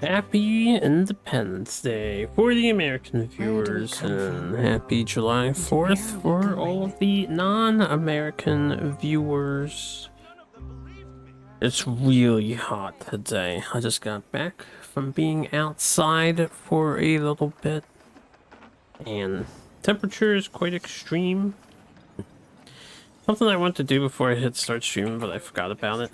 Happy Independence Day for the American viewers, and happy July 4th for all of the non-American viewers. It's really hot today. I just got back from being outside for a little bit, and temperature is quite extreme. Something I want to do before I hit start streaming, but I forgot about it.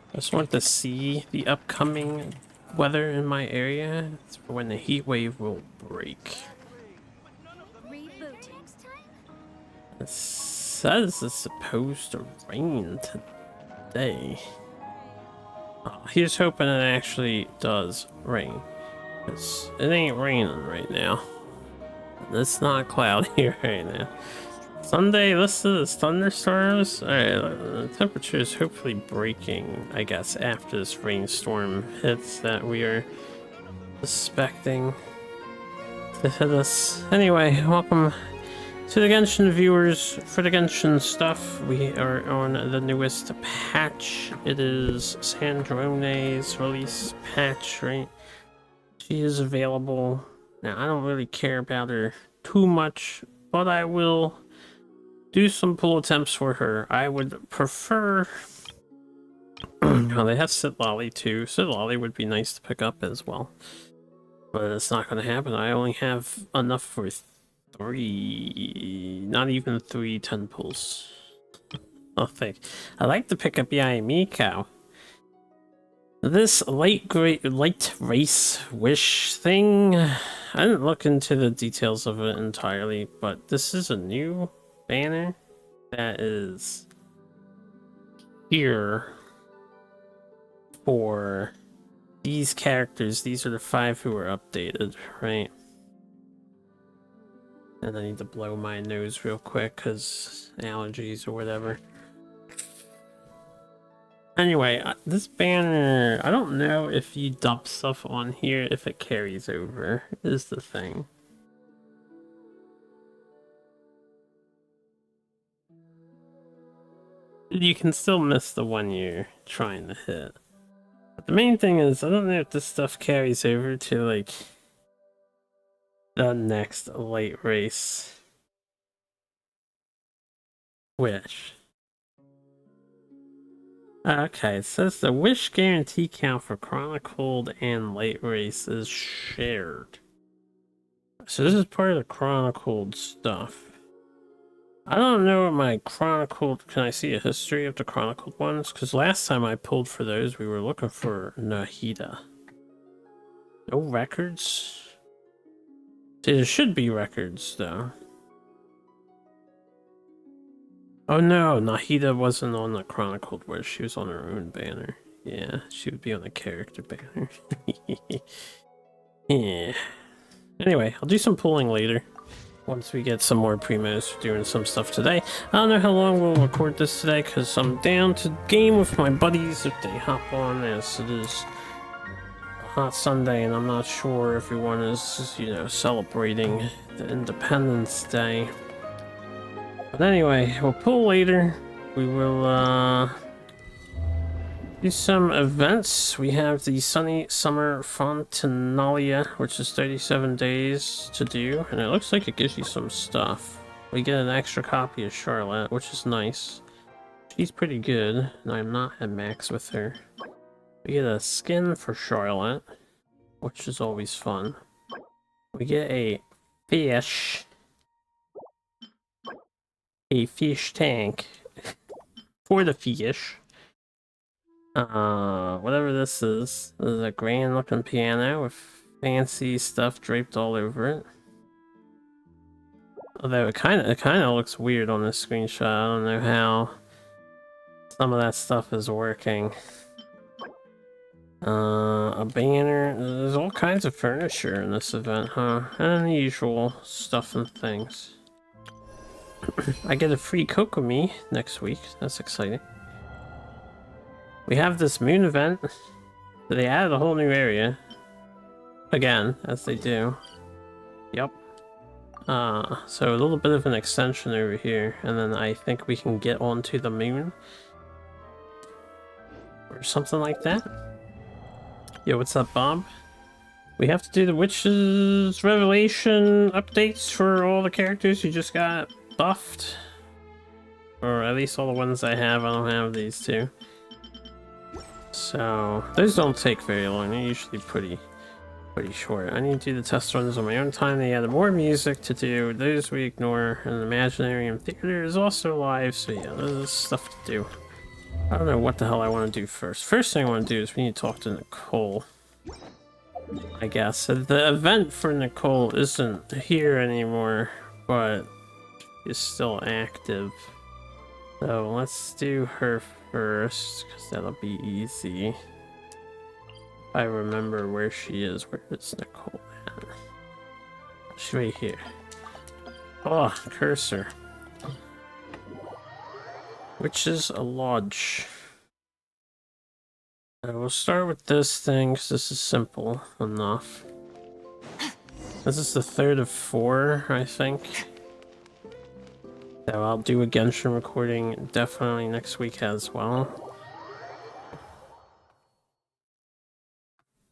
I just want to see the upcoming weather in my area. It's for when the heat wave will break. It says it's supposed to rain today. Oh, here's hoping it actually does rain. Because it ain't raining right now. It's not cloudy right now. Sunday listed as thunderstorms. Alright, the temperature is hopefully breaking, I guess, after this rainstorm hits that we are suspecting to hit us. Anyway, welcome to the Genshin viewers. For the Genshin stuff, we are on the newest patch. It is Sandrone's release patch, right? She is available. Now, I don't really care about her too much, but I will do some pull attempts for her. I would prefer... well, they have Sitlolly too. Sitlolly would be nice to pick up as well. But it's not going to happen. I only have enough for 3... not even 3 10 pulls. Oh, thank. I like to pick up Yayamiko. This light race wish thing... I didn't look into the details of it entirely, but this is a new banner that is here for these characters. These are the 5 who were updated, right? And I need to blow my nose real quick because allergies or whatever. Anyway, this banner, I don't know if you dump stuff on here if it carries over, is the thing. You can still miss the one you're trying to hit. But the main thing is, I don't know if this stuff carries over to, like, the next late race wish. Okay, it says the wish guarantee count for chronicled and late race is shared. So this is part of the chronicled stuff. I don't know what my chronicled... Can I see a history of the chronicled ones? Because last time I pulled for those, we were looking for Nahida. No records? See, there should be records, though. Oh no, Nahida wasn't on the chronicled wish. She was on her own banner. Yeah, she would be on the character banner. Yeah. Anyway, I'll do some pulling later. Once we get some more primos for doing some stuff today. I don't know how long we'll record this today because I'm down to game with my buddies if they hop on, as it is a hot Sunday and I'm not sure everyone is, you know, celebrating the Independence Day. But anyway, we'll pull later. We will do some events. We have the Sunny Summer Fontinalia, which is 37 days to do, and it looks like it gives you some stuff. We get an extra copy of Charlotte, which is nice. She's pretty good, and I'm not at max with her. We get a skin for Charlotte, which is always fun. We get a fish. A fish tank for the fish. Whatever this is a grand looking piano with fancy stuff draped all over it. Although it kind of looks weird on this screenshot. I don't know how some of that stuff is working. A banner. There's all kinds of furniture in this event, huh? Unusual stuff and things. I get a free Kokomi next week. That's exciting. We have this moon event. They added a whole new area. Again, as they do. Yep. So a little bit of an extension over here, and then I think we can get onto the moon. or something like that. Yo, what's up, Bob? We have to do the Witch's Revelation updates for all the characters who just got buffed. Or at least all the ones I have. I don't have these two. So, those don't take very long. They're usually pretty short. I need to do the test runs on my own time. They added more music to do. Those we ignore. And the Imaginarium Theater is also live. So yeah, there's stuff to do. I don't know what the hell I want to do first. First thing I want to do is we need to talk to Nicole. I guess. So the event for Nicole isn't here anymore, but is still active. So let's do her first, because that'll be easy. I remember where she is. Where is Nicole at? She's right here. Oh, cursor. Which is a lodge. We'll start with this thing, because this is simple enough. This is the third of 4, I think. So I'll do a Genshin recording definitely next week as well.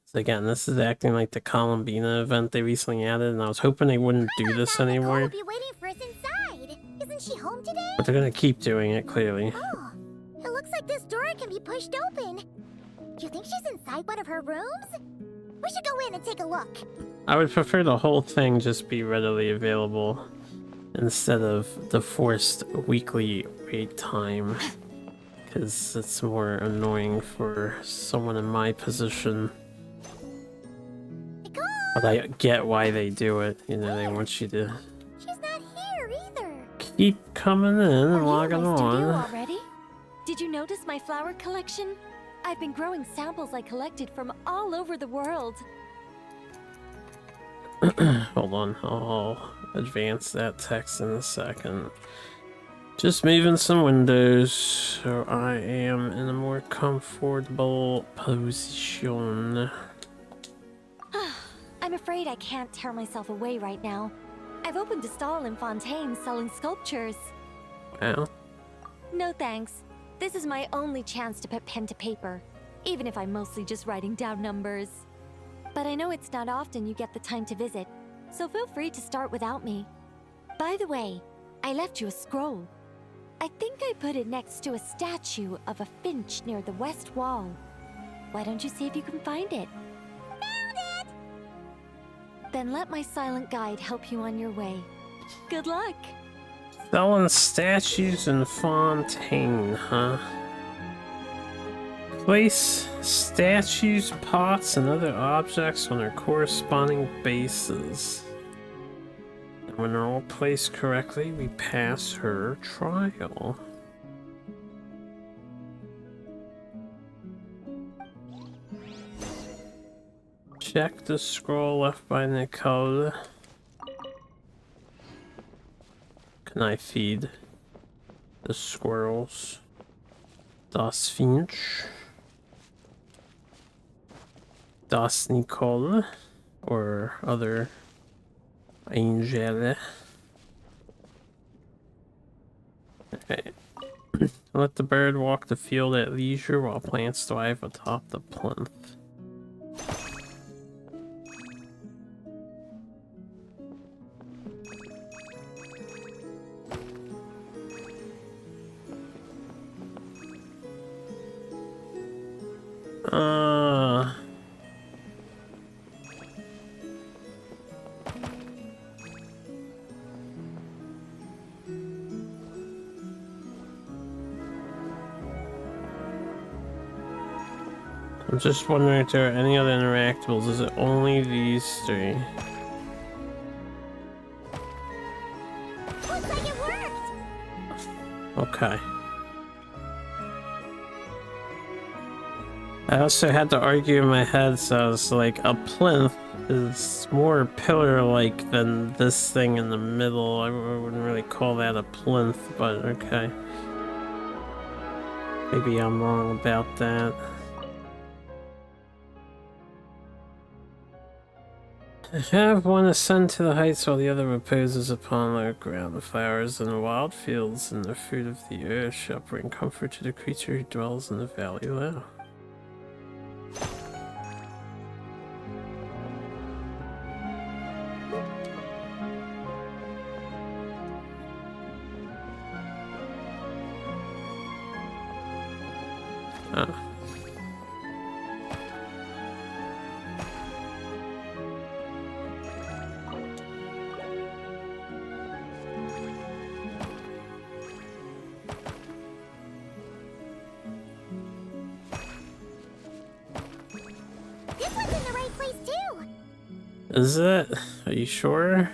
So again, this is acting like the Columbina event they recently added, and I was hoping they wouldn't do this anymore. Nicole will be waiting for us inside. Isn't she home today? But they're gonna keep doing it, clearly. Oh, it looks like this door can be pushed open. Do you think she's inside one of her rooms? We should go in and take a look. I would prefer the whole thing just be readily available instead of the forced weekly wait time, because it's more annoying for someone in my position. Nicole! But I get why they do it. You know, they want you to She's not here either. keep coming in and logging on. Already? Did you notice my flower collection? I've been growing samples I collected from all over the world. Hold on, I'll advance that text in a second. Just moving some windows so I am in a more comfortable position. I'm afraid I can't tear myself away right now. I've opened a stall in Fontaine selling sculptures. Well, No thanks. This is my only chance to put pen to paper, even if I'm mostly just writing down numbers. But I know it's not often you get the time to visit, so feel free to start without me. By the way, I left you a scroll. I think I put it next to a statue of a finch near the west wall. Why don't you see if you can find it? Found it! Then let my silent guide help you on your way. Good luck! selling statues in Fontaine, huh? Place statues, pots, and other objects on their corresponding bases. And when they're all placed correctly, we pass her trial. Check the scroll left by Nicole. Can I feed the squirrels? Das Finch. Das Nicole. Or other Angel. Okay. Let the bird walk the field at leisure while plants thrive atop the plinth. I'm just wondering if there are any other interactables. Is it only these three? Looks like it worked! Okay. I also had to argue in my head, so I was like, a plinth is more pillar-like than this thing in the middle. I wouldn't really call that a plinth, but okay. Maybe I'm wrong about that. Have one ascend to the heights while the other reposes upon the ground. The flowers in the wild fields and the fruit of the earth shall bring comfort to the creature who dwells in the valley below. Oh. This one's in the right place too. Is it? Are you sure?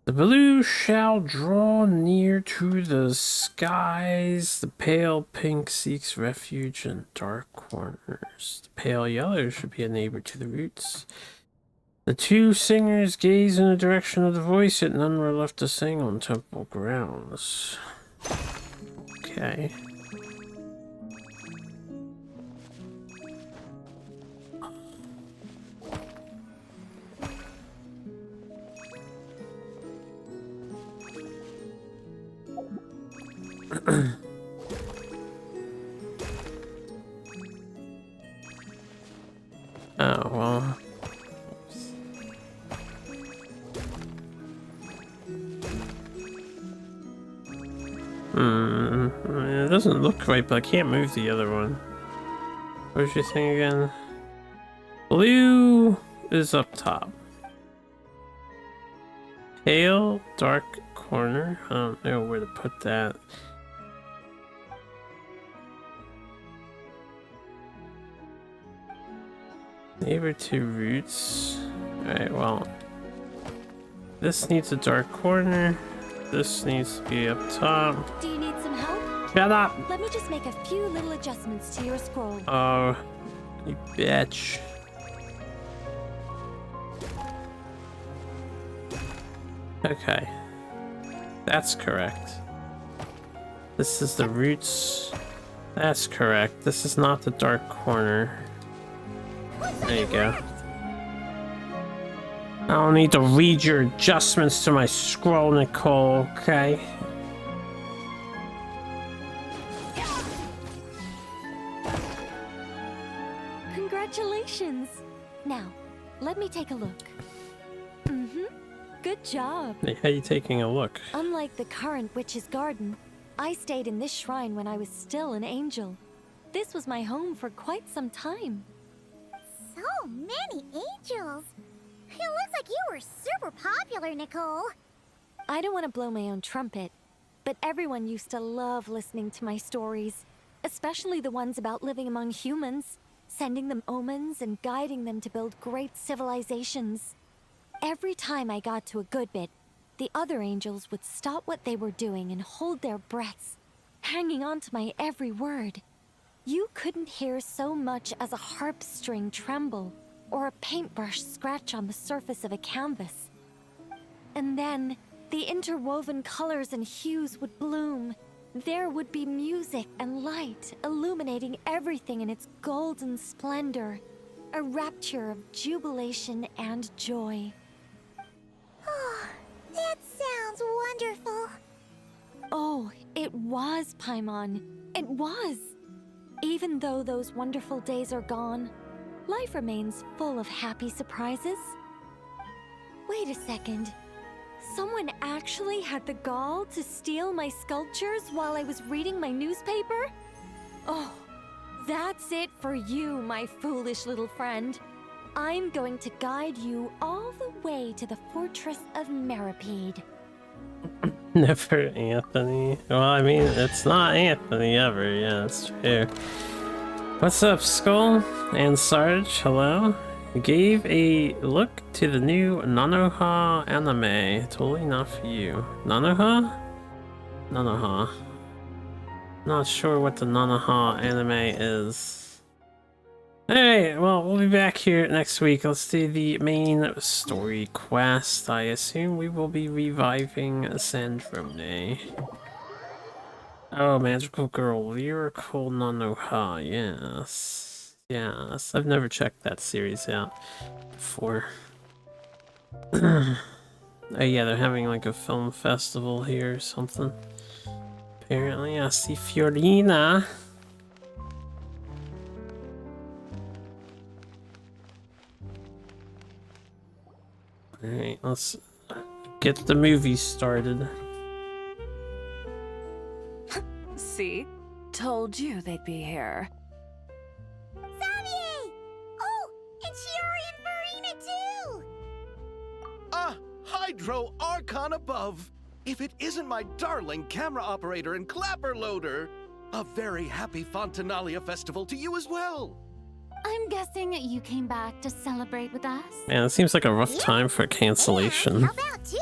The blue shall draw near to the skies. The pale pink seeks refuge in dark corners. The pale yellow should be a neighbor to the roots. The two singers gaze in the direction of the voice, yet none were left to sing on temple grounds. Okay. Oh, well. It doesn't look right, but I can't move the other one. What was your thing again? Blue is up top. Pale, dark corner. I don't know where to put that. Neighbor to roots. Alright, well. This needs a dark corner. This needs to be up top. Do you need some help? Shut up! Let me just make a few little adjustments to your scroll. Oh, you bitch. Okay. That's correct. This is the roots. That's correct. This is not the dark corner. There you go. I don't need to read your adjustments to my scroll, Nicole, okay? Congratulations! Now, let me take a look. Good job. Hey, how you taking a look? Unlike the current witch's garden, I stayed in this shrine when I was still an angel. This was my home for quite some time. So many angels. It looks like you were super popular, Nicole. I don't want to blow my own trumpet, but everyone used to love listening to my stories, especially the ones about living among humans, sending them omens and guiding them to build great civilizations. Every time I got to a good bit, the other angels would stop what they were doing and hold their breaths, hanging on to my every word. You couldn't hear so much as a harp string tremble or a paintbrush scratch on the surface of a canvas. And then, the interwoven colors and hues would bloom. There would be music and light illuminating everything in its golden splendor, a rapture of jubilation and joy. Oh, that sounds wonderful. Oh, it was, Paimon. It was. Even though those wonderful days are gone, life remains full of happy surprises. Wait a second. Someone actually had the gall to steal my sculptures while I was reading my newspaper? Oh, that's it for you, my foolish little friend. I'm going to guide you all the way to the fortress of Meripede. Never Anthony. Well, I mean, it's not Anthony ever. Yeah, that's true. What's up, Skull and Sarge? Hello. Gave a look to the new Nanoha anime. Totally not for you. Nanoha? Nanoha. Not sure what the Nanoha anime is. Alright, well, we'll be back here next week. Let's do the main story quest. I assume we will be reviving Sandrone. Oh, Magical Girl, Lyrical Nanoha, yes. Yes, I've never checked that series out before. Oh yeah, they're having like a film festival here or something. Apparently, I see Fiorina. Alright, let's Get the movie started. See? Told you they'd be here. Xavier! Oh, and Shiori and Farina too! Hydro Archon above! If it isn't my darling camera operator and clapper loader! A very happy Fontanalia festival to you as well! I'm guessing you came back to celebrate with us? Man, it seems like a rough Yeah. time for cancellation. And help out too!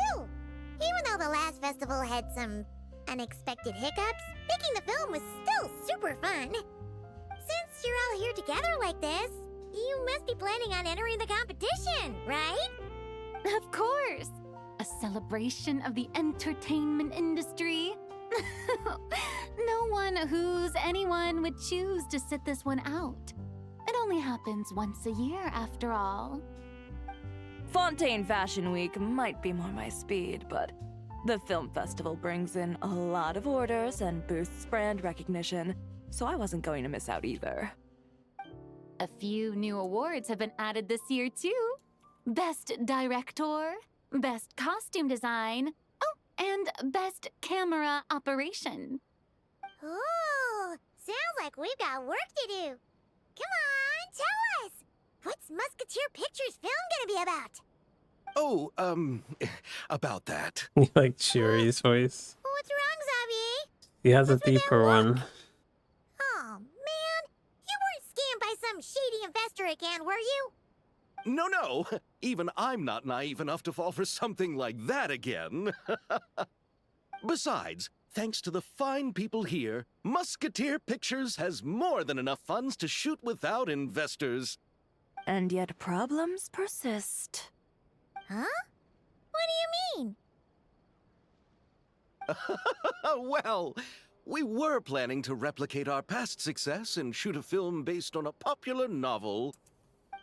Even though the last festival had some unexpected hiccups, making the film was still super fun. Since you're all here together like this, you must be planning on entering the competition, right? Of course! A celebration of the entertainment industry. No one who's anyone would choose to sit this one out. It only happens once a year, after all. Fontaine Fashion Week might be more my speed, but the film festival brings in a lot of orders and boosts brand recognition, so I wasn't going to miss out either. A few new awards have been added this year, too. Best Director, Best Costume Design, oh, and Best Camera Operation. Ooh, sounds like we've got work to do. Come on, tell us! What's Musketeer Pictures film gonna be about? Oh, about that. You like Cheery's voice? What's wrong, Xavier? He has a What's with that deeper look? one. Oh, man. You weren't scammed by some shady investor again, were you? No. Even I'm not naive enough to fall for something like that again. Besides, thanks to the fine people here, Musketeer Pictures has more than enough funds to shoot without investors. And yet problems persist. Huh? What do you mean? Well, we were planning to replicate our past success and shoot a film based on a popular novel.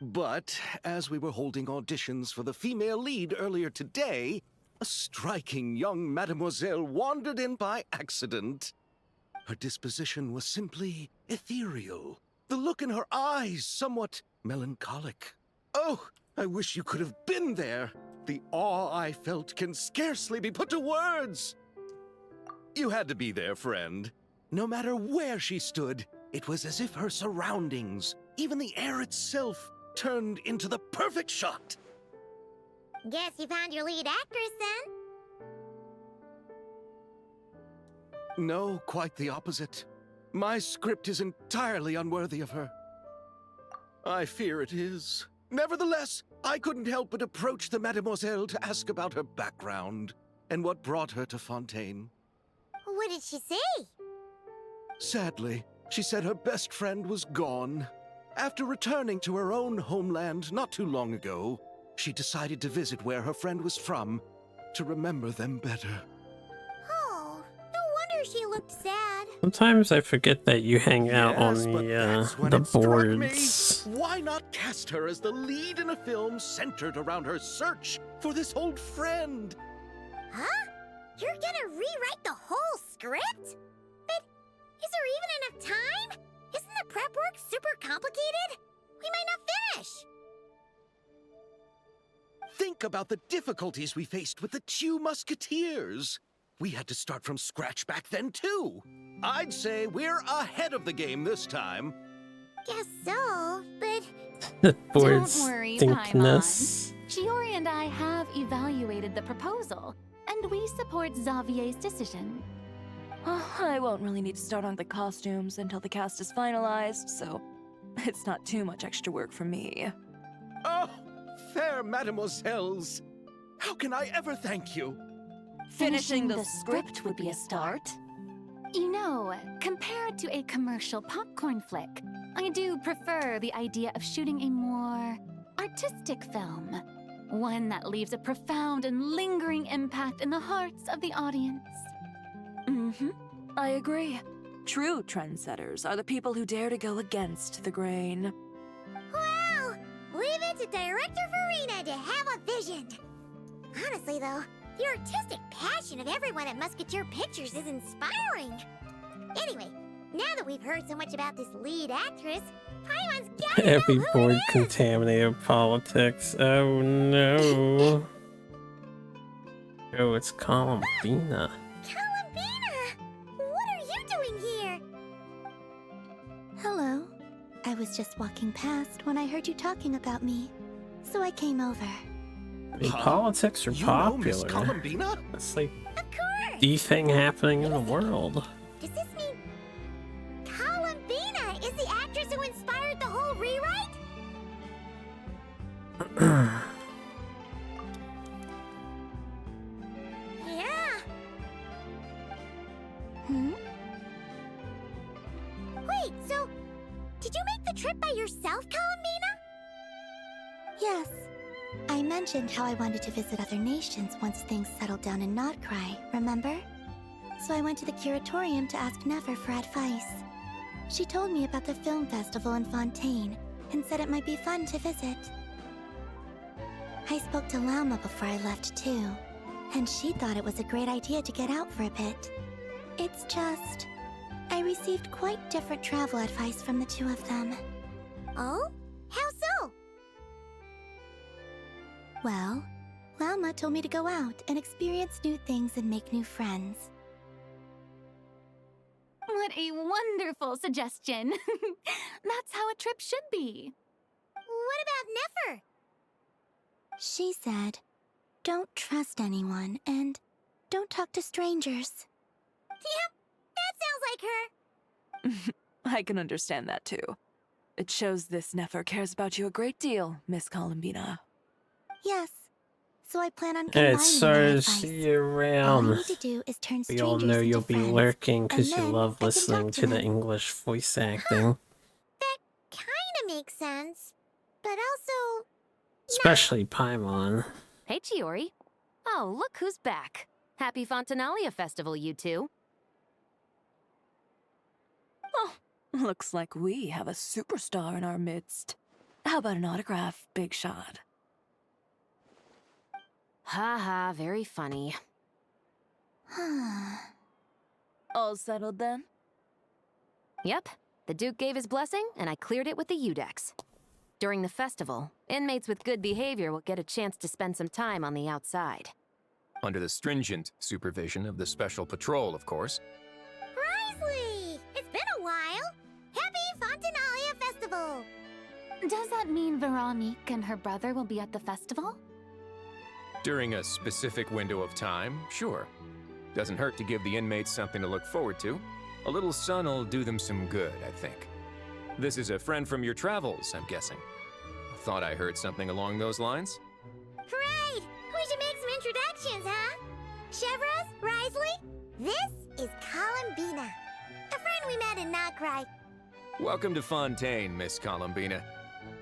But as we were holding auditions for the female lead earlier today, a striking young mademoiselle wandered in by accident. Her disposition was simply ethereal. The look in her eyes somewhat melancholic. Oh, I wish you could have been there. The awe I felt can scarcely be put to words. You had to be there, friend. No matter where she stood, it was as if her surroundings, even the air itself, turned into the perfect shot. Guess you found your lead actress, then? No, quite the opposite. My script is entirely unworthy of her. I fear it is. Nevertheless, I couldn't help but approach the mademoiselle to ask about her background and what brought her to Fontaine. What did she say? Sadly, she said her best friend was gone. After returning to her own homeland not too long ago, she decided to visit where her friend was from to remember them better. Oh, no wonder she looked sad. Sometimes I forget that you hang out on Yes, but that's when the it struck me. boards. Why not cast her as the lead in a film centered around her search for this old friend? Huh? You're gonna rewrite the whole script? But is there even enough time? Isn't the prep work super complicated? We might not finish. Think about the difficulties we faced with the two musketeers. We had to start from scratch back then, too. I'd say we're ahead of the game this time. Guess so, but The Don't boards worry, thinkness. Shiori and I have evaluated the proposal, and we support Xavier's decision. I won't really need to start on the costumes until the cast is finalized, so it's not too much extra work for me. Oh, fair mademoiselles. How can I ever thank you? Finishing the script would be a start. You know, compared to a commercial popcorn flick, I do prefer the idea of shooting a more artistic film. One that leaves a profound and lingering impact in the hearts of the audience. I agree. True trendsetters are the people who dare to go against the grain. wow! Leave it to Director Farina to have a vision. Honestly, though, the artistic passion of everyone at Musketeer Pictures is inspiring. Anyway, now that we've heard so much about this lead actress, Paimon's gotta know Every who board it is. contaminated politics. Oh no. Oh, it's Columbina. Columbina! What are you doing here? Hello. I was just walking past when I heard you talking about me, so I came over. I mean, politics are You know Miss popular. Columbina? It's like Of course! the thing happening in the world. Does this mean Columbina is the actress who inspired the whole rewrite? Yeah. Wait, so did you make the trip by yourself, Columbina? Yes. I mentioned how I wanted to visit other nations once things settled down in Notcry, remember? So I went to the curatorium to ask Never for advice. She told me about the film festival in Fontaine and said it might be fun to visit. I spoke to Lauma before I left too, and she thought it was a great idea to get out for a bit. It's just, I received quite different travel advice from the two of them. Oh? How so? Well, Lauma told me to go out and experience new things and make new friends. What a wonderful suggestion. That's how a trip should be. What about Nefer? She said, don't trust anyone and don't talk to strangers. Yep, that sounds like her. I can understand that too. It shows this Nefer cares about you a great deal, Miss Columbina. Yes, so I plan on combining It's sorry my to advice. see you All I around. need to do is turn We strangers all know into you'll be friends, lurking because and you then love I can listening talk to to the them. English voice acting. That kinda makes sense. But also, Especially Paimon. Hey, Chiori. Oh, look who's back. Happy Fontanalia Festival, you two. Oh, looks like we have a superstar in our midst. How about an autograph, Big Shot? Ha ha, very funny. All settled then? Yep, the Duke gave his blessing, and I cleared it with the Udex. During the festival, inmates with good behavior will get a chance to spend some time on the outside. Under the stringent supervision of the Special Patrol, of course. Risley! It's been a while. Happy Fontanalia Festival! Does that mean Veronique and her brother will be at the festival? During a specific window of time, sure. Doesn't hurt to give the inmates something to look forward to. A little sun'll do them some good, I think. This is a friend from your travels, I'm guessing. Thought I heard something along those lines. Right! We should make some introductions, huh? Chevros, Risley, this is Columbina. A friend we met in Notcry. Welcome to Fontaine, Miss Columbina.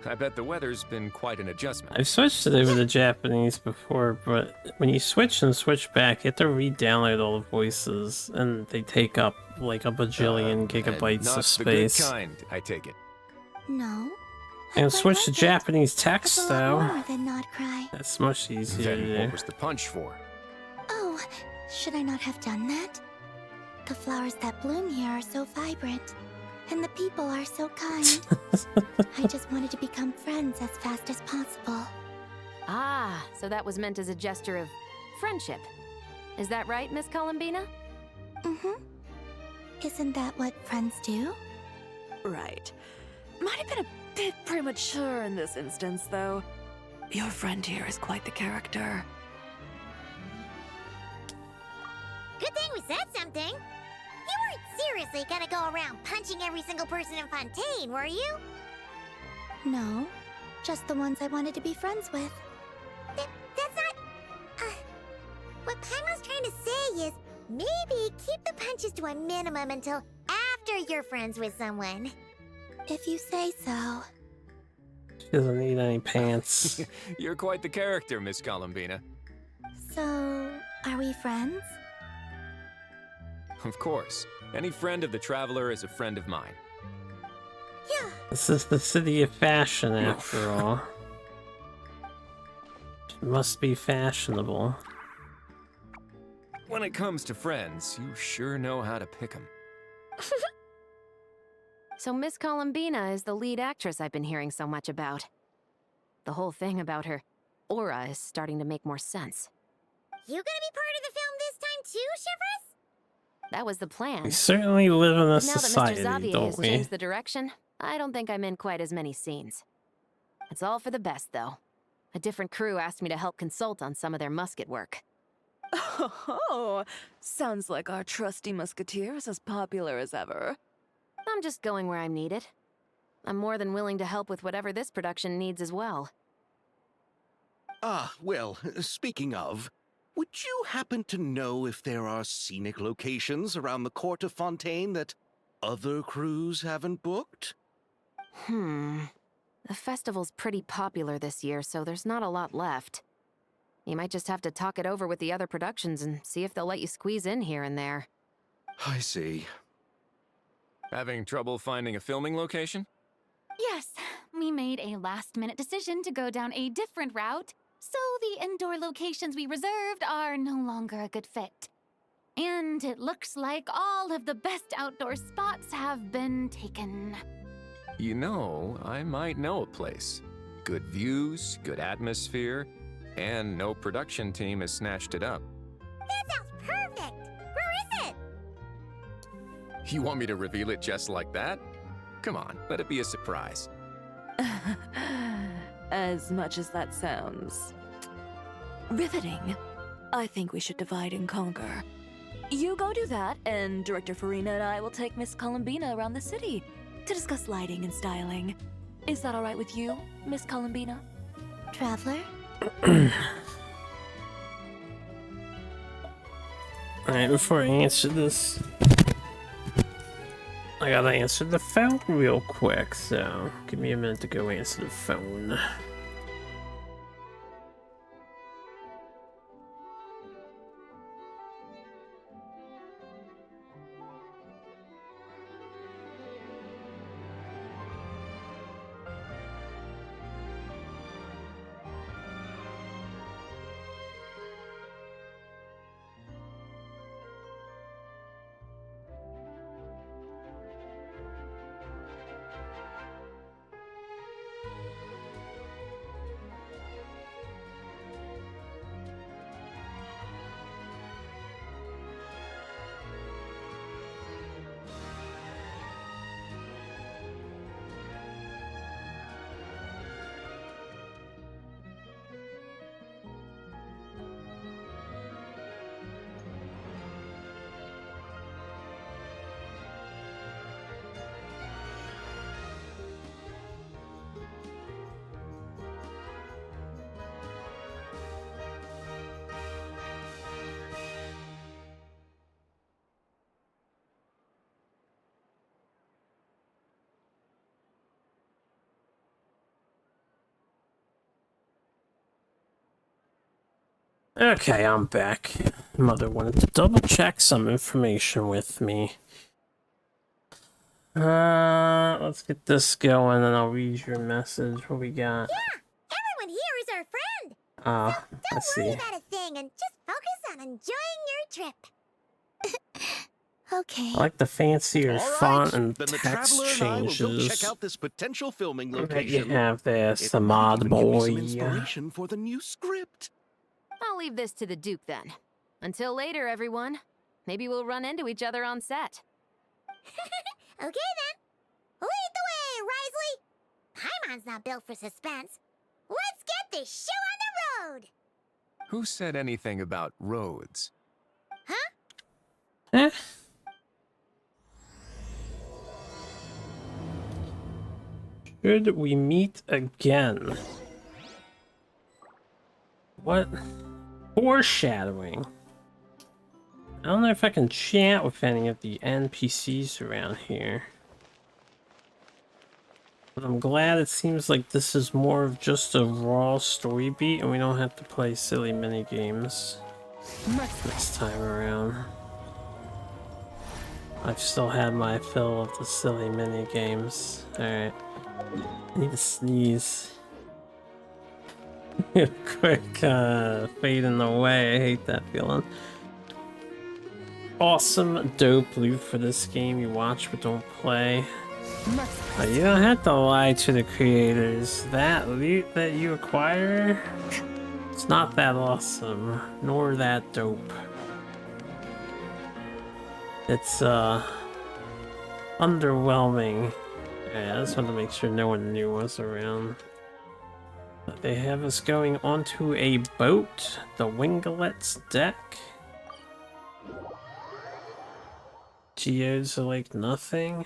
I bet the weather's been quite an adjustment. I've switched it over to Japanese before, but when you switch and switch back, you have to re-download all the voices, and they take up like a bajillion gigabytes not of the good space. kind, I take it. No. And I switch to like it. Japanese It's text, a lot though. warmer than Notcry. That's much easier Then to what do. was the punch for? Oh, should I not have done that? The flowers that bloom here are so vibrant, and the people are so kind. I just wanted to become friends as fast as possible. Ah, so that was meant as a gesture of friendship. Is that right, Miss Columbina? Mm-hmm. Isn't that what friends do? Right. Might have been a bit premature in this instance, though. Your friend here is quite the character. Good thing we said something. You weren't seriously gonna go around punching every single person in Fontaine, were you? No, just the ones I wanted to be friends with. That's not... what Paimon's trying to say is, maybe keep the punches to a minimum until after you're friends with someone. If you say so. She doesn't need any pants. You're quite the character, Miss Columbina. So, are we friends? Of course. Any friend of the Traveler is a friend of mine. Yeah, This is the city of fashion, after all. It must be fashionable. When it comes to friends, you sure know how to pick 'em. So Miss Columbina is the lead actress I've been hearing so much about. The whole thing about her aura is starting to make more sense. You gonna be part of the film this time too, Shivers? That was the plan. We certainly live in a Now that society, Mr. Xavier don't has we? changed the direction, I don't think I'm in quite as many scenes. It's all for the best, though. A different crew asked me to help consult on some of their musket work. Oh, sounds like our trusty musketeer is as popular as ever. I'm just going where I'm needed. I'm more than willing to help with whatever this production needs as well. Ah, well, speaking of, would you happen to know if there are scenic locations around the court of Fontaine that other crews haven't booked? The festival's pretty popular this year, so there's not a lot left. You might just have to talk it over with the other productions and see if they'll let you squeeze in here and there. I see. Having trouble finding a filming location? Yes, we made a last-minute decision to go down a different route, so the indoor locations we reserved are no longer a good fit. And it looks like all of the best outdoor spots have been taken. You know, I might know a place. Good views, good atmosphere, and no production team has snatched it up. That sounds perfect! Where is it? You want me to reveal it just like that? Come on, let it be a surprise. As much as that sounds riveting, I think we should divide and conquer. You go do that, and Director Farina and I will take Miss Columbina around the city to discuss lighting and styling. Is that all right with you, Miss Columbina? Traveler? Alright, before I answer this, I gotta answer the phone real quick, so give me a minute to go answer the phone. Okay, I'm back. Mother wanted to double check some information with me. Let's get this going and I'll read your message. What we got? Yeah, everyone here is our friend. Ah, I Don't see. worry about a thing and just focus on enjoying your trip. Okay. I like the fancier All right, font and then the text traveler and I will go changes. check out this potential filming That location. you have there, It some might odd even give me boy. some inspiration for the new script. I'll leave this to the Duke then. Until later, everyone. Maybe we'll run into each other on set. Okay then. Lead the way, Risley. Paimon's not built for suspense. Let's get this show on the road. Who said anything about roads? Eh? Should we meet again? What? Foreshadowing. I don't know if I can chat with any of the NPCs around here. But I'm glad it seems like this is more of just a raw story beat and we don't have to play silly mini games this time around. I've still had my fill of the silly mini games. Alright. I need to sneeze. Quick fading away. I hate that feeling. Awesome, dope loot for this game. You watch but don't play. But you don't have to lie to the creators. That loot that you acquire, It's not that awesome, nor that dope. It's underwhelming. Yeah, I just wanted to make sure no one knew was around. But they have us going onto a boat, the Winglet's deck. Geodes are like nothing.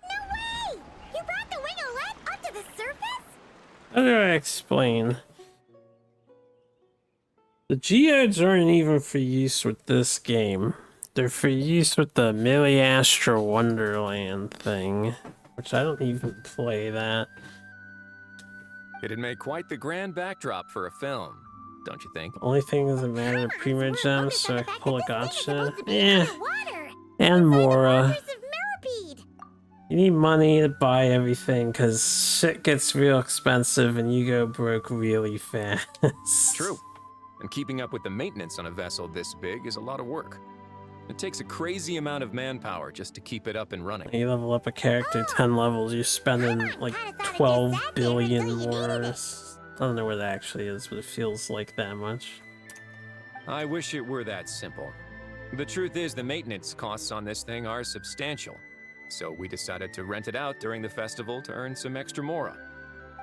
No way! You brought the winglet up to the surface? How do I explain? The geodes aren't even for use with this game. They're for use with the Millie Astro Wonderland thing, which I don't even play that. It'd make quite the grand backdrop for a film, don't you think? Only thing is a matter of premier gems, so I can pull a gotcha. Eh, Water. and Mora. Waters of Millipede. You need money to buy everything, cause shit gets real expensive and you go broke really fast. True. And keeping up with the maintenance on a vessel this big is a lot of work. It takes a crazy amount of manpower just to keep it up and running. You level up a character 10 levels, you're spending like 12 billion more. I don't know where that actually is, but it feels like that much. I wish it were that simple. The truth is, the maintenance costs on this thing are substantial. So we decided to rent it out during the festival to earn some extra mora.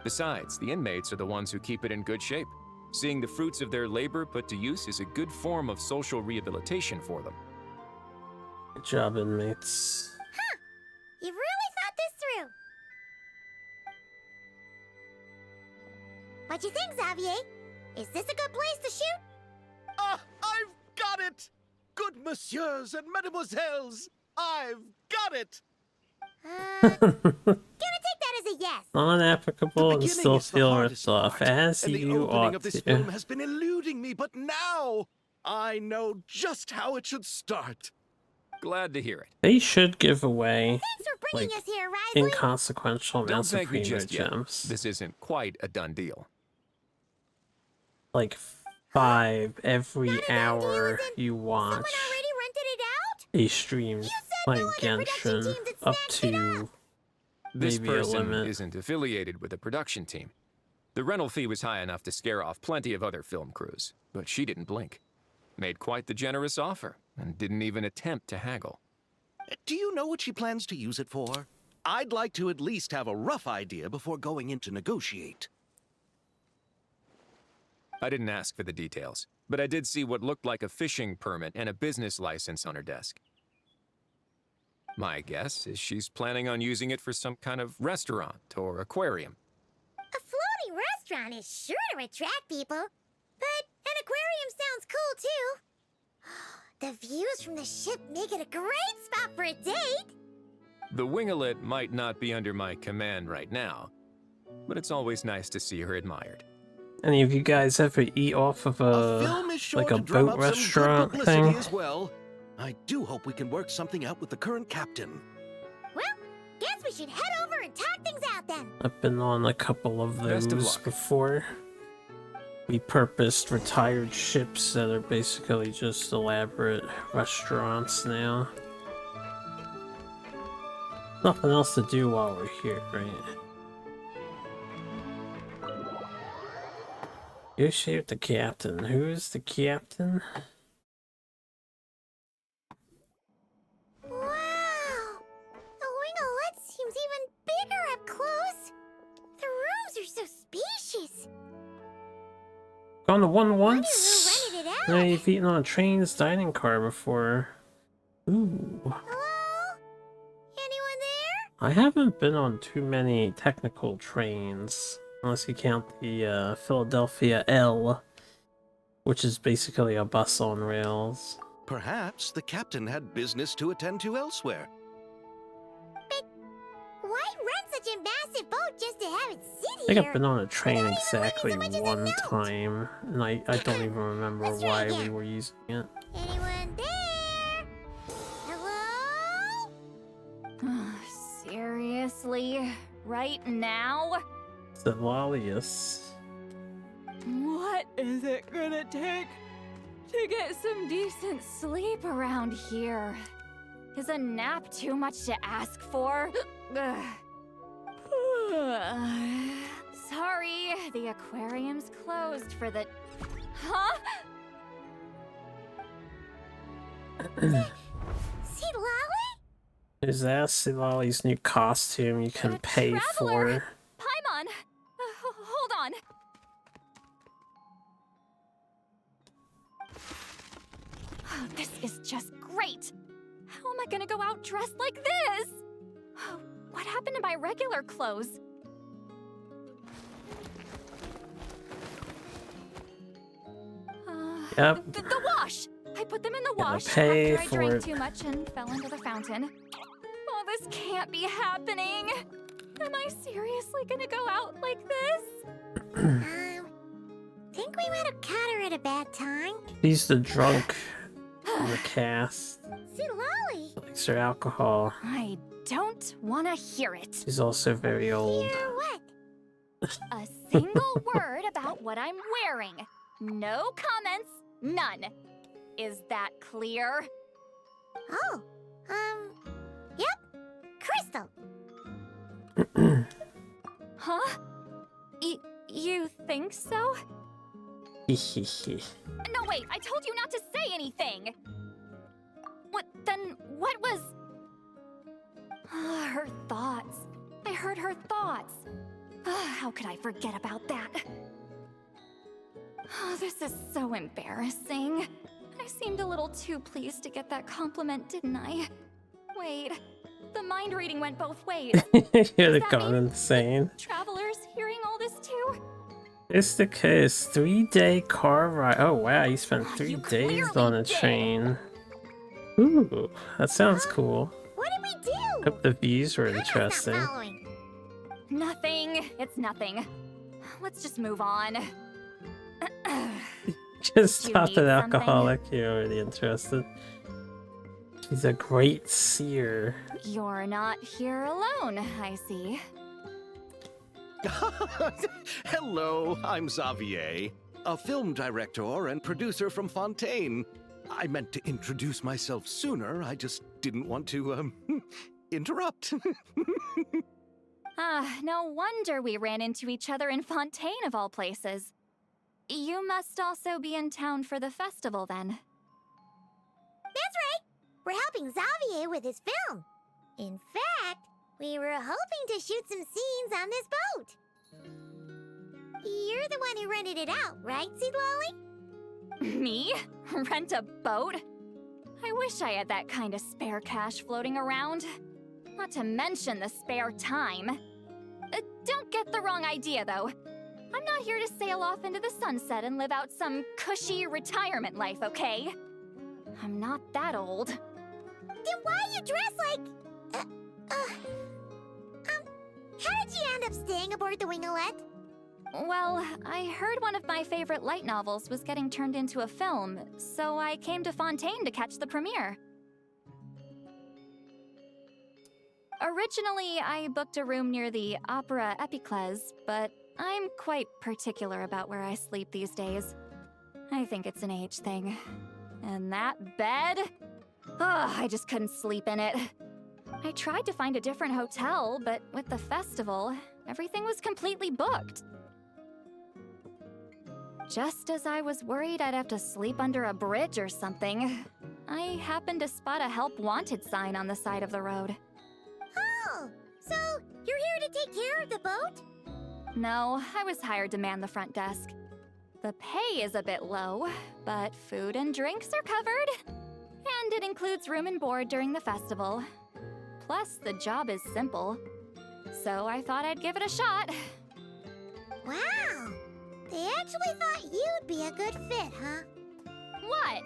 Besides, the inmates are the ones who keep it in good shape. Seeing the fruits of their labor put to use is a good form of social rehabilitation for them. Good job, inmates. Huh. You've really thought this through. What you think, Xavier? Is this a good place to shoot? Ah, I've got it! Good messieurs and mesdemoiselles, I've got it! Gonna take that as a yes. Non-applicable and beginning still is the feel hardest ripped off, part, as and the you opening ought of this to. film has been eluding me, but now I know just how it should start. Glad to hear it. They should give away Thanks for bringing like us here, Risley. inconsequential Don't amounts of thank me premier just yet. gems. This isn't quite a done deal. Like 5 every Not a done deal, hour as in you watch Someone already rented it out? a stream You said playing no other production Genshin teams had up snatched it to This maybe a person limit. isn't affiliated with a production team. The rental fee was high enough to scare off plenty of other film crews, but she didn't blink. Made quite the generous offer, and didn't even attempt to haggle. Do you know what she plans to use it for? I'd like to at least have a rough idea before going in to negotiate. I didn't ask for the details, but I did see what looked like a fishing permit and a business license on her desk. My guess is she's planning on using it for some kind of restaurant or aquarium. A floating restaurant is sure to attract people. But an aquarium sounds cool, too. The views from the ship make it a great spot for a date. The winglet might not be under my command right now, but it's always nice to see her admired. Any of you guys ever eat off of A film is sure like a to drum boat up some good restaurant publicity thing? as well. I do hope we can work something out with the current captain. Well, guess we should head over and talk things out then. I've been on a couple of Best of those luck. before. We purposed retired ships that are basically just elaborate restaurants now. Nothing else to do while we're here, right? Negotiate with the captain. Who is the captain? Wow! The winglet seems even bigger up close. The rooms are so spacious. Gone to one Wonder once? who rented it No, out. you've eaten on a train's dining car before. Ooh. Hello? Anyone there? I haven't been on too many technical trains, unless you count the Philadelphia L, which is basically a bus on rails. Perhaps the captain had business to attend to elsewhere. Why rent such a massive boat just to have it I sit think here? I've been on a train Without even exactly writing so much as a one note. time, and I don't even remember Let's try why we again. were using it. Anyone there? Hello? Seriously? Right now? Celalius. What is it gonna take to get some decent sleep around here? Is a nap too much to ask for? Ugh. Sorry, the aquarium's closed for the... Huh? See Lolly? Is that Silali's new costume you can A pay traveler. for? Paimon! Hold on. Oh, this is just great. How am I gonna go out dressed like this? Oh, what happened to my regular clothes? Yep. The wash! I put them in the Gotta wash pay after I for drank it. too much and fell into the fountain. Oh, this can't be happening. Am I seriously gonna go out like this? Think we might have caught her at a bad time. He's the drunk in the cast. See Lolly? Likes her alcohol. I don't want to hear it. She's also very old. Hear what? A single word about what I'm wearing. No comments, none. Is that clear? Oh, yep. Crystal. Huh? You think so? Hehehe. No, wait, I told you not to say anything! What was... her thoughts. I heard her thoughts. How could I forget about that? Oh, this is so embarrassing. I seemed a little too pleased to get that compliment, didn't I? Wait, the mind reading went both ways. You're that gone mean- insane. Travelers hearing all this too? It's the case. 3-day car ride. Oh wow, you spent You 3 days clearly on a did. train. Ooh, that sounds cool. What did we do? Hope the views were Paimon's not interesting. following. Nothing. It's nothing. Let's just move on. Just You stop need an something? alcoholic. You're already interested. She's a great seer. You're not here alone, I see. Hello, I'm Xavier, a film director and producer from Fontaine. I meant to introduce myself sooner, I just didn't want to, interrupt. No wonder we ran into each other in Fontaine of all places. You must also be in town for the festival then. That's right. We're helping Xavier with his film. In fact, we were hoping to shoot some scenes on this boat. You're the one who rented it out, right, Seed Lolly? Me? Rent a boat? I wish I had that kind of spare cash floating around. Not to mention the spare time. Don't get the wrong idea, though. I'm not here to sail off into the sunset and live out some cushy retirement life, okay? I'm not that old. Then why you dress like... how did you end up staying aboard the Winglet? Well, I heard one of my favorite light novels was getting turned into a film, so I came to Fontaine to catch the premiere. Originally, I booked a room near the Opera Epicles, but I'm quite particular about where I sleep these days. I think it's an age thing. And that bed? Ugh, I just couldn't sleep in it. I tried to find a different hotel, but with the festival, everything was completely booked. Just as I was worried I'd have to sleep under a bridge or something, I happened to spot a help wanted sign on the side of the road. Oh, so you're here to take care of the boat? No, I was hired to man the front desk. The pay is a bit low, but food and drinks are covered. And it includes room and board during the festival. Plus, the job is simple. So I thought I'd give it a shot. Wow, they actually thought you'd be a good fit, huh? What?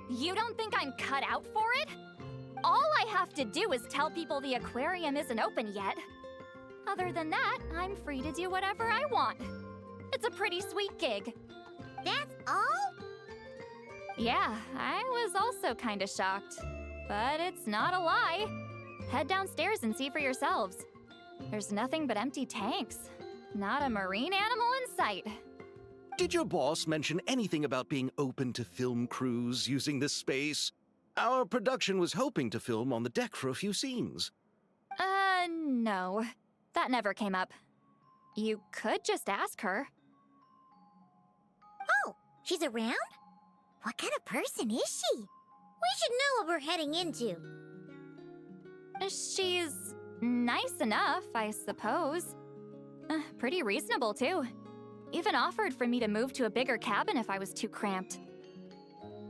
You don't think I'm cut out for it? All I have to do is tell people the aquarium isn't open yet. Other than that, I'm free to do whatever I want. It's a pretty sweet gig. That's all? Yeah, I was also kinda shocked. But it's not a lie. Head downstairs and see for yourselves. There's nothing but empty tanks. Not a marine animal in sight. Did your boss mention anything about being open to film crews using this space? Our production was hoping to film on the deck for a few scenes. No. That never came up. You could just ask her. Oh, she's around? What kind of person is she? We should know what we're heading into. She's nice enough, I suppose. Pretty reasonable, too. Even offered for me to move to a bigger cabin if I was too cramped.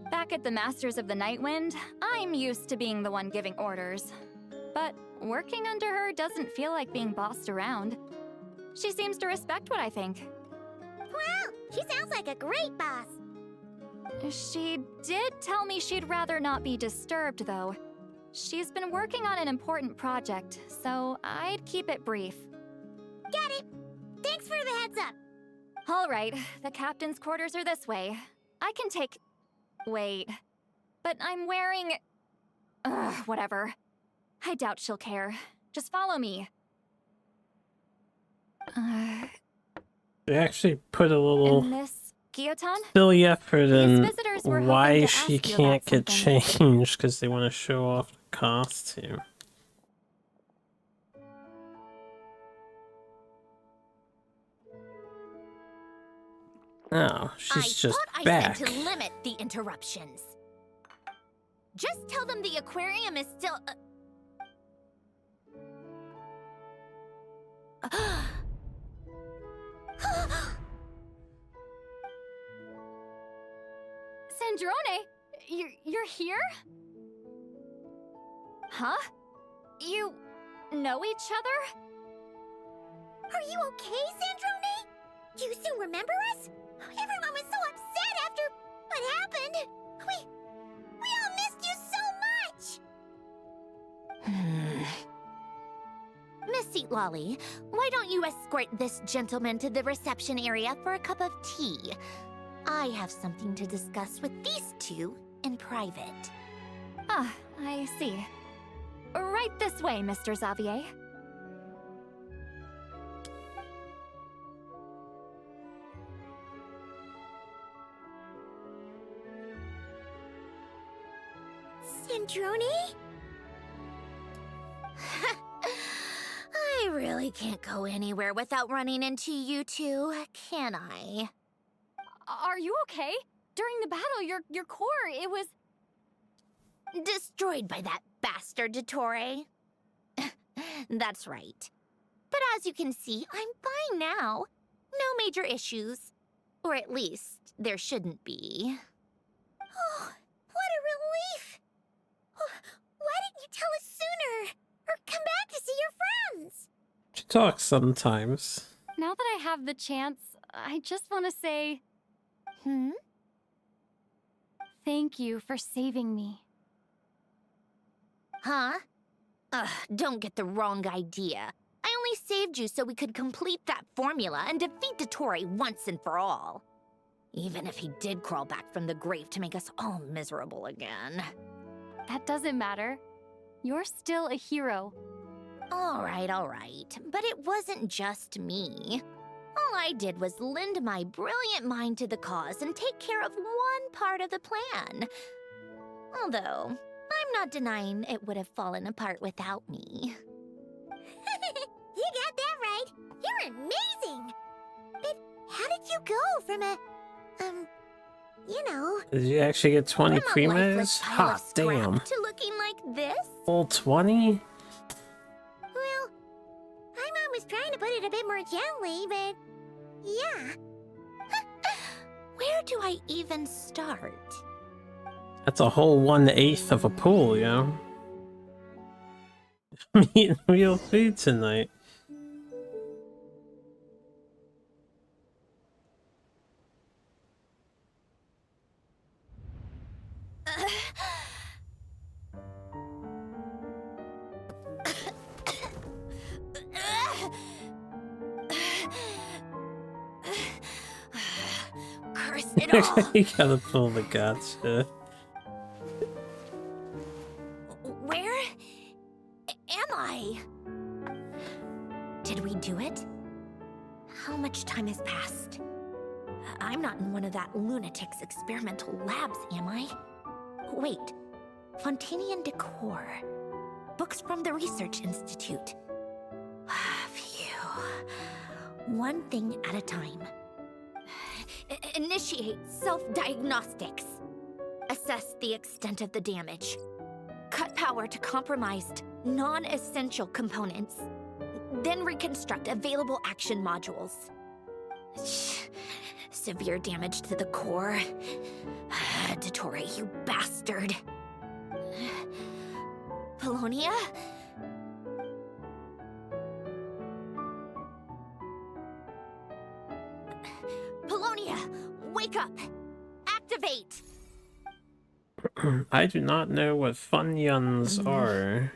Back at the Masters of the Nightwind, I'm used to being the one giving orders. But working under her doesn't feel like being bossed around. She seems to respect what I think. Wow, she sounds like a great boss. She did tell me she'd rather not be disturbed, though. She's been working on an important project, so I'd keep it brief. Got it. Thanks for the heads up. All right, the captain's quarters are this way. I can take... Wait. But I'm wearing... whatever. I doubt she'll care. Just follow me. They actually put a little Miss Guillotin? silly effort in visitors were hoping why to she ask you can't about get something. changed because they want to show off the costume. Oh, she's just back. I said to limit the interruptions. Just tell them the aquarium is still... Sandrone, you're here? Huh? You know each other? Are you okay, Sandrone? Do you still remember us? Everyone was so upset after what happened. We all missed you so much. Miss Seat Lolly, why don't you escort this gentleman to the reception area for a cup of tea? I have something to discuss with these two in private. Ah, I see. Right this way, Mr. Xavier. Sandrone? I really can't go anywhere without running into you two, can I? Are you okay? During the battle, your core, it was... Destroyed by that bastard Dottore. That's right. But as you can see, I'm fine now. No major issues. Or at least, there shouldn't be. Oh, what a relief! Why didn't you tell us sooner? Or come back to see your friends? She talks sometimes. Now that I have the chance, I just want to say... Thank you for saving me. Huh? Don't get the wrong idea. I only saved you so we could complete that formula and defeat Dottore once and for all. Even if he did crawl back from the grave to make us all miserable again. That doesn't matter. You're still a hero. All right. But it wasn't just me. All I did was lend my brilliant mind to the cause and take care of one part of the plan. Although, I'm not denying it would have fallen apart without me. You got that right. You're amazing. But how did you go from a, you know... Did you actually get 20 from a pre-meds? lifeless pile Ha, of scrap damn. to looking like this? Full 20? Well, my mom was trying to put it a bit more gently, but yeah. Where do I even start? That's a whole 1/8 of a pool, you know? I'm eating real food tonight. Curse it all! You gotta pull the gotcha. Where am I? Did we do it? How much time has passed? I'm not in one of that lunatic's experimental labs, am I? Wait, Fontanian Decor. Books from the Research Institute. Phew. One thing at a time. Initiate self-diagnostics. Assess the extent of the damage. Cut power to compromised, non-essential components. Then reconstruct available action modules. Severe damage to the core. Dottore, you bastard. Polonia? Polonia, wake up! Activate! I do not know what Funyuns are.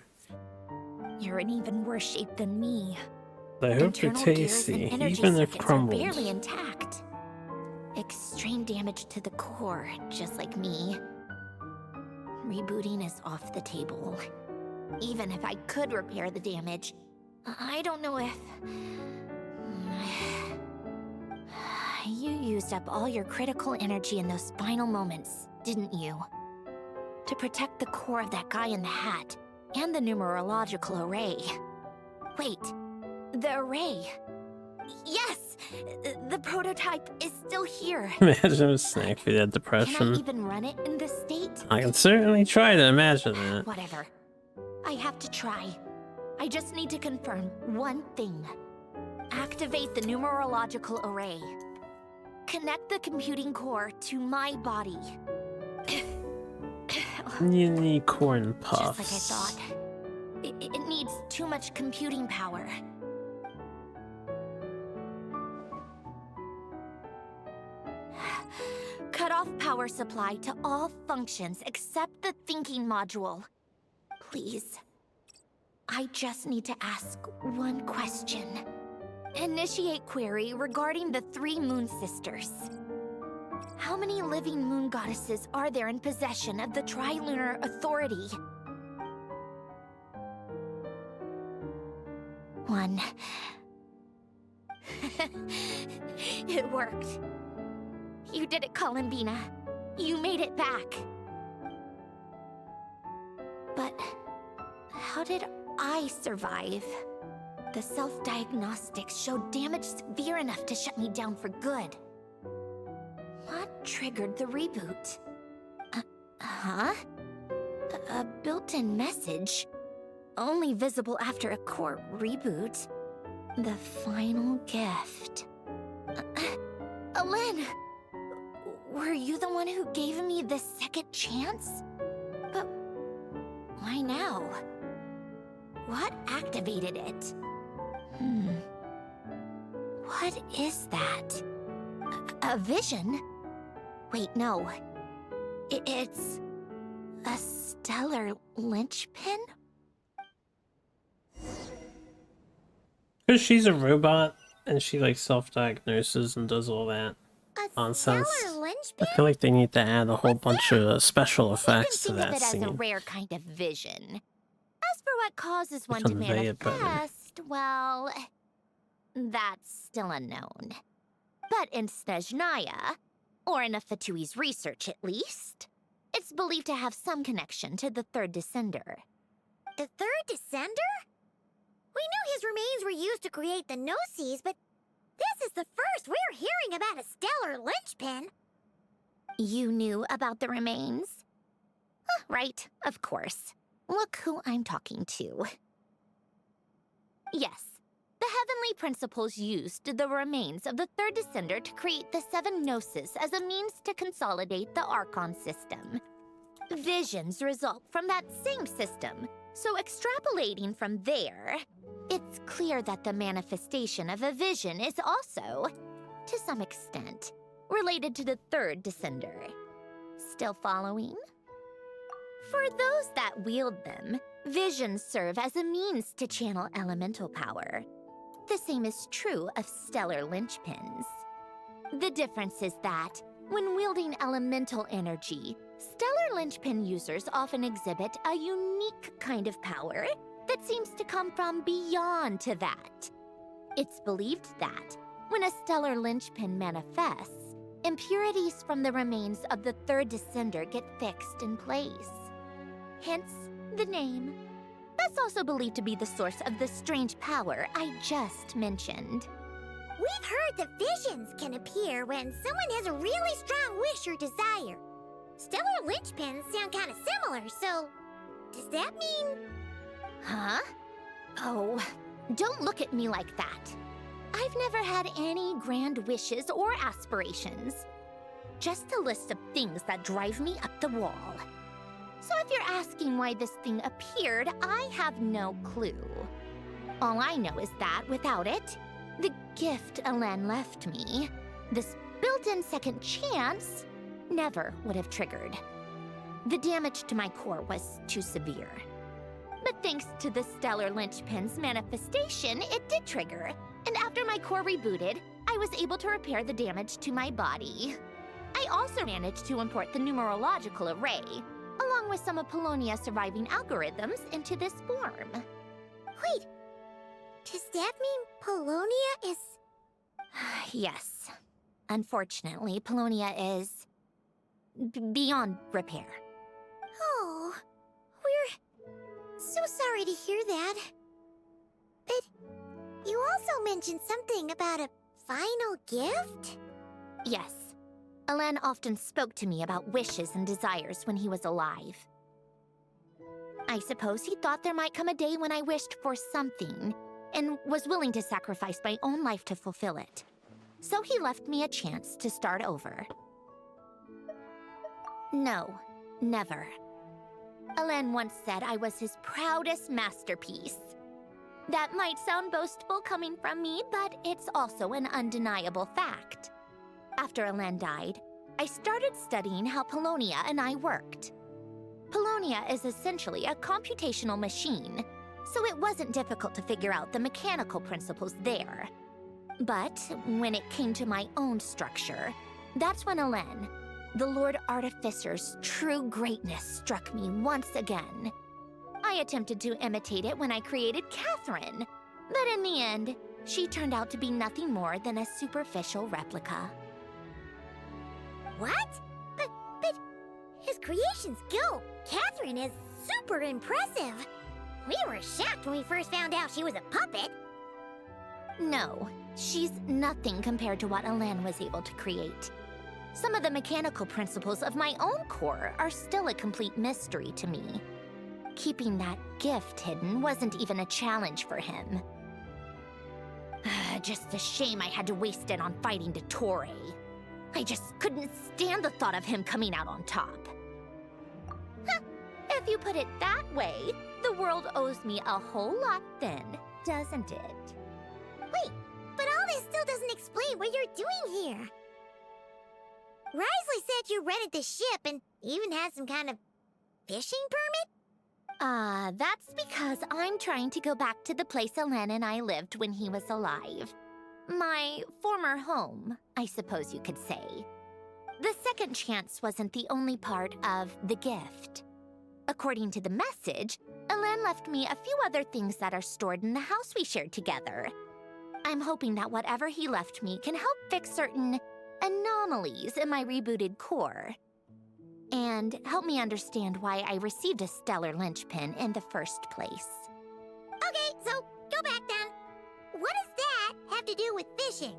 You're in even worse shape than me. I hope they're Internal gears tasty, and energy even if circuits are crumbled. barely intact. Extreme damage to the core, just like me. Rebooting is off the table. Even if I could repair the damage, I don't know if... You used up all your critical energy in those final moments, didn't you? To protect the core of that guy in the hat, and the numerological array. Wait, the array. Yes! The prototype is still here. Imagine a snack for that Can depression. I even run it in this state? I can certainly try to imagine it. Whatever. I have to try. I just need to confirm one thing. Activate the numerological array. Connect the computing core to my body. Unicorn puffs. Just like I thought. It needs too much computing power. Cut off power supply to all functions except the thinking module. Please. I just need to ask one question. Initiate query regarding the 3 Moon Sisters. How many living moon goddesses are there in possession of the Trilunar Authority? 1. It worked. You did it, Columbina. You made it back. But how did I survive? The self-diagnostics showed damage severe enough to shut me down for good. What triggered the reboot? Huh? A built-in message? Only visible after a core reboot. The final gift. Alin! Were you the one who gave me the second chance? But why now? What activated it? What is that? A vision? Wait, no. It's a stellar linchpin? Because she's a robot and she like self-diagnoses and does all that A nonsense. stellar I linchpin? feel like they need to add a whole bunch of special You effects to can think that of it as a scene. rare kind of vision. As for what causes one to convey it better. manifest, well, that's still unknown. But in Snezhnaya, or in Afatui's research at least, it's believed to have some connection to the third descender. The third descender? We knew his remains were used to create the Gnosis, but this is the first we're hearing about a stellar linchpin. You knew about the remains? Right, of course. Look who I'm talking to. Yes, the heavenly principles used the remains of the third descender to create the 7 Gnosis as a means to consolidate the Archon system. Visions result from that same system, so extrapolating from there, it's clear that the manifestation of a vision is also, to some extent, related to the third descender. Still following? For those that wield them, visions serve as a means to channel elemental power. The same is true of stellar linchpins. The difference is that, when wielding elemental energy, stellar linchpin users often exhibit a unique kind of power that seems to come from beyond to that. It's believed that, when a stellar linchpin manifests, impurities from the remains of the third descender get fixed in place. Hence, the name. That's also believed to be the source of the strange power I just mentioned. We've heard that visions can appear when someone has a really strong wish or desire. Stellar linchpins sound kind of similar, so does that mean... Huh? Oh, don't look at me like that. I've never had any grand wishes or aspirations. Just a list of things that drive me up the wall. So if you're asking why this thing appeared, I have no clue. All I know is that without it, the gift Alen left me, this built-in second chance, never would have triggered. The damage to my core was too severe. But thanks to the Stellar Linchpin's manifestation, it did trigger. And after my core rebooted, I was able to repair the damage to my body. I also managed to import the numerological array, along with some of Polonia's surviving algorithms, into this form. Wait, does that mean Polonia is... Yes. Unfortunately, Polonia is... beyond repair. Oh, we're so sorry to hear that. But you also mentioned something about a final gift? Yes. Alen often spoke to me about wishes and desires when he was alive. I suppose he thought there might come a day when I wished for something, and was willing to sacrifice my own life to fulfill it. So he left me a chance to start over. No, never. Alen once said I was his proudest masterpiece. That might sound boastful coming from me, but it's also an undeniable fact. After Alen died, I started studying how Polonia and I worked. Polonia is essentially a computational machine, so it wasn't difficult to figure out the mechanical principles there. But when it came to my own structure, that's when Alen, the Lord Artificer's true greatness, struck me once again. I attempted to imitate it when I created Catherine, but in the end, she turned out to be nothing more than a superficial replica. What? But his creation skill, Catherine, is super impressive. We were shocked when we first found out she was a puppet. No, she's nothing compared to what Alen was able to create. Some of the mechanical principles of my own core are still a complete mystery to me. Keeping that gift hidden wasn't even a challenge for him. Just a shame I had to waste it on fighting Dottore. I just couldn't stand the thought of him coming out on top. If you put it that way, the world owes me a whole lot then, doesn't it? Wait, but all this still doesn't explain what you're doing here. Risley said you rented the ship and even had some kind of fishing permit? That's because I'm trying to go back to the place Alen and I lived when he was alive. My former home, I suppose you could say. The second chance wasn't the only part of the gift. According to the message, Alen left me a few other things that are stored in the house we shared together. I'm hoping that whatever he left me can help fix certain anomalies in my rebooted core. And help me understand why I received a stellar linchpin in the first place. Okay, so go back then. What does that have to do with fishing?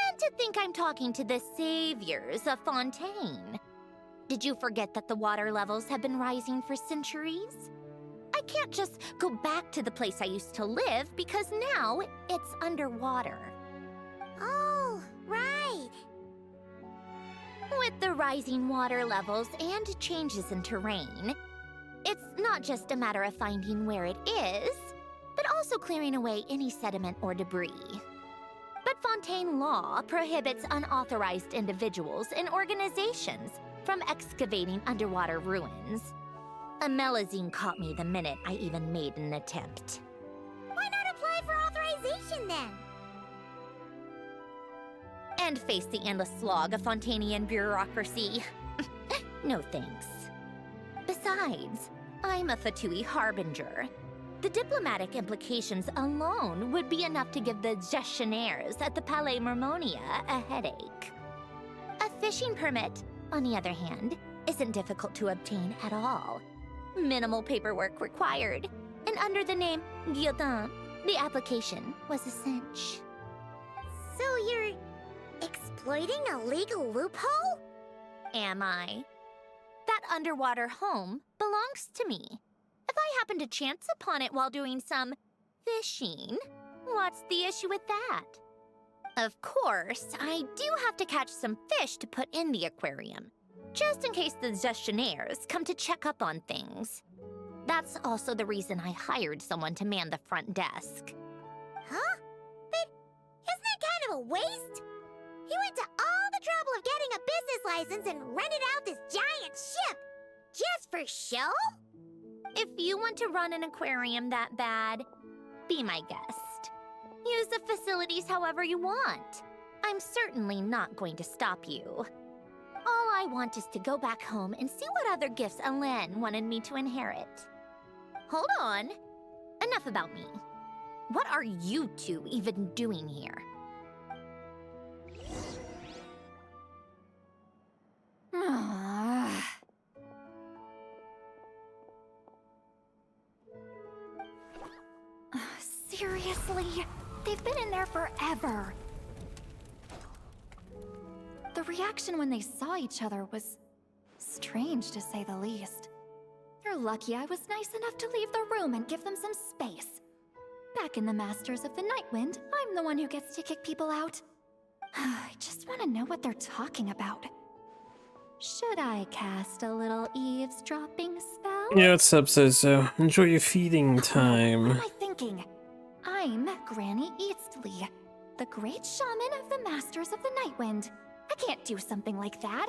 And to think I'm talking to the saviors of Fontaine. Did you forget that the water levels have been rising for centuries? I can't just go back to the place I used to live because now it's underwater. Oh, right. With the rising water levels and changes in terrain, it's not just a matter of finding where it is, but also clearing away any sediment or debris. But Fontaine law prohibits unauthorized individuals and organizations from excavating underwater ruins. A Melazine caught me the minute I even made an attempt. Why not apply for authorization then? And face the endless slog of Fontainian bureaucracy. No thanks. Besides, I'm a Fatui harbinger. The diplomatic implications alone would be enough to give the gestionnaires at the Palais Mermonia a headache. A fishing permit, on the other hand, isn't difficult to obtain at all. Minimal paperwork required, and under the name Guillotin, The application was a cinch. So you're exploiting a legal loophole? Am I? That underwater home belongs to me. If I happen to chance upon it while doing some fishing, what's the issue with that? Of course, I do have to catch some fish to put in the aquarium, just in case the gestionnaires come to check up on things. That's also the reason I hired someone to man the front desk. Huh? But isn't that kind of a waste? He went to all the trouble of getting a business license and rented out this giant ship, just for show? If you want to run an aquarium that bad, be my guest. Use the facilities however you want. I'm certainly not going to stop you. All I want is to go back home and see what other gifts Alain wanted me to inherit. Hold on. Enough about me. What are you two even doing here? Seriously? They've been in there forever. The reaction when they saw each other was strange, to say the least. You're lucky I was nice enough to leave the room and give them some space. Back in the Masters of the Nightwind, I'm the one who gets to kick people out. I just want to know what they're talking about. Should I cast a little eavesdropping spell? Yeah, what's up, Zozo? Enjoy your feeding time. What am I thinking? I'm Granny Eastley, the great shaman of the Masters of the Nightwind. I can't do something like that.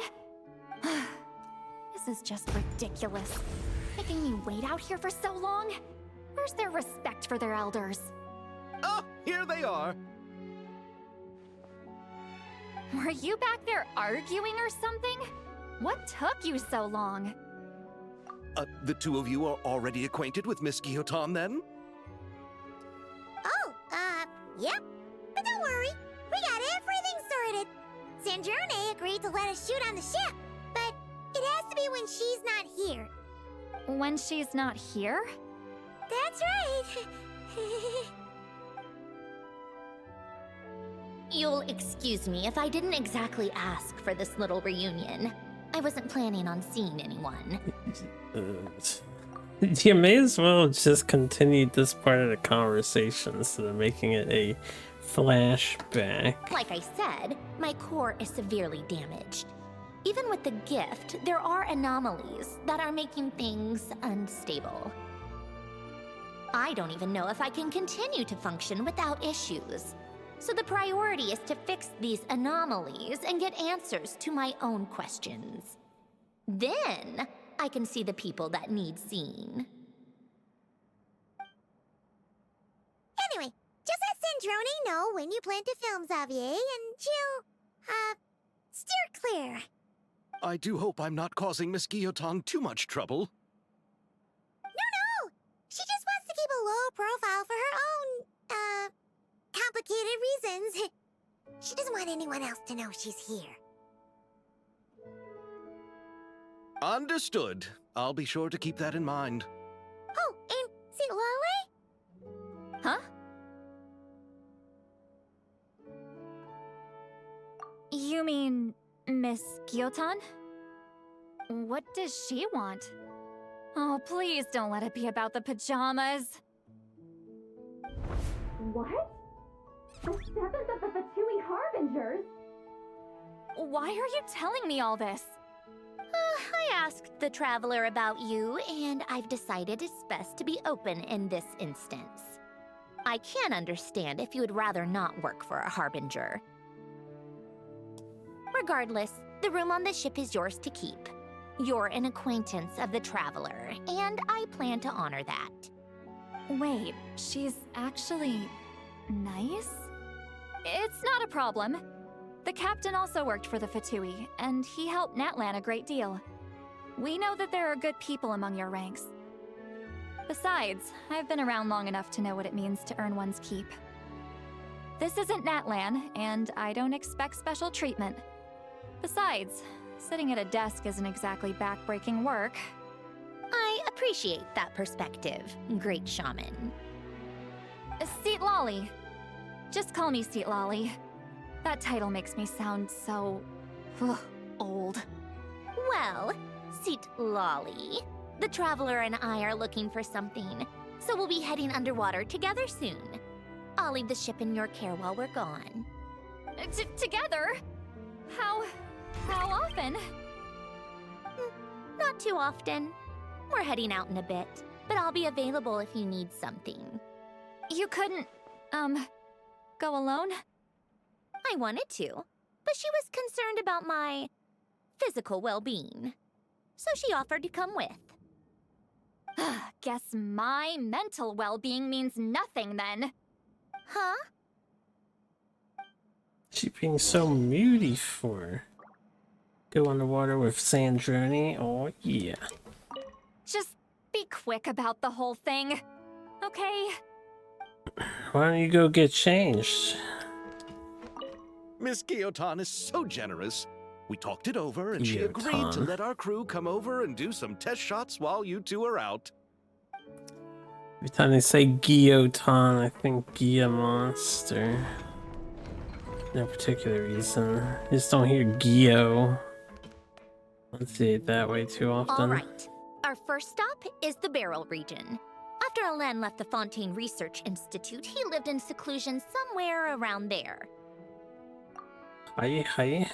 This is just ridiculous. Making me wait out here for so long? Where's their respect for their elders? Oh, here they are. Were you back there arguing or something? What took you so long? The two of you are already acquainted with Miss Guillotin, then? Oh, yep. But don't worry, we got everything sorted. Sandrone agreed to let us shoot on the ship, but it has to be when she's not here. When she's not here? That's right. You'll excuse me if I didn't exactly ask for this little reunion. I wasn't planning on seeing anyone. You may as well just continue this part of the conversation instead of making it a flashback. Like I said, my core is severely damaged. Even with the gift, there are anomalies that are making things unstable. I don't even know if I can continue to function without issues. So the priority is to fix these anomalies and get answers to my own questions. Then, I can see the people that need seeing. Anyway, just let Sandrone know when you plan to film Xavier, and she'll, steer clear. I do hope I'm not causing Miss Guillotin too much trouble. No! She just wants to keep a low profile for her own, complicated reasons. She doesn't want anyone else to know she's here. Understood. I'll be sure to keep that in mind. Oh, and see Lale? Huh? You mean Miss Guillotin? What does she want? Oh, please don't let it be about the pajamas. What? The 7th of the Fatui Harbingers? Why are you telling me all this? I asked the Traveler about you, and I've decided it's best to be open in this instance. I can understand if you would rather not work for a Harbinger. Regardless, the room on the ship is yours to keep. You're an acquaintance of the Traveler, and I plan to honor that. Wait, she's actually nice? It's not a problem. The captain also worked for the Fatui, and he helped Natlan a great deal. We know that there are good people among your ranks. Besides, I've been around long enough to know what it means to earn one's keep. This isn't Natlan, and I don't expect special treatment. Besides, sitting at a desk isn't exactly back-breaking work. I appreciate that perspective, great shaman. Seat Lolly. Just call me Seat Lolly. That title makes me sound so... old. Well, Seat Lolly, the Traveler and I are looking for something, so we'll be heading underwater together soon. I'll leave the ship in your care while we're gone. Together? How often? Not too often. We're heading out in a bit, but I'll be available if you need something. You couldn't, go alone? I wanted to, but she was concerned about my physical well-being, so she offered to come with. Guess my mental well-being means nothing then. Huh? She being so moody for? Go underwater with Sandrone? Oh yeah. Just be quick about the whole thing, okay? Why don't you go get changed? Miss Guillotin is so generous. We talked it over, and she agreed to Guillotin. let our crew come over and do some test shots while you two are out. Every time they say Guillotin, I think Gia Monster. No particular reason. I just don't hear Gio. Let's see it that way too often. All right. Our first stop is the Barrel region. After Alain left the Fontaine Research Institute, he lived in seclusion somewhere around there. Hi.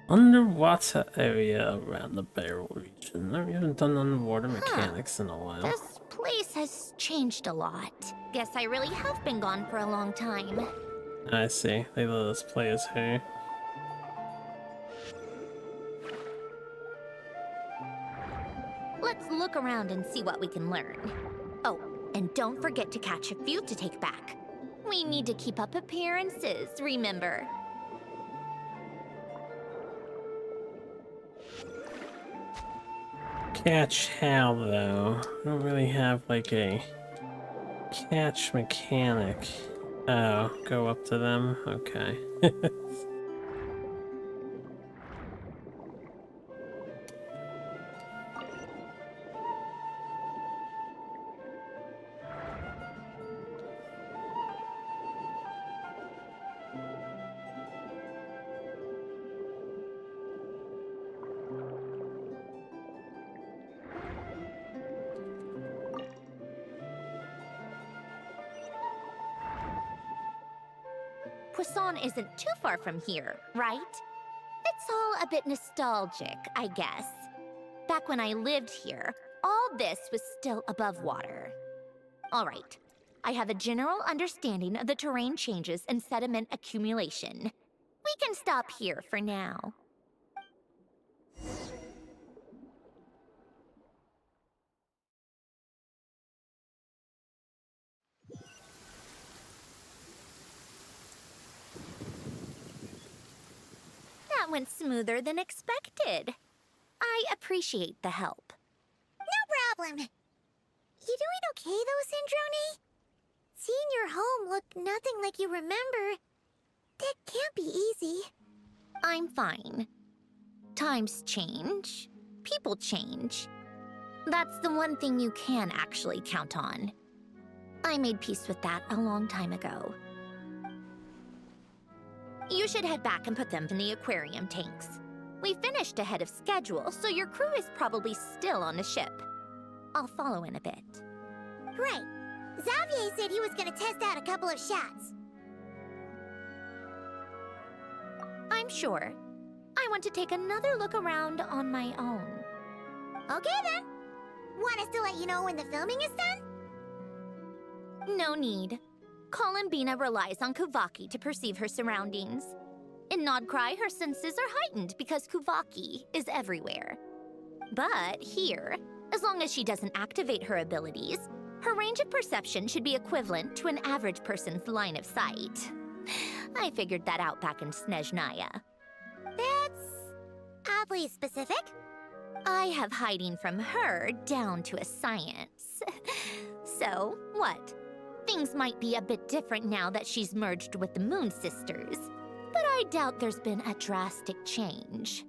Underwater area around the Barrel region. We haven't done underwater mechanics in a while. This place has changed a lot. Guess I really have been gone for a long time. I see. They let us play as her. Let's look around and see what we can learn. Oh, and don't forget to catch a few to take back. We need to keep up appearances, remember? Catch how though? I don't really have like a catch mechanic. Oh, go up to them? Okay. Poisson isn't too far from here, right? It's all a bit nostalgic, I guess. Back when I lived here, all this was still above water. All right, I have a general understanding of the terrain changes and sediment accumulation. We can stop here for now. That went smoother than expected. I appreciate the help. No problem. You doing okay though, Sandrone? Seeing your home look nothing like you remember, that can't be easy. I'm fine. Times change. People change. That's the one thing you can actually count on. I made peace with that a long time ago. You should head back and put them in the aquarium tanks. We finished ahead of schedule, so your crew is probably still on the ship. I'll follow in a bit. Right. Xavier said he was gonna test out a couple of shots. I'm sure. I want to take another look around on my own. Okay then. Want us to let you know when the filming is done? No need. Columbina relies on Kuvaki to perceive her surroundings. In Nodcry, her senses are heightened because Kuvaki is everywhere. But here, as long as she doesn't activate her abilities, her range of perception should be equivalent to an average person's line of sight. I figured that out back in Snezhnaya. That's oddly specific. I have hiding from her down to a science. So, what? Things might be a bit different now that she's merged with the Moon Sisters, but I I doubt there's been a drastic change.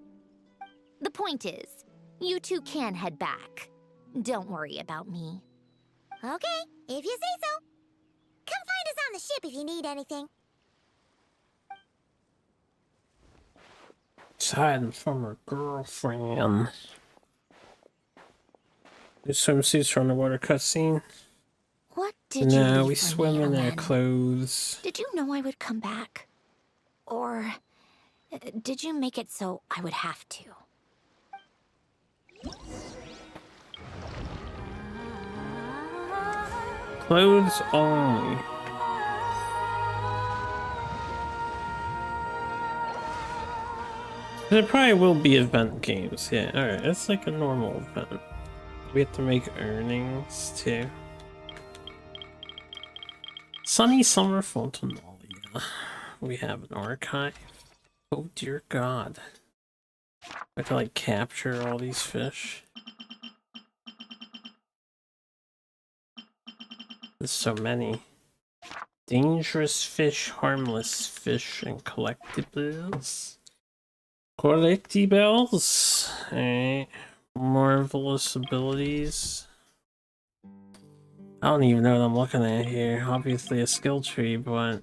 The point is, you two can head back. Don't worry about me. Okay, if you say so. Come find us on the ship if you need anything. She's hiding from her girlfriend. Do swimsuits for underwater cutscene? What did you No, leave we for swim me, in our Ellen? clothes. Did you know I would come back? Or did you make it so I would have to? Clothes only. There probably will be event games. Yeah, alright. It's like a normal event. We have to make earnings too. Sunny Summer Fontanalia. We have an archive. Oh dear god. I have to like capture all these fish. There's so many. Dangerous fish, harmless fish, and collectibles. Collectibles. Alright. Marvelous abilities. I don't even know what I'm looking at here. Obviously a skill tree, but...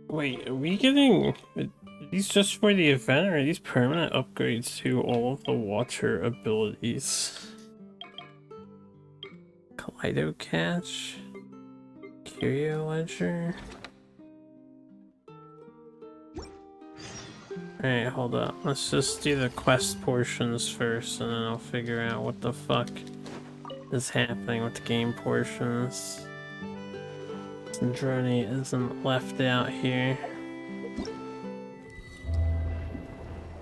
Wait, are we getting... Are these just for the event, or are these permanent upgrades to all of the Watcher abilities? Kaleido Catch? Curio Ledger? Alright, hold up. Let's just do the quest portions first, and then I'll figure out what the fuck is happening with the game portions. Sandrone isn't left out here.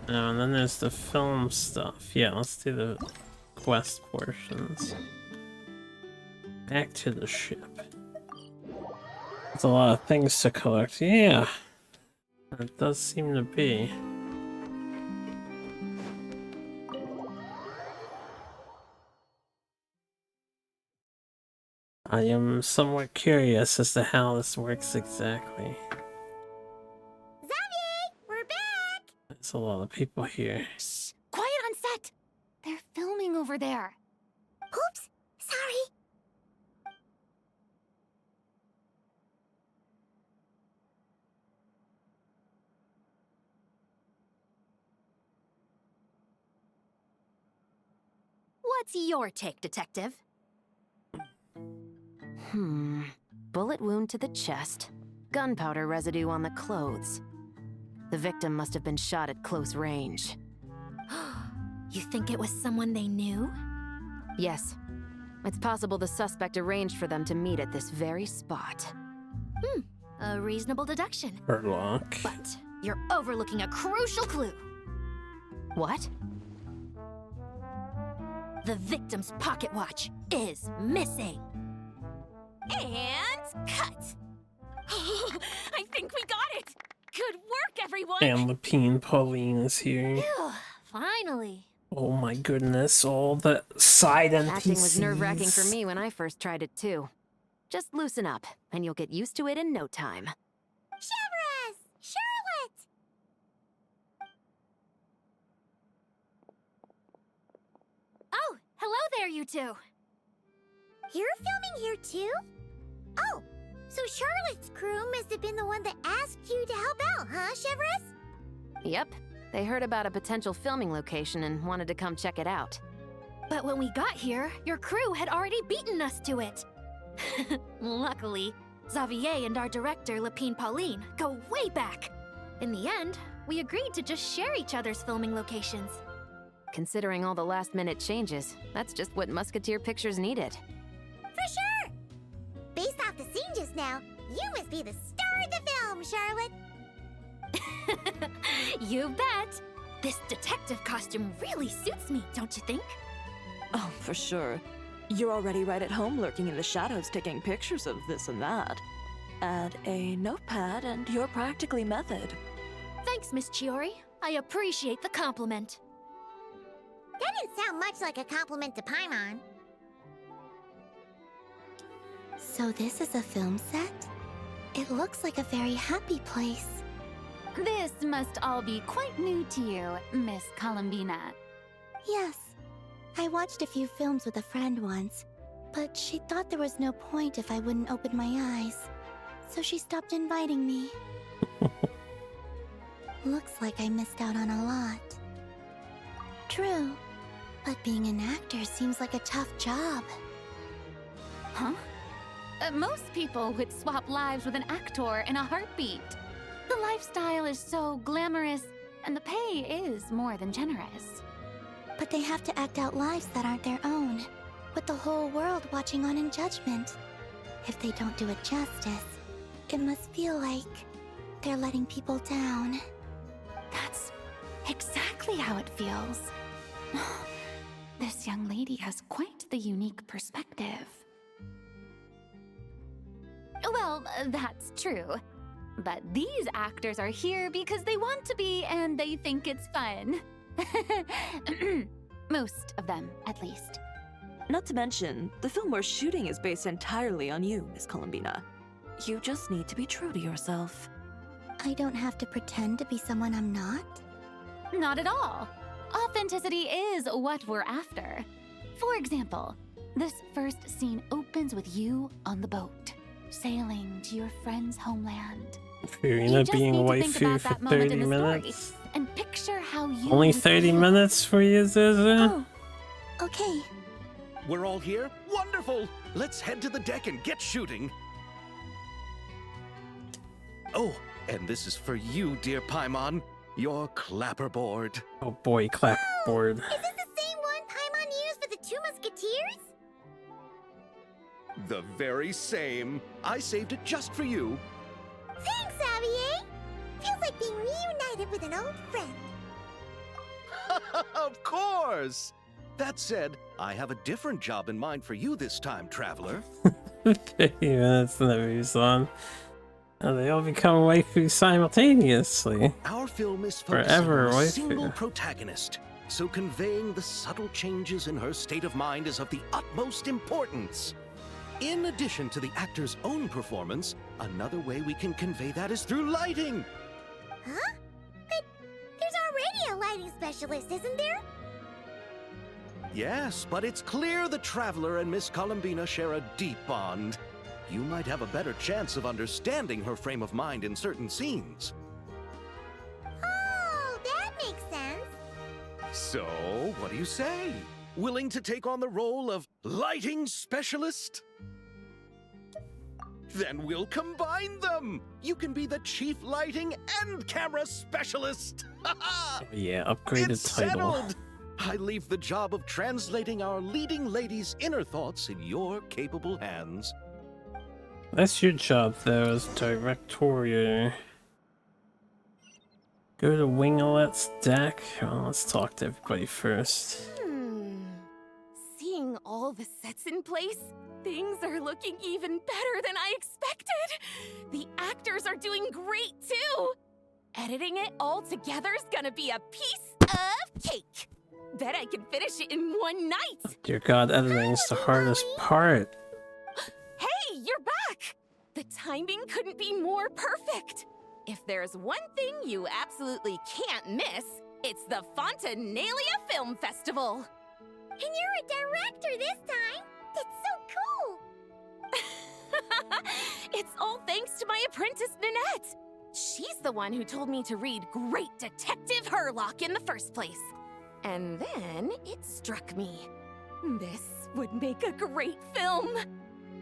Oh, and then there's the film stuff. Yeah, let's do the quest portions. Back to the ship. There's a lot of things to collect. Yeah, it does seem to be. I am somewhat curious as to how this works exactly. Xavier, we're back! There's a lot of people here. Shh! Quiet on set! They're filming over there. Oops, sorry. What's your take, Detective? Bullet wound to the chest. Gunpowder residue on the clothes. The victim must have been shot at close range. You think it was someone they knew? Yes. It's possible the suspect arranged for them to meet at this very spot. A reasonable deduction. Herlock. But you're overlooking a crucial clue. What? The victim's pocket watch is missing. And cut! I think we got it! Good work, everyone! And Lapine Pauline is here. Phew, finally. Oh my goodness, all the side NPCs. Acting was nerve-wracking for me when I first tried it too. Just loosen up, and you'll get used to it in no time. Chevrus! Charlotte! Oh, hello there, you two! You're filming here too? Oh, so Charlotte's crew must have been the one that asked you to help out, huh, Chevrus? Yep. They heard about a potential filming location and wanted to come check it out. But when we got here, your crew had already beaten us to it. Luckily, Xavier and our director, Lapine Pauline, go way back. In the end, we agreed to just share each other's filming locations. Considering all the last-minute changes, that's just what Musketeer Pictures needed. For sure! Based off the scene just now, you must be the star of the film, Charlotte! You bet! This detective costume really suits me, don't you think? Oh, for sure. You're already right at home lurking in the shadows taking pictures of this and that. Add a notepad and you're practically method. Thanks, Miss Chiori. I appreciate the compliment. That didn't sound much like a compliment to Paimon. So this is a film set? It looks like a very happy place. This must all be quite new to you, Miss Columbina. Yes. I watched a few films with a friend once, but she thought there was no point if I wouldn't open my eyes. So she stopped inviting me. Looks like I missed out on a lot. True, but being an actor seems like a tough job. Huh? Most people would swap lives with an actor in a heartbeat. The lifestyle is so glamorous, and the pay is more than generous. But they have to act out lives that aren't their own, with the whole world watching on in judgment. If they don't do it justice, it must feel like they're letting people down. That's exactly how it feels. This young lady has quite the unique perspective. Well, that's true. But these actors are here because they want to be and they think it's fun. Most of them, at least. Not to mention, the film we're shooting is based entirely on you, Miss Columbina. You just need to be true to yourself. I don't have to pretend to be someone I'm not? Not at all. Authenticity is what we're after. For example, this first scene opens with you on the boat, sailing to your friend's homeland. Furina being a waifu for 30 minutes. And picture how you Only 30 minutes for you, Zuzu? Oh, okay. We're all here? Wonderful! Let's head to the deck and get shooting. Oh, and this is for you, dear Paimon. Your clapperboard. Oh boy, clapboard. Is this the same one Paimon used for the Two Musketeers? The very same. I saved it just for you. Thanks, Xavier! Feels like being reunited with an old friend. Of course! That said, I have a different job in mind for you this time, traveler. 30 minutes in the Muson. And they all become waifu simultaneously. Our film is focusing Forever on a waifu. single protagonist, so conveying the subtle changes in her state of mind is of the utmost importance. In addition to the actor's own performance, another way we can convey that is through lighting. Huh? But there's already a lighting specialist, isn't there? Yes, but it's clear the Traveler and Miss Columbina share a deep bond. You might have a better chance of understanding her frame of mind in certain scenes. Oh, that makes sense. So, what do you say? Willing to take on the role of lighting specialist? Then we'll combine them! You can be the chief lighting and camera specialist! Oh, yeah, upgraded It's title. settled! I leave the job of translating our leading lady's inner thoughts in your capable hands. That's your job, though, as director. Go to Wingelet's deck. Well, let's talk to everybody first. Seeing all the sets in place, things are looking even better than I expected. The actors are doing great, too. Editing it all together is gonna be a piece of cake. Bet I can finish it in one night. Dear God, editing's the hardest part. Hey, you're back! The timing couldn't be more perfect. If there's one thing you absolutely can't miss, it's the Fontanalia Film Festival. And you're a director this time. That's so cool. It's all thanks to my apprentice, Nanette. She's the one who told me to read Great Detective Herlock in the first place. And then it struck me. This would make a great film.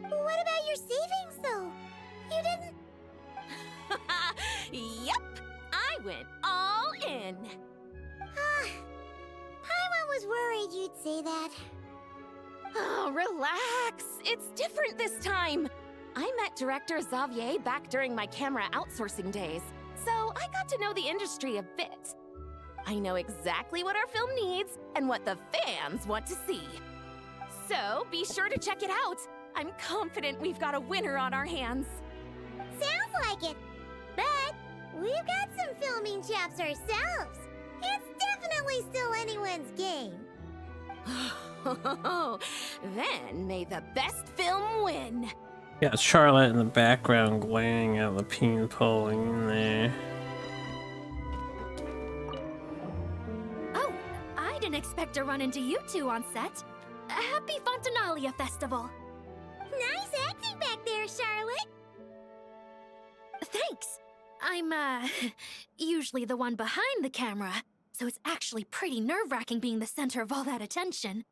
What about your savings, though? You didn't... Yep, I went all in. Paimon was worried you'd say that. Oh, relax. It's different this time. I met director Xavier back during my camera outsourcing days, so I got to know the industry a bit. I know exactly what our film needs and what the fans want to see. So be sure to check it out. I'm confident we've got a winner on our hands. Sounds like it. But we've got some filming chops ourselves. It's definitely still anyone's game. Then may the best film win. Yeah, Charlotte in the background glaring at Lapine pulling there. Oh, I didn't expect to run into you two on set. Happy Fontanalia Festival. Nice acting back there, Charlotte. Thanks. I'm, usually the one behind the camera, so it's actually pretty nerve-wracking being the center of all that attention.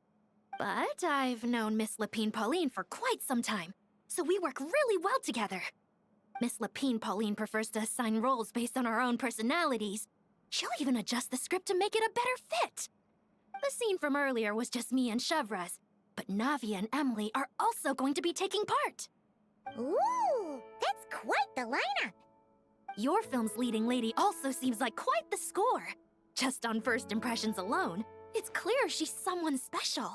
But I've known Miss Lapine Pauline for quite some time, so we work really well together. Miss Lapine Pauline prefers to assign roles based on our own personalities. She'll even adjust the script to make it a better fit. The scene from earlier was just me and Chevres, but Navia and Emily are also going to be taking part. Ooh, that's quite the lineup. Your film's leading lady also seems like quite the score. Just on first impressions alone, it's clear she's someone special.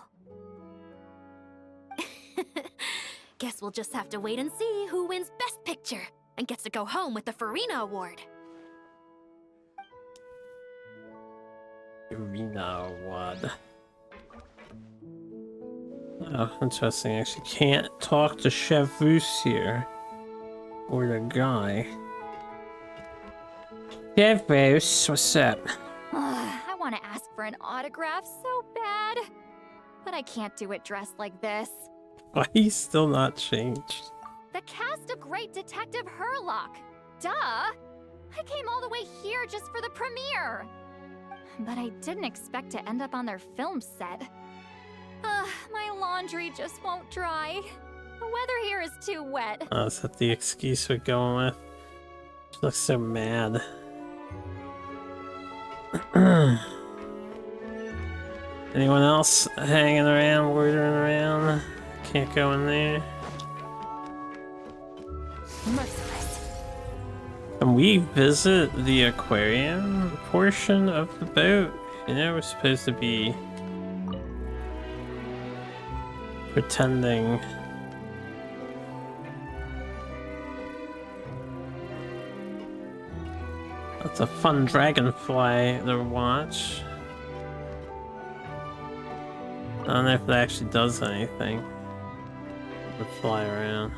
Guess we'll just have to wait and see who wins Best Picture and gets to go home with the Farina Award. Arena Award. Oh, interesting. I actually can't talk to Chef Roos here. Or the guy. Chef Roos, what's up? I want to ask for an autograph so bad. But I can't do it dressed like this. Why he's still not changed? The cast of Great Detective Herlock. Duh! I came all the way here just for the premiere. But I didn't expect to end up on their film set. My laundry just won't dry. The weather here is too wet. Oh, is that the excuse we're going with? She looks so mad. Anyone else hanging around, loitering around? Can't go in there. Merciless. Can we visit the aquarium portion of the boat? You know, we're supposed to be pretending. That's a fun dragonfly to watch. I don't know if it actually does anything. It fly around.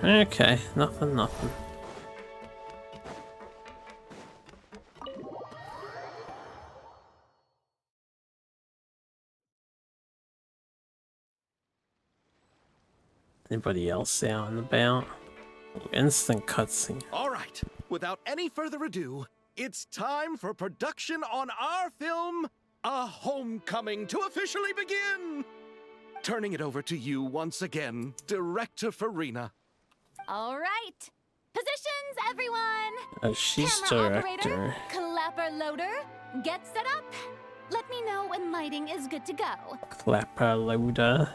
Okay, nothing. Anybody else out and about? Instant cutscene. All right, without any further ado, it's time for production on our film, A Homecoming, to officially begin. Turning it over to you once again, Director Farina. All right. Positions, everyone. Oh, she's Camera director. operator, clapper loader, get set up. Let me know when lighting is good to go. Clapper loader.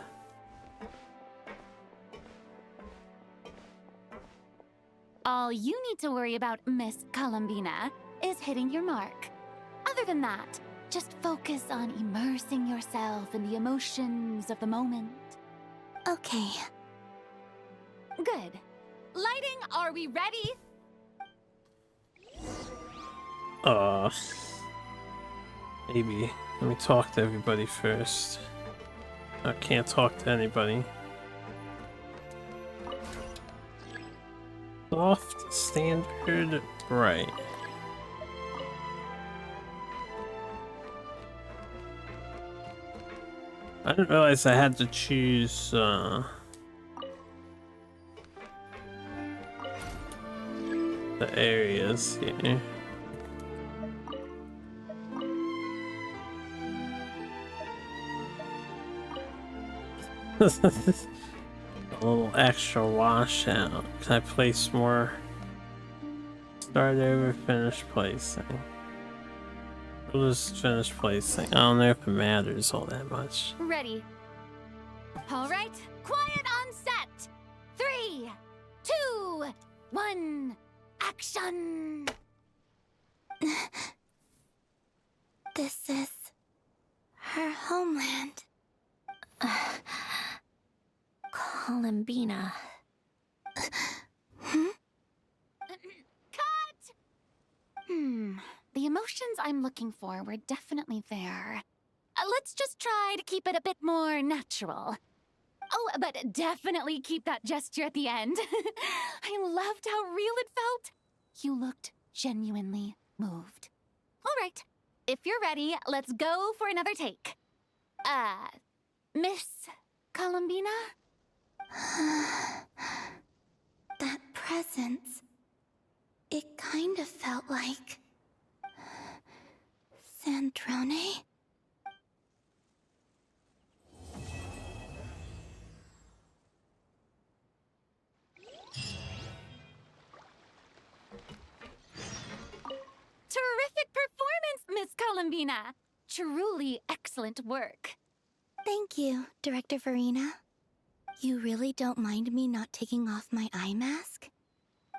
All you need to worry about, Miss Columbina, is hitting your mark. Other than that, just focus on immersing yourself in the emotions of the moment. Okay. Good. Lighting, are we ready? Maybe. Let me talk to everybody first. I can't talk to anybody. Soft, standard, bright. I didn't realize I had to choose, the areas here. A little extra washout. Can I place more? Start over, finish placing. We'll just finish placing. I don't know if it matters all that much. Ready. All right, quiet on set. 3, 2, 1, action. This is her homeland. Columbina. emotions I'm looking for were definitely there. Let's just try to keep it a bit more natural. Oh, but definitely keep that gesture at the end. I loved how real it felt. You looked genuinely moved. All right, if you're ready, let's go for another take. Miss Columbina? That presence. It kind of felt like... Sandrone? Terrific performance, Miss Columbina! Truly excellent work. Thank you, Director Verena. You really don't mind me not taking off my eye mask?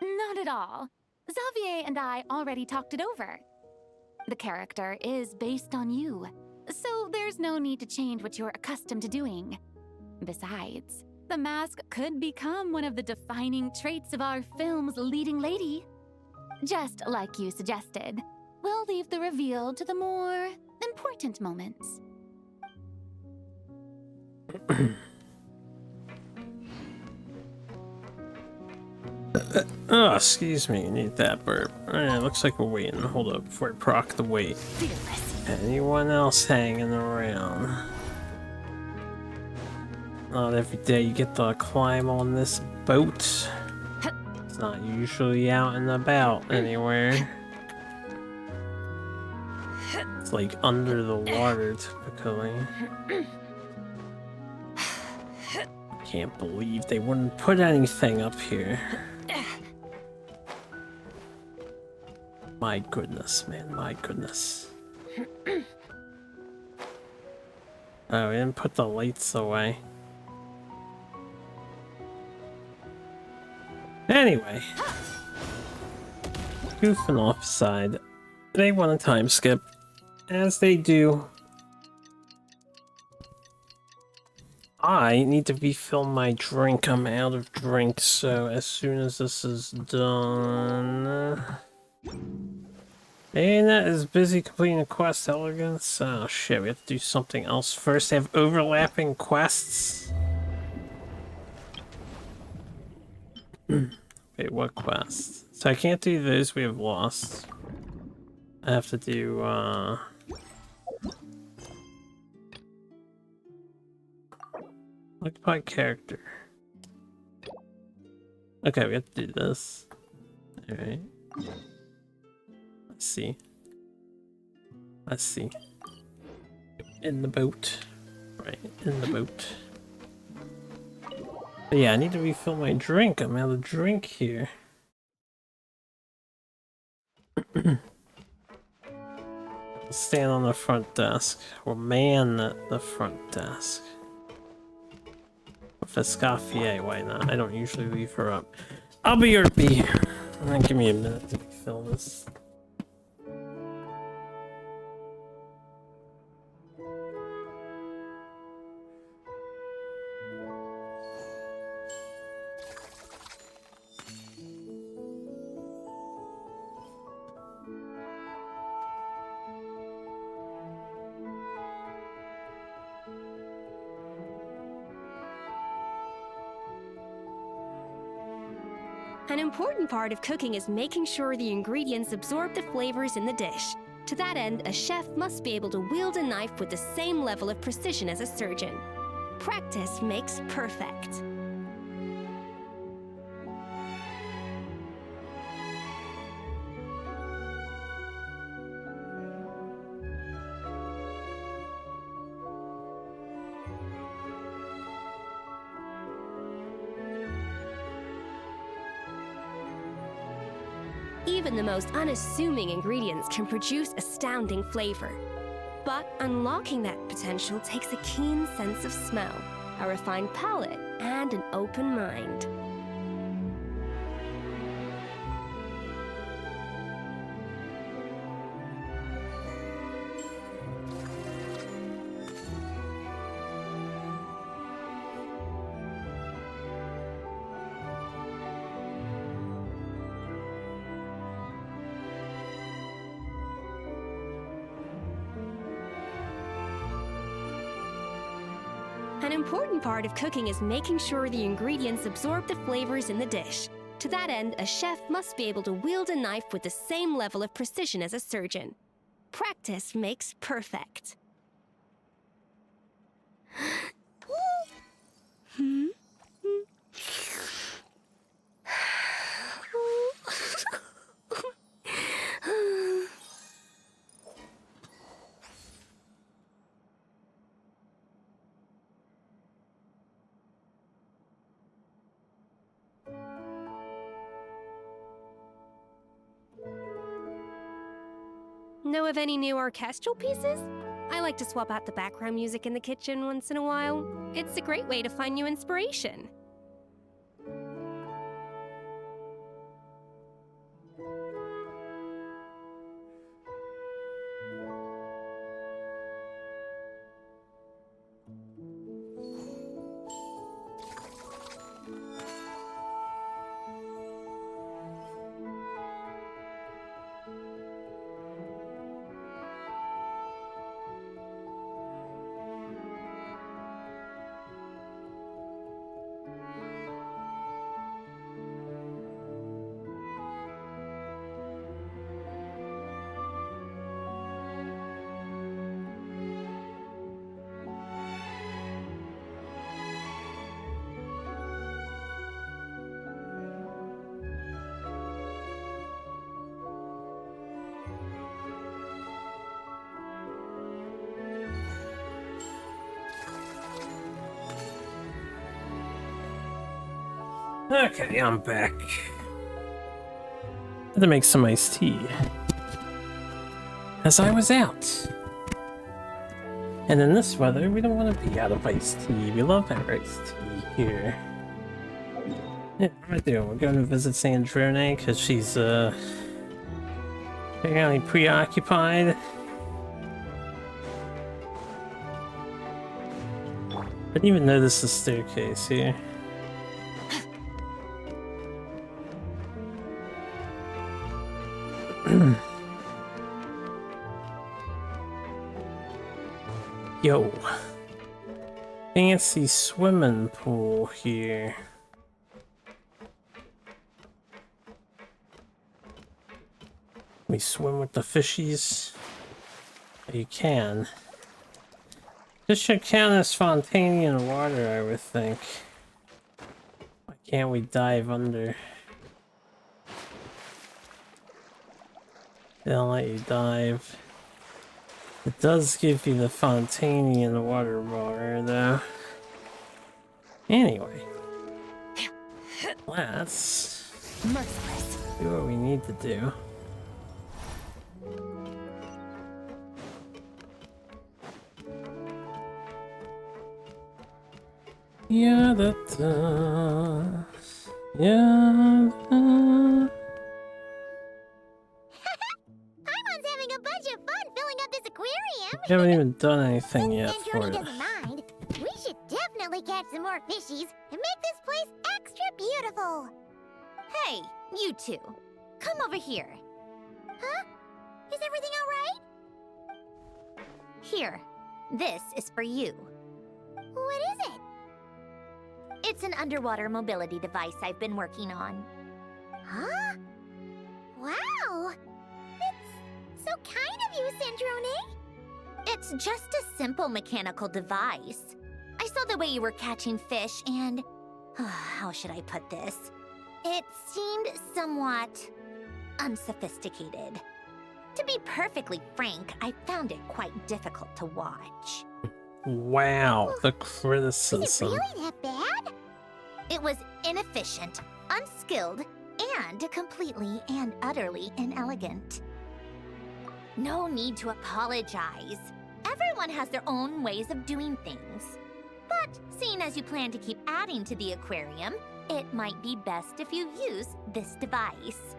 Not at all. Xavier and I already talked it over. The character is based on you, so there's no need to change what you're accustomed to doing. Besides, the mask could become one of the defining traits of our film's leading lady. Just like you suggested, we'll leave the reveal to the more important moments. Oh, excuse me, need that burp. Alright, looks like we're waiting. Hold up before I proc the wait. Anyone else hanging around? Not every day you get to climb on this boat. It's not usually out and about anywhere. It's like under the water typically. Can't believe they wouldn't put anything up here. My goodness, man, my goodness. Oh, we didn't put the lights away. Anyway. Goofing off aside, they want a time skip. As they do. I need to refill my drink. I'm out of drink, so as soon as this is done... Ana is busy completing a quest, Elegance. Oh shit, we have to do something else first. They have overlapping quests. Wait, what quest? So I can't do those we have lost. I have to do, Occupy character. Okay, we have to do this. Alright. Let's see. Let's see. In the boat. Right, in the boat. But yeah, I need to refill my drink. I'm out of drink here. Stand on the front desk. Or man the front desk. With Escoffier, why not? I don't usually leave her up. I'll be your bee. Give me a minute to refill this. An important part of cooking is making sure the ingredients absorb the flavors in the dish. To that end, a chef must be able to wield a knife with the same level of precision as a surgeon. Practice makes perfect. Even the most unassuming ingredients can produce astounding flavor. But unlocking that potential takes a keen sense of smell, a refined palate, and an open mind. An important part of cooking is making sure the ingredients absorb the flavors in the dish. To that end, a chef must be able to wield a knife with the same level of precision as a surgeon. Practice makes perfect. Know of any new orchestral pieces? I like to swap out the background music in the kitchen once in a while. It's a great way to find new inspiration. Okay, I'm back. Had to make some iced tea. As I was out. And in this weather, we don't want to be out of iced tea. We love our iced tea here. Yeah, what am I doing? We're going to visit Sandrone because she's, apparently preoccupied. I didn't even notice the staircase here. Yo, fancy swimming pool here. We swim with the fishies. You can. This should count as spontaneous water, I would think. Why can't we dive under? They don't let you dive. It does give you the Fontanian water bar, though. Anyway. Let's do what we need to do. Yeah, that yeah. We haven't even done anything yet for Sandrone it. doesn't mind. We should definitely catch some more fishies and make this place extra beautiful. Hey, you two. Come over here. Huh? Is everything all right? Here. This is for you. What is it? It's an underwater mobility device I've been working on. Huh? Wow! That's so kind of you, Sandrone. It's just a simple mechanical device. I saw the way you were catching fish and... how should I put this? It seemed somewhat... unsophisticated. To be perfectly frank, I found it quite difficult to watch. Wow, the Is it criticism. really that bad? It was inefficient, unskilled, and completely and utterly inelegant. No need to apologize. Everyone has their own ways of doing things. But seeing as you plan to keep adding to the aquarium, it might be best if you use this device.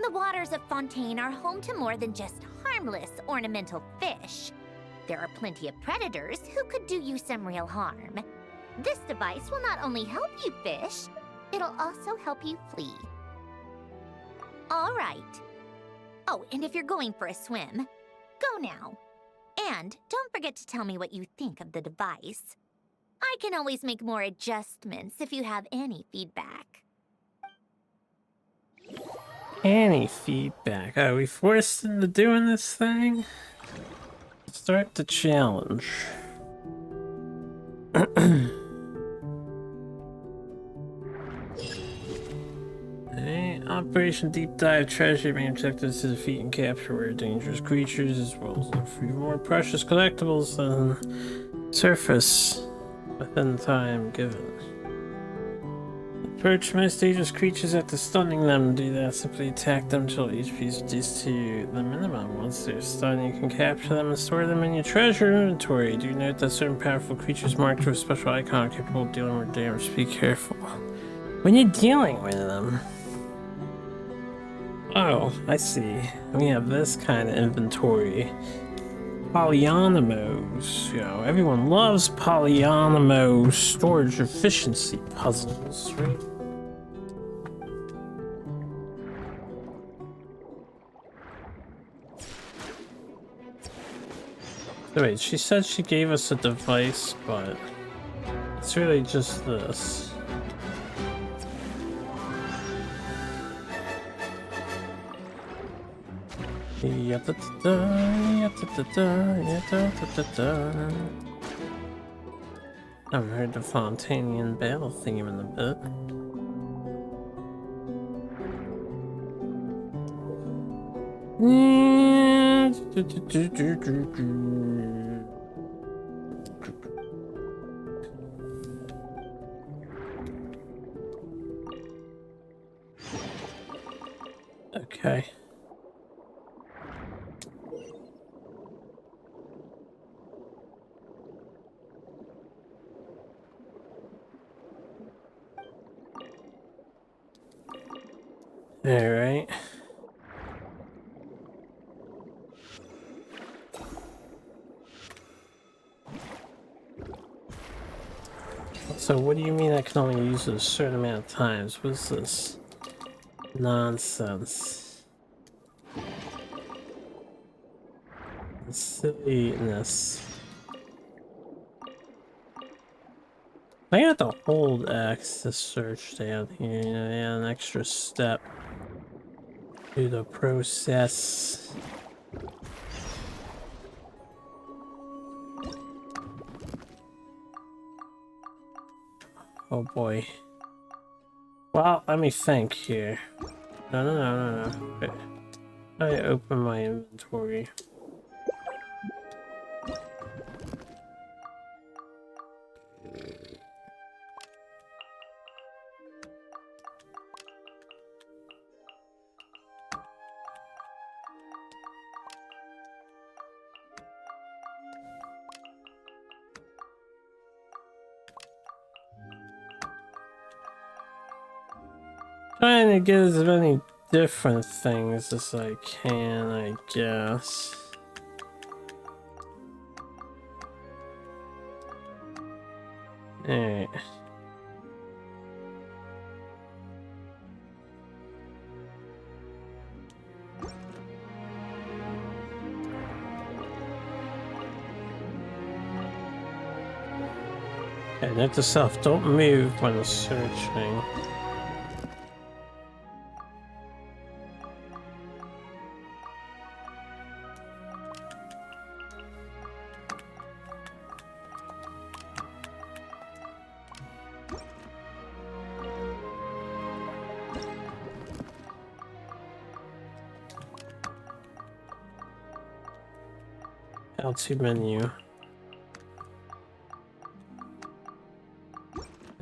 The waters of Fontaine are home to more than just harmless ornamental fish. There are plenty of predators who could do you some real harm. This device will not only help you fish, it'll also help you flee. All right. Oh, and if you're going for a swim, go now. And don't forget to tell me what you think of the device. I can always make more adjustments if you have any feedback. Any feedback? Are we forced into doing this thing? Start the challenge. Okay, Operation Deep Dive Treasure. Main objectives to defeat and capture rare dangerous creatures, as well as look for more precious collectibles than surface within the time given. Approach most dangerous creatures after stunning them. Do that, simply attack them until HP is reduced to the minimum. Once they're stunned, you can capture them and store them in your treasure inventory. Do note that certain powerful creatures marked with a special icon are capable of dealing with damage. Be careful when you're dealing with them. Oh, I see. We have this kind of inventory. Polyonymous. You know, everyone loves polyonymous storage efficiency puzzles, right? So wait, she said she gave us a device, but it's really just this. I've heard the Fontanian Bell theme in a bit. Okay. All right. So what do you mean I can only use it a certain amount of times? What is this nonsense? Silliness. I have to hold X to search down here, you know, add an extra step to the process. Oh boy. Well, let me think here. No. Wait. I open my inventory. Trying to get as many different things as I can, I guess. Alright. Okay, note to self, don't move when searching. L2 menu.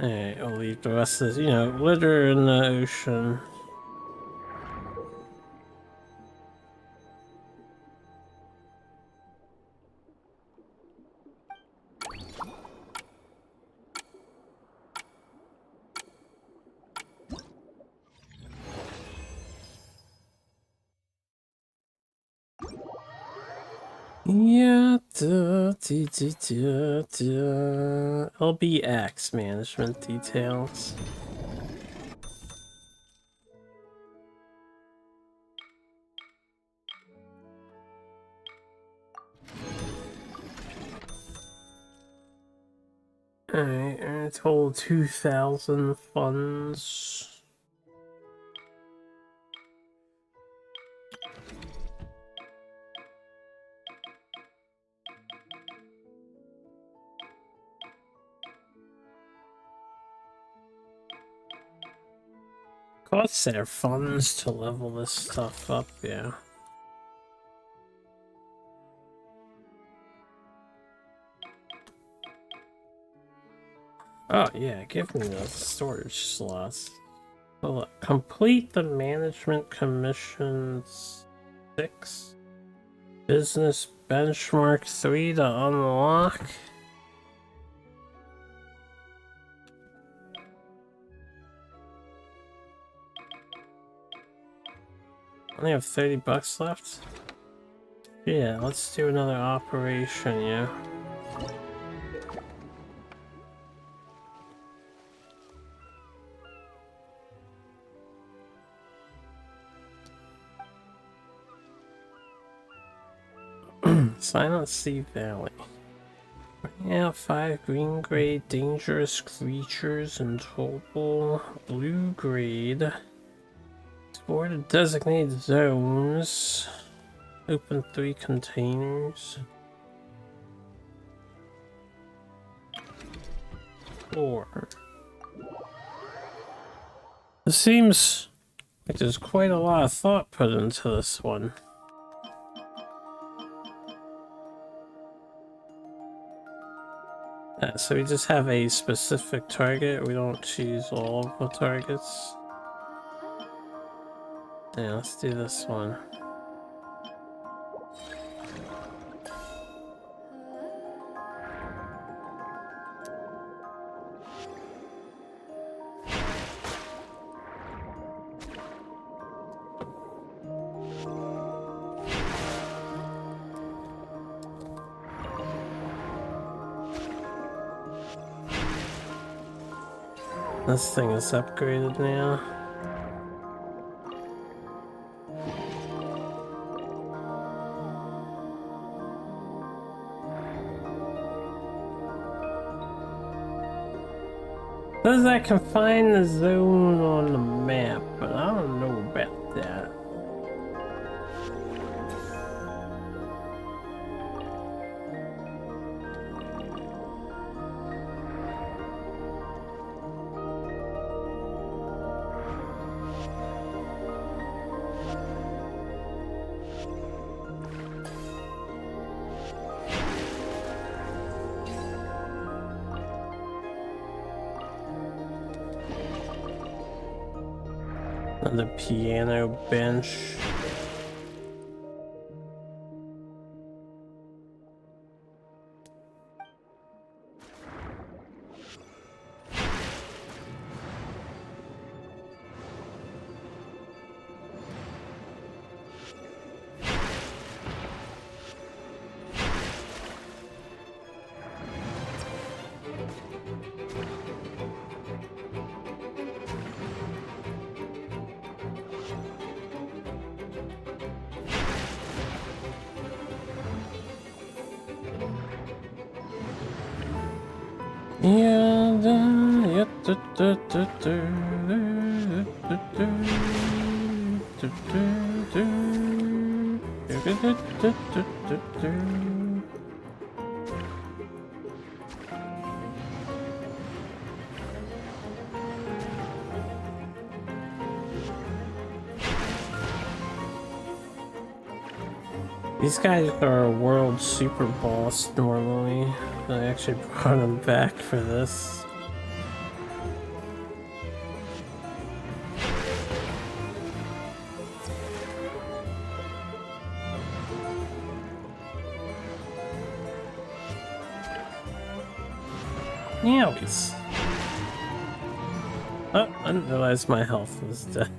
Alright, I'll leave the rest of this, you know, litter in the ocean. Yeah, LBX management details. Alright, and a total 2,000 funds. Costs their funds to level this stuff up, yeah. Oh yeah, give me those storage slots. Well, complete the management commission 6. Business benchmark 3 to unlock. Only have 30 bucks left? Yeah, let's do another operation, yeah. Sign on Sea Valley. Yeah, 5 green grade dangerous creatures in total. Blue grade. Explore the designated zones. Open 3 containers. 4. It seems like there's quite a lot of thought put into this one. Yeah, so we just have a specific target, we don't choose all of the targets. Yeah, let's do this one. This thing is upgraded now. Says I can find the zone on the map, but I don't know about that. The piano bench. These guys are a world super boss normally. I actually brought them back for this. Yowies. Oh, I didn't realize my health was dead.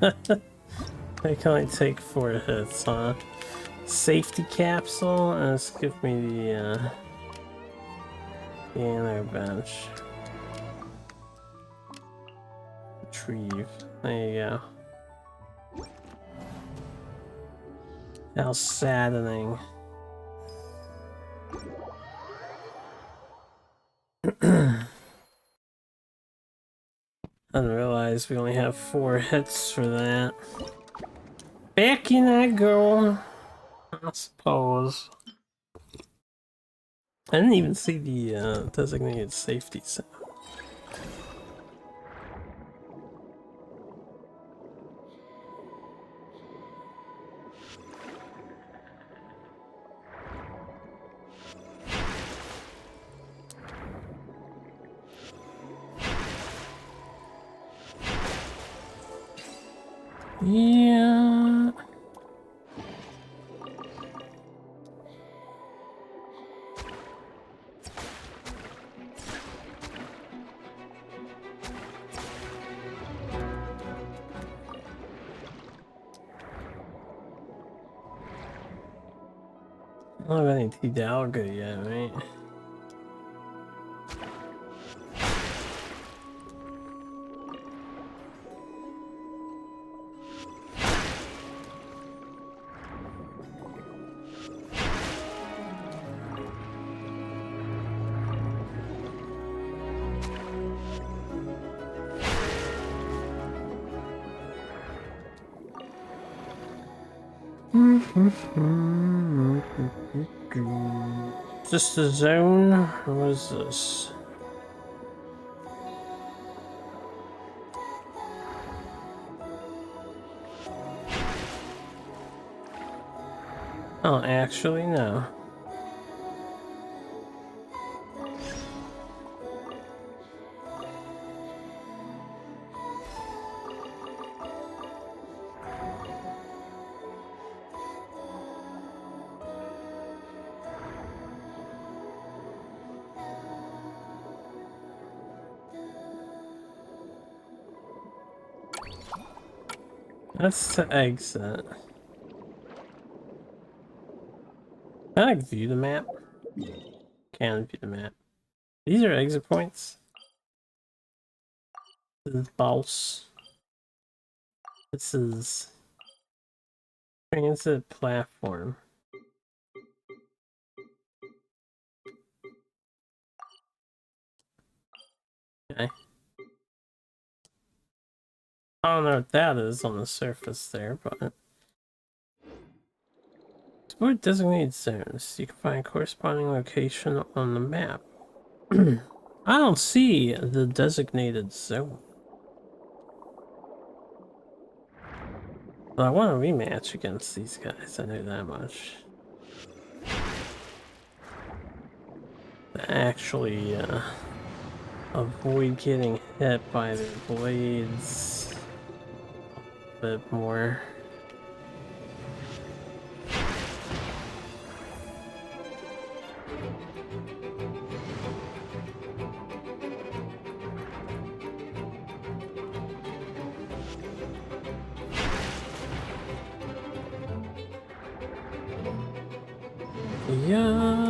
I can only take 4 hits, huh? Safety capsule, and let's give me the piano bench. Retrieve. There you go. How saddening. I didn't realize we only have 4 hits for that. Back in I go, I suppose. I didn't even see the designated safety zone. Yeah. I don't have any Hidalgo yet, right? Is this the zone, or what is this? Oh, actually, no. That's the exit. Can I view the map? Can view the map. These are exit points. This is Boss. This is transit platform. Okay. I don't know what that is on the surface there, but explore designated zones. You can find corresponding location on the map. I don't see the designated zone. But I want a rematch against these guys, I know that much. Actually, avoid getting hit by the blades a bit more. Yeah,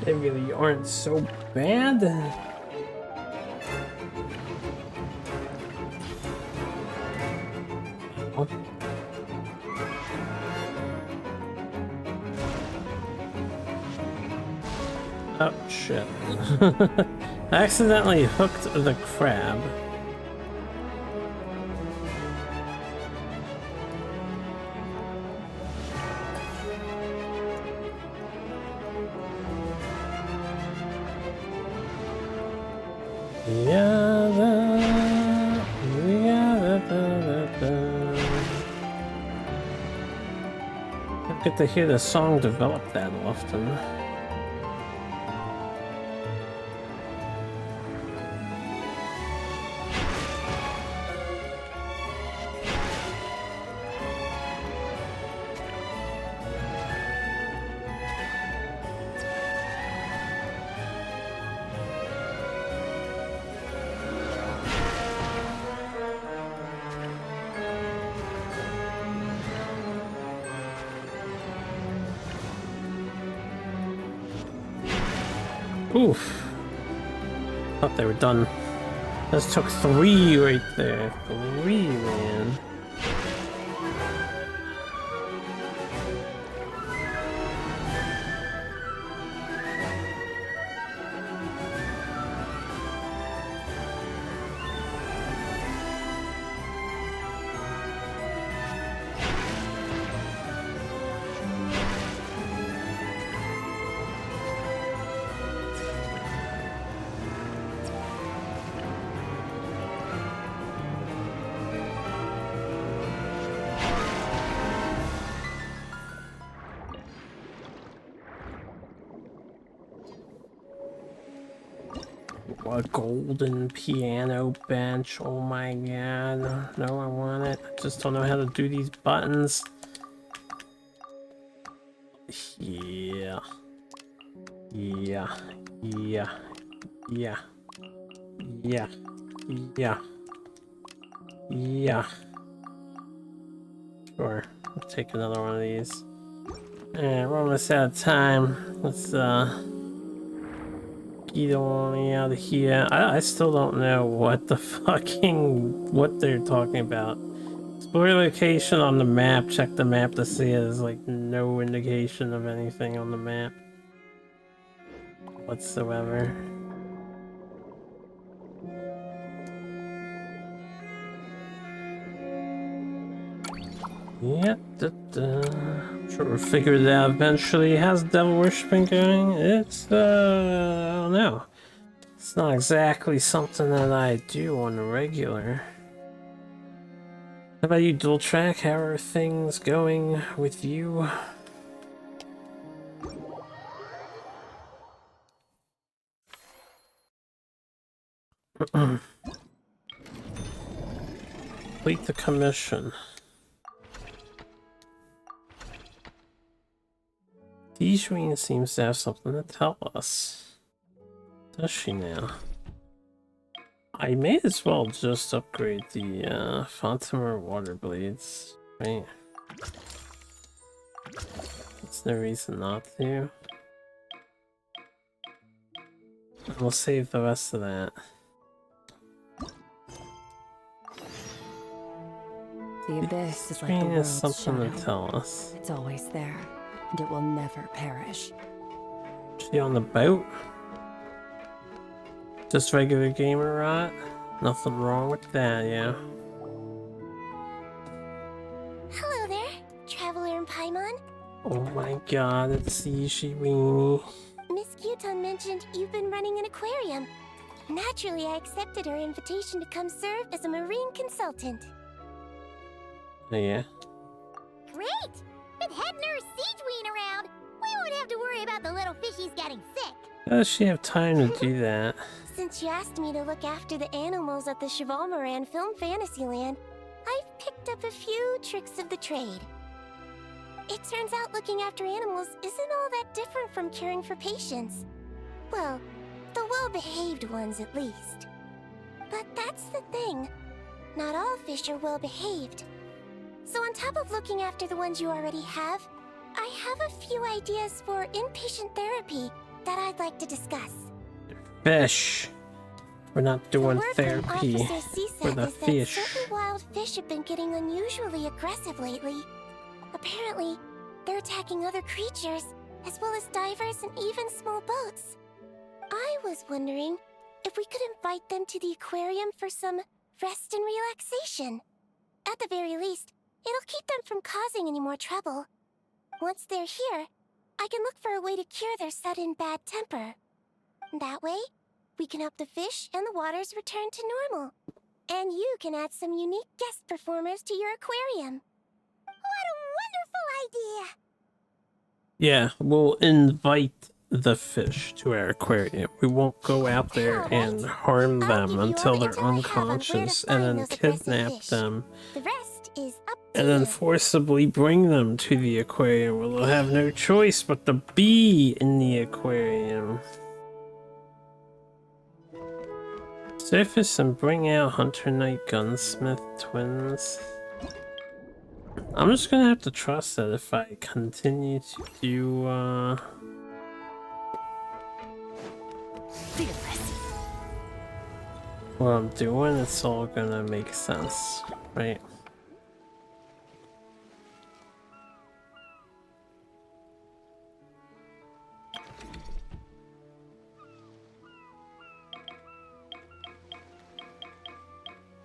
They really aren't so bad. Oh. Oh shit. I accidentally hooked the crab. Don't get to hear the song develop that often. Oof. Thought they were done. This took 3 right there. 3, man. A golden piano bench. Oh my god. No, I want it. I just don't know how to do these buttons. Yeah. Yeah. Yeah. Yeah. Yeah. Yeah. Yeah. Sure. I'll take another one of these. Alright, we're almost out of time. Let's get on out of here. I still don't know what the what they're talking about. Explore location on the map. Check the map to see it. There's like no indication of anything on the map whatsoever. Yeah, I'm sure we'll figure it out eventually. How's Devil Worshiping going? It's, I don't know. It's not exactly something that I do on the regular. How about you, Dual Track? How are things going with you? Complete the commission. Dijween seems to have something to tell us. Does she now? I may as well just upgrade the Fontamer water blades, right? There's no reason not to. We'll save the rest of that. The abyss is like the Screen has world's something to shadow. tell us. It's always there, and it will never perish. She on the boat? Just regular gamer rot? Nothing wrong with that, yeah. Hello there, Traveler and Paimon. Oh my god, it's Dijween. Miss Kyuton mentioned you've been running an aquarium. Naturally, I accepted her invitation to come serve as a marine consultant. Oh yeah? Great! With Hedner Siegeween around, we won't have to worry about the little fishies getting sick. How does she have time to do that? Since you asked me to look after the animals at the Chevalmoran Film Fantasyland, I've picked up a few tricks of the trade. It turns out looking after animals isn't all that different from caring for patients. Well, the well-behaved ones at least. But that's the thing. Not all fish are well-behaved. So on top of looking after the ones you already have, I have a few ideas for inpatient therapy that I'd like to discuss. Fish. We're not doing therapy Officer for the is that fish. certain wild fish have been getting unusually aggressive lately. Apparently, they're attacking other creatures, as well as divers and even small boats. I was wondering if we could invite them to the aquarium for some rest and relaxation. At the very least, it'll keep them from causing any more trouble. Once they're here, I can look for a way to cure their sudden bad temper. That way, We can help the fish and the waters return to normal. And you can add some unique guest performers to your aquarium. What a wonderful idea! Yeah, we'll invite the fish to our aquarium. We won't go out there and harm them until they're unconscious and then kidnap them. The rest is up to And then you. forcibly bring them to the aquarium where they'll have no choice but to be in the aquarium. Surface and bring out Hunter Knight Gunsmith twins. I'm just gonna have to trust that if I continue to do what I'm doing, it's all gonna make sense, right?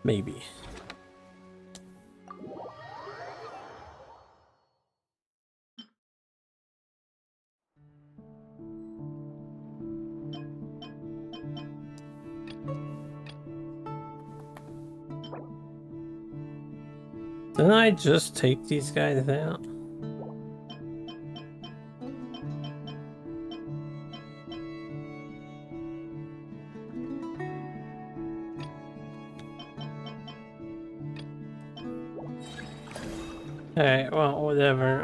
Maybe. Didn't I just take these guys out? Alright, well, whatever,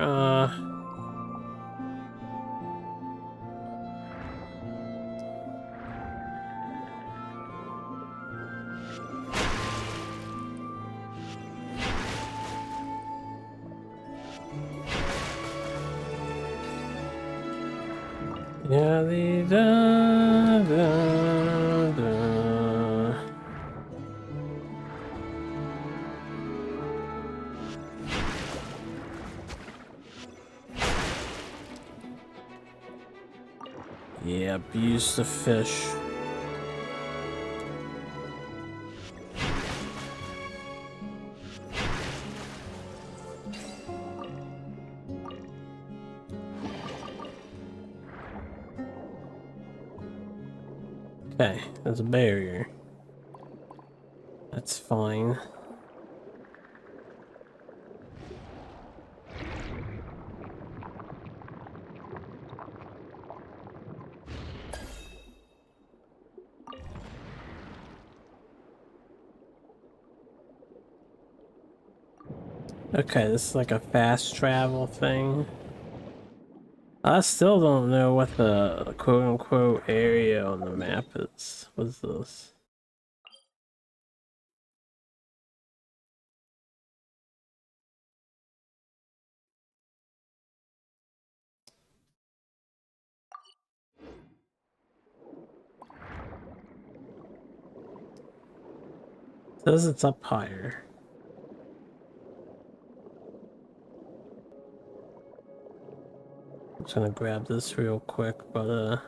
yeah, yeah, abuse the fish. Okay, there's a barrier. That's fine. Okay, this is like a fast travel thing. I still don't know what the quote-unquote area on the map is. What's this? It says it's up higher. I'm just gonna grab this real quick, but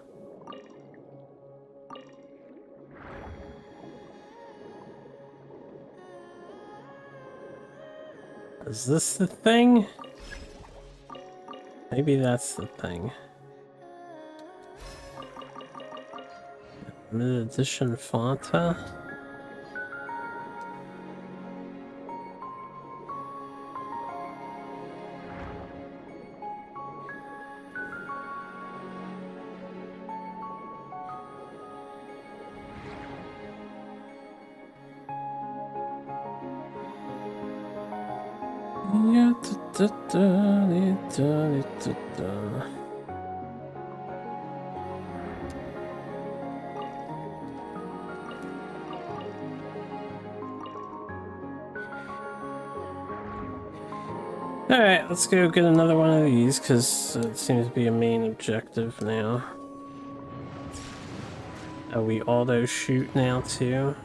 is this the thing? Maybe that's the thing. Limited edition Fanta? Alright, let's go get another one of these, because it seems to be a main objective now. Are we auto shoot now too?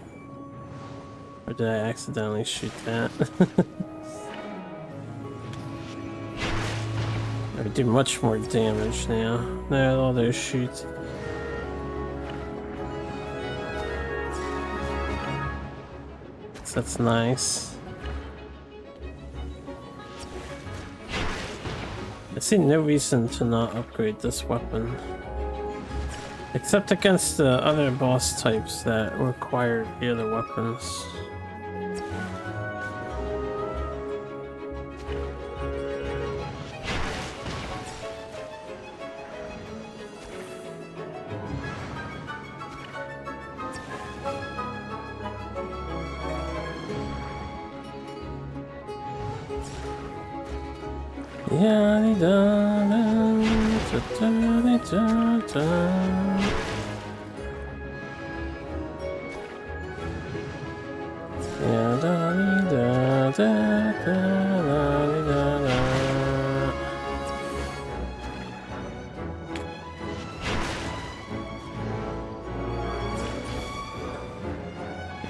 Or did I accidentally shoot that? I do much more damage now. No, auto shoot. So that's nice. I see no reason to not upgrade this weapon. Except against the other boss types that require the other weapons. Yeah, you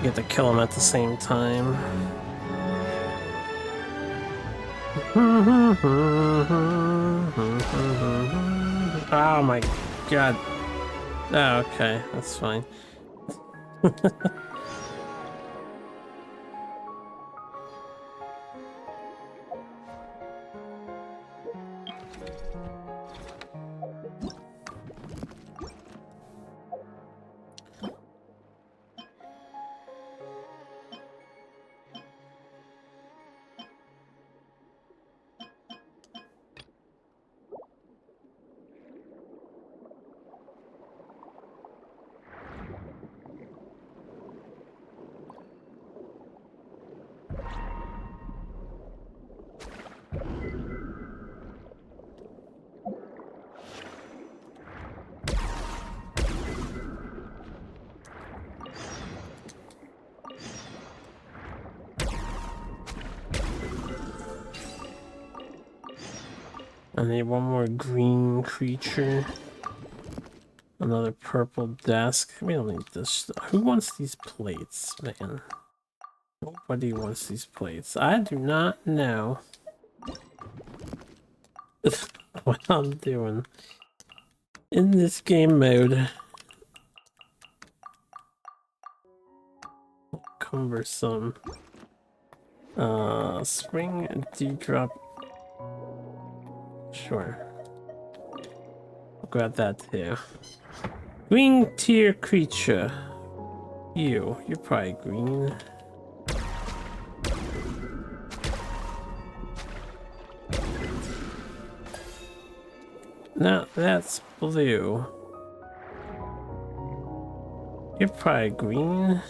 get to kill him at the same time. Oh my god. Oh, okay, that's fine. I need one more green creature. Another purple desk. We don't need this stuff. Who wants these plates, man? Nobody wants these plates. I do not know what I'm doing in this game mode. Cumbersome. Spring dewdrop. Sure. I'll grab that too. Green tier creature. You're probably green. No, that's blue. You're probably green.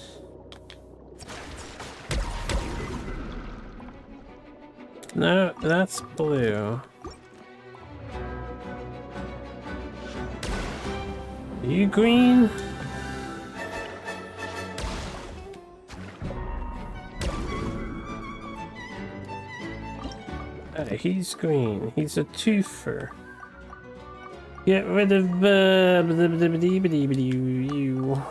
No, that's blue. Are you green? He's green. He's a twofer. Get rid of you.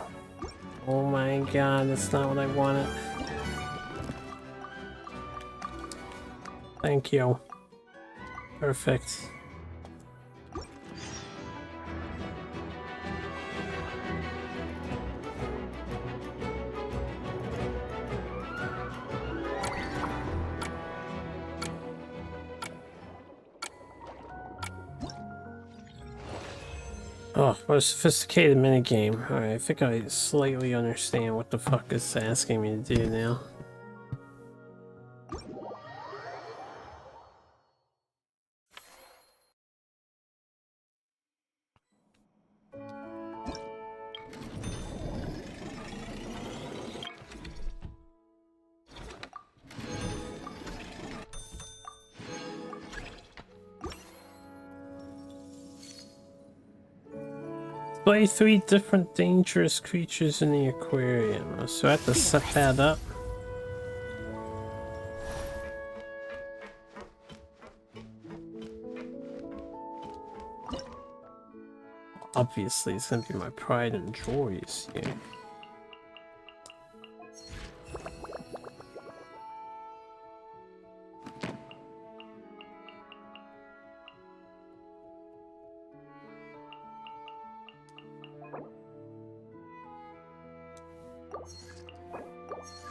Oh my god, that's not what I wanted. Thank you. Perfect. Oh, what a sophisticated minigame. Alright, I think I slightly understand what the fuck it's asking me to do now. Play 3 different dangerous creatures in the aquarium. So I have to set that up. Obviously, it's gonna be my pride and joys here.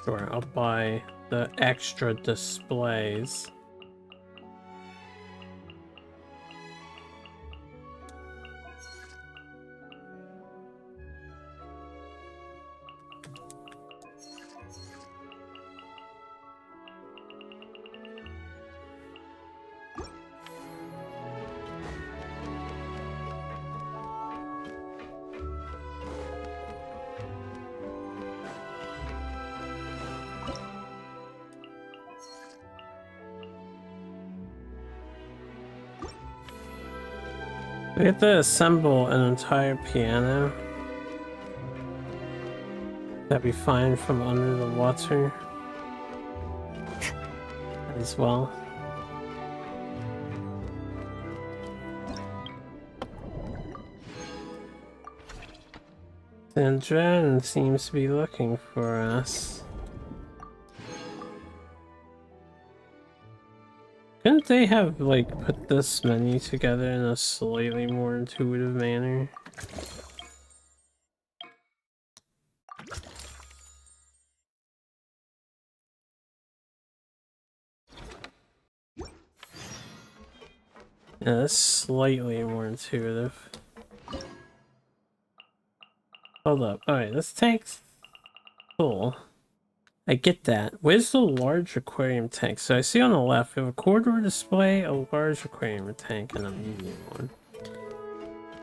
Sure, I'll buy the extra displays. We have to assemble an entire piano. That'd be fine from under the water as well. Sandrone seems to be looking for us. Couldn't they have, like, put this menu together in a slightly more intuitive manner? Yeah, that's slightly more intuitive. Hold up. Alright, this tank's full. I get that. Where's the large aquarium tank? So I see on the left, we have a corridor display, a large aquarium tank, and a medium one.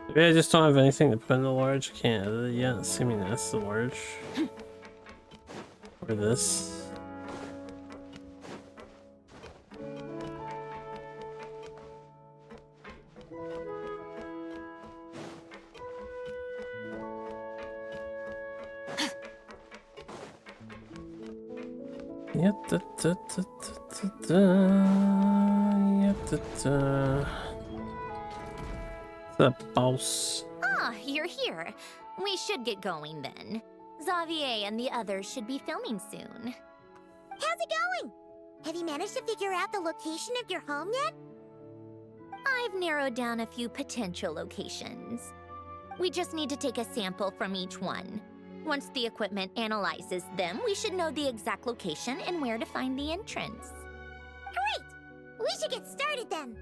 Maybe I just don't have anything to put in the large. Can't edit it yet, assuming that's the large. Or this. Yep, the boss. Ah, you're here. We should get going then. Xavier and the others should be filming soon. How's it going? Have you managed to figure out the location of your home yet? I've narrowed down a few potential locations. We just need to take a sample from each one. Once the equipment analyzes them, we should know the exact location and where to find the entrance. Great! We should get started then.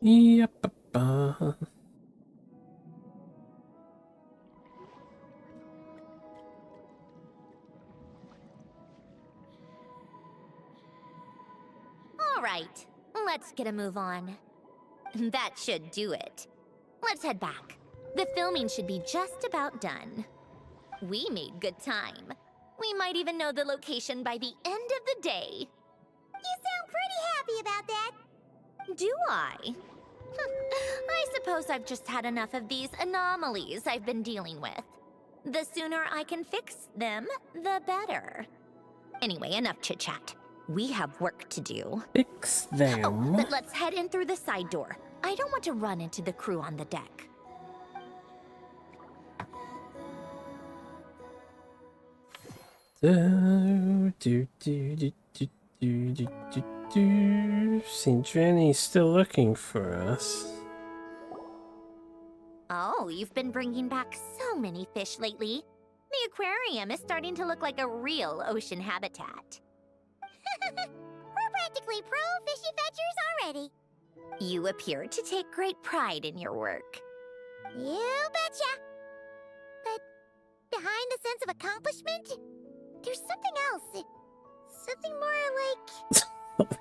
Yep. All right, let's get a move on. That should do it. Let's head back. The filming should be just about done. We made good time. We might even know the location by the end of the day. You sound pretty happy about that. Do I? I suppose I've just had enough of these anomalies I've been dealing with. The sooner I can fix them, the better. Anyway, enough chit-chat. We have work to do. Fix them. Oh, but let's head in through the side door. I don't want to run into the crew on the deck. Sandrone's still looking for us. Oh, you've been bringing back so many fish lately. The aquarium is starting to look like a real ocean habitat. We're practically pro fishy fetchers already. You appear to take great pride in your work. You betcha. But behind the sense of accomplishment, there's something else. Something more like...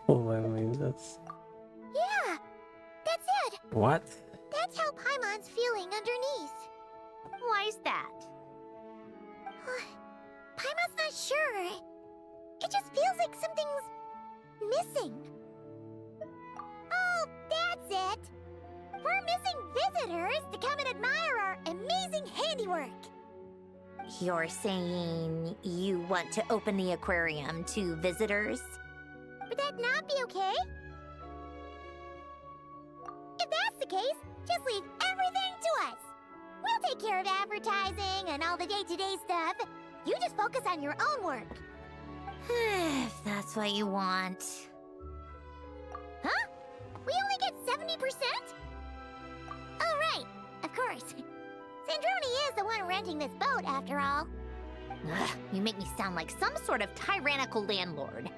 Oh, I mean, that's... Yeah, that's it. What? That's how Paimon's feeling underneath. Why's that? Paimon's not sure. It just feels like something's missing. Oh, that's it. We're missing visitors to come and admire our amazing handiwork. You're saying you want to open the aquarium to visitors? Would that not be okay? If that's the case, just leave everything to us. We'll take care of advertising and all the day-to-day stuff. You just focus on your own work. If that's what you want. Huh? We only get 70%? Oh, right. Of course. Sandrone is the one renting this boat, after all. Ugh, you make me sound like some sort of tyrannical landlord.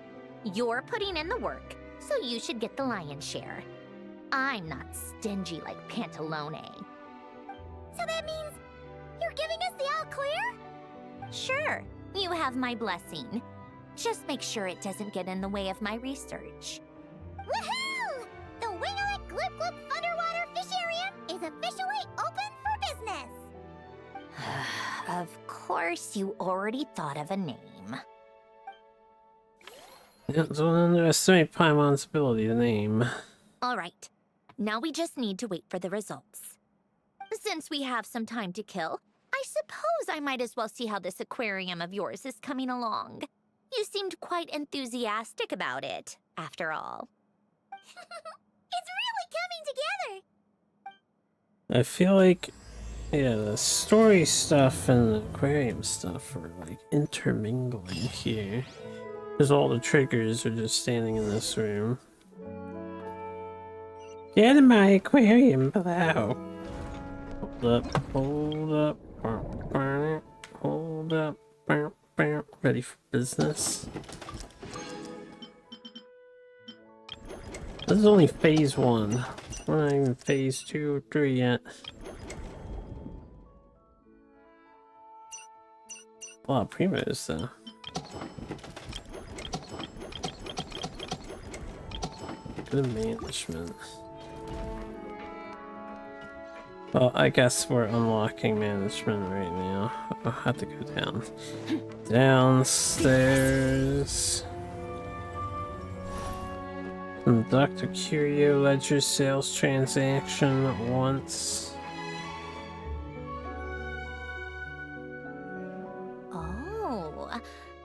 You're putting in the work, so you should get the lion's share. I'm not stingy like Pantalone. So that means you're giving us the all clear? Sure, you have my blessing. Just make sure it doesn't get in the way of my research. Woohoo! The Winglet Gloop Gloop Underwater Fisharium is officially open for business! Of course, you already thought of a name. Yeah, don't underestimate Paimon's ability to name. Alright, now we just need to wait for the results. Since we have some time to kill, I suppose I might as well see how this aquarium of yours is coming along. You seemed quite enthusiastic about it, after all. It's really coming together! I feel like, yeah, the story stuff and the aquarium stuff are like intermingling here. Because all the triggers are just standing in this room. Get in my aquarium below. Hold up, hold up, hold up, ready for business. This is only phase 1. We're not even phase 2 or 3 yet. A lot of primos though. Good management. Well, I guess we're unlocking management right now. I'll have to go down. Downstairs. Conduct a curio ledger sales transaction once. Oh,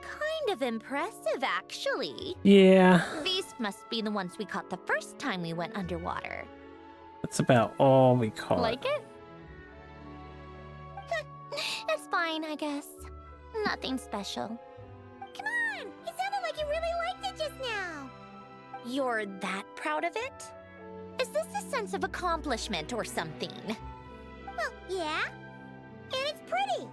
kind of impressive, actually. Yeah. These must be the ones we caught the first time we went underwater. That's about all we caught. Like it? It's fine, I guess. Nothing special. Come on! It sounded like you really liked it just now! You're that proud of it? Is this a sense of accomplishment or something? Well, yeah. And it's pretty!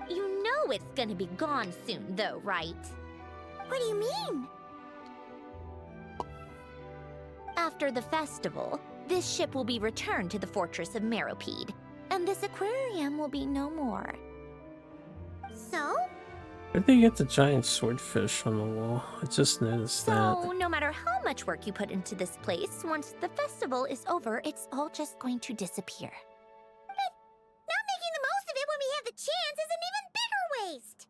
You know it's gonna be gone soon, though, right? What do you mean? After the festival, this ship will be returned to the fortress of Meropide, and this aquarium will be no more. So? Where'd they get the giant swordfish on the wall? I just noticed that. So, no matter how much work you put into this place, once the festival is over, it's all just going to disappear. But not making the most of it when we have the chance is an even bigger waste!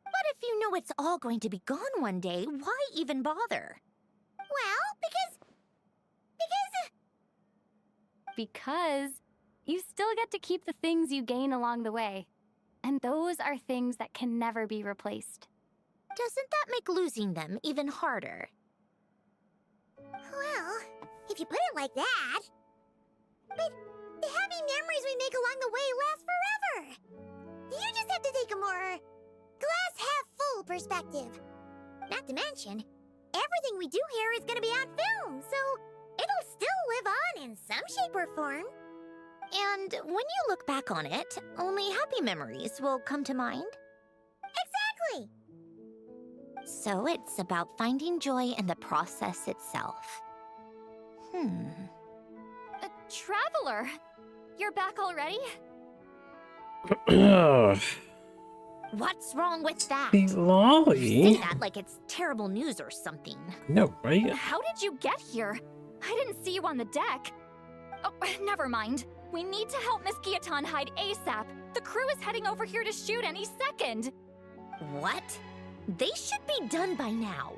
But if you know it's all going to be gone one day, why even bother? Well, Because you still get to keep the things you gain along the way. And those are things that can never be replaced. Doesn't that make losing them even harder? Well, if you put it like that. But the happy memories we make along the way last forever. You just have to take a more glass-half-full perspective. Not to mention, everything we do here is gonna be on film, so it'll still live on in some shape or form. And when you look back on it, only happy memories will come to mind? Exactly! So it's about finding joy in the process itself. Traveler! You're back already? What's wrong with that? The lolly? Say that like it's terrible news or something. No, right? How did you get here? I didn't see you on the deck. Oh, never mind. We need to help Miss Guillotin hide ASAP. The crew is heading over here to shoot any second. What? They should be done by now.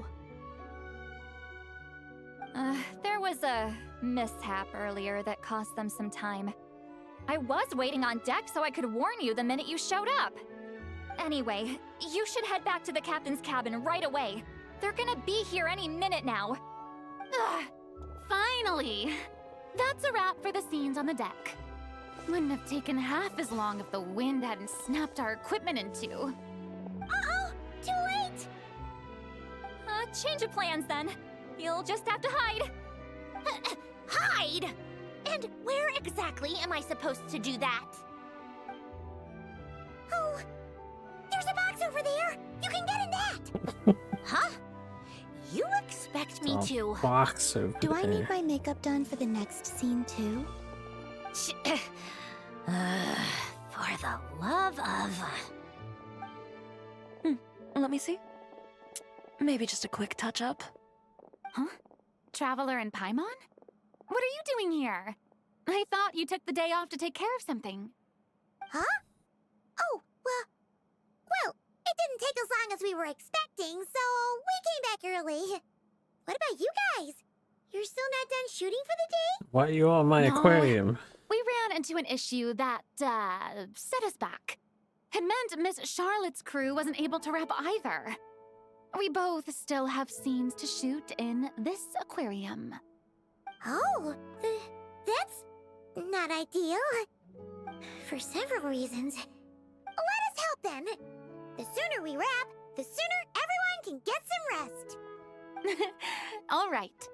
There was a mishap earlier that cost them some time. I was waiting on deck so I could warn you the minute you showed up. Anyway, you should head back to the captain's cabin right away. They're gonna be here any minute now. Ugh, finally! That's a wrap for the scenes on the deck. Wouldn't have taken half as long if the wind hadn't snapped our equipment in two. Uh-oh! Too late! Change of plans then. You'll just have to hide. Hide? And where exactly am I supposed to do that? Oh, there's a box over there! You can get in that! Huh? You expect me to... Box over Do I there. need my makeup done for the next scene too? For the love of... Let me see. Maybe just a quick touch-up. Huh? Traveler and Paimon? What are you doing here? I thought you took the day off to take care of something. Huh? Oh, well, it didn't take as long as we we were expecting, so we came back early. What about you guys? You're still not done shooting for the day? Why are you on my No. aquarium? We ran into an issue that, set us back. It meant Miss Charlotte's crew wasn't able to wrap either. We both still have scenes to shoot in this aquarium. Oh, that's not ideal. For several reasons. Let us help then. The sooner we wrap, the sooner everyone can get some rest. All right.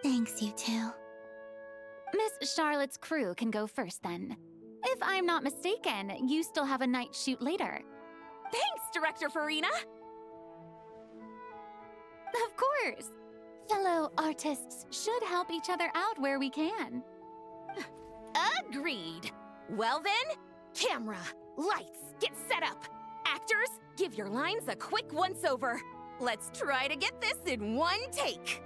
Thanks, you two. Miss Charlotte's crew can go first then. If I'm not mistaken, you still have a night shoot later. Thanks, Director Farina! Of course. Fellow artists should help each other out where we can. Agreed. Well then, camera, lights, get set up. Actors, give your lines a quick once-over. Let's try to get this in one take.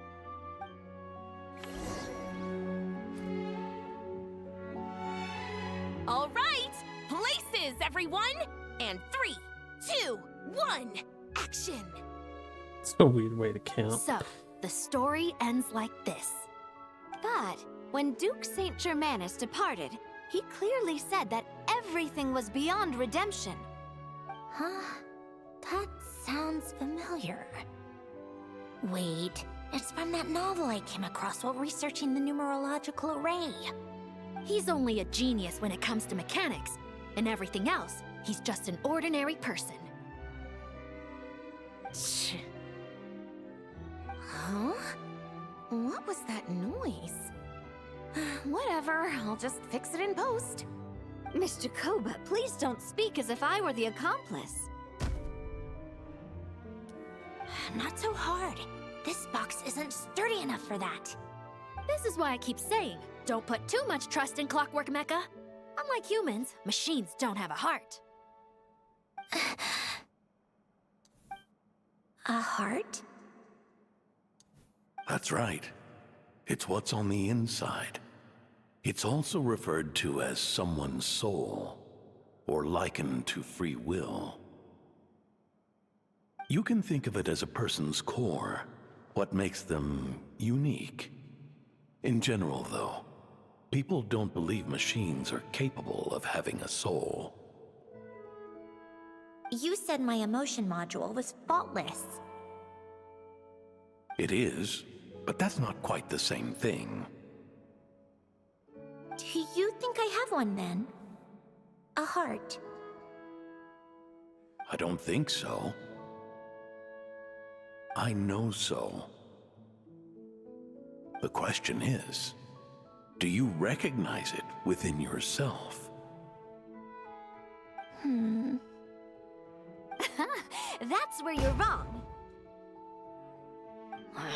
All right, places, everyone! And 3, 2, 1, action! It's a weird way to count. So, the story ends like this. But when Duke Saint Germanus departed, he clearly said that everything was beyond redemption. Huh? That sounds familiar. Wait, it's from that novel I came across while researching the numerological array. He's only a genius when it comes to mechanics, and everything else, he's just an ordinary person. Huh? What was that noise? Whatever, I'll just fix it in post. Miss Jacoba, please don't speak as if I were the accomplice. Not so hard. This box isn't sturdy enough for that. This is why I keep saying, don't put too much trust in Clockwork Mecha. Unlike humans, machines don't have a heart. A heart? That's right. It's what's on the inside. It's also referred to as someone's soul, or likened to free will. You can think of it as a person's core, what makes them unique. In general, though, people don't believe machines are capable of having a soul. You said my emotion module was faultless. It is, but that's not quite the same thing. Do you think I have one then? A heart? I don't think so. I know so. The question is, do you recognize it within yourself? That's where you're wrong. I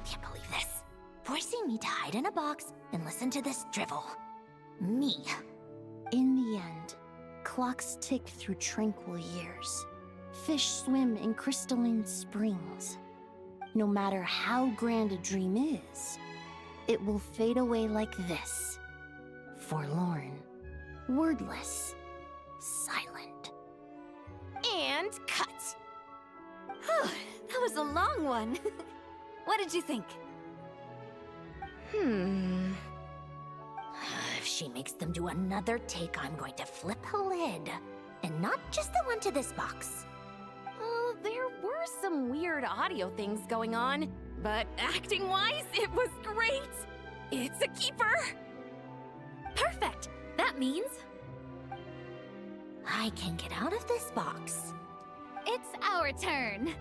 can't believe this. Forcing me to hide in a box and listen to this drivel. Me. In the end, clocks tick through tranquil years. Fish swim in crystalline springs. No matter how grand a dream is, it will fade away like this. Forlorn, wordless, silent. And cut. That was a long one. What did you think? If she makes them do another take, I'm going to flip a lid. And not just the one to this box. There were some weird audio things going on, but acting-wise, it was great. It's a keeper. Perfect! That means I can get out of this box. It's our turn.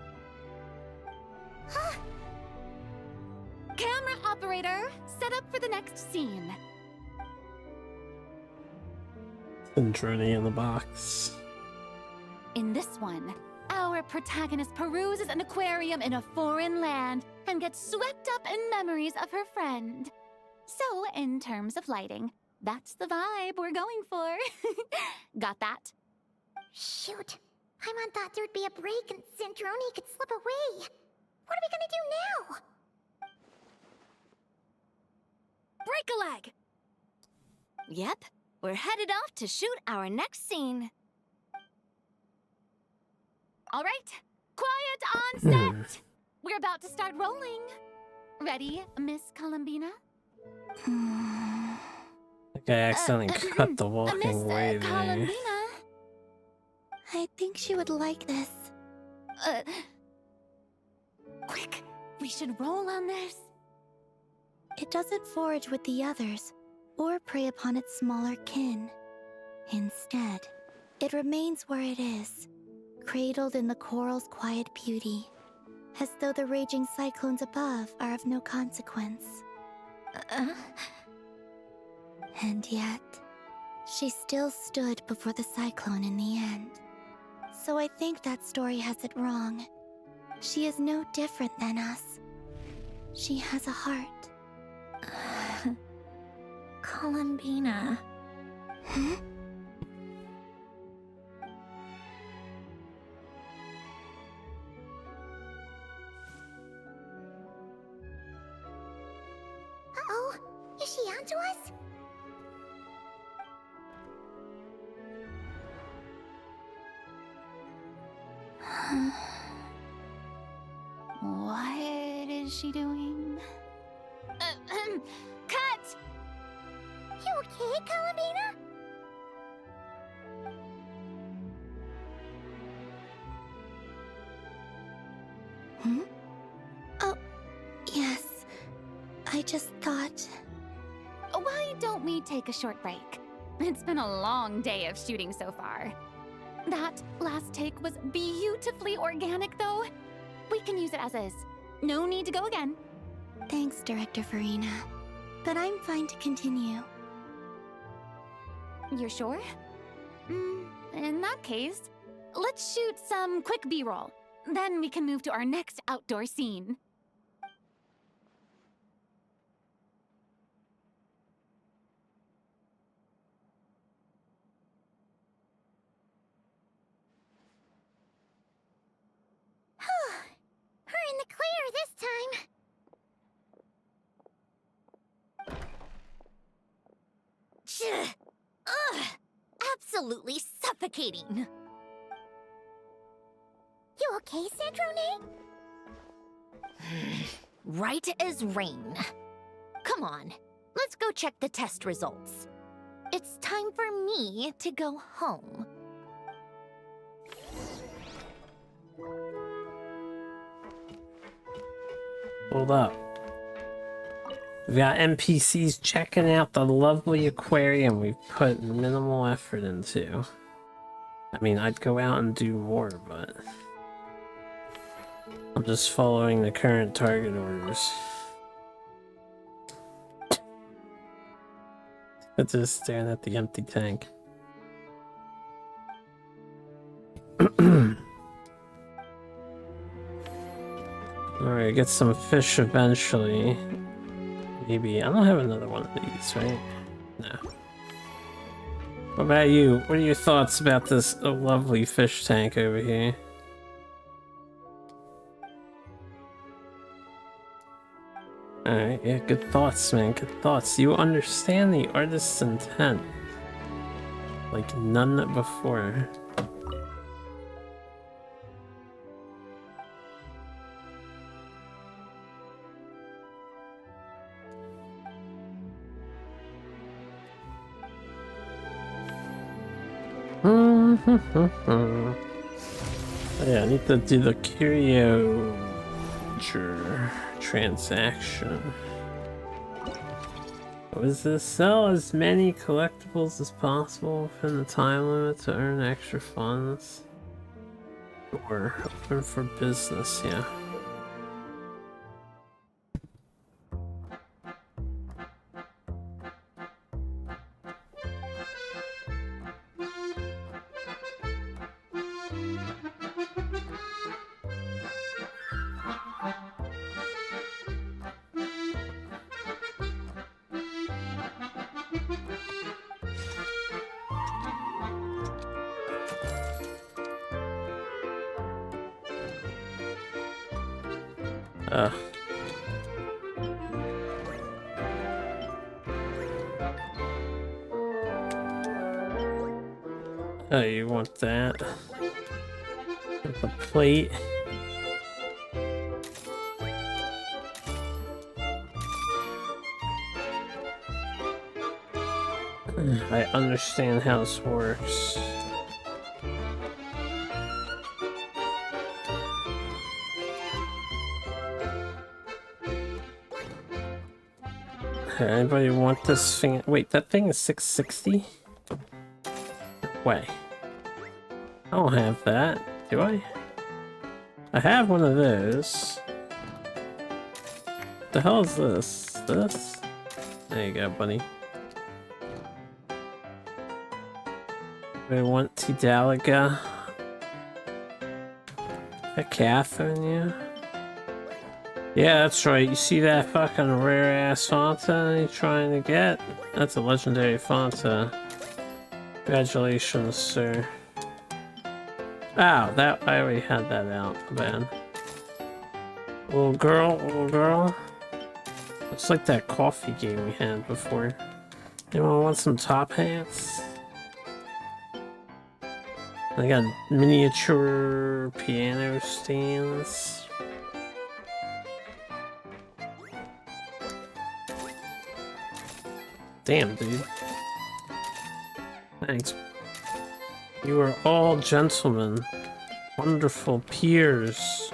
Camera operator, set up for the next scene. Sandrone in the box. In this one, our protagonist peruses an aquarium in a foreign land and gets swept up in memories of her friend. So, in terms of lighting, that's the vibe we're going for. Got that? Shoot. Paimon thought there'd be a break and Sandrone could slip away. What are we gonna do now? break a leg! Yep, we're headed off to shoot our next scene. All right, quiet! And on set! We're about to start rolling. Ready, Miss Columbina? Like I accidentally cut the walking way there. Columbina? I think she would like this. Quick, we should roll on this. It doesn't forage with the others, or prey upon its smaller kin. Instead, it remains where it is, cradled in the coral's quiet beauty, as though the raging cyclones above are of no consequence. And yet, she still stood before the cyclone in the end. So I think that story has it wrong. She is no different than us. She has a heart. Columbina. Uh-oh, is she onto us? What is she doing? Cut! You okay, Columbina? Oh, yes. I just thought... Why don't we take a short break? It's been a long day of shooting so far. That last take was beautifully organic, though. We can use it as is. No need to go again. Thanks, Director Farina. But I'm fine to continue. You're sure? In that case, let's shoot some quick B-roll. Then we can move to our next outdoor scene. We're in the clear this time. Ugh! Absolutely suffocating. You okay, Sandrone? Right as rain. Come on, let's go check the test results. It's time for me to go home. Hold up. We got NPCs checking out the lovely aquarium we've put minimal effort into. I mean, I'd go out and do more, but I'm just following the current target orders. It's just staring at the empty tank. Alright, get some fish eventually. Maybe. I don't have another one of these, right? No. What about you? What are your thoughts about this lovely fish tank over here? Alright, yeah, good thoughts, man. Good thoughts. You understand the artist's intent. Like none before. Yeah, I need to do the curio transaction. What is this? Sell as many collectibles as possible within the time limit to earn extra funds. Or open for business, yeah. Oh, you want that? With the plate. I understand how this works. Hey, anybody want this thing? Wait, that thing is 660? Way. I don't have that, do I? I have one of those. What the hell is this? This? There you go, buddy. I want Tidaliga. A Catherine, yeah. Yeah, that's right. You see that fucking rare ass Fanta you're trying to get? That's a legendary Fanta. Congratulations, sir. Ow, that I already had that out, man. Little girl, little girl. It's like that coffee game we had before. Anyone want some top hats? I got miniature piano stands. Damn, dude. Thanks. You are all gentlemen. Wonderful peers.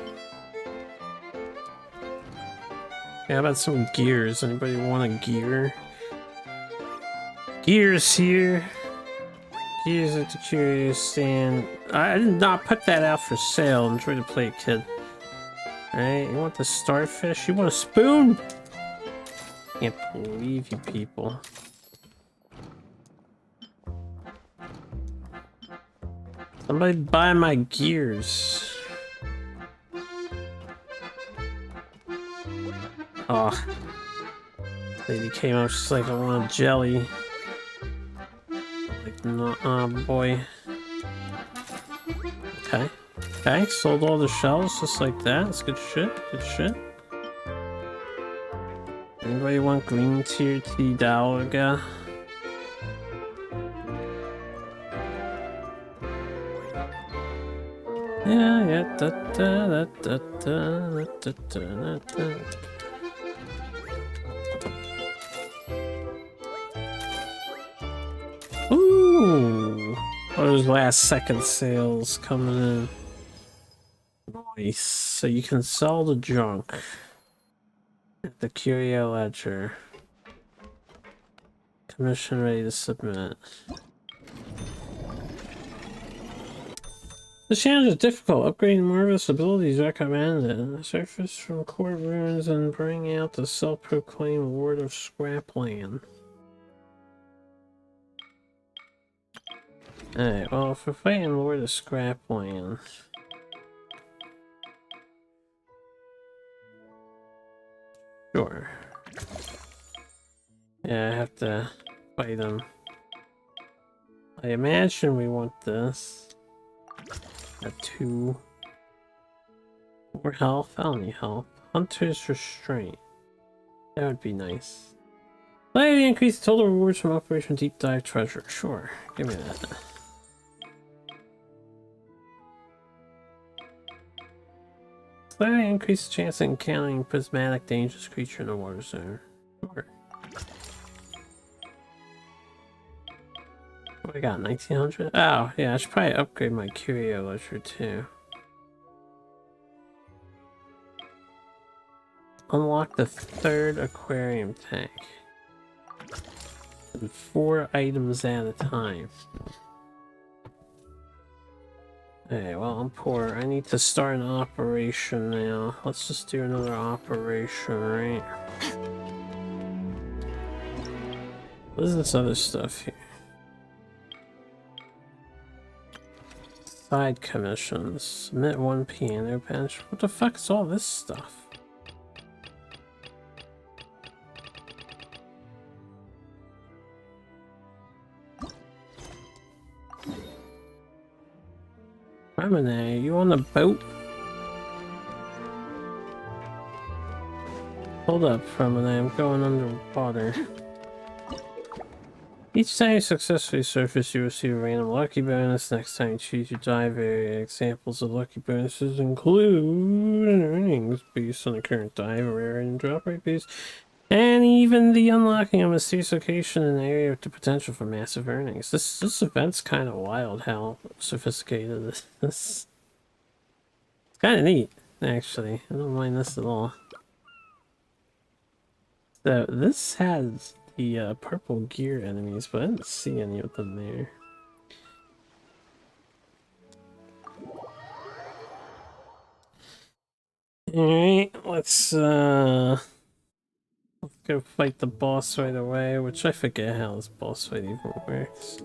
How about some gears? Anybody want a gear? Gears here. Gears at the curious stand. I did not put that out for sale. Enjoy the play, kid. Alright, you want the starfish? You want a spoon? Can't believe you people. Somebody buy my gears. Oh. Lady came out just like I want a jelly. Like, no, boy. Okay. Okay, sold all the shells just like that. That's good shit. Good shit. Anybody want green tier tea Dalga? Yeah, yeah, da da da da da da da da. Ooh! Those last second sales coming in. Nice. So you can sell the junk at the Curio Ledger. Commission ready to submit. This challenge is difficult. Upgrading marvelous abilities recommended. Surface from core ruins and bring out the self-proclaimed Lord of Scrapland. Alright, well, if we're fighting Lord of Scrapland... Sure. Yeah, I have to fight him. I imagine we want this. Got 2 more health. I don't need help. Hunter's Restraint. That would be nice. Slightly increase total rewards from Operation Deep Dive Treasure. Sure, give me that. Slightly increase the chance of encountering prismatic dangerous creature in the water zone. Sure. What I got, 1900? Oh, yeah, I should probably upgrade my Curio Ledger too. Unlock the 3rd aquarium tank. And 4 items at a time. Hey, well, I'm poor. I need to start an operation now. Let's just do another operation, right? What is this other stuff here? Side commissions. Submit 1 piano bench. What the fuck is all this stuff? Remine, you on the boat? Hold up, Remine, I'm going underwater. Each time you successfully surface, you receive a random lucky bonus. Next time you choose your dive area, examples of lucky bonuses include an earnings based on the current dive area and drop rate based And even the unlocking a mysterious location in an area with the potential for massive earnings. This event's kind of wild how sophisticated this is. It's kind of neat, actually. I don't mind this at all. So this has the purple gear enemies, but I didn't see any of them there. Alright, let's go fight the boss right away, which I forget how this boss fight even works.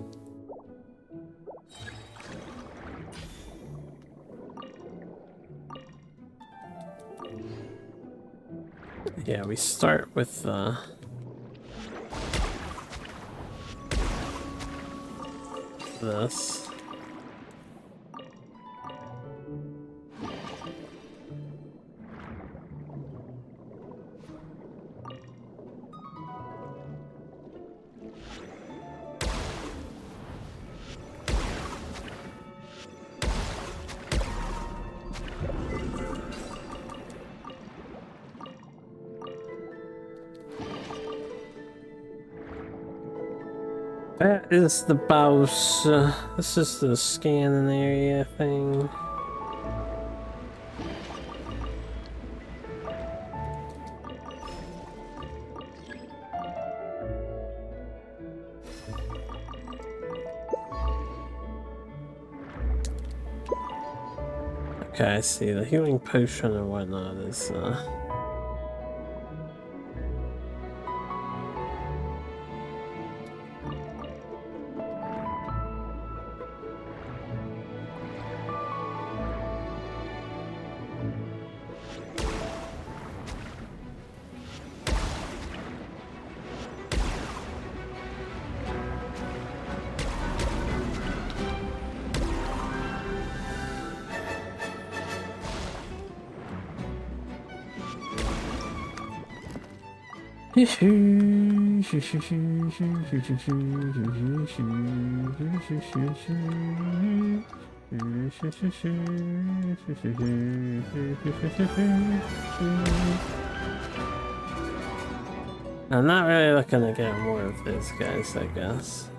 Yeah, we start with this. That is the boss. This is the scanning area thing. Okay, I see. The healing potion or whatnot is I'm not really looking to get more of these guys, I guess.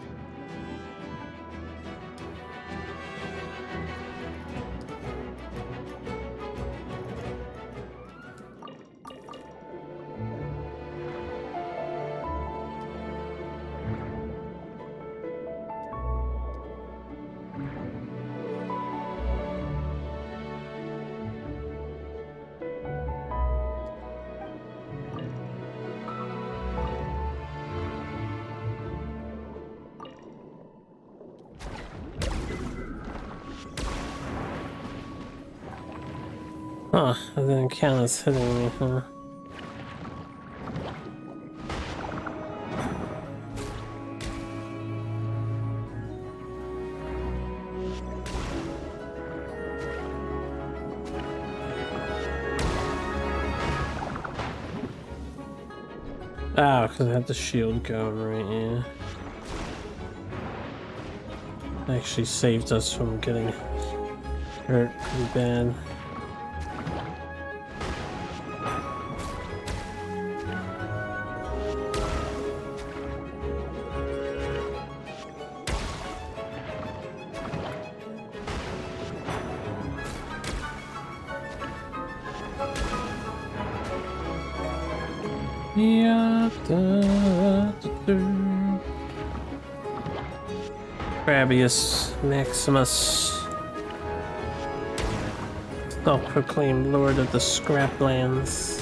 Huh, that didn't count as hitting me, huh? Oh, because I had the shield going right, yeah. Actually saved us from getting hurt pretty bad. Grabius Maximus, self-proclaimed Lord of the Scraplands.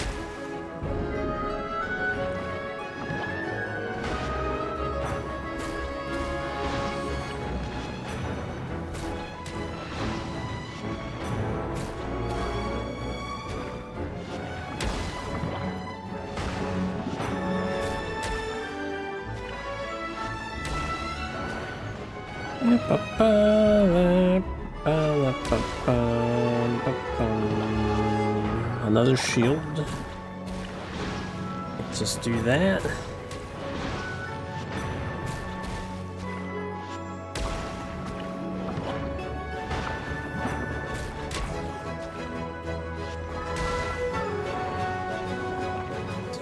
Another shield. Let's just do that.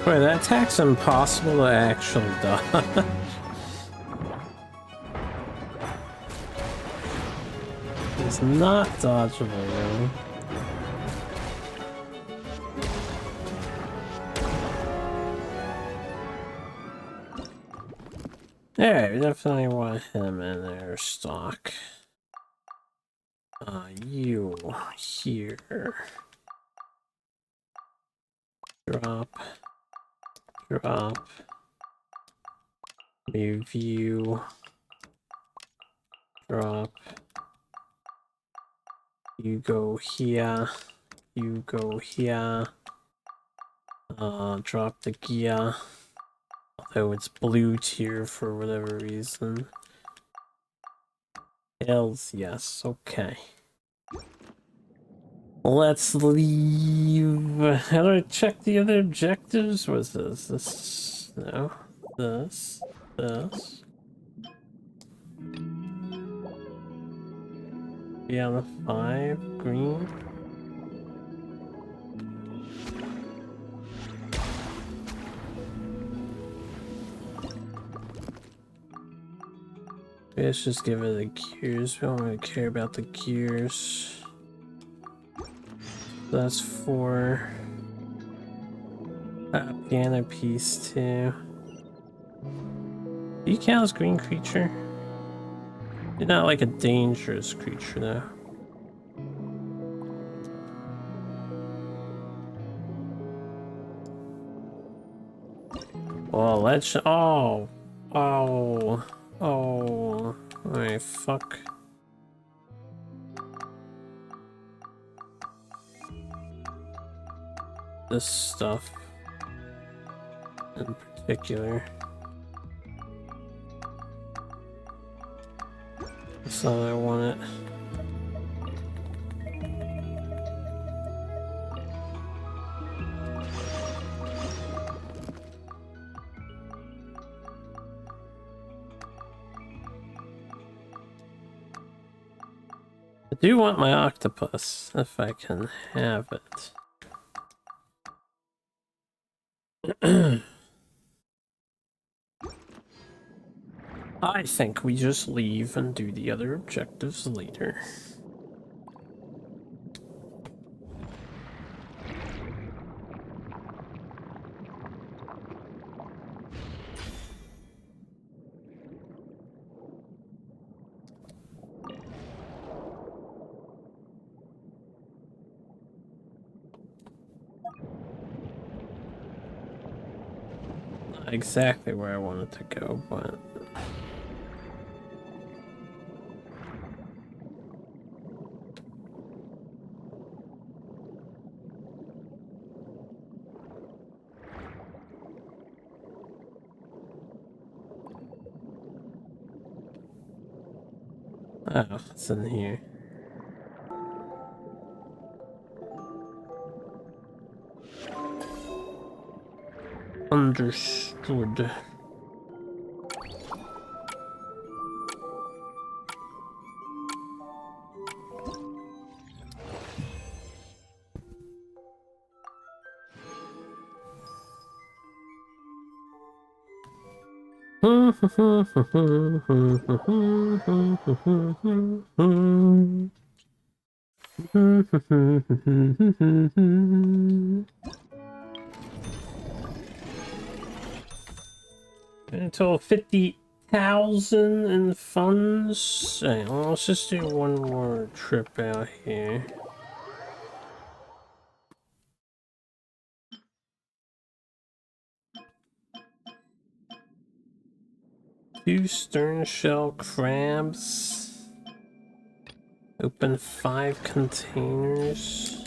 Wait, that attack's impossible to actually dodge. It's not dodgeable, really. Yeah, we definitely want him in there, stock. You here. Drop. Drop. Move you. Drop. You go here. You go here. Drop the gear. Although it's blue tier for whatever reason. Hells yes, okay. Let's leave. How do I check the other objectives? What's this? This? No. This. This. Be on the 5. Green. Let's just give it the gears. We don't really care about the gears. That's 4. Piano piece too. Do you count as green creature? You're not like a dangerous creature though. Well, let's. Oh. Oh. Oh. Alright, fuck. This stuff in particular. That's not how I want it. I do want my octopus, if I can have it. I think we just leave and do the other objectives later. Not exactly where I wanted to go, but... Oh, it's in here. Understood. Until 50,000 in funds. Alright, well, let's just do one more trip out here. Two stern shell crabs. Open 5 containers.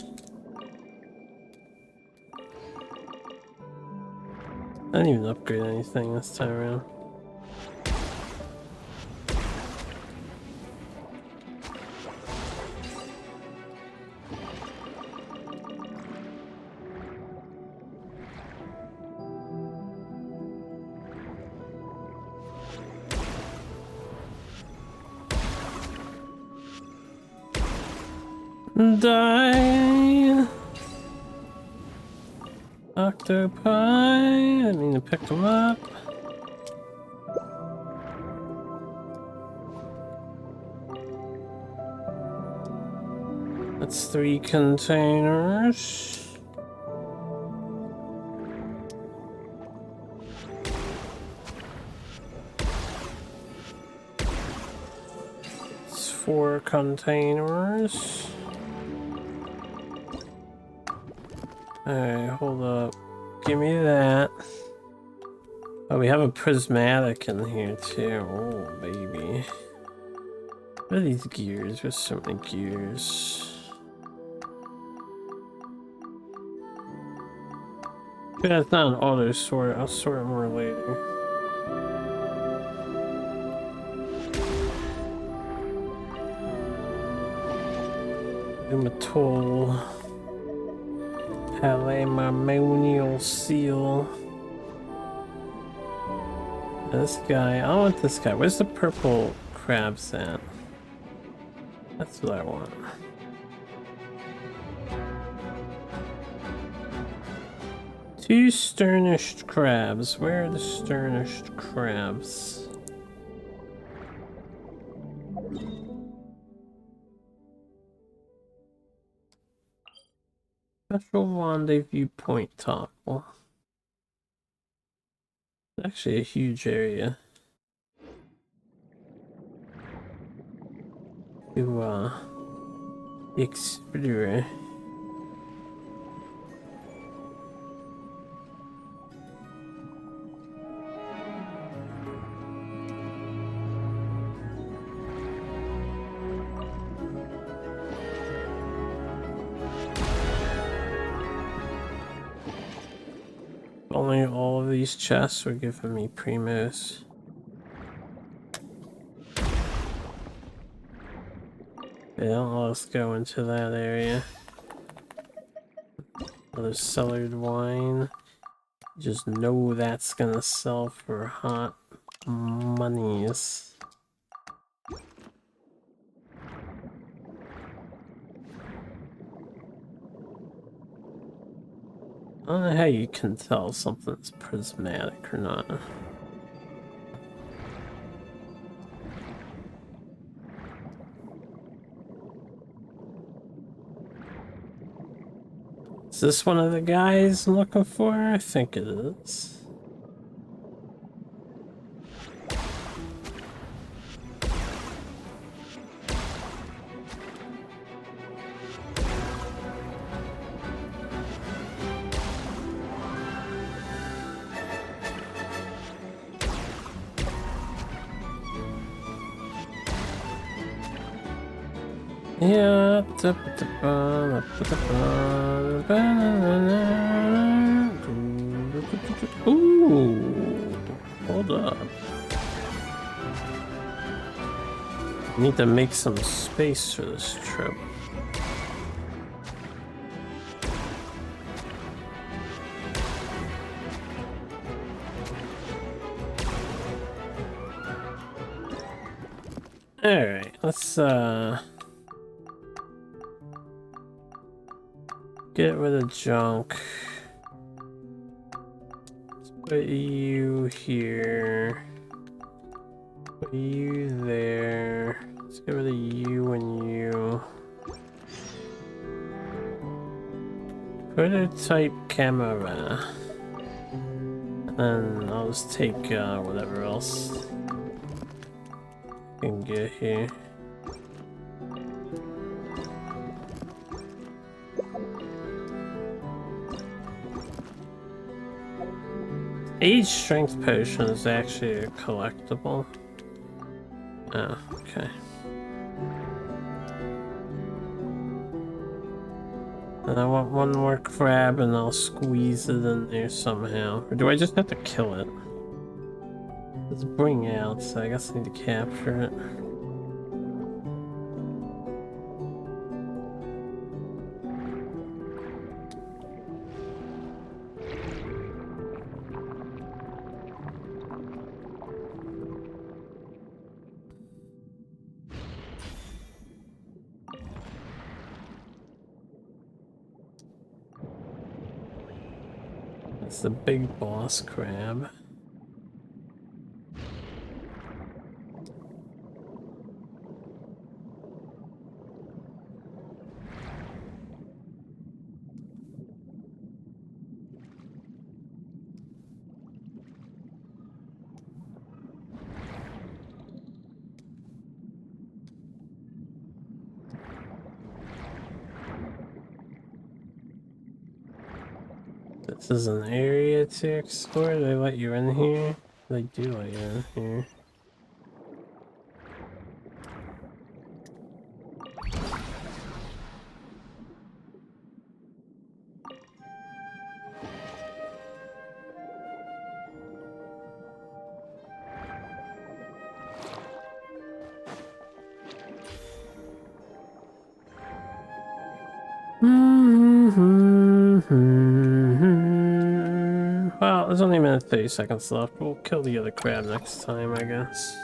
I didn't even upgrade anything this time around. Die. Octopi. I mean to pick them up. That's 3 containers. It's 4 containers. Alright, hold up. Give me that. Oh, we have a prismatic in here too. Oh, baby. What are these gears? There's so many gears. Yeah, it's not an auto sort. I'll sort it more later. Hematol. Palamamonial seal. This guy. I want this guy. Where's the purple crabs at? That's what I want. Two sternished crabs. Where are the sternished crabs? Special rendezvous point toggle. Actually a huge area. To explore. Only all of these chests were giving me primos. Yeah, let's go into that area. Another cellared wine. Just know that's gonna sell for hot monies. I don't know how you can tell something's prismatic or not. Is this one of the guys I'm looking for? I think it is. Yeah. Ooh, hold up. Need to make some space for this trip. All right, let's get rid of junk. Let's put you here. Put you there. Let's get rid of you and you. Prototype camera. And I'll just take whatever else I can get here. Age strength potion is actually a collectible. Oh, okay. And I want one more crab and I'll squeeze it in there somehow. Or do I just have to kill it? It's bring out, so I guess I need to capture it. It's the big boss crab. This is an area to explore. They let you in here? They do let you in here. Well, there's only a minute 30 seconds left. We'll kill the other crab next time, I guess.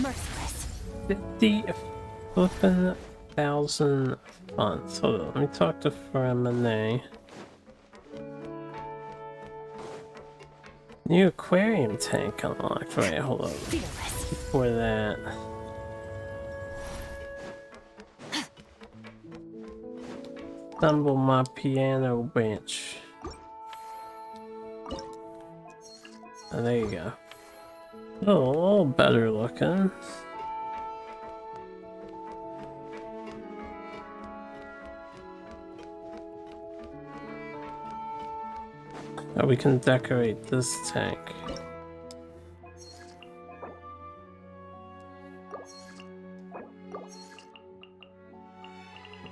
Merciless. 50,000 funds. Hold on, let me talk to Fremine. New aquarium tank unlocked. Right, hold on. Before that. Assemble my piano bench. Oh, there you go. Oh, a little better looking. Oh, we can decorate this tank.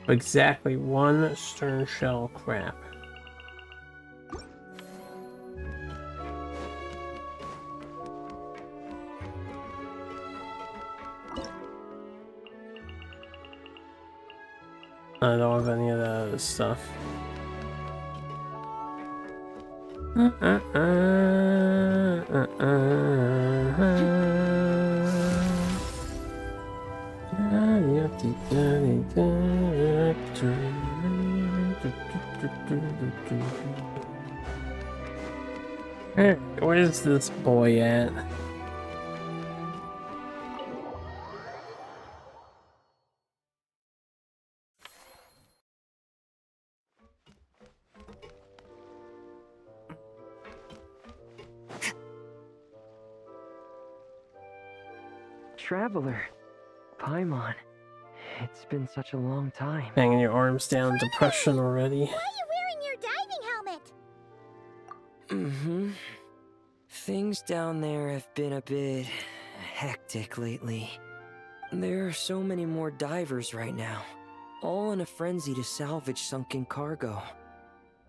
Exactly one stern shell crab. I don't have any of that other stuff. Where's this boy at? Traveler, Paimon, it's been such a long time. Hanging your arms down, depression already. Why are you wearing your diving helmet? Mm-hmm. Things down there have been a bit hectic lately. There are so many more divers right now, all in a frenzy to salvage sunken cargo.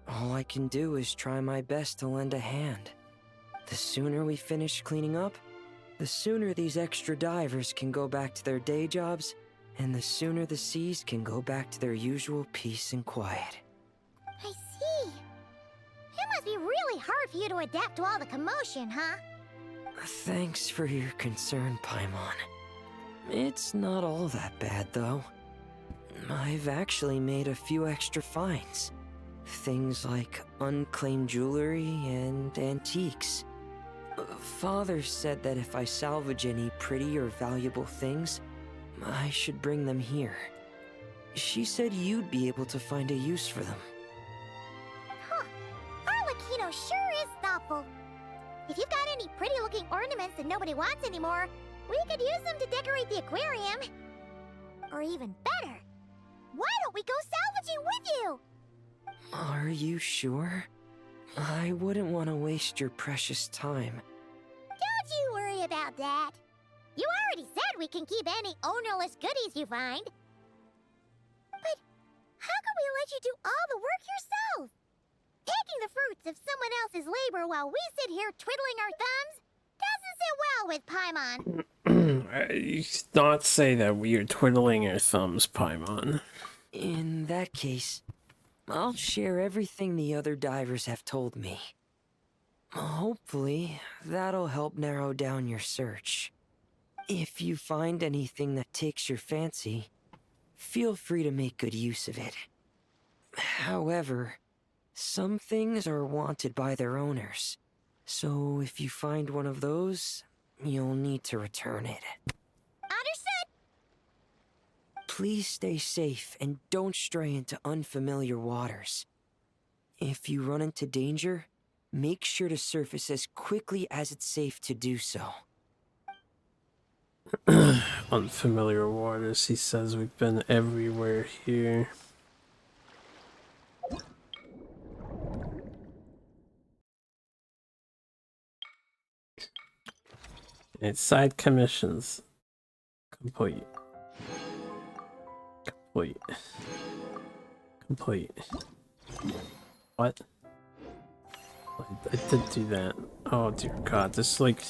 All I can do is try my best to lend a hand. The sooner we finish cleaning up, the sooner these extra divers can go back to their day jobs, and the sooner the seas can go back to their usual peace and quiet. I see. It must be really hard for you to adapt to all the commotion, huh? Thanks for your concern, Paimon. It's not all that bad, though. I've actually made a few extra finds. Things like unclaimed jewelry and antiques. Father said that if I salvage any pretty or valuable things, I should bring them here. She said you'd be able to find a use for them. Huh. Arlecchino sure is thoughtful. If you've got any pretty-looking ornaments that nobody wants anymore, we could use them to decorate the aquarium. Or even better, why don't we go salvaging with you? Are you sure? I wouldn't want to waste your precious time. Don't you worry about that. You already said we can keep any ownerless goodies you find. But how can we let you do all the work yourself? Taking the fruits of someone else's labor while we sit here twiddling our thumbs doesn't well with Paimon. You should not say that. We are twiddling our thumbs, Paimon. In that case, I'll share everything the other divers have told me. Hopefully, that'll help narrow down your search. If you find anything that takes your fancy, feel free to make good use of it. However, some things are wanted by their owners, so if you find one of those, you'll need to return it. Understood. Please stay safe and don't stray into unfamiliar waters. If you run into danger, make sure to surface as quickly as it's safe to do so. Unfamiliar waters, he says. We've been everywhere here. It's side commissions. Complete. What? I did do that. Oh dear god, this like...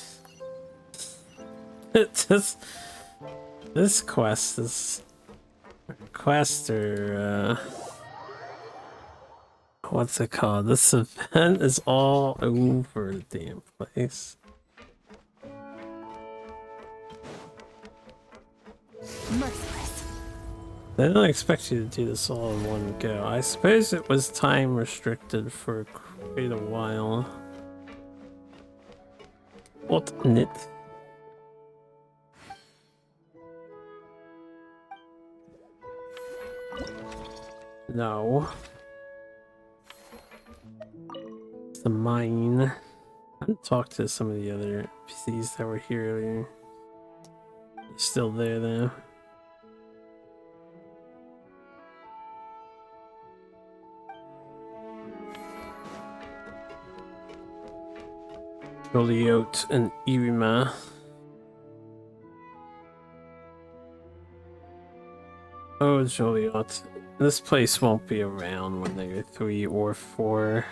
this quest is... what's it called? This event is all over the damn place. They don't expect you to do this all in one go. I suppose it was time restricted for quite a while. What nit? No. It's the mine. I haven't talked to some of the other NPCs that were here earlier. They're still there though. Joliot and Irima. Oh, Joliot. This place won't be around when they're 3 or 4.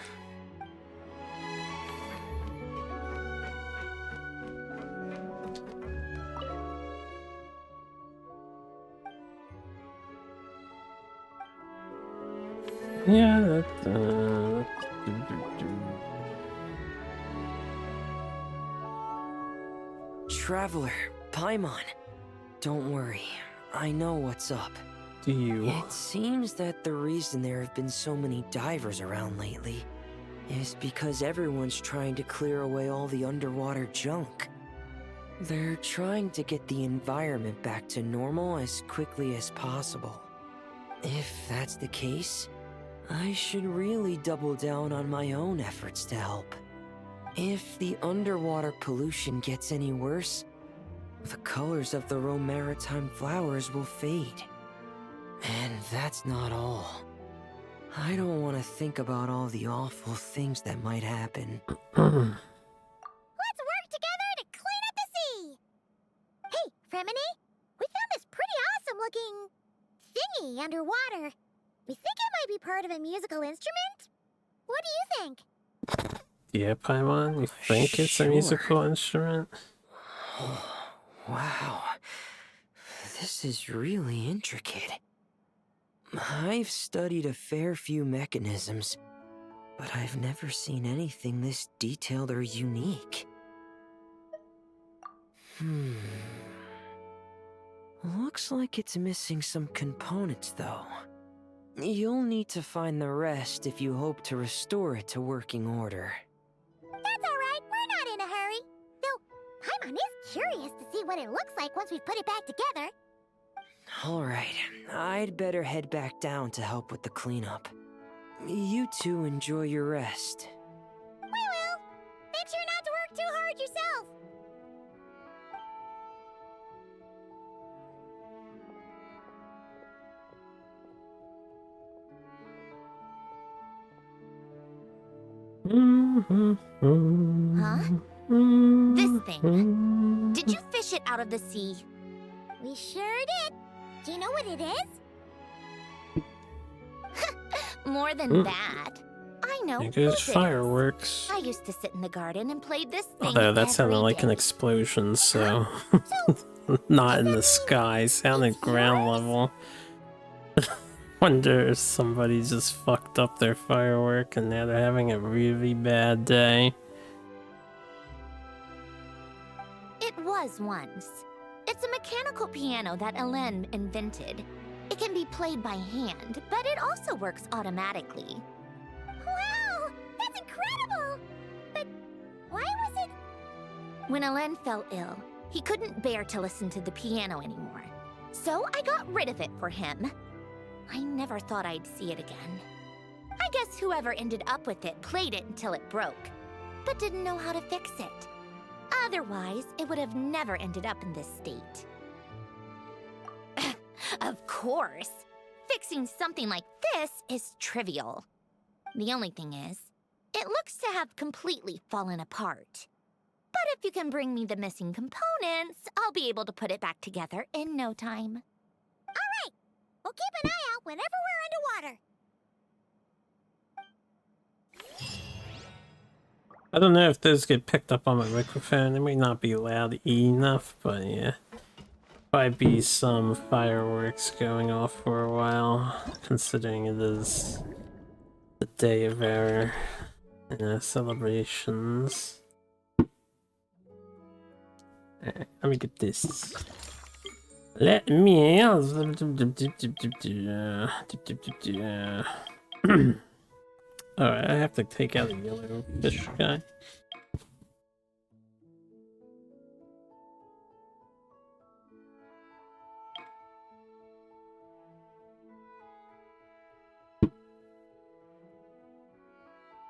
Yeah, Traveler, Paimon. Don't worry, I know what's up. Do you? It seems that the reason there have been so many divers around lately is because everyone's trying to clear away all the underwater junk. They're trying to get the environment back to normal as quickly as possible. If that's the case, I should really double down on my own efforts to help. If the underwater pollution gets any worse, the colors of the Rome maritime flowers will fade. And that's not all. I don't want to think about all the awful things that might happen. Let's work together to clean up the sea! Hey, Fremini, we found this pretty awesome looking thingy underwater. We think it might be part of a musical instrument? What do you think? Yeah, Paimon, you think it's a musical instrument? Wow. This is really intricate. I've studied a fair few mechanisms, but I've never seen anything this detailed or unique. Looks like it's missing some components, though. You'll need to find the rest if you hope to restore it to working order. That's alright, we're not in a hurry. Though, Paimon is curious to see what it looks like once we put it back together. Alright, I'd better head back down to help with the cleanup. You two enjoy your rest. We will. Make sure not to work too hard yourself. Huh? This thing. Did you fish it out of the sea? We sure did. Do you know what it is? More than that. I know. There goes who did this? fireworks. I used to sit in the garden and play this thing Although that sounded every like an day. explosion, so not in the sky. Sounded ground level. Wonder if somebody just fucked up their firework and now they're having a really bad day. It was once. It's a mechanical piano that Hélène invented. It can be played by hand, but it also works automatically. Wow! That's incredible! But why was it... When Hélène fell ill, he couldn't bear to listen to the piano anymore. So I got rid of it for him. I never thought I'd see it again. I guess whoever ended up with it played it until it broke, but didn't know how to fix it. Otherwise, it would have never ended up in this state. Of course! Fixing something like this is trivial. The only thing is, it looks to have completely fallen apart. But if you can bring me the missing components, I'll be able to put it back together in no time. All right! We'll keep an eye out whenever we're underwater. I don't know if those get picked up on my microphone. They may not be loud enough, but yeah. Might be some fireworks going off for a while, considering it is the day of our celebrations. Alright, let me get this. Let me. Alright, I have to take out the yellow fish guy.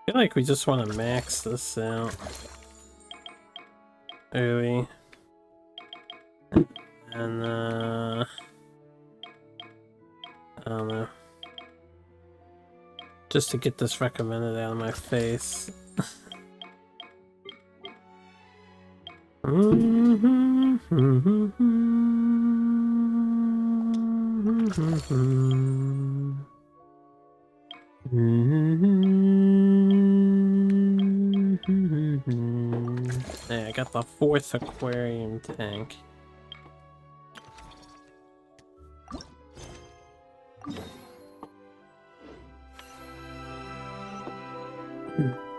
I feel like we just want to max this out early. And I don't know. Just to get this recommended out of my face. Yeah, I got the 4th aquarium tank.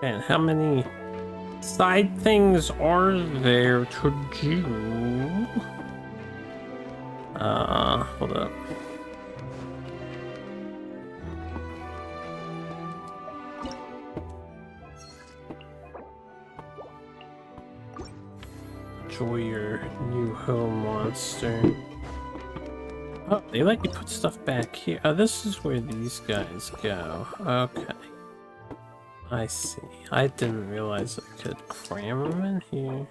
And how many side things are there to do? Hold up. Enjoy your new home, monster. Oh, they let you put stuff back here. Oh, this is where these guys go. Okay. I see. I didn't realize I could cram them in here.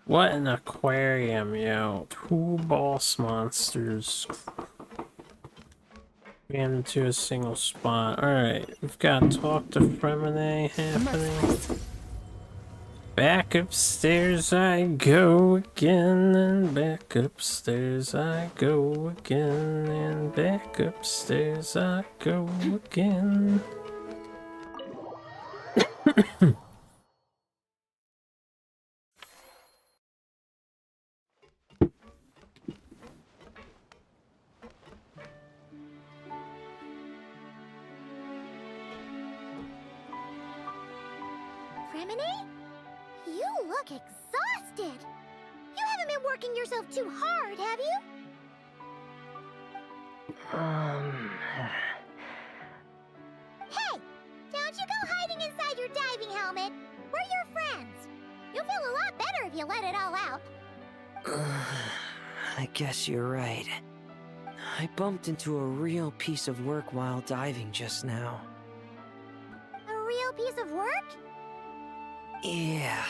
What an aquarium, yo. 2 boss monsters ran into a single spot. Alright, we've got Talk to Fremine happening. Back upstairs I go again, and back upstairs I go again, and back upstairs I go again. Fremine? You look exhausted. You haven't been working yourself too hard, have you? Hey! Don't you go hiding inside your diving helmet. We're your friends. You'll feel a lot better if you let it all out. I guess you're right. I bumped into a real piece of work while diving just now. A real piece of work? Yeah.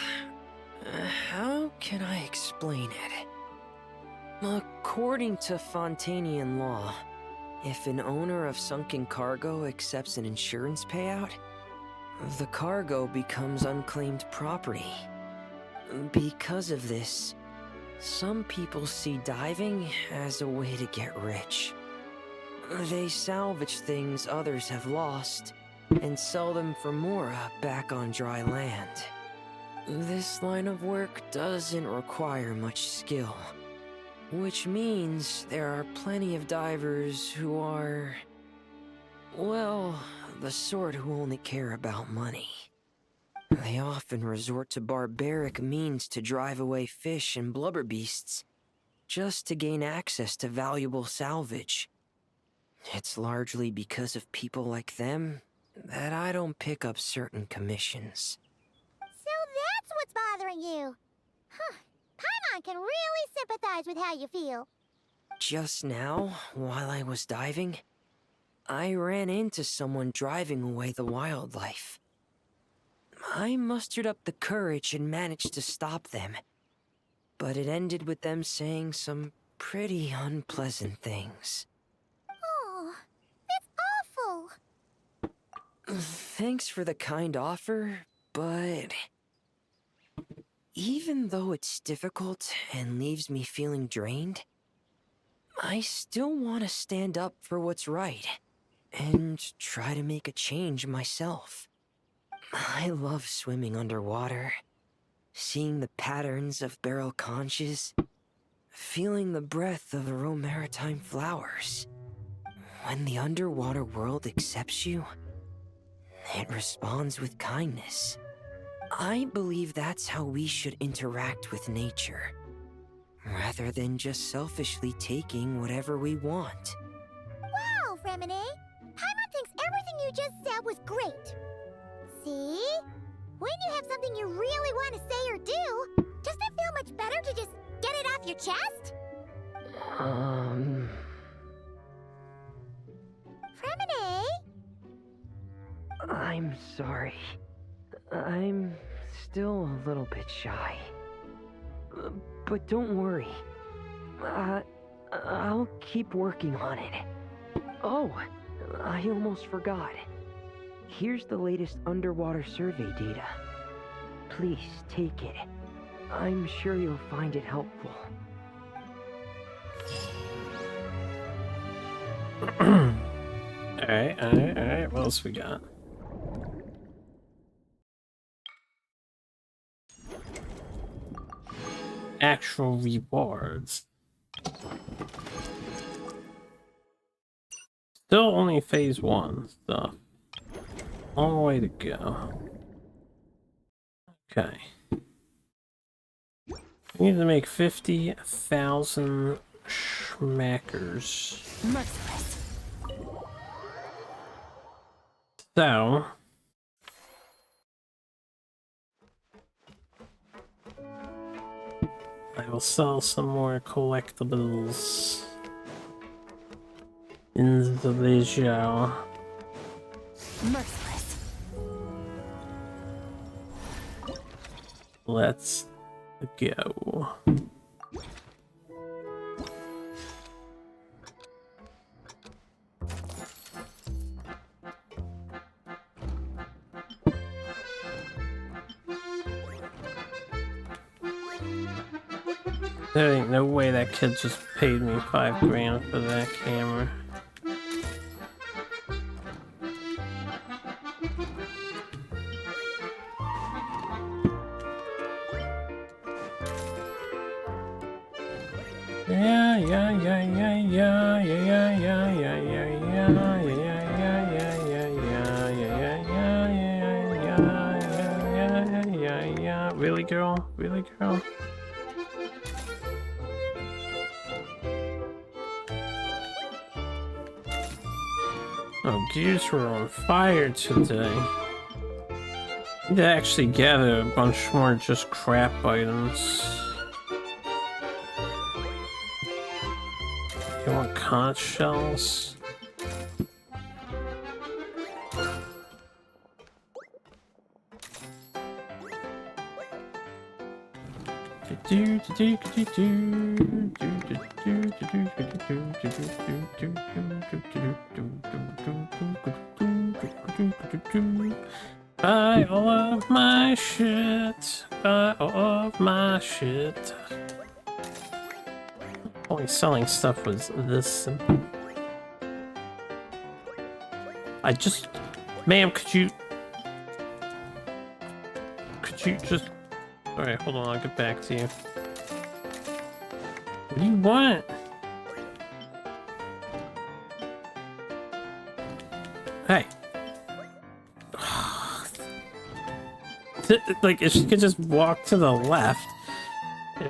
How can I explain it? According to Fontanian law, if an owner of sunken cargo accepts an insurance payout, the cargo becomes unclaimed property. Because of this, Some people see diving as a way to get rich. They salvage things others have lost and sell them for more back on dry land. This line of work doesn't require much skill, which means there are plenty of divers who are, well, the sort who only care about money. They often resort to barbaric means to drive away fish and blubber beasts, just to gain access to valuable salvage. It's largely because of people like them that I don't pick up certain commissions. So that's what's bothering you. Huh. Paimon can really sympathize with how you feel. Just now, while I was diving, I ran into someone driving away the wildlife. I mustered up the courage and managed to stop them, but it ended with them saying some pretty unpleasant things. Oh, that's awful. Thanks for the kind offer, but even though it's difficult and leaves me feeling drained, I still want to stand up for what's right and try to make a change myself. I love swimming underwater, seeing the patterns of barrel conches, feeling the breath of the maritime flowers. When the underwater world accepts you, it responds with kindness. I believe that's how we should interact with nature, rather than just selfishly taking whatever we want. Wow, Remine! Paimon thinks everything you just said was great. See? When you have something you really want to say or do, doesn't it feel much better to just get it off your chest? Remine? I'm sorry. I'm still a little bit shy. But don't worry. I'll keep working on it. Oh, I almost forgot. Here's the latest underwater survey data. Please take it. I'm sure you'll find it helpful. Alright. What else we got? Actual rewards. Still only phase 1 stuff. Long way to go. Okay. We need to make 50,000 schmackers. Merciless. So I will sell some more collectibles in the leisure. Merciless. Let's go. There ain't no way that kid just paid me $5 grand for that camera. Yeah. Really, girl? Really, girl? Oh, gears were on fire today. Need to actually gather a bunch more just crap items. You want conch shells? Buy all of my shit. Buy all of my shit. only selling stuff was this simple. Ma'am, could you just... Alright, hold on, I'll get back to you. What do you want? Hey. Like, if she could just walk to the left.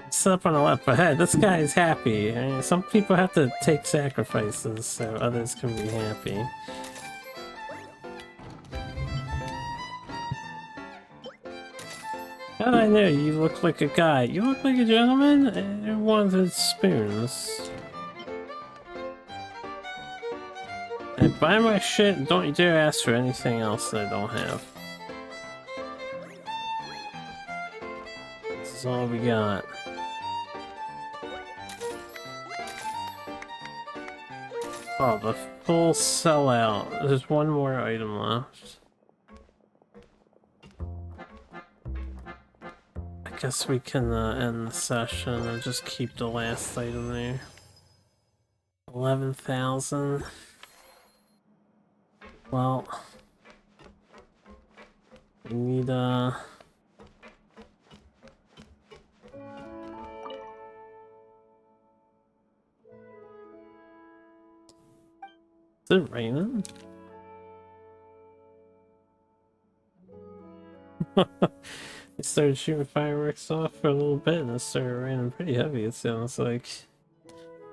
Sit up on the left, but hey, this guy is happy. I mean, some people have to take sacrifices so others can be happy. How did I know you look like a guy? You look like a gentleman and wanted spoons. Hey, buy my shit, don't you dare ask for anything else that I don't have. This is all we got. Oh, the full sellout. There's one more item left. I guess we can end the session and just keep the last item there. 11,000. Well, we need Is it raining? It started shooting fireworks off for a little bit and it started raining pretty heavy, it sounds like.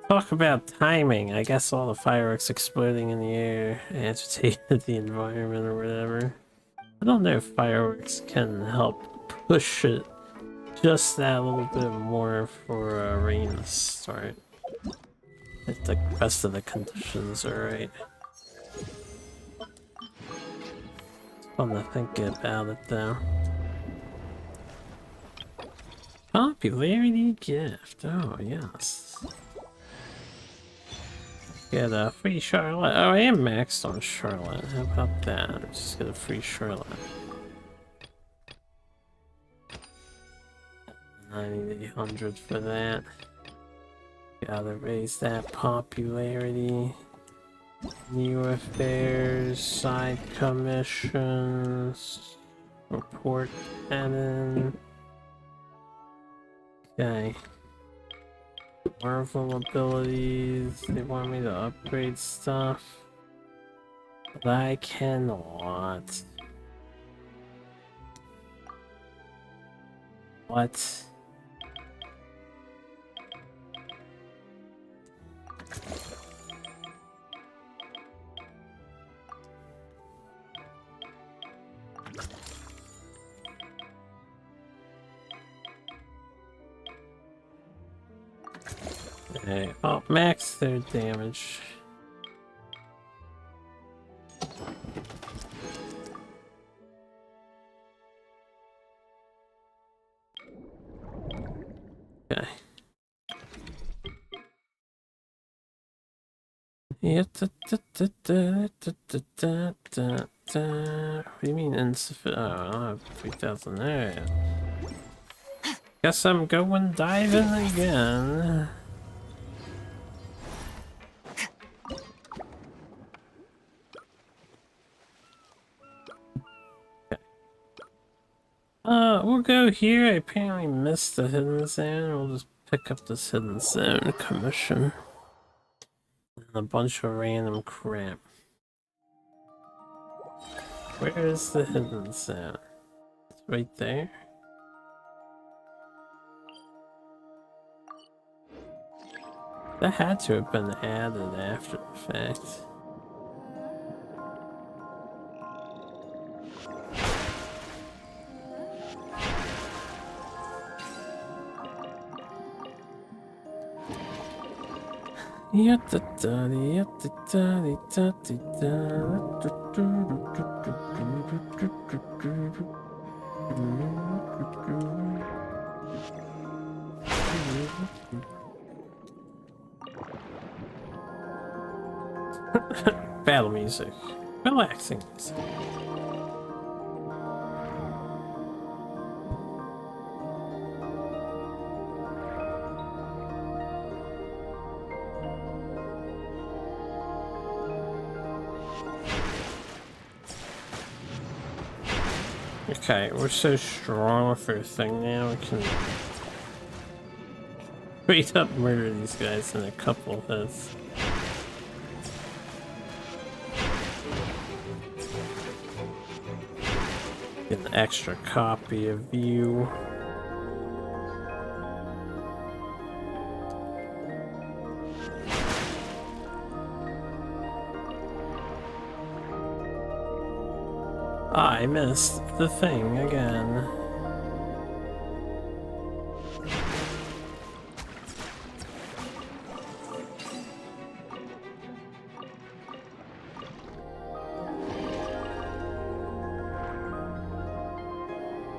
Talk about timing. I guess all the fireworks exploding in the air agitated the environment or whatever. I don't know if fireworks can help push it just that little bit more for rain to start. If the rest of the conditions are right. It's fun to think about it though. Popularity gift. Oh yes. Get a free Charlotte. Oh, I am maxed on Charlotte. How about that? Just get a free Charlotte. 9,800 for that. Gotta raise that popularity. New affairs, side commissions, report add-in. Okay. Marvel abilities, they want me to upgrade stuff. But I cannot. What? Okay, oh, max their damage. Okay. What do you mean insufficient? Oh, I don't have 3,000 there. Guess I'm going diving again. We'll go here. I apparently missed the hidden zone. We'll just pick up this hidden zone commission. And a bunch of random crap. Where is the hidden zone? It's right there. That had to have been added after the fact. Battle music. Relaxing music. Okay, we're so strong with our thing now, we can straight up murder these guys in a couple hits. Get an extra copy of you. I missed the thing again.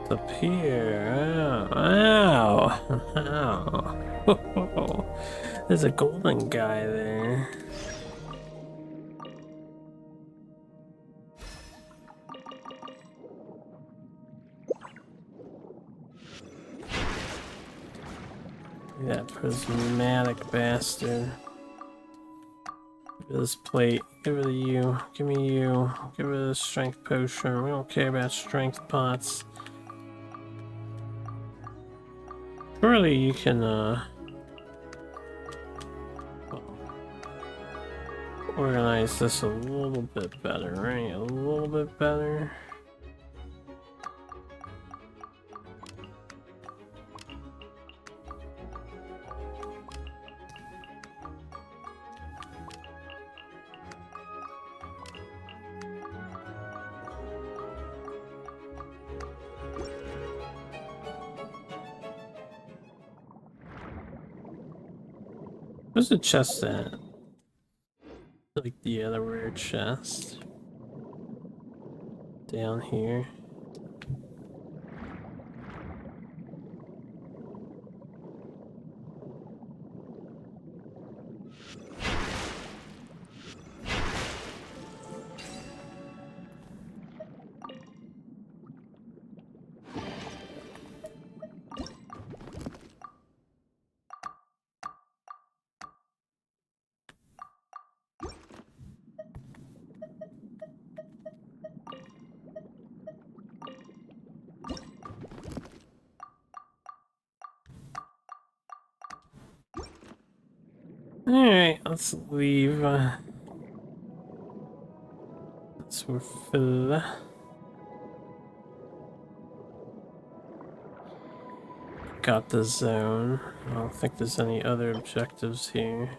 It's up here. Ow! Ow! Ow. There's a golden guy there. That prismatic bastard. Give this plate. Give it to you. Give me you. Give it a strength potion. We don't care about strength pots. Surely you can, organize this a little bit better, right? A little bit better. Where's the chest at? Like the other rare chest. Down here. Alright, let's leave. Let's refill. Got the zone. I don't think there's any other objectives here.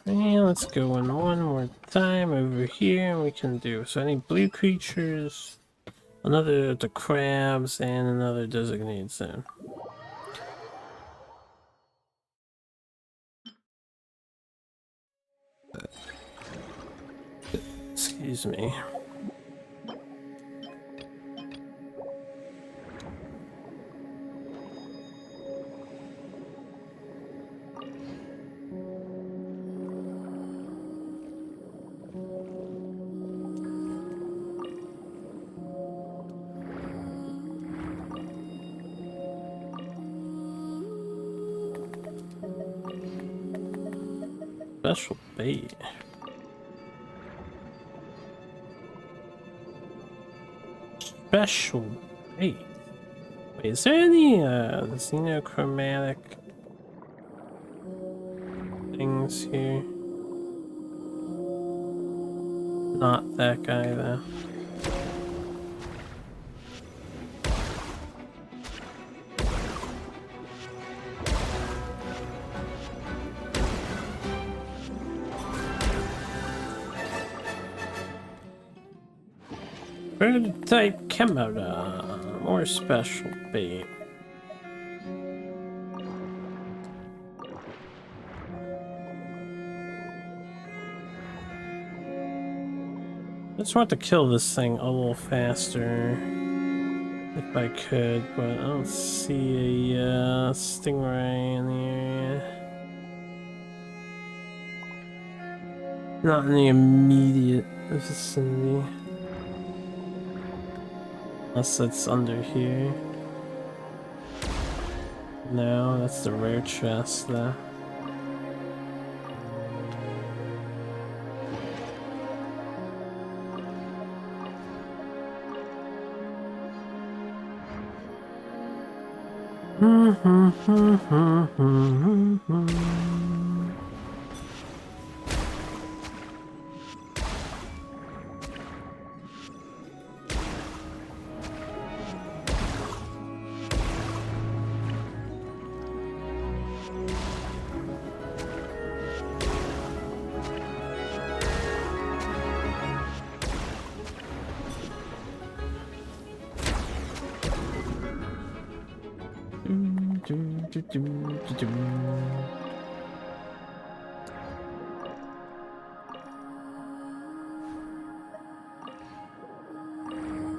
And let's go in one more time over here and we can do so any blue creatures, another of the crabs, and another designated zone. Excuse me. Special bait. Special bait. Wait, is there any xenochromatic things here? Not that guy though. Prototype camera, more special bait. I just want to kill this thing a little faster if I could, but I don't see a stingray in the area. Not in the immediate vicinity. Unless it's under here. No, that's the rare chest there.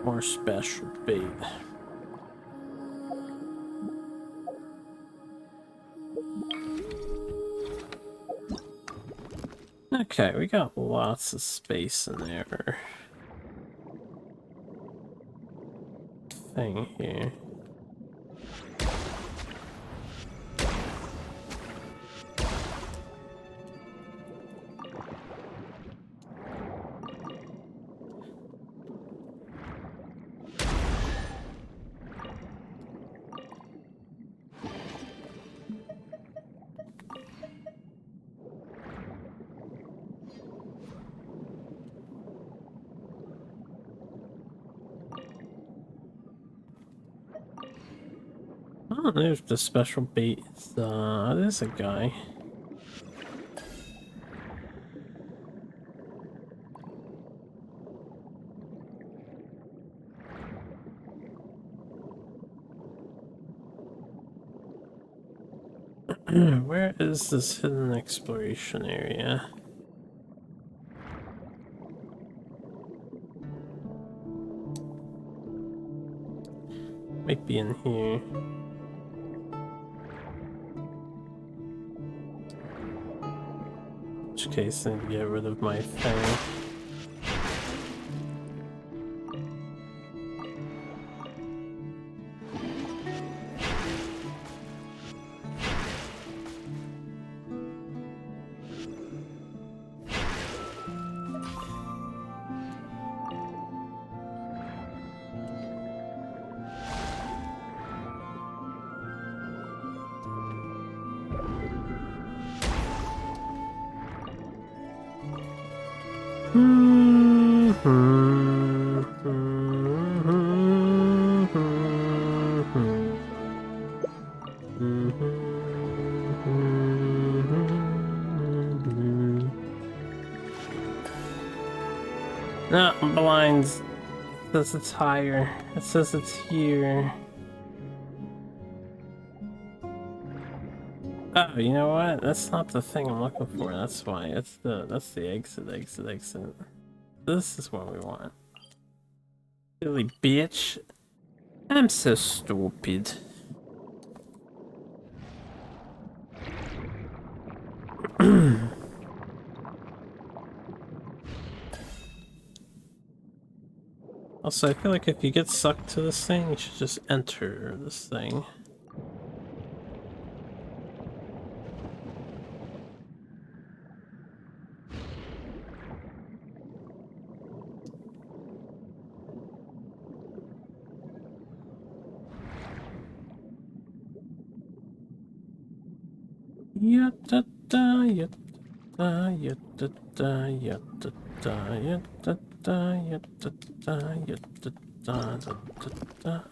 More special bait. Okay, we got lots of space in there. Thing here. Oh, there's the special bait. There's a guy. Where is this hidden exploration area? Might be in here. In which case, I need to get rid of my thing. No, I'm blind. It says it's higher. It says it's here. Oh, you know what? That's not the thing I'm looking for. That's why. That's the exit. This is what we want. Silly bitch. I'm so stupid. Also, I feel like if you get sucked to this thing, you should just enter this thing.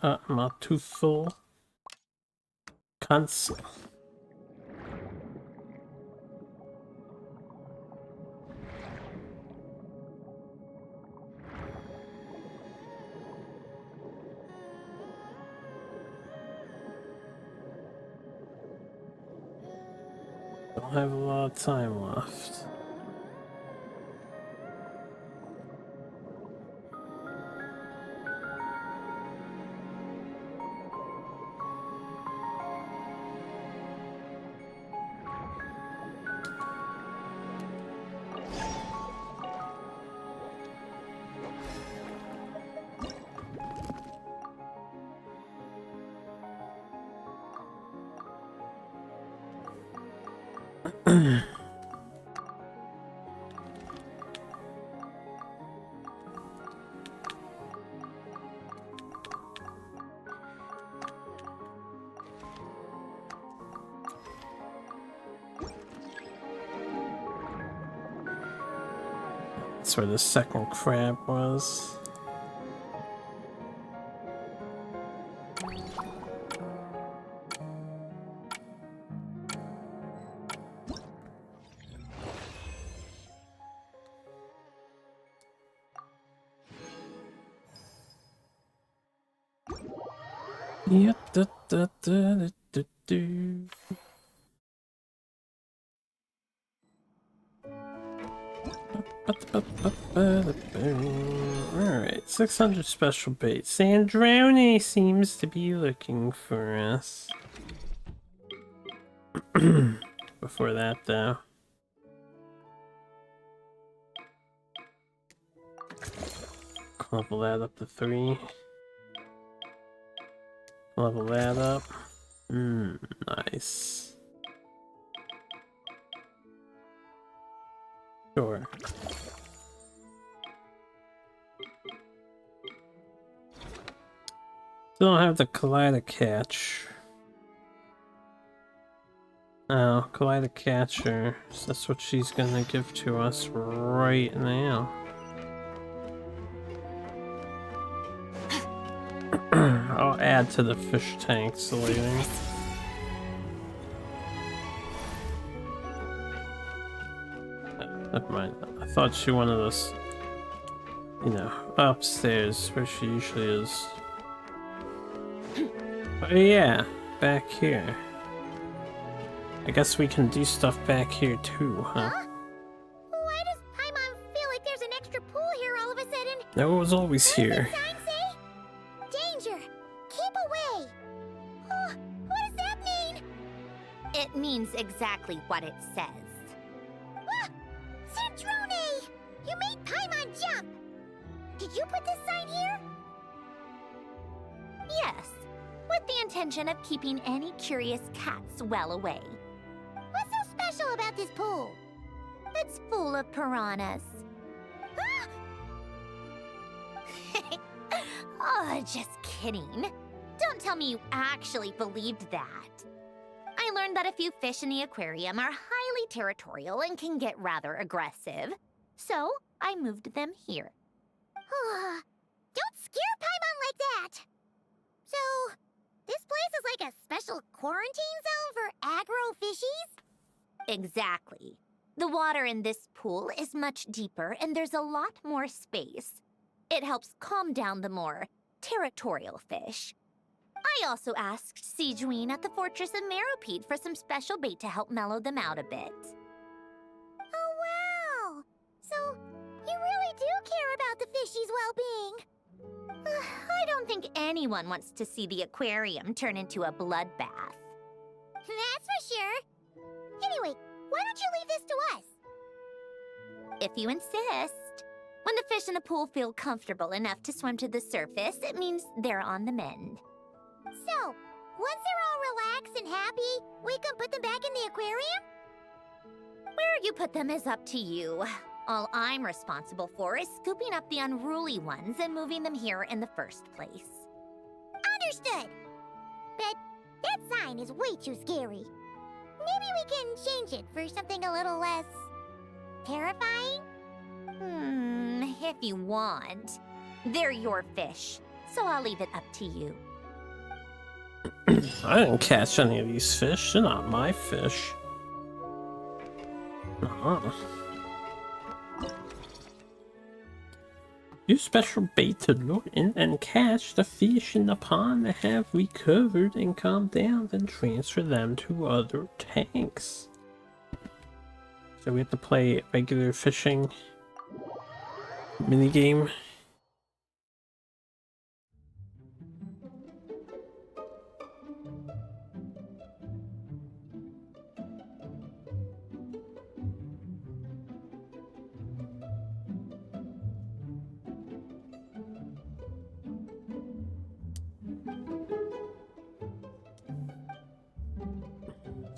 I'm not too full. Cancel. Don't have a lot of time left. That's where the second crab was. Yeah, Alright, 600 special bait. Sandrone seems to be looking for us. Before that, though. Level that up to 3. Level that up. Nice. Sure. Still don't have the collider catch. Oh, collider catcher. So that's what she's gonna give to us right now. I'll add to the fish tanks later. Never mind. I thought she wanted us, you know, upstairs where she usually is. But yeah, back here. I guess we can do stuff back here too, huh? Why does Paimon feel like there's an extra pool here all of a sudden? No, it was always here. Sign say? Danger! Keep away! Oh, what does that mean? It means exactly what it says. Ah! Sandrone! You made Paimon jump! Did you put this sign here? Yes, with the intention of keeping any curious cats well away. What's so special about this pool? It's full of piranhas. Oh, just kidding. Don't tell me you actually believed that. I learned that a few fish in the aquarium are highly territorial and can get rather aggressive. So, I moved them here. Don't scare Paimon like that! So, this place is like a special quarantine zone for aggro fishies? Exactly. The water in this pool is much deeper and there's a lot more space. It helps calm down the more territorial fish. I also asked Sijween at the Fortress of Meropide for some special bait to help mellow them out a bit. Oh, wow! So, you really do care about the fishies' well-being. I don't think anyone wants to see the aquarium turn into a bloodbath. That's for sure. Anyway, why don't you leave this to us? If you insist. When the fish in the pool feel comfortable enough to swim to the surface, it means they're on the mend. So, once they're all relaxed and happy, we can put them back in the aquarium? Where you put them is up to you. All I'm responsible for is scooping up the unruly ones and moving them here in the first place. Understood! But that sign is way too scary. Maybe we can change it for something a little less... terrifying? If you want. They're your fish, so I'll leave it up to you. I didn't catch any of these fish. They're not my fish. Use special bait to lure in and catch the fish in the pond that have recovered and calmed down, then transfer them to other tanks. So we have to play regular fishing minigame.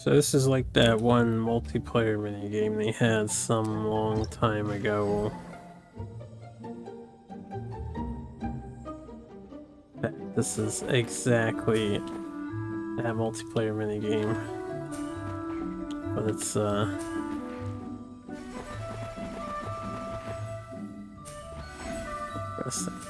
So this is like that one multiplayer minigame they had some long time ago. This is exactly that multiplayer minigame. But it's interesting.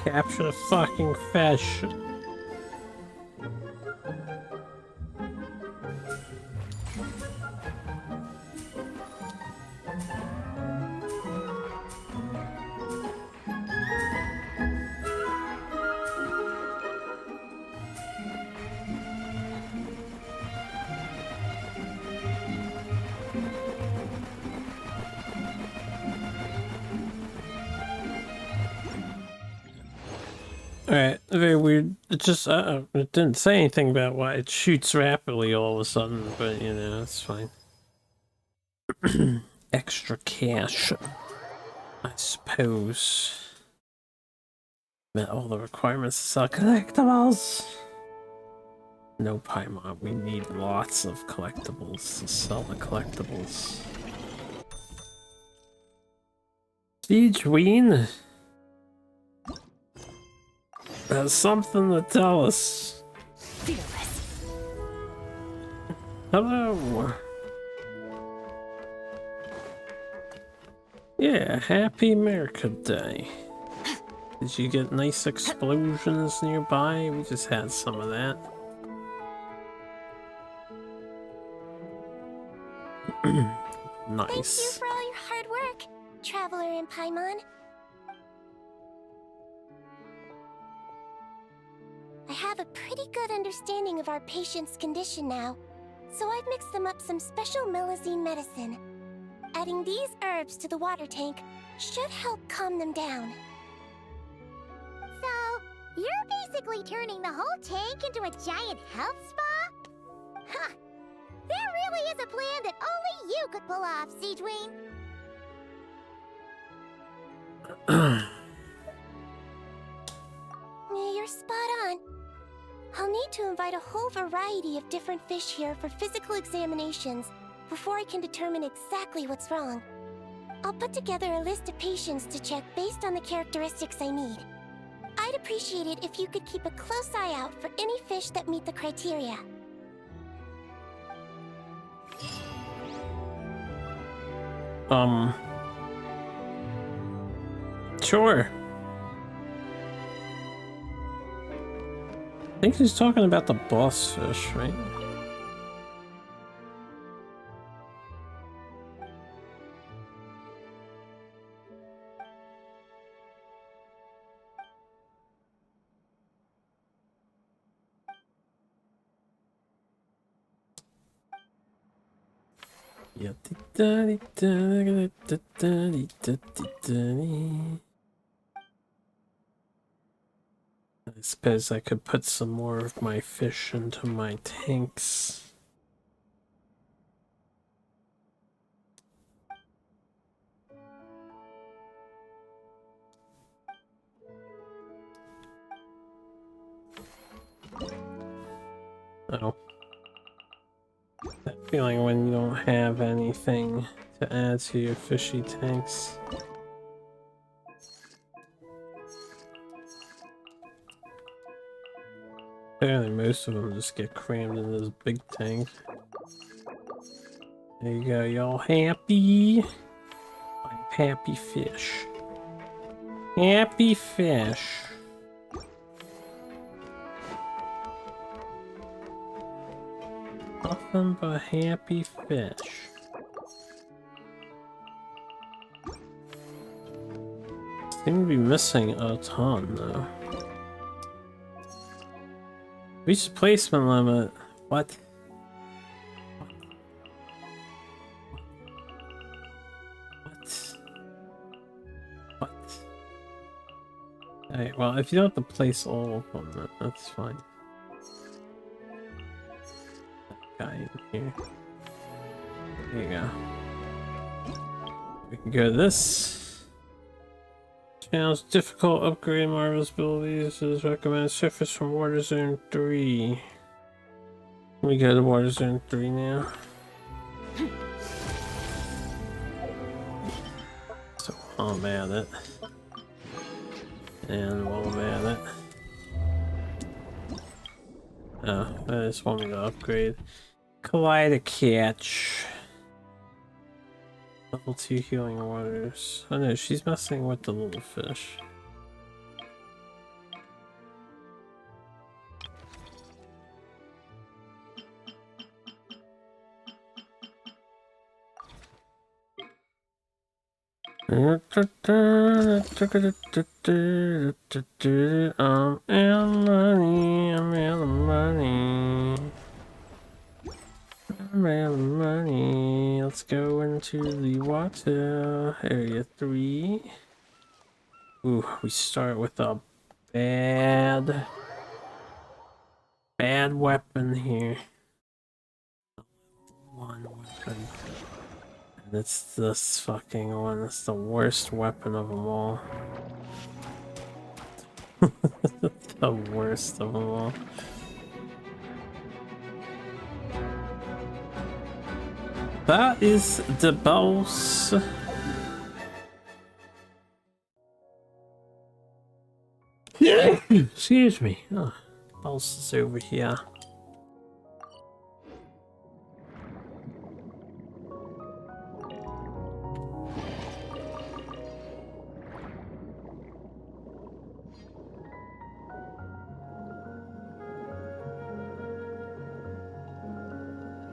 Capture the fucking fish. Alright, very weird. It just, it didn't say anything about why it shoots rapidly all of a sudden, but you know, it's fine. Extra cash, I suppose. Met all the requirements to sell collectibles. No, Paimon, we need lots of collectibles to sell the collectibles. Siege Ween has something to tell us. Hello. Yeah, happy America Day. Did you get nice explosions nearby? We just had some of that. Nice. Thank you for all your hard work, Traveler in Paimon. I have a pretty good understanding of our patient's condition now, so I've mixed them up some special melazine medicine. Adding these herbs to the water tank should help calm them down. So, you're basically turning the whole tank into a giant health spa? Huh. There really is a plan that only you could pull off, Siegewing. You're spot on. I'll need to invite a whole variety of different fish here for physical examinations before I can determine exactly what's wrong. I'll put together a list of patients to check based on the characteristics I need. I'd appreciate it if you could keep a close eye out for any fish that meet the criteria. Sure. I think he's talking about the boss fish, right? Yeah. I suppose I could put some more of my fish into my tanks. Oh. That feeling when you don't have anything to add to your fishy tanks. Apparently most of them just get crammed in this big tank. There you go, y'all happy? I'm happy fish. Happy fish. Nothing but happy fish. Seem to be missing a ton though. Reach the placement limit. What? What? Alright, well, if you don't have to place all of them, that's fine. That guy in here. There you go. We can go to this. Challenge difficult upgrade Marvel's abilities is recommended surface from Water Zone 3. We go to Water Zone 3 now. So while I'm at it. And while I'm at it. Oh, I just want me to upgrade. Collider Catch. Level 2 healing waters. Oh no, she's messing with the little fish. And money, I'm out of money. I'm out of money. Let's go into the water. Area 3. Ooh, we start with a bad weapon here. One weapon. And it's this fucking one. It's the worst weapon of them all. The worst of them all. That is the boss. Excuse me. Oh, boss is over here.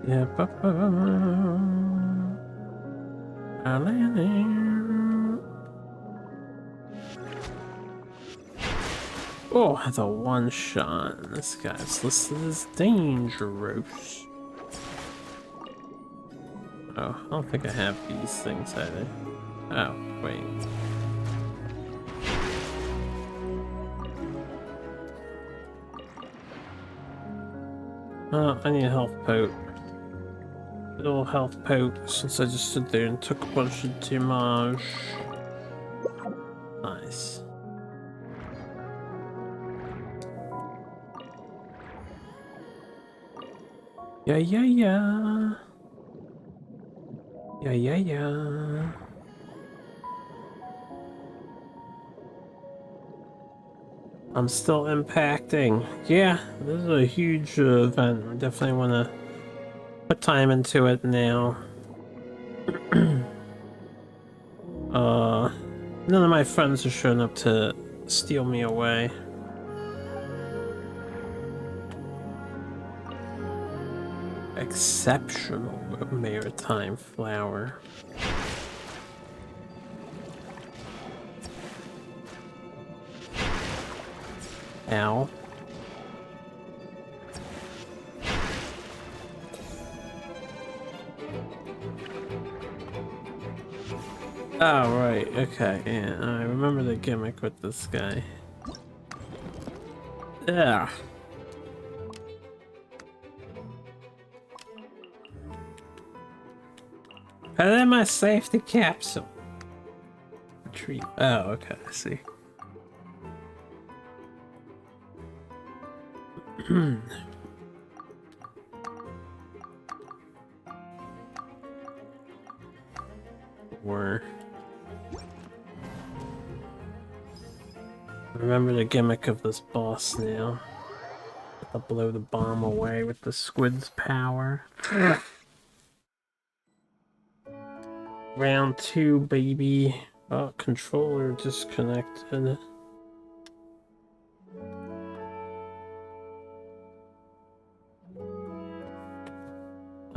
Yeah, oh, the one shot. This guy's listed as dangerous. Oh, I don't think I have these things either. Oh, wait. Oh, I need a health poke. Little health poke since I just stood there and took a bunch of damage. Nice. Yeah. Yeah. I'm still impacting. Yeah, this is a huge event. I definitely want to put time into it now. None of my friends are showing up to steal me away. Exceptional maritime flower. Ow. Oh, right, okay, yeah, I remember the gimmick with this guy. Yeah. Put it in my safety capsule. Retrieve. Oh, okay, I see. Or remember the gimmick of this boss now. I'll blow the bomb away with the squid's power. Round 2, baby. Oh, controller disconnected.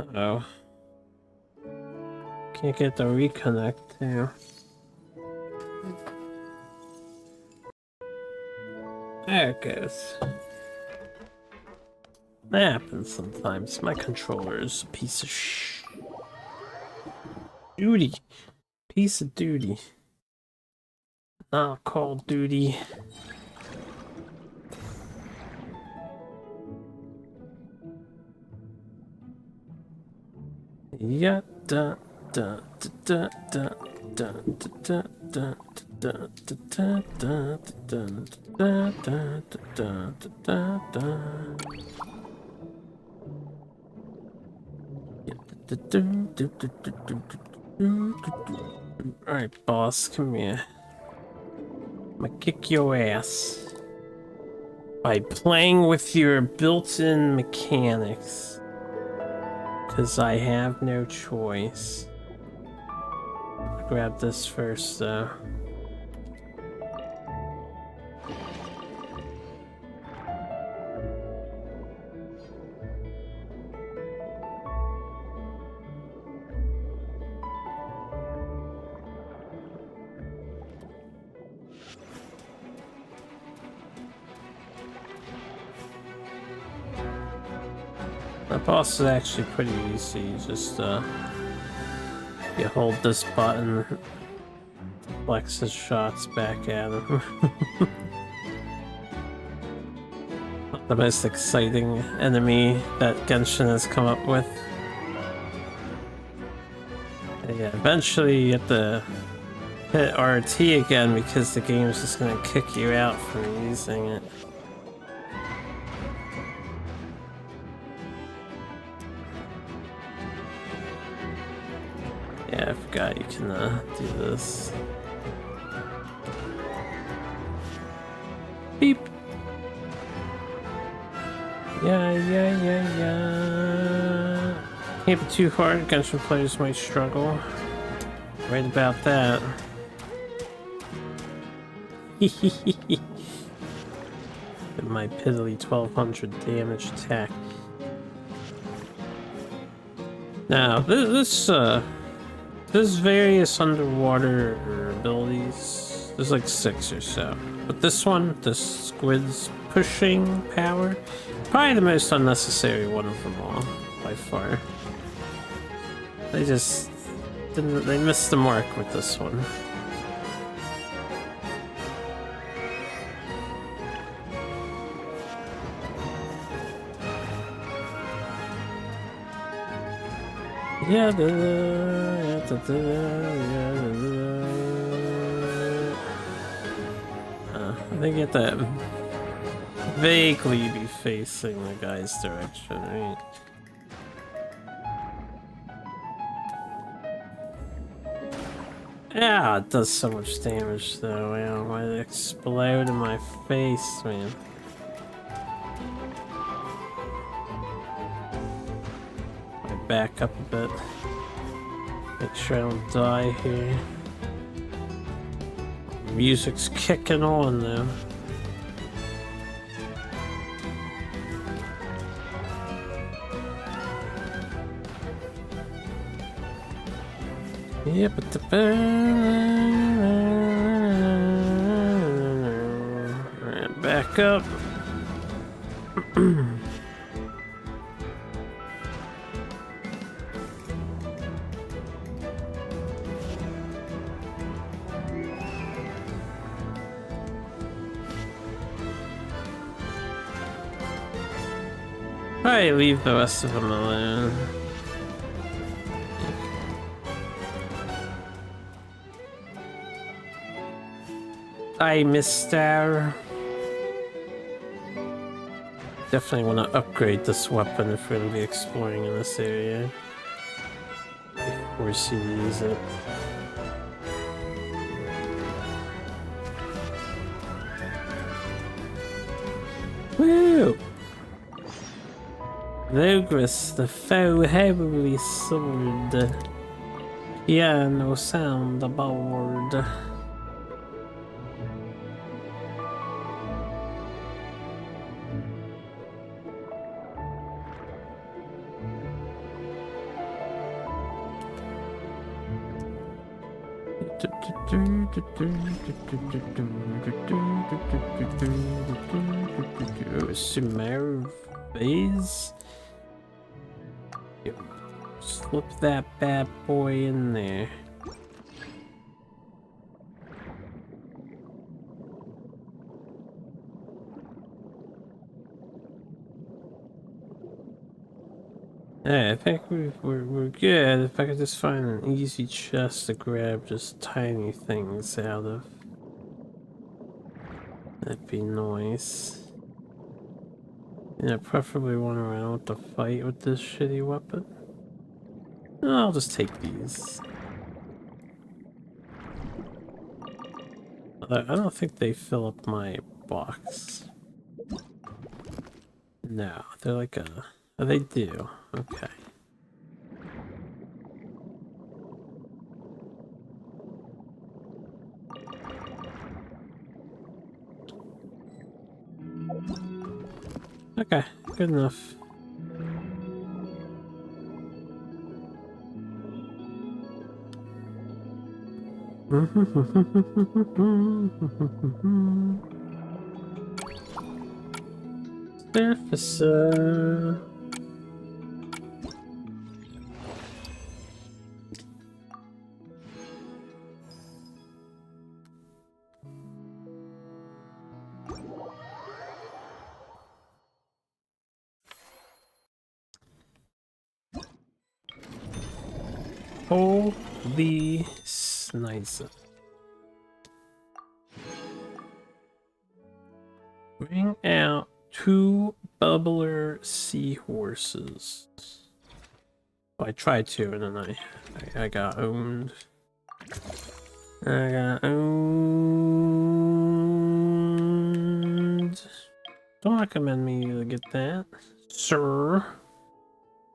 Uh-oh. Can't get the reconnect too. There it goes. That happens sometimes. My controller is a piece of duty. Piece of duty. Not Call of Duty. Yeah, da da da da da da da da da da da da. Alright, boss, come here. I'm gonna kick your ass by playing with your built-in mechanics. Because I have no choice. Grab this first, though. The boss is actually pretty easy. Just you hold this button, flex his shots back at him. The most exciting enemy that Genshin has come up with. And yeah, eventually you have to hit RT again because the game is just gonna kick you out from using it. Yeah, I forgot you can do this. Beep. Yeah. Can't be too hard. Genshin players might struggle. Right about that. My piddly 1200 damage attack. Now, there's various underwater abilities. There's like 6 or so. But this one, the squid's pushing power, probably the most unnecessary one of them all, by far. They just didn't, they missed the mark with this one. Yeah, I think you have to vaguely be facing the guy's direction, right? Yeah, it does so much damage though. Yeah, why it explode in my face, man. I back up a bit. Make sure I don't die here. Music's kicking on though. Yeah, but the right, back up. Probably leave the rest of them alone. Hi, mister. Definitely want to upgrade this weapon if we're going to be exploring in this area. Before we use it. Woo! Logris, the foe heavily sword. Piano sound aboard. Sumeru vase. Slip that bad boy in there. Yeah, I think we're good. If I could just find an easy chest to grab just tiny things out of, that'd be nice. Yeah, preferably one where I don't have to fight with this shitty weapon. I'll just take these. I don't think they fill up my box. No, they're like a... Oh, they do. Okay. Okay, good enough. Surface. Holy snizer. Bring out 2 bubbler seahorses. Well, I tried to, and then I got owned. I got owned. Don't recommend me to get that, sir.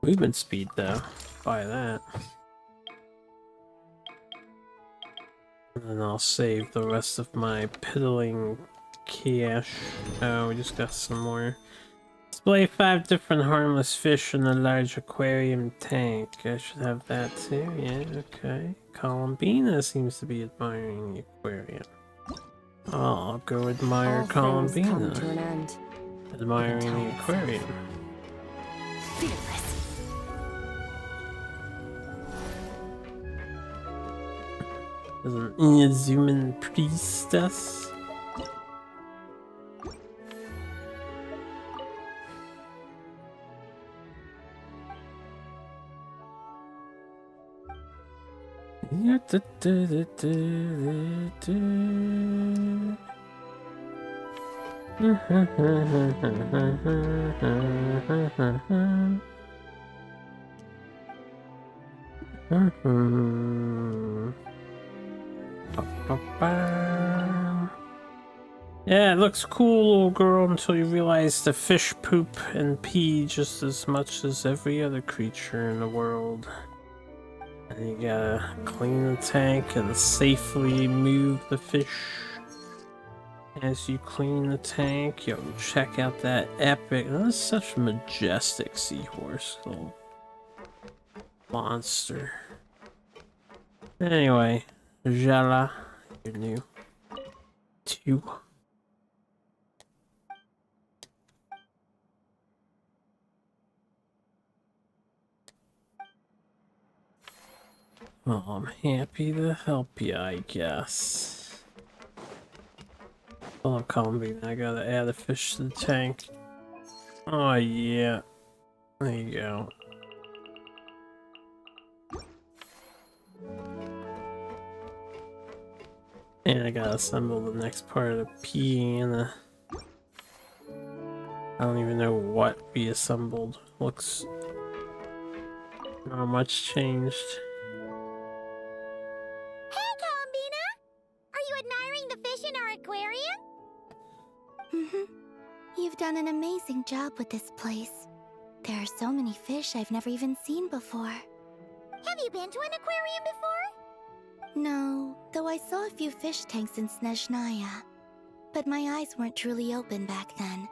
Movement speed, though. Buy that. And then I'll save the rest of my piddling cash. Oh, we just got some more. Display 5 different harmless fish in a large aquarium tank. I should have that too. Yeah, okay. Columbina seems to be admiring the aquarium. Oh, I'll go admire All things come to an Columbina. end. Admiring the aquarium. Fearless. There's an Inazuman priestess. Yeah, it looks cool, little girl, until you realize the fish poop and pee just as much as every other creature in the world. And you gotta clean the tank and safely move the fish. As you clean the tank, yo, check out that epic... That is such a majestic seahorse, little monster. Anyway, Jala, you're new. 2. Well, I'm happy to help you, I guess. Hold on, Columbine, I gotta add a fish to the tank. Oh, yeah. There you go. And I gotta assemble the next part of the piano. I don't even know what we assembled. Looks not much changed. Hey, Columbina! Are you admiring the fish in our aquarium? You've done an amazing job with this place. There are so many fish I've never even seen before. Have you been to an aquarium before? No, though I saw a few fish tanks in Snezhnaya. But my eyes weren't truly open back then,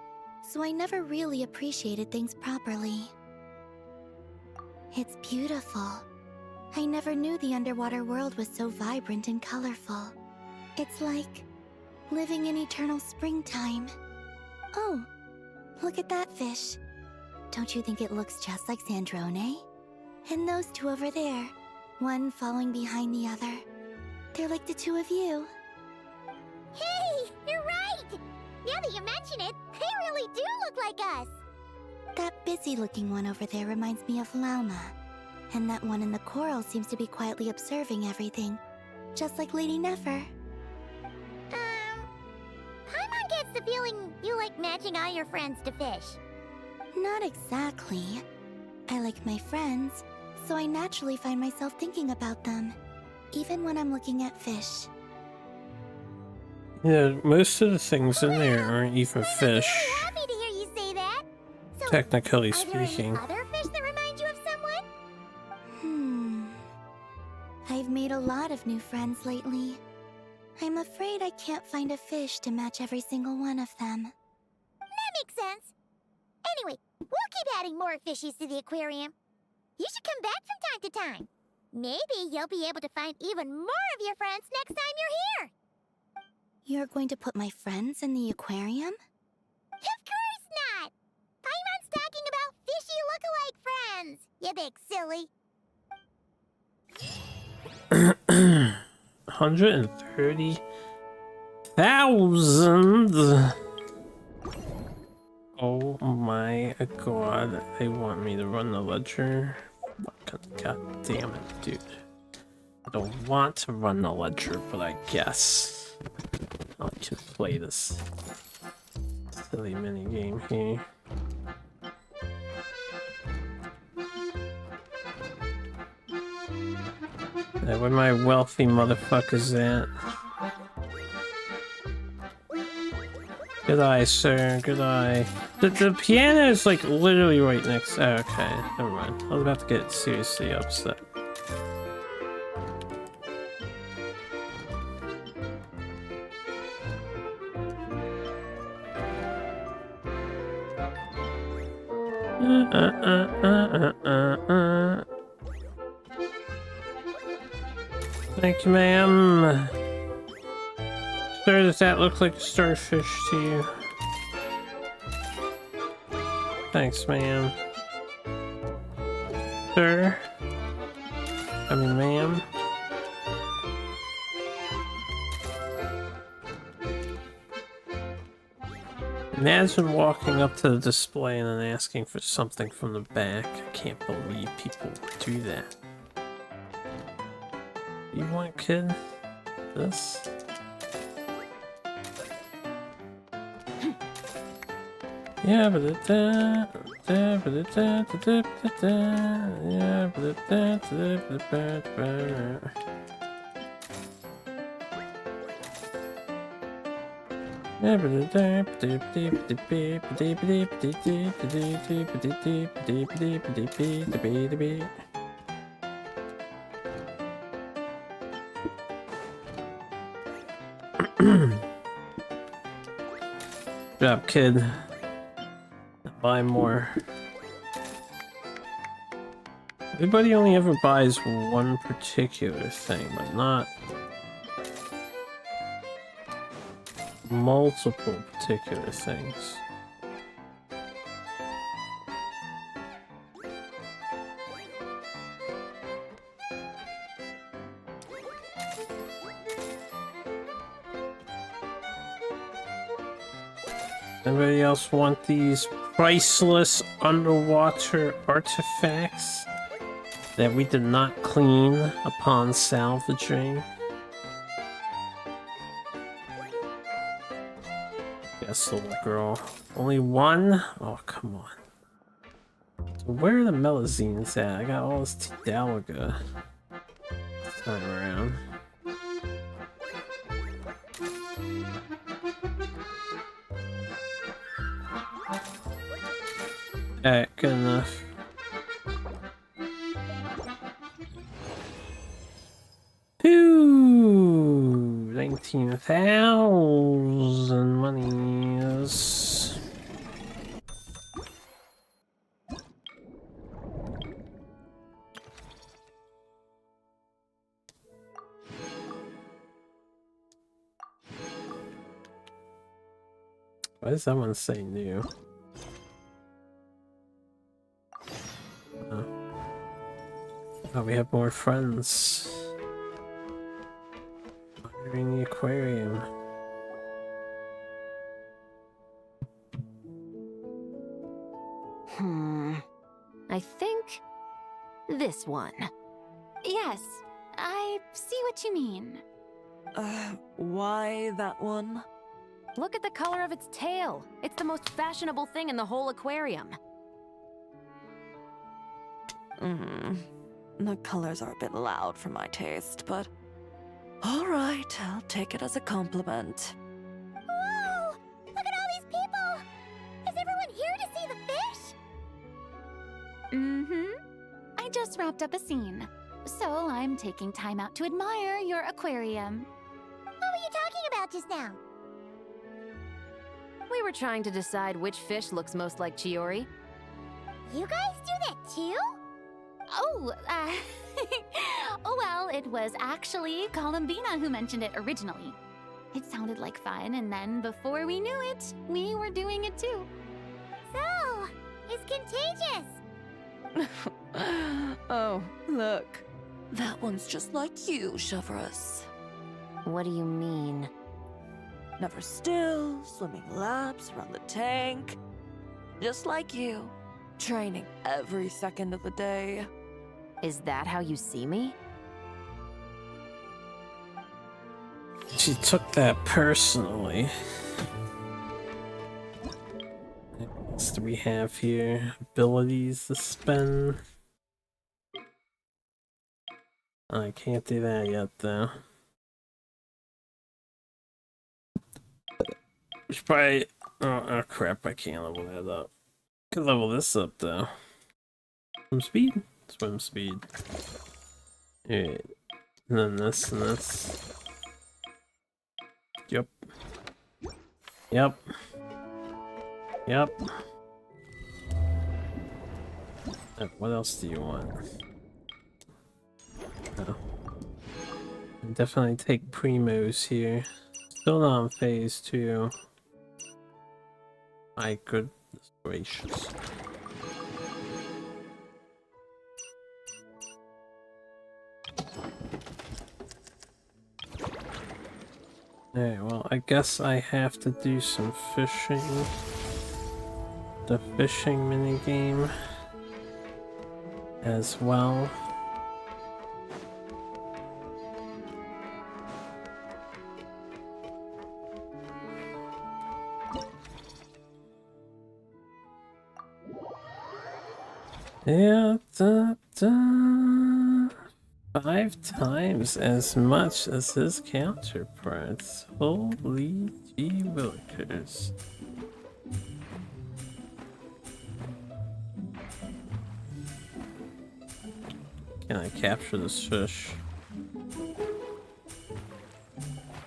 so I never really appreciated things properly. It's beautiful. I never knew the underwater world was so vibrant and colorful. It's like living in eternal springtime. Oh, look at that fish. Don't you think it looks just like Sandrone? And those two over there, one following behind the other. They're like the two of you. Hey, you're right! Now that you mention it, they really do look like us! That busy-looking one over there reminds me of Lauma. And that one in the coral seems to be quietly observing everything, just like Lady Nefer. Paimon gets the feeling you like matching all your friends to fish. Not exactly. I like my friends, so I naturally find myself thinking about them, even when I'm looking at fish. Yeah, most of the things in there aren't even fish. Happy to hear you say that. So, Technically are there speaking. any other fish that remind you of someone? I've made a lot of new friends lately. I'm afraid I can't find a fish to match every single one of them. That makes sense. Anyway, we'll keep adding more fishies to the aquarium. You should come back from time to time. Maybe you'll be able to find even more of your friends next time you're here. You're going to put my friends in the aquarium? Of course not! Paimon's talking about fishy look-alike friends, you big silly. 130,000. Oh my god, they want me to run the ledger. God damn it, dude. I don't want to run the ledger, but I guess I can play this silly mini game here. Where my wealthy motherfuckers at? Good eye, sir. Good eye. The piano is like literally right next. Oh, okay, never mind. I was about to get seriously upset. Thank you, ma'am. Sir, does that look like a starfish to you? Thanks, ma'am. Sir? I mean, ma'am? Imagine walking up to the display and then asking for something from the back. I can't believe people do that. You want, kid? This? Yeah, but it yeah, but it yeah, but it Good job, kid. Buy more. Everybody only ever buys one particular thing, but not multiple particular things. Anybody else want these priceless underwater artifacts that we did not clean upon salvaging? Yes, little girl. Only one? Oh, come on. So where are the melazines at? I got all this Tidalaga this time around. Alright, good enough. Ooh, 19,000 monies. Why does someone say new? Oh, we have more friends. Wandering the aquarium. I think this one. Yes, I see what you mean. Why that one? Look at the color of its tail. It's the most fashionable thing in the whole aquarium. The colors are a bit loud for my taste, but alright, I'll take it as a compliment. Whoa! Look at all these people! Is everyone here to see the fish? I just wrapped up a scene, so I'm taking time out to admire your aquarium. What were you talking about just now? We were trying to decide which fish looks most like Chiori. You guys do that too? Oh, oh well, it was actually Columbina who mentioned it originally. It sounded like fun, and then before we knew it, we were doing it too. So, it's contagious! Oh, look. That one's just like you, Chevreuse. What do you mean? Never still, swimming laps around the tank. Just like you. Training every second of the day. Is that how you see me? She took that personally. What else do we have here? Abilities to spend. I can't do that yet though. We should probably... Oh crap, I can't level that up. Could level this up though. Swim speed? Swim speed. Alright. And then this and this. Yep. Yep. Yep. What else do you want? Oh. Definitely take Primos here. Still not on phase 2. My goodness gracious. Okay, well, I guess I have to do some fishing. The fishing minigame as well. Yeah, 5 times as much as his counterparts. Holy gee willikers. Can I capture this fish?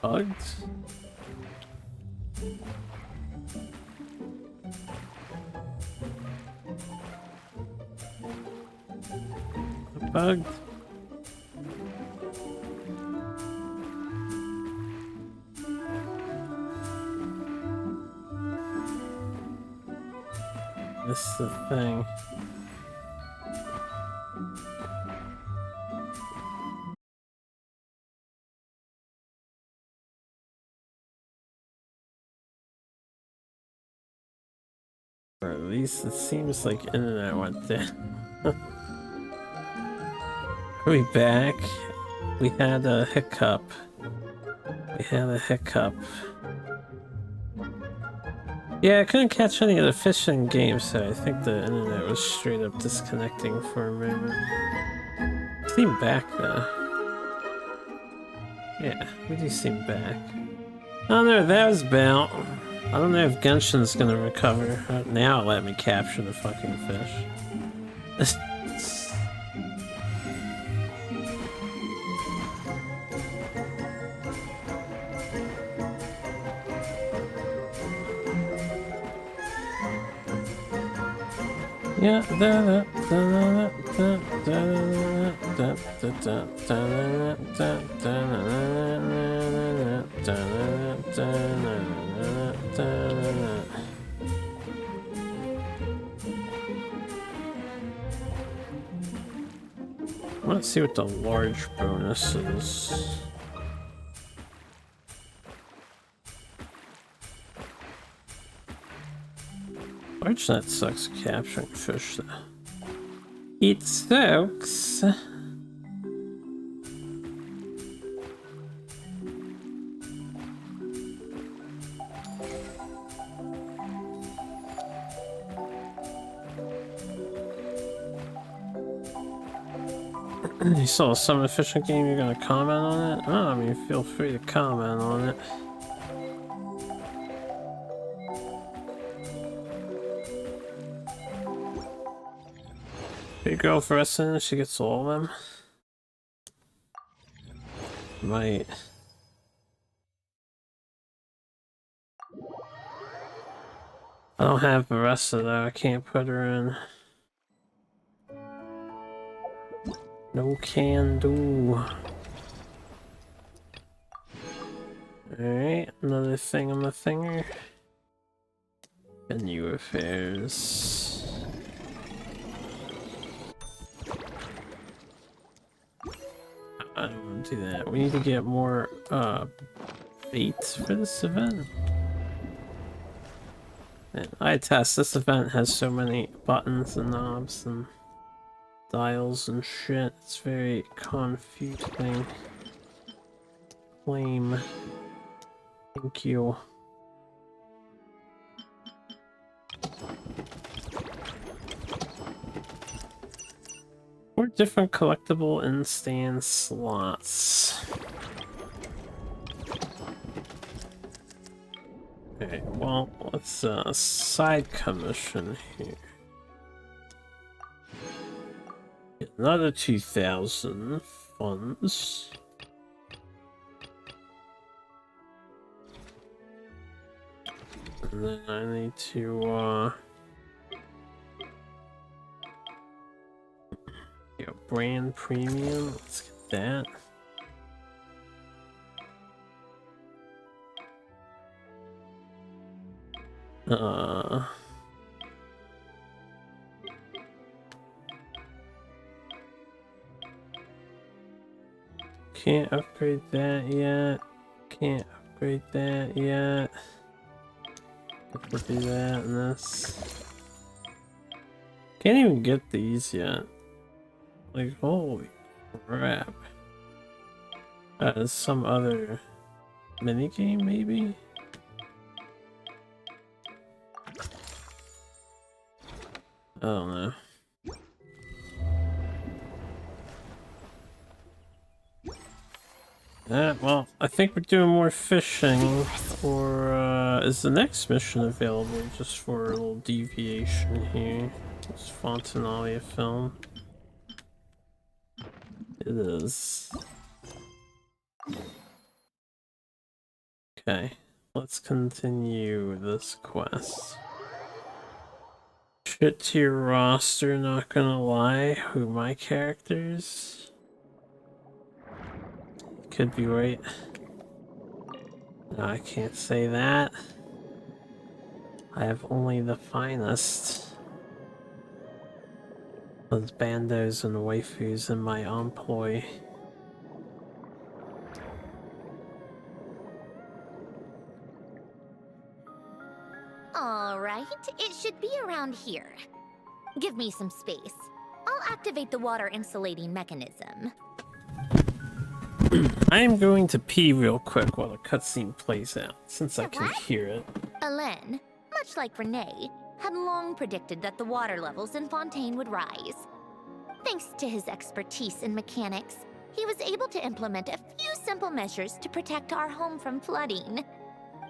Bugged? Bugged? This is the thing. Or at least it seems like internet went down. Are we back? We had a hiccup. Yeah, I couldn't catch any of the fishing games, so I think the internet was straight up disconnecting for a moment. Seem back though. Yeah, we do seem back. Oh no, that was about. I don't know if Genshin's gonna recover. Now let me capture the fucking fish. Yeah, Let's see what the large bonus is. Large net sucks capturing fish though. It sucks. You saw a summon fishing game, you're gonna comment on it? Oh, I mean, feel free to comment on it. Big girl for us, and she gets all of them. Might. I don't have the rest of that, I can't put her in. No can do. Alright, another thing on the thinger. Venue affairs. I don't want to do that. We need to get more baits for this event. And I test this event has so many buttons and knobs and dials and shit. It's very confusing. Lame. Thank you. Or different collectible in-stand slots. Okay, well, let's side commission here. Get another 2,000 funds. And then I need to brand premium. Let's get that. Can't upgrade that yet. Can't upgrade that yet. Have to do that and this. Can't even get these yet. Like, holy crap. Some other minigame, maybe? I don't know. Well, I think we're doing more fishing. Or, is the next mission available just for a little deviation here? It's Fontanalia film. It is. Okay, let's continue this quest. Shit to your roster, not gonna lie. Who my characters? Could be right. No, I can't say that. I have only the finest. Those bandos and waifus in my employ. Alright, it should be around here. Give me some space. I'll activate the water insulating mechanism. I'm going to pee real quick while the cutscene plays out, since I can hear it. Alain, much like Renee, had long predicted that the water levels in Fontaine would rise. Thanks to his expertise in mechanics, he was able to implement a few simple measures to protect our home from flooding.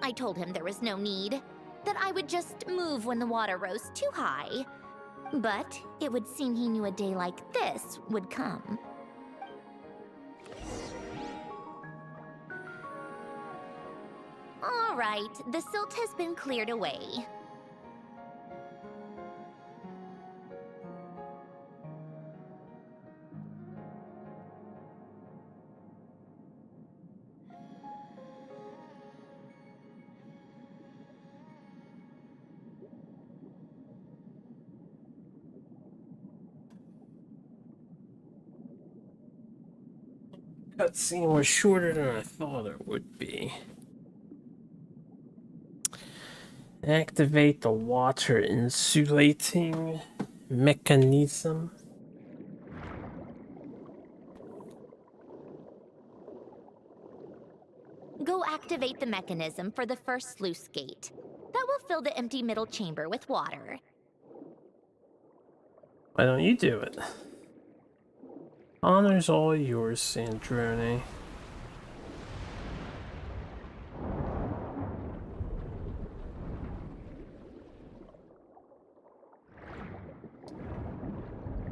I told him there was no need, that I would just move when the water rose too high. But it would seem he knew a day like this would come. All right, the silt has been cleared away. Cutscene was shorter than I thought it would be. Activate the water insulating mechanism. Go activate the mechanism for the first sluice gate. That will fill the empty middle chamber with water. Why don't you do it? Honor's all yours, Sandrone.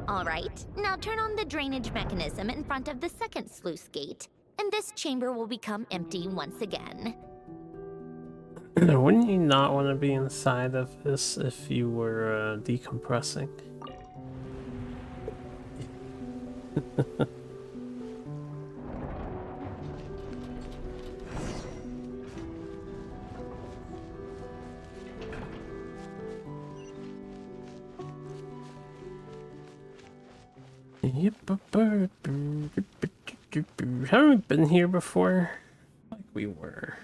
Alright, now turn on the drainage mechanism in front of the second sluice gate, and this chamber will become empty once again. Wouldn't you not want to be inside of this if you were decompressing? Haven't we been here before? Like we were.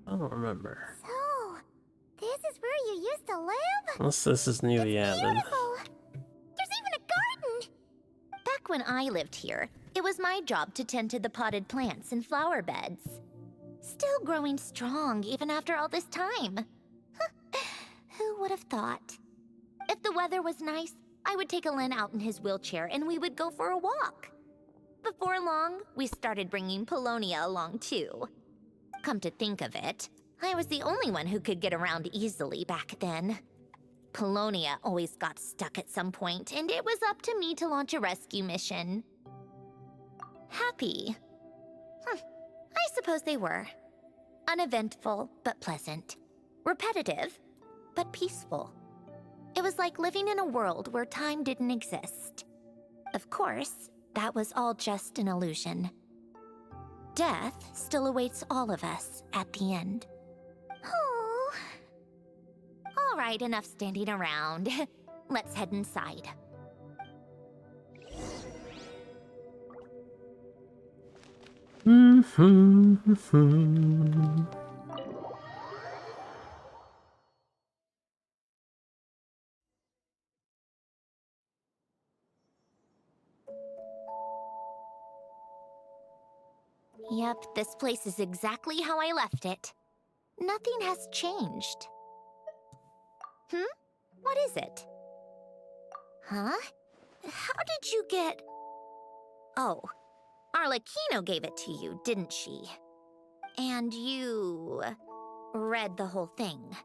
I don't remember. So, this is where you used to live? Unless this is newly added. Beautiful! There's even a garden! Back when I lived here, it was my job to tend to the potted plants and flower beds. Still growing strong even after all this time. Who would have thought? If the weather was nice, I would take Alen out in his wheelchair and we would go for a walk. Before long, we started bringing Polonia along too. Come to think of it, I was the only one who could get around easily back then. Polonia always got stuck at some point, and it was up to me to launch a rescue mission. Happy? I suppose they were. Uneventful, but pleasant. Repetitive, but peaceful. It was like living in a world where time didn't exist. Of course, that was all just an illusion. Death still awaits all of us at the end. Oh. All right, enough standing around. Let's head inside. Yep, this place is exactly how I left it. Nothing has changed. What is it? Huh? How did you get... Oh, Arlecchino gave it to you, didn't she? And you... read the whole thing.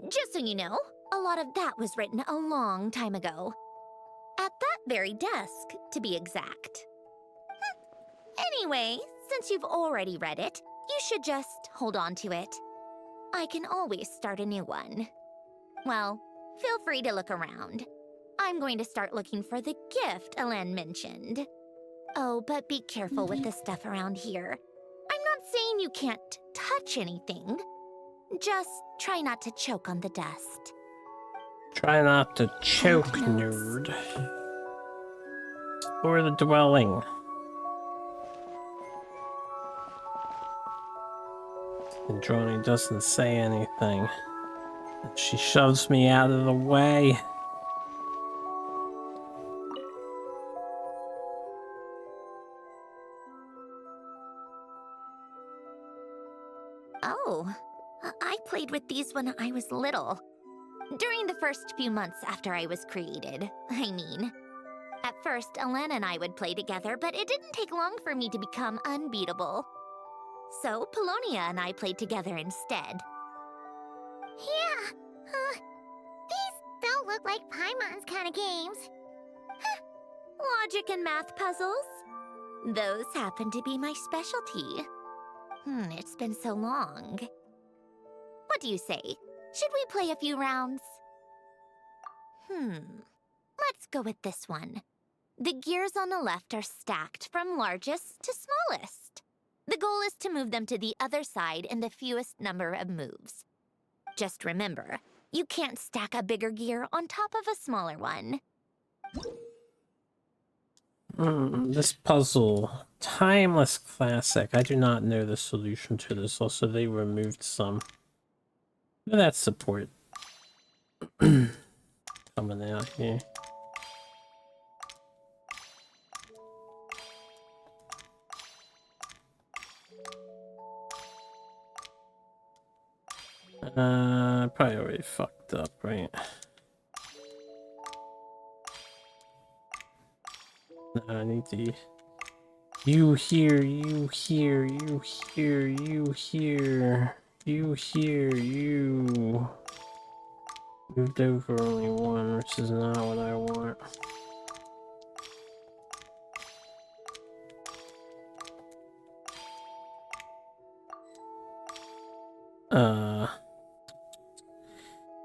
Just so you know, a lot of that was written a long time ago. At that very desk, to be exact. Anyway, since you've already read it, you should just hold on to it. I can always start a new one. Well, feel free to look around. I'm going to start looking for the gift Alen mentioned. Oh, but be careful with the stuff around here. I'm not saying you can't touch anything. Just try not to choke on the dust. Try not to choke, nerd. Or the dwelling. Sandrone doesn't say anything. She shoves me out of the way. Oh, I played with these when I was little. During the first few months after I was created, I mean. At first, Alen and I would play together, but it didn't take long for me to become unbeatable. So, Polonia and I played together instead. Yeah, these don't look like Paimon's kind of games. Logic and math puzzles? Those happen to be my specialty. It's been so long. What do you say? Should we play a few rounds? Let's go with this one. The gears on the left are stacked from largest to smallest. The goal is to move them to the other side in the fewest number of moves. Just remember, you can't stack a bigger gear on top of a smaller one. This puzzle, timeless classic. I do not know the solution to this. Also, they removed some. Look at that support coming out here. Probably already fucked up, right? No, I need to. You here, you here, you here, you here, you here, you. Moved over only one, which is not what I want.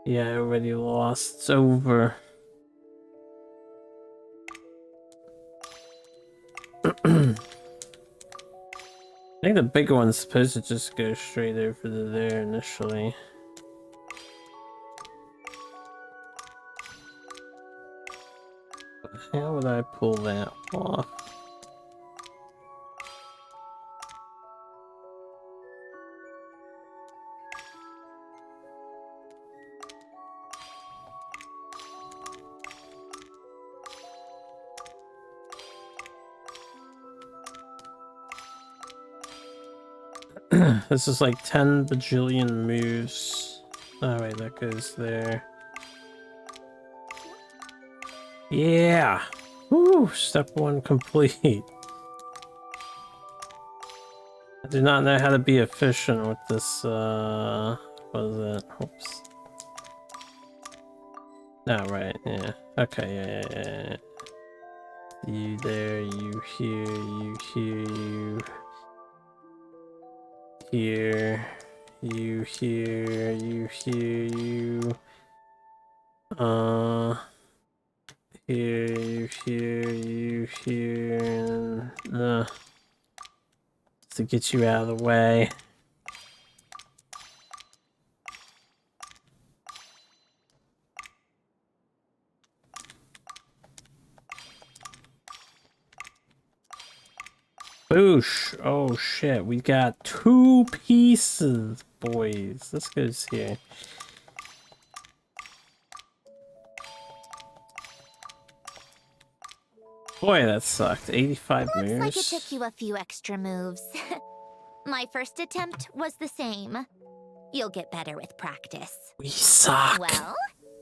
Yeah, I already lost. It's over. I think the bigger one's supposed to just go straight over to there initially. How would I pull that off? This is like 10 bajillion moves. Oh wait, that goes there. Yeah! Woo! Step 1 complete. I do not know how to be efficient with this, what is it? Oops. No, right, yeah. Okay, yeah. You there, you here, you here, you... Here, you here, you here, you... Here, you here, you here, and... to get you out of the way. Boosh! Oh shit, we got 2 pieces, boys. This goes here. Boy, that sucked. 85 moves. Looks like it took you a few extra moves. My first attempt was the same. You'll get better with practice. We suck. Well,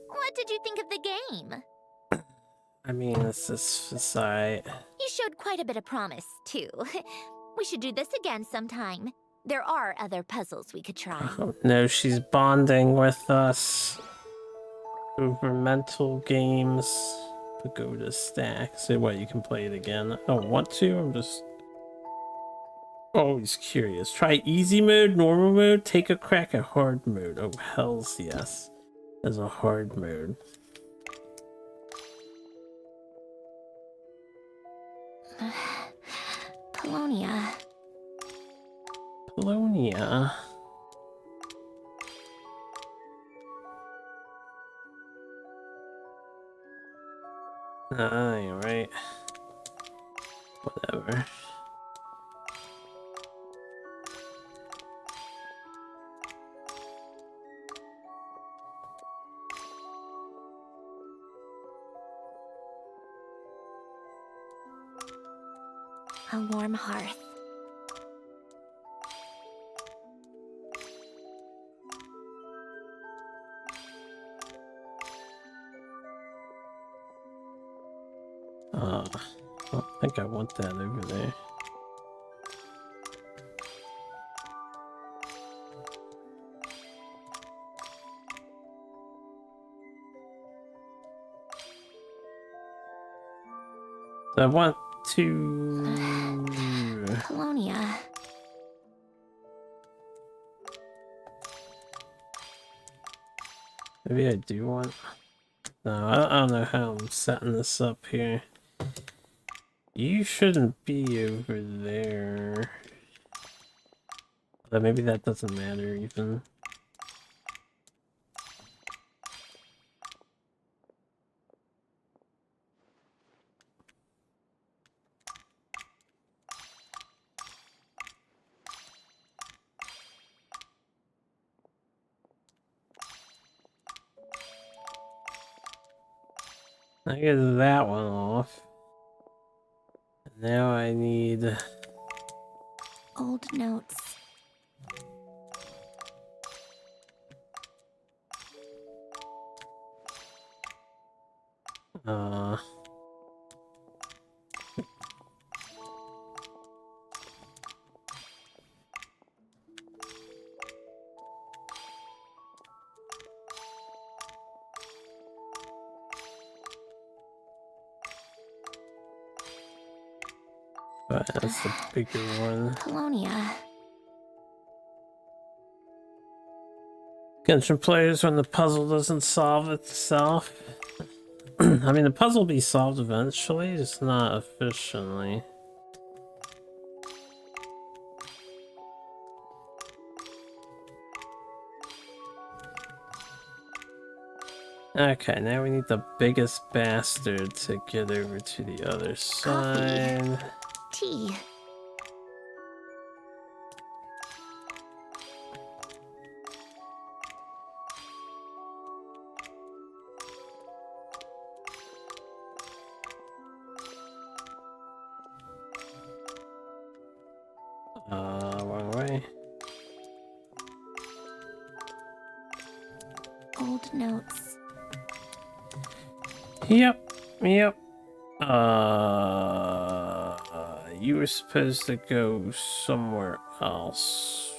what did you think of the game? I mean, it's alright. You showed quite a bit of promise, too. We should do this again sometime. There are other puzzles we could try. Oh no, she's bonding with us over mental games. Pagoda stack. So what, you can play it again? I don't want to, I'm just always curious. Try easy mode, normal mode, take a crack at hard mode. Oh, hells yes. There's a hard mode. Polonia. Polonia. You're right. Whatever. A warm hearth. I don't think I want that over there. I want to... Polonia. Maybe I do want... No, I don't know how I'm setting this up here. You shouldn't be over there. But maybe that doesn't matter even. I get that one off. Now I need Old notes. uh but that's the bigger one. Colonia. Genshin players when the puzzle doesn't solve itself. I mean, the puzzle will be solved eventually, just not efficiently. Okay, now we need the biggest bastard to get over to the other side. Tea. Wrong way. Old notes. Yep. You were supposed to go somewhere else.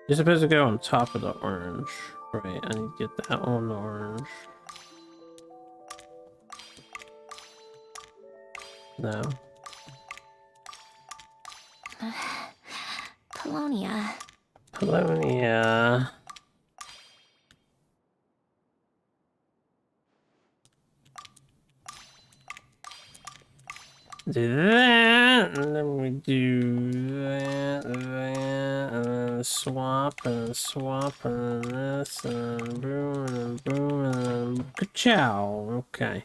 You're supposed to go on top of the orange. Right, I need to get that on orange. No. Colonia. Polonia. Do that, and then we do that, and then swap, and then swap, and then this, and then boom, and then boom, and then ka-chow. Okay.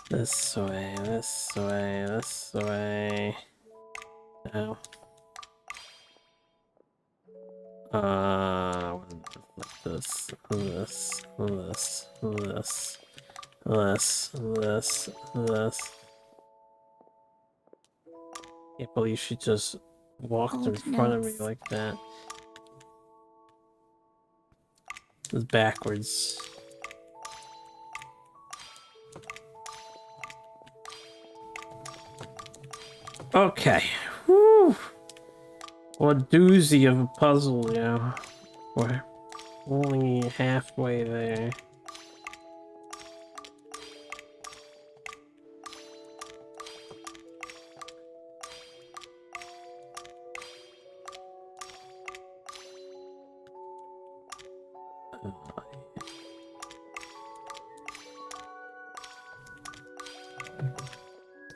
This way, this way, this way. Ow. This. Can't believe she just walked in front of me like that. It's backwards. Okay. Whew. What doozy of a puzzle, yeah. We're only halfway there.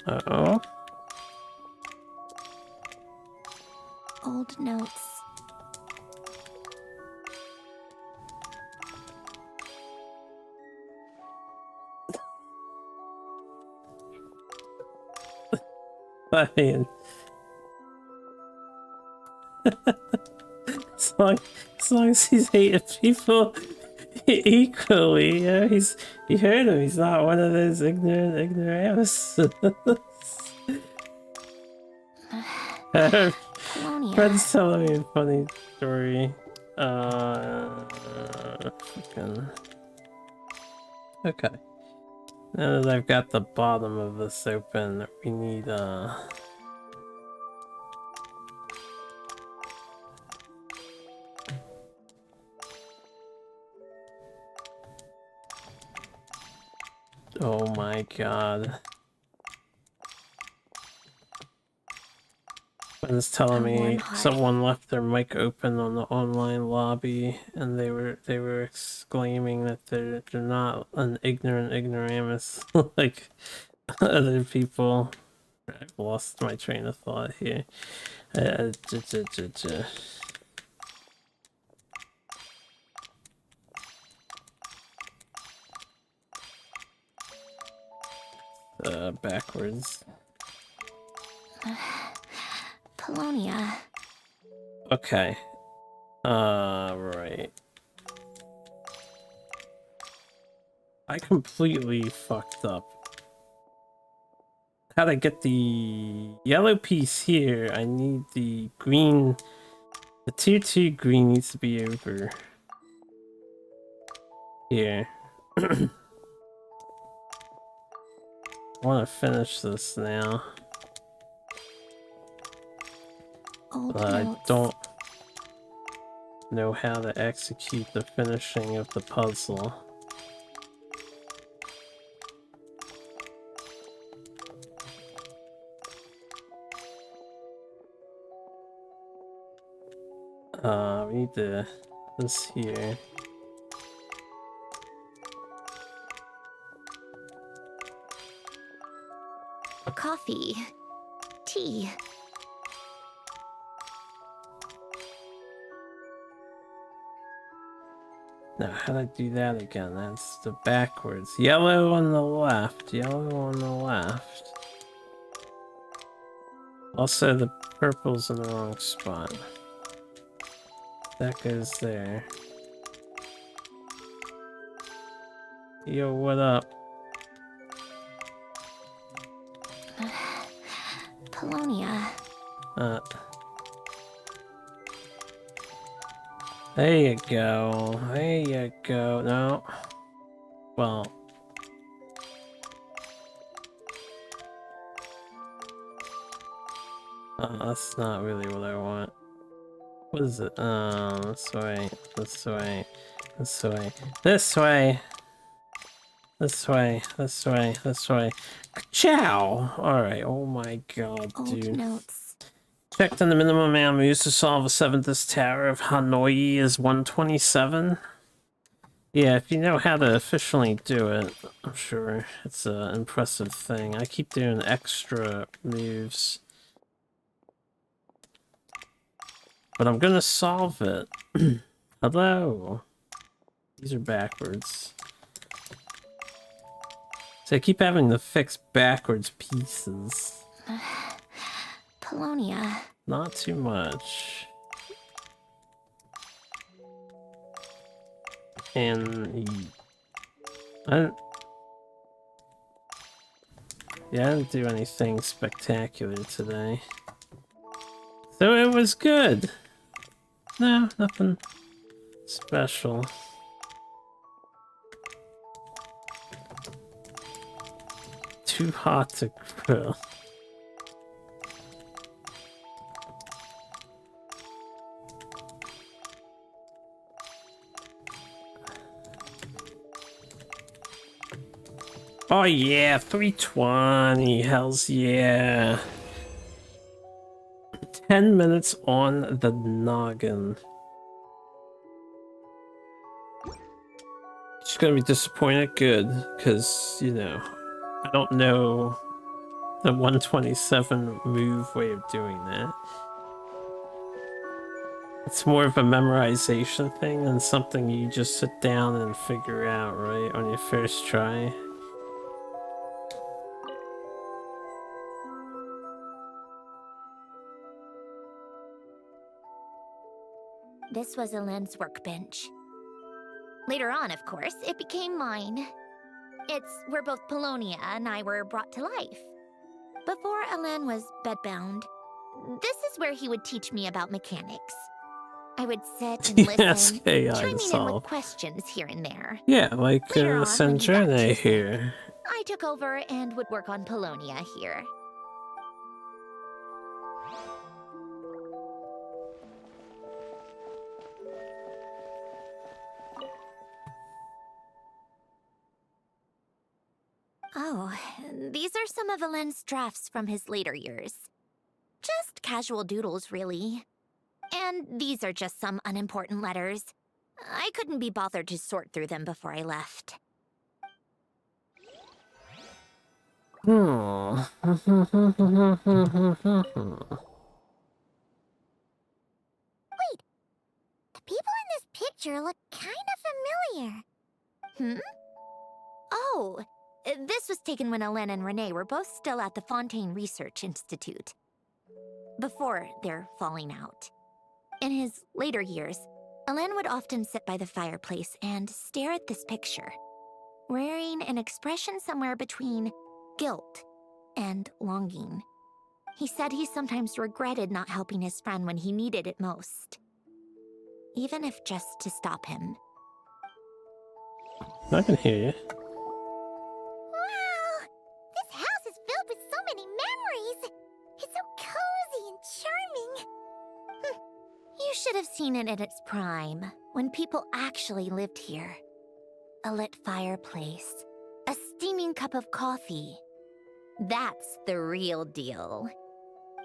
Uh-oh. Old notes. I mean, as long as he's hating people equally, you know, you heard him, he's not one of those ignoramus. Friends telling me a funny story. Fucking. Okay. Now that I've got the bottom of this open, we need oh my god. Friends telling me someone left their mic open on the online lobby, and they were exclaiming that they're not an ignoramus like other people. I've lost my train of thought here. Polonia. Okay. Right. I completely fucked up. How to get the yellow piece here, I need the green. The tier 2 green needs to be over here. I want to finish this now. But I don't know how to execute the finishing of the puzzle. We need this here. Coffee. Tea. Now, how do I do that again? That's the backwards. Yellow on the left. Yellow on the left. Also, the purple's in the wrong spot. That goes there. Yo, what up? Polonia. There you go. There you go. No. Well. That's not really what I want. What is it? This way. This way. This way. This way! This way. This way. This way. Ciao! Alright, oh my god, dude. Notes. Checked on the minimum amount used to solve a 7th tower of Hanoi is 127. Yeah, if you know how to efficiently do it, I'm sure it's an impressive thing. I keep doing extra moves. But I'm gonna solve it. Hello. These are backwards. So I keep having to fix backwards pieces. Polonia. Not too much. And I didn't do anything spectacular today. So it was good. No, nothing special. Too hot to grill. Oh yeah, 320, hells yeah. 10 minutes on the noggin. She's gonna be disappointed, good, because, you know, I don't know the 127 move way of doing that. It's more of a memorization thing than something you just sit down and figure out, right, on your first try. This was Elend's workbench. Later on, of course, it became mine. It's where both Polonia and I were brought to life. Before Elend was bedbound, this is where he would teach me about mechanics. I would sit and listen, chiming in with questions here and there. Yeah, like Later on, when he got Sandrone too here. I took over and would work on Polonia here. Oh, these are some of Elend's drafts from his later years. Just casual doodles, really. And these are just some unimportant letters. I couldn't be bothered to sort through them before I left. Hmm. Wait, the people in this picture look kind of familiar. Hmm? Oh, this was taken when Elend and Renee were both still at the Fontaine Research Institute. before their falling out. In his later years, Alen would often sit by the fireplace and stare at this picture, wearing an expression somewhere between guilt and longing. He said he sometimes regretted not helping his friend when he needed it most, even if just to stop him. I can hear you. Wow! This house is filled with so many memories! It's so cozy and charming! You should have seen it at its prime, when people actually lived here. A lit fireplace, a steaming cup of coffee. That's the real deal.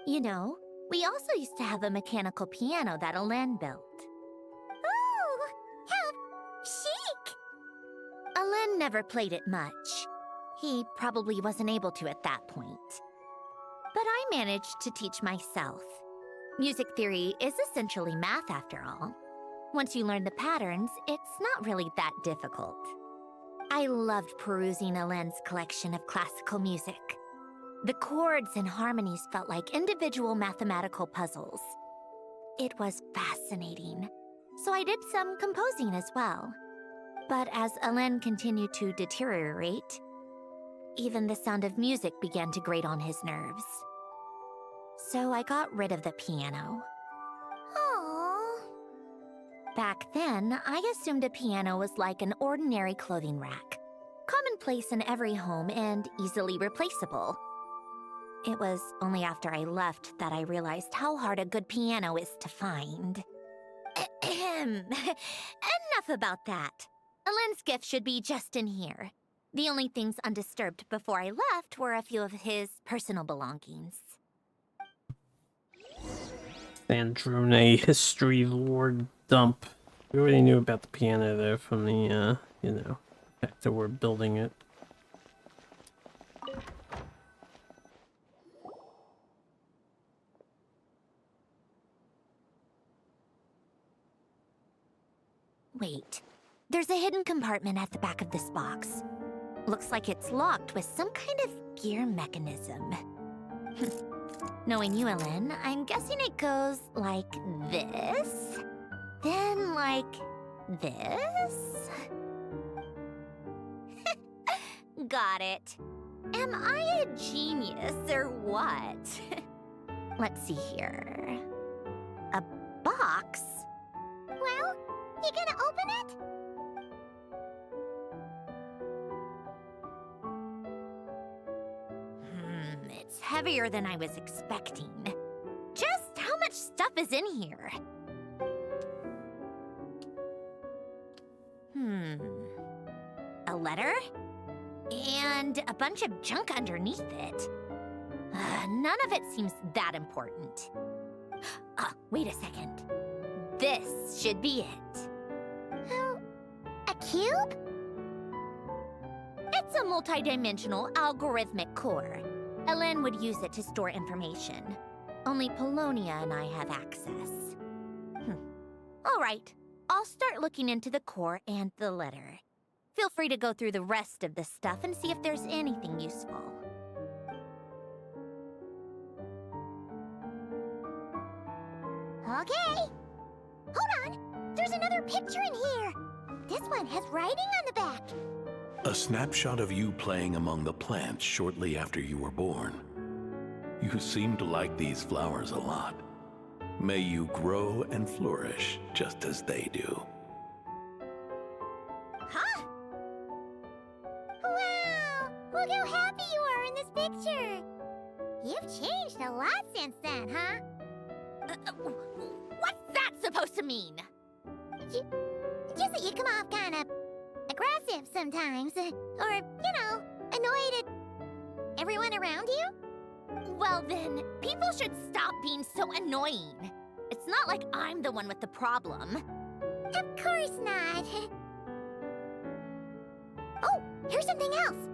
You know, we also used to have a mechanical piano that Alen built. Ooh! How chic! Alen never played it much. He probably wasn't able to at that point. But I managed to teach myself. Music theory is essentially math after all. Once you learn the patterns, it's not really that difficult. I loved perusing Alen's collection of classical music. The chords and harmonies felt like individual mathematical puzzles. It was fascinating, so I did some composing as well. But as Alen continued to deteriorate, even the sound of music began to grate on his nerves. So I got rid of the piano. Aww. Back then, I assumed a piano was like an ordinary clothing rack, commonplace in every home and easily replaceable. It was only after I left that I realized how hard a good piano is to find. Enough about that. Alen's gift should be just in here. The only things undisturbed before I left were a few of his personal belongings. Sandrone history lore dump. We already knew about the piano though from the, you know, fact that we're building it. Wait, there's a hidden compartment at the back of this box. Looks like it's locked with some kind of gear mechanism. Knowing you, Alen, I'm guessing it goes like this, then like this. Got it. Am I a genius or what? Let's see here. A box? Well, you gonna open it? It's heavier than I was expecting. Just how much stuff is in here? A letter? And a bunch of junk underneath it. None of it seems that important. Wait a second. This should be it. Oh, a cube? It's a multidimensional algorithmic core. Alen would use it to store information. Only Polonia and I have access. All right, I'll start looking into the core and the letter. Feel free to go through the rest of the stuff and see if there's anything useful. Okay. Hold on. There's another picture in here. This one has writing on the back. A snapshot of you playing among the plants shortly after you were born. You seem to like these flowers a lot. May you grow and flourish just as they do. Huh? Wow! Look how happy you are in this picture. You've changed a lot since then, huh? What's that supposed to mean? Just that you come off kind of aggressive sometimes, or, you know, annoyed at everyone around you? Well then, people should stop being so annoying. It's not like I'm the one with the problem. Of course not. Oh, here's something else.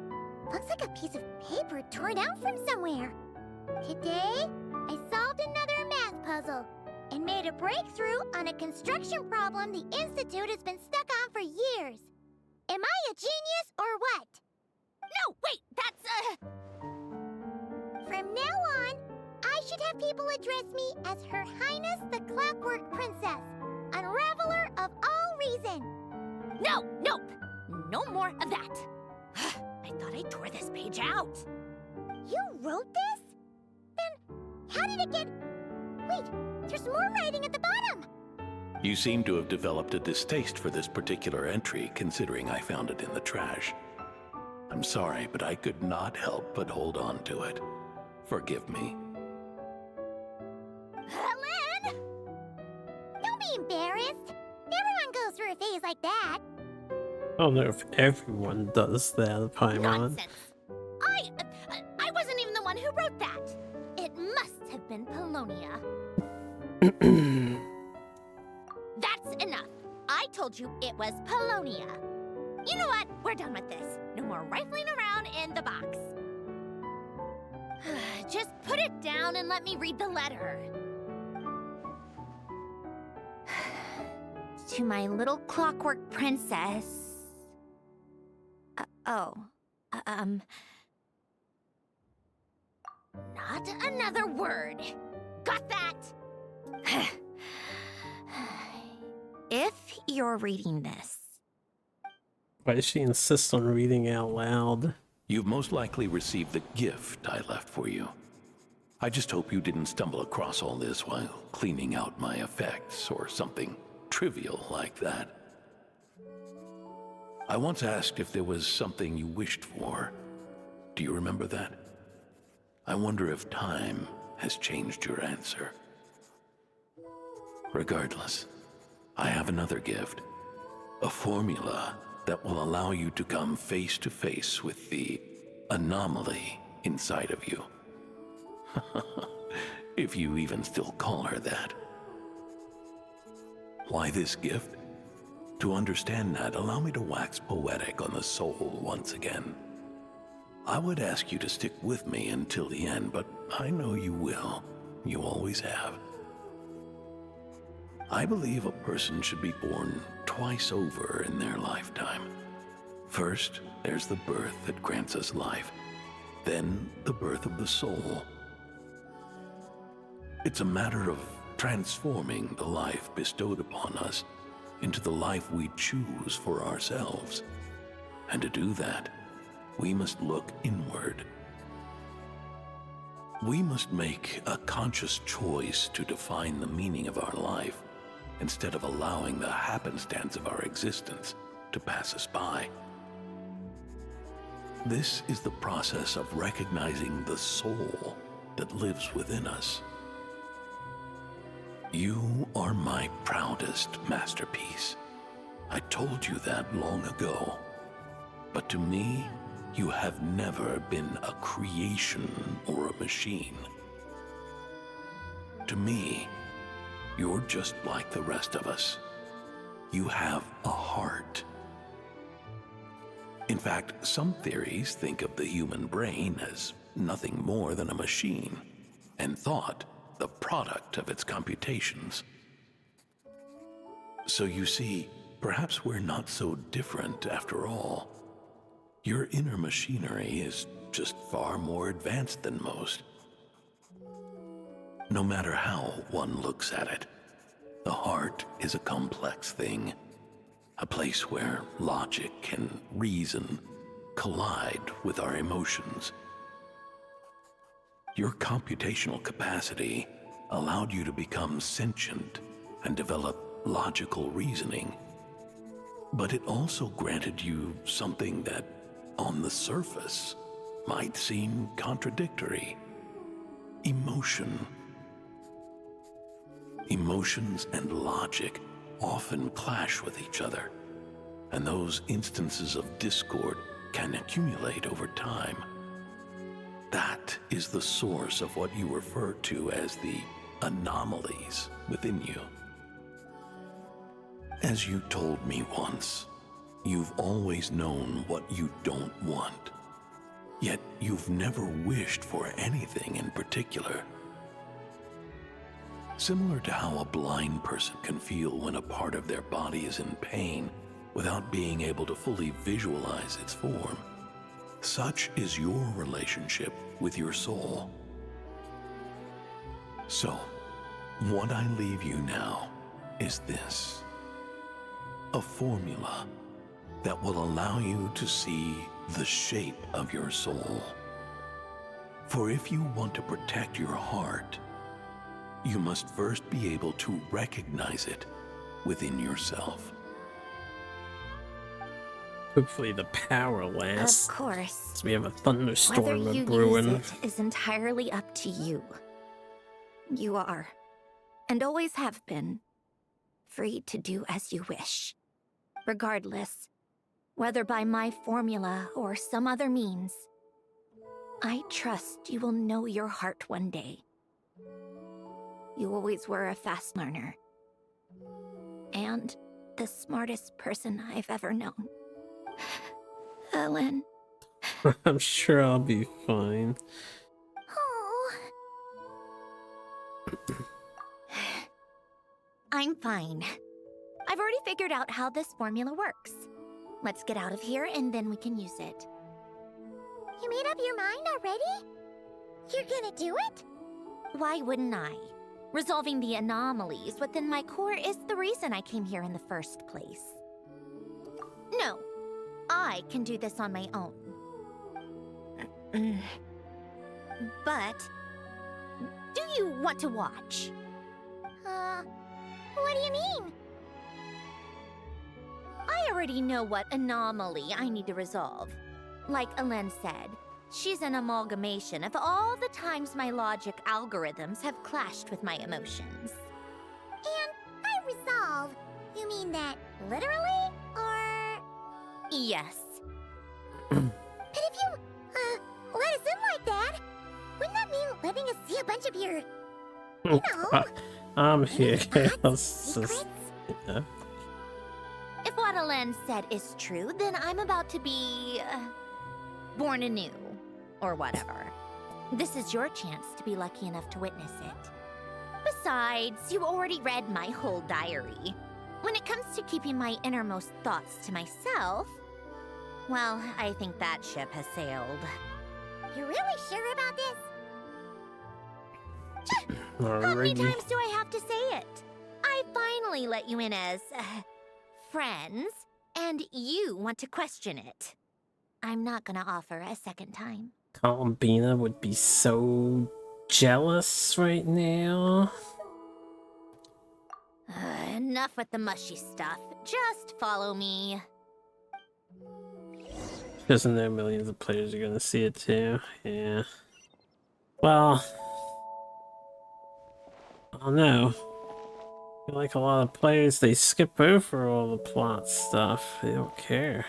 Looks like a piece of paper torn out from somewhere. Today, I solved another math puzzle and made a breakthrough on a construction problem the Institute has been stuck on for years. Am I a genius or what? No, wait, that's From now on, I should have have people address me as Her Highness the Clockwork Princess, Unraveler of all reason. No, nope. No more of that. I thought I tore this page out. You wrote this? Then how did it get... Wait, there's more writing at the bottom. You seem to have developed a distaste for this particular entry, considering I found it in the trash. I'm sorry, but I could not help but hold on to it. Forgive me. Lynn! Don't be embarrassed. Everyone goes through a phase like that. I don't know if everyone does that, Paimon. Nonsense. I wasn't even the one who wrote that. It must have been Polonia. That's enough. I told you it was Polonia. You know what? We're done with this. No more rifling around in the box. Just put it down and let me read the letter. To my little clockwork princess. Not another word. Got that? If you're reading this, Why does she insist on reading out loud? You've most likely received the gift I left for you. I just hope you didn't stumble across all this while cleaning out my effects or something trivial like that. I once asked if there was something you wished for. Do you remember that? I wonder if time has changed your answer. Regardless, I have another gift. A formula that will allow you to come face to face with the anomaly inside of you. If you even still call her that. Why this gift? To understand that, allow me to wax poetic on the soul once again. I would ask you to stick with me until the end, but I know you will. You always have. I believe a person should be born twice over in their lifetime. First, there's the birth that grants us life. Then, the birth of the soul. It's a matter of transforming the life bestowed upon us into the life we choose for ourselves. And to do that, we must look inward. We must make a conscious choice to define the meaning of our life instead of allowing the happenstance of our existence to pass us by. This is the process of recognizing the soul that lives within us. You are my proudest masterpiece. I told you that long ago. But to me, you have never been a creation or a machine. To me, you're just like the rest of us. You have a heart. In fact, some theories think of the human brain as nothing more than a machine, and thought the product of its computations. So you see, perhaps we're not so different after all. Your inner machinery is just far more advanced than most. No matter how one looks at it, the heart is a complex thing, a place where logic and reason collide with our emotions. Your computational capacity allowed you to become sentient and develop logical reasoning. But it also granted you something that, on the surface, might seem contradictory: emotion. Emotions and logic often clash with each other, and those instances of discord can accumulate over time. That is the source of what you refer to as the anomalies within you. As you told me once, you've always known what you don't want, yet you've never wished for anything in particular. Similar to how a blind person can feel when a part of their body is in pain without being able to fully visualize its form, such is your relationship with your soul. So, what I leave you now is this. A formula that will allow you to see the shape of your soul. For if you want to protect your heart, you must first be able to recognize it within yourself. Hopefully the power lasts. Of course. So we have a thunderstorm Whether you brewing. use it is entirely up to you. You are, and always have been, free to do as you wish. Regardless, whether by my formula or some other means, I trust you will know your heart one day. You always were a fast learner. And the smartest person I've ever known. Ellen. I'm sure I'll be fine. Oh. I'm fine. I've already figured out how this formula works. Let's get out of here and then we can use it. You made up your mind already? You're gonna do it? Why wouldn't I? Resolving the anomalies within my core is the reason I came here in the first place. No, I can do this on my own. But, do you want to watch? What do you mean? I already know what anomaly I need to resolve. Like Alen said, she's an amalgamation of all the times my logic algorithms have clashed with my emotions. And by resolve, you mean that literally, or...? Yes. But if you, let us in like that, wouldn't that mean letting us see a bunch of your, you know... I'm here. Secrets? Yeah. If what Alen said is true, then I'm about to be... born anew. Or whatever. This is your chance to be lucky enough to witness it. Besides, you already read my whole diary. When it comes to keeping my innermost thoughts to myself, well, I think that ship has sailed. You're really sure about this? How many times do I have to say it? I finally let you in as... friends, and you want to question it. I'm not gonna offer a second time. Columbina would be so jealous right now. Enough with the mushy stuff. Just follow me. Doesn't know millions of players are gonna see it too. Yeah. Well, I don't know. I feel like a lot of players, they skip over all the plot stuff. They don't care.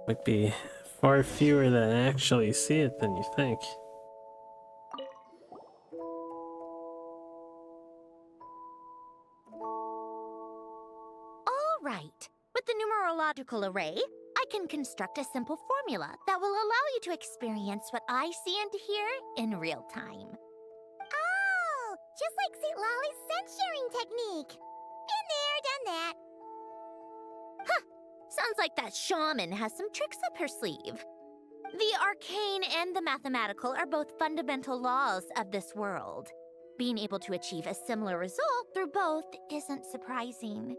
Might be far fewer that actually see it than you think. All right. With the numerological array, I can construct a simple formula that will allow you to experience what I see and hear in real time. Oh, just like St. Lolly's sense-sharing technique. Been there, done that. Huh. Sounds like that shaman has some tricks up her sleeve. The arcane and the mathematical are both fundamental laws of this world. Being able to achieve a similar result through both isn't surprising.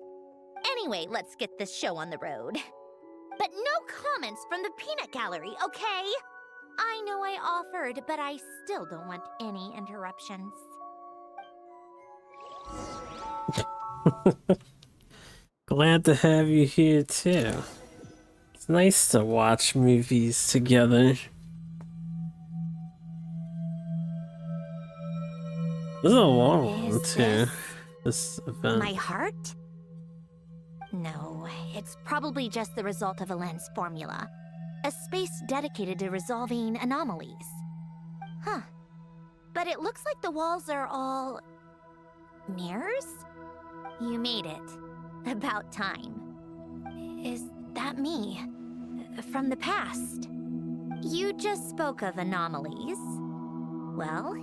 Anyway, let's get this show on the road. But no comments from the peanut gallery, okay? I know I offered, but I still don't want any interruptions. Glad to have you here too. It's nice to watch movies together. This is a long one too. This event. My heart? No, it's probably just the result of Alen's formula. A space dedicated to resolving anomalies. Huh. But it looks like the walls are all... mirrors? You made it. About time. Is that me? From the past? You just spoke of anomalies. Well,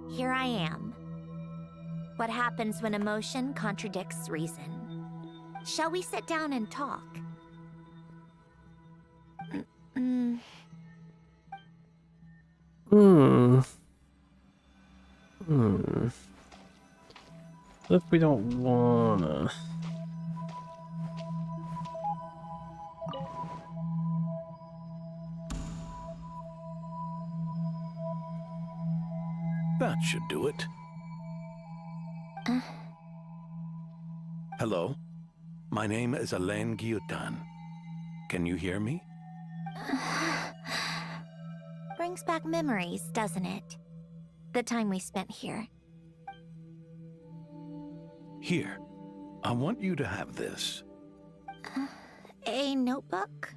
here I am. What happens when emotion contradicts reason? Shall we sit down and talk? What if we don't wanna? That should do it. Hello? My name is Alain Guillotin. Can you hear me? Brings back memories, doesn't it? The time we spent here. Here. I want you to have this. A notebook?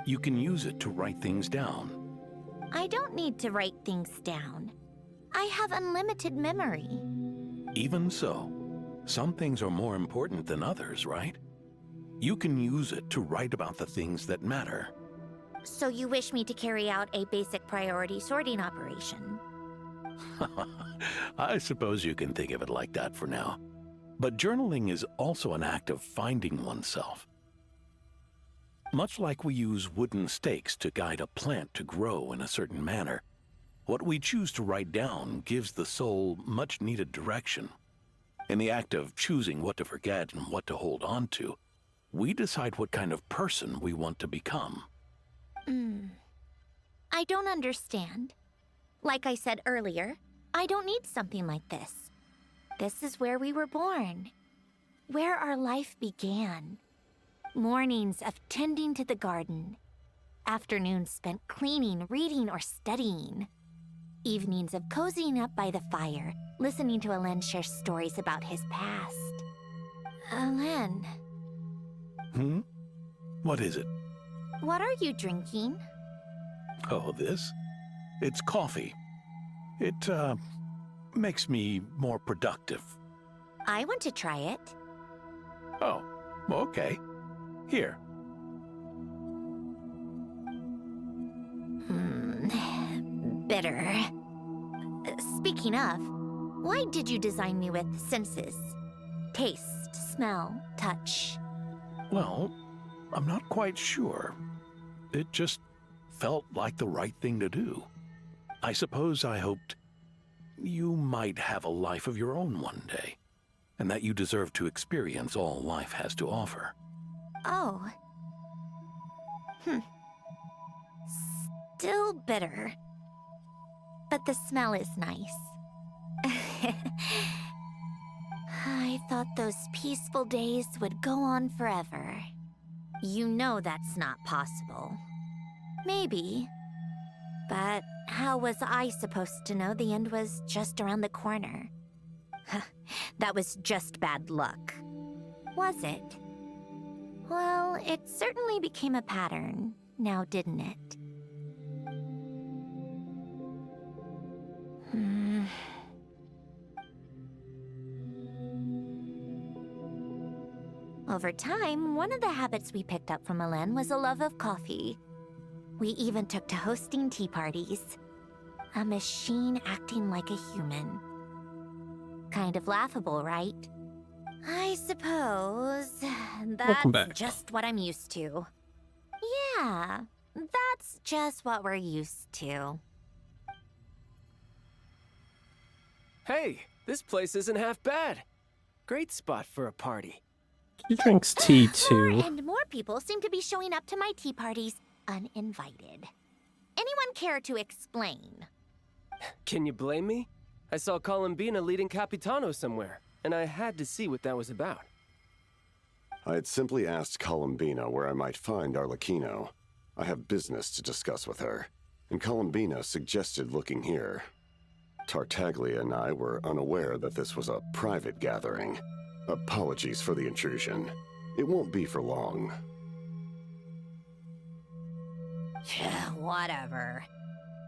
You can use it to write things down. I don't need to write things down. I have unlimited memory. Even so, some things are more important than others, right? You can use it to write about the things that matter. So you wish me to carry out a basic priority sorting operation? I suppose you can think of it like that for now. But journaling is also an act of finding oneself. Much like we use wooden stakes to guide a plant to grow in a certain manner, what we choose to write down gives the soul much-needed direction. In the act of choosing what to forget and what to hold on to, we decide what kind of person we want to become. I don't understand. Like I said earlier, I don't need something like this. This is where we were born. Where our life began. Mornings of tending to the garden. Afternoons spent cleaning, reading, or studying. Evenings of cozying up by the fire, listening to Alain share stories about his past. Alain. What is it? What are you drinking? Oh, this? It's coffee. It, makes me more productive. I want to try it. Oh, okay. Here. Bitter. Speaking of, why did you design me with senses? Taste, smell, touch. Well, I'm not quite sure. It just felt like the right thing to do. I suppose I hoped you might have a life of your own one day, and that you deserve to experience all life has to offer. Oh. Still bitter. But the smell is nice. I thought those peaceful days would go on forever. You know that's not possible. Maybe. But how was I supposed to know the end was just around the corner? That was just bad luck. Was it? Well, it certainly became a pattern, now didn't it? Over time, one of the habits we picked up from Alain was a love of coffee. We even took to hosting tea parties. A machine acting like a human. Kind of laughable, right? I suppose that's just what I'm used to. Yeah, that's just what we're used to. Hey, this place isn't half bad. Great spot for a party. He drinks tea too. More and more people seem to be showing up to my tea parties uninvited. Anyone care to explain? Can you blame me? I saw Columbina leading Capitano somewhere, and I had to see what that was about. I had simply asked Columbina where I might find Arlecchino. I have business to discuss with her, and Columbina suggested looking here. Tartaglia and I were unaware that this was a private gathering. Apologies for the intrusion. It won't be for long. Whatever.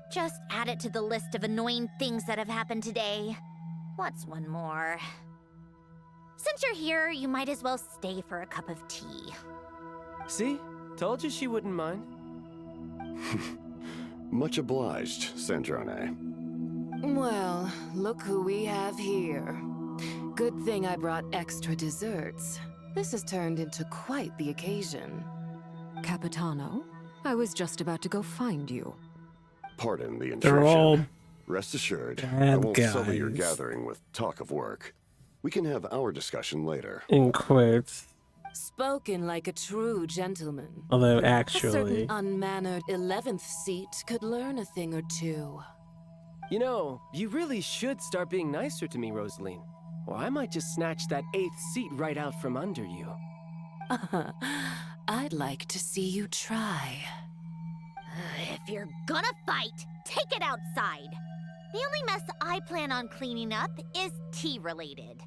Just add it to the list of annoying things that have happened today. What's one more? Since you're here, you might as well stay for a cup of tea. See? Told you she wouldn't mind. Much obliged, Sandrone. Well, look who we have here. Good thing I brought extra desserts. This has turned into quite the occasion. Capitano, I was just about to go find you. Pardon the They're all intrusion. Rest assured, I Bad won't sully your guys. gathering with talk of work. We can have our discussion later. In quotes. Spoken like a true gentleman. Although A certain actually, unmannered 11th seat could learn a thing or two. You know, you really should start being nicer to me, Rosaline. Or I might just snatch that 8th seat right out from under you. I'd like to see you try. If you're gonna fight, take it outside. The only mess I plan on cleaning up is tea-related.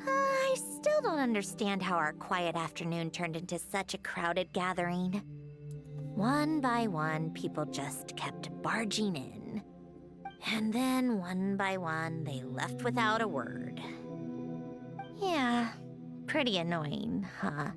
I still don't understand how our quiet afternoon turned into such a crowded gathering. One by one, people just kept barging in. And then, one by one, they left without a word. Yeah, pretty annoying, huh?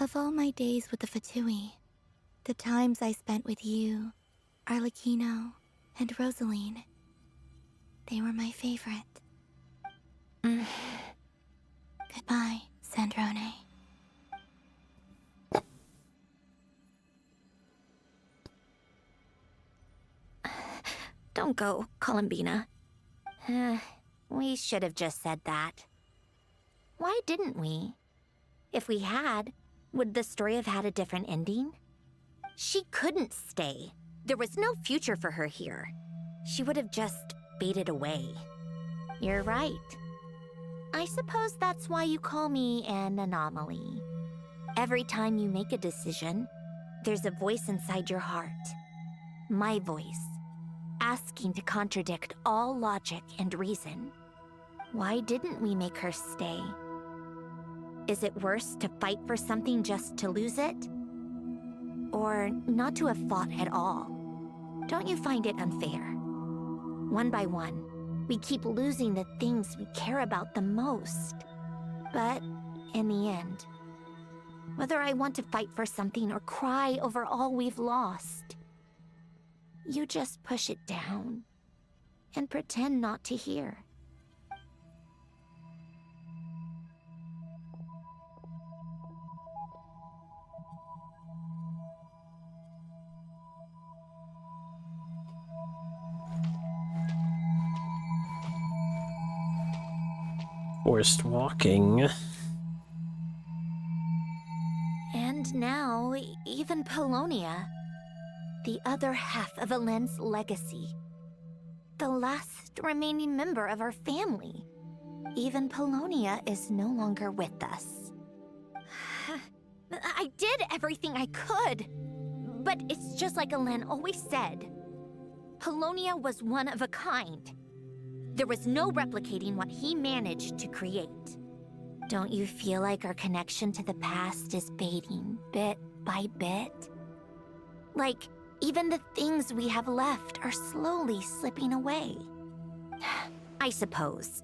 Of all my days with the Fatui, the times I spent with you, Arlecchino, and Rosaline, they were my favorite. Goodbye, Sandrone. Don't go, Columbina. We should have just said that. Why didn't we? If we had, would the story have had a different ending? She couldn't stay. There was no future for her here. She would have just faded away. You're right. I suppose that's why you call me an anomaly. Every time you make a decision, there's a voice inside your heart. My voice, asking to contradict all logic and reason. Why didn't we make her stay? Is it worse to fight for something just to lose it? Or not to have fought at all? Don't you find it unfair? One by one, we keep losing the things we care about the most. But in the end, whether I want to fight for something or cry over all we've lost, you just push it down and pretend not to hear. forced walking. And now, even Polonia, the other half of Alen's legacy, the last remaining member of our family. Even Polonia is no longer with us. I did everything I could, but it's just like Alen always said. Polonia was one of a kind. There was no replicating what he managed to create. Don't you feel like our connection to the past is fading bit by bit? Like, even the things we have left are slowly slipping away. I suppose.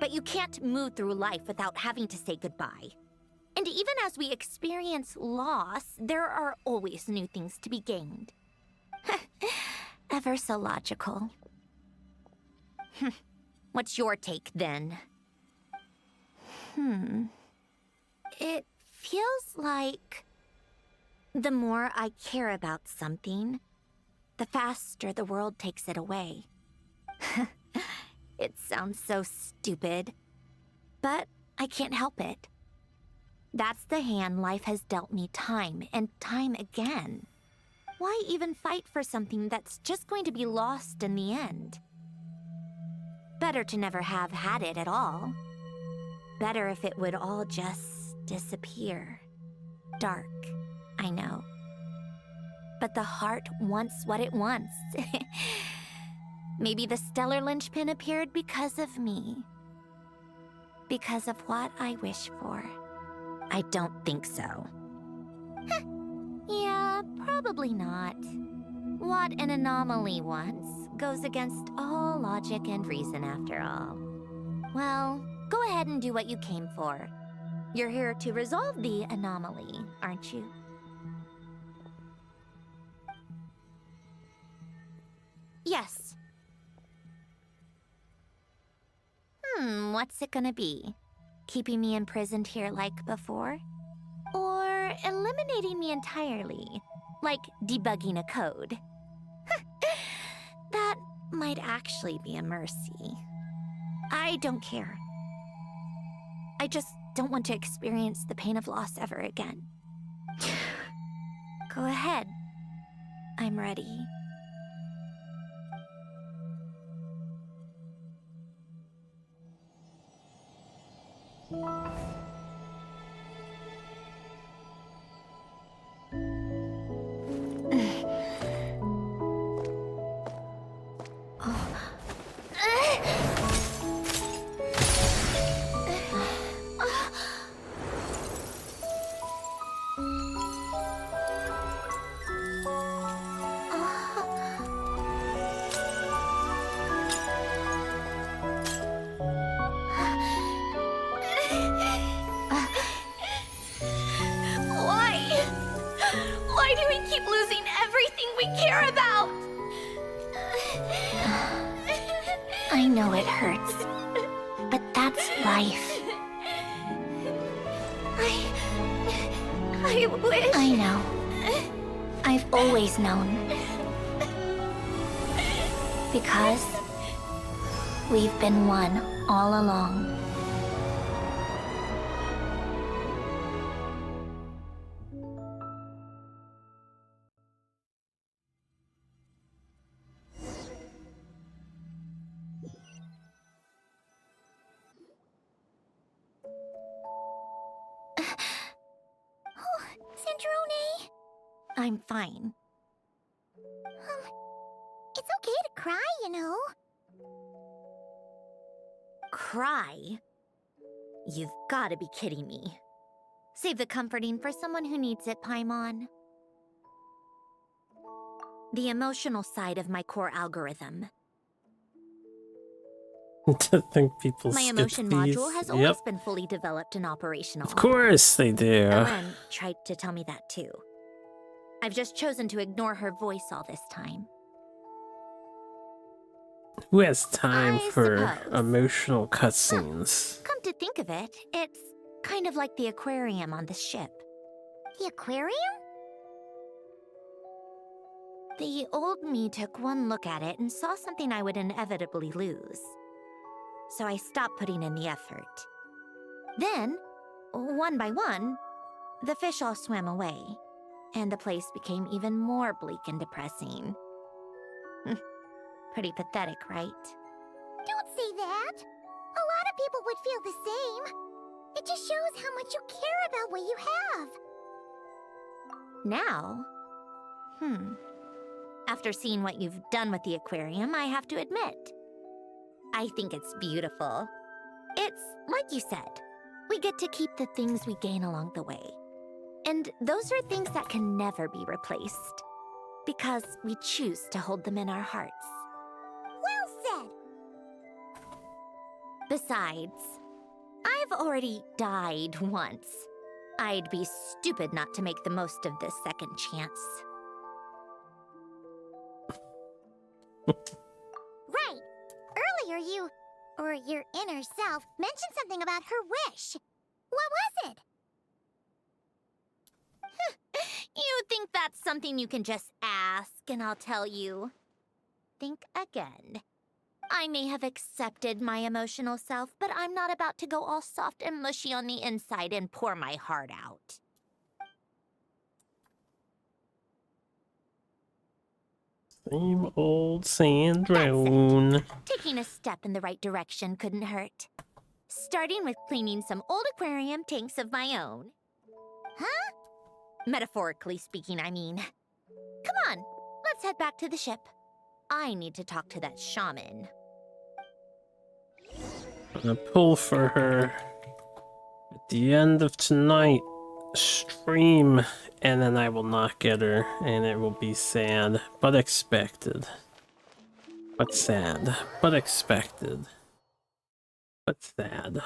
But you can't move through life without having to say goodbye. And even as we experience loss, there are always new things to be gained. Ever so logical. What's your take, then? It feels like the more I care about something, the faster the world takes it away. It sounds so stupid, but I can't help it. That's the hand life has dealt me time and time again. Why even fight for something that's just going to be lost in the end? Better to never have had it at all. Better if it would all just disappear. Dark, I know. But the heart wants what it wants. Maybe the stellar linchpin appeared because of me. Because of what I wish for. I don't think so. Yeah, probably not. What an anomaly wants goes against all logic and reason after all. Well, go ahead and do what you came for. You're here to resolve the anomaly, aren't you? Yes. What's it gonna be? Keeping me imprisoned here like before? Or eliminating me entirely? Like debugging a code? That might actually be a mercy. I don't care. I just don't want to experience the pain of loss ever again. Go ahead. I'm ready. Why do we keep losing everything we care about? I know it hurts, but that's life. I wish... I know. I've always known. Because we've been one all along. Sandrone? I'm fine. It's okay to cry, you know. Cry? You've gotta be kidding me. Save the comforting for someone who needs it, Paimon. The emotional side of my core algorithm. I think people My skip emotion these. module has Yep. always been fully developed and operational. Of course they do. Ellen tried to tell me that too. I've just chosen to ignore her voice all this time. Who has time I for suppose. emotional cutscenes? Come to think of it, it's kind of like the aquarium on this ship. The aquarium? The old me took one look at it and saw something I would inevitably lose. So I stopped putting in the effort. Then, one by one, the fish all swam away, and the place became even more bleak and depressing. Pretty pathetic, right? Don't say that. A lot of people would feel the same. It just shows how much you care about what you have. Now? After seeing what you've done with the aquarium, I have to admit, I think it's beautiful. It's like you said, we get to keep the things we gain along the way. And those are things that can never be replaced, because we choose to hold them in our hearts. Well said. Besides, I've already died once. I'd be stupid not to make the most of this second chance. Right. Earlier you, or your inner self, mentioned something about her wish. What was it? You think that's something you can just ask and I'll tell you? Think again. I may have accepted my emotional self, but I'm not about to go all soft and mushy on the inside and pour my heart out. Same old Sandrone. Taking a step in the right direction couldn't hurt. Starting with cleaning some old aquarium tanks of my own. Huh? Metaphorically speaking, I mean. Come on, let's head back to the ship. I need to talk to that shaman. I'm gonna pull for her at the end of tonight stream, and then I will not get her, and it will be sad, but expected. But sad, but expected. But sad.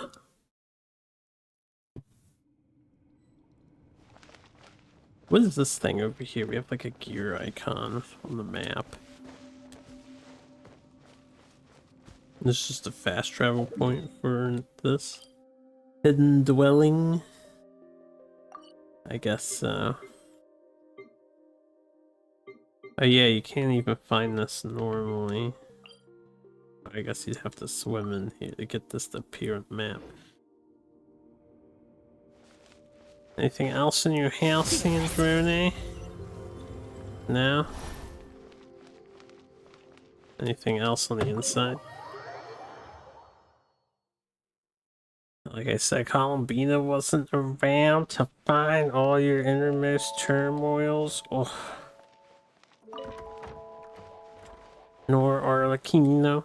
What is this thing over here? We have like a gear icon on the map. This is just a fast travel point for this hidden dwelling. I guess so. Oh yeah, you can't even find this normally. I guess you'd have to swim in here to get this to appear on the map. Anything else in your house, Sandrone? No? Anything else on the inside? Like I said, Columbina wasn't around to find all your innermost turmoils. Oh. Nor Arlecchino.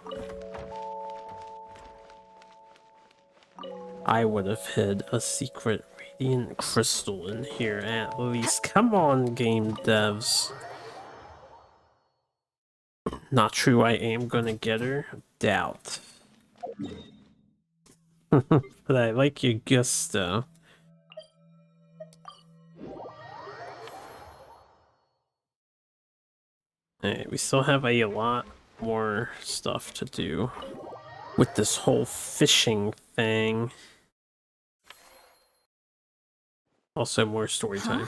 I would have hid a secret radiant crystal in here at least. Come on, game devs. Not true, I am gonna get her. Doubt. But I like your gusto. Alright, we still have a lot more stuff to do with this whole fishing thing. Also more story time.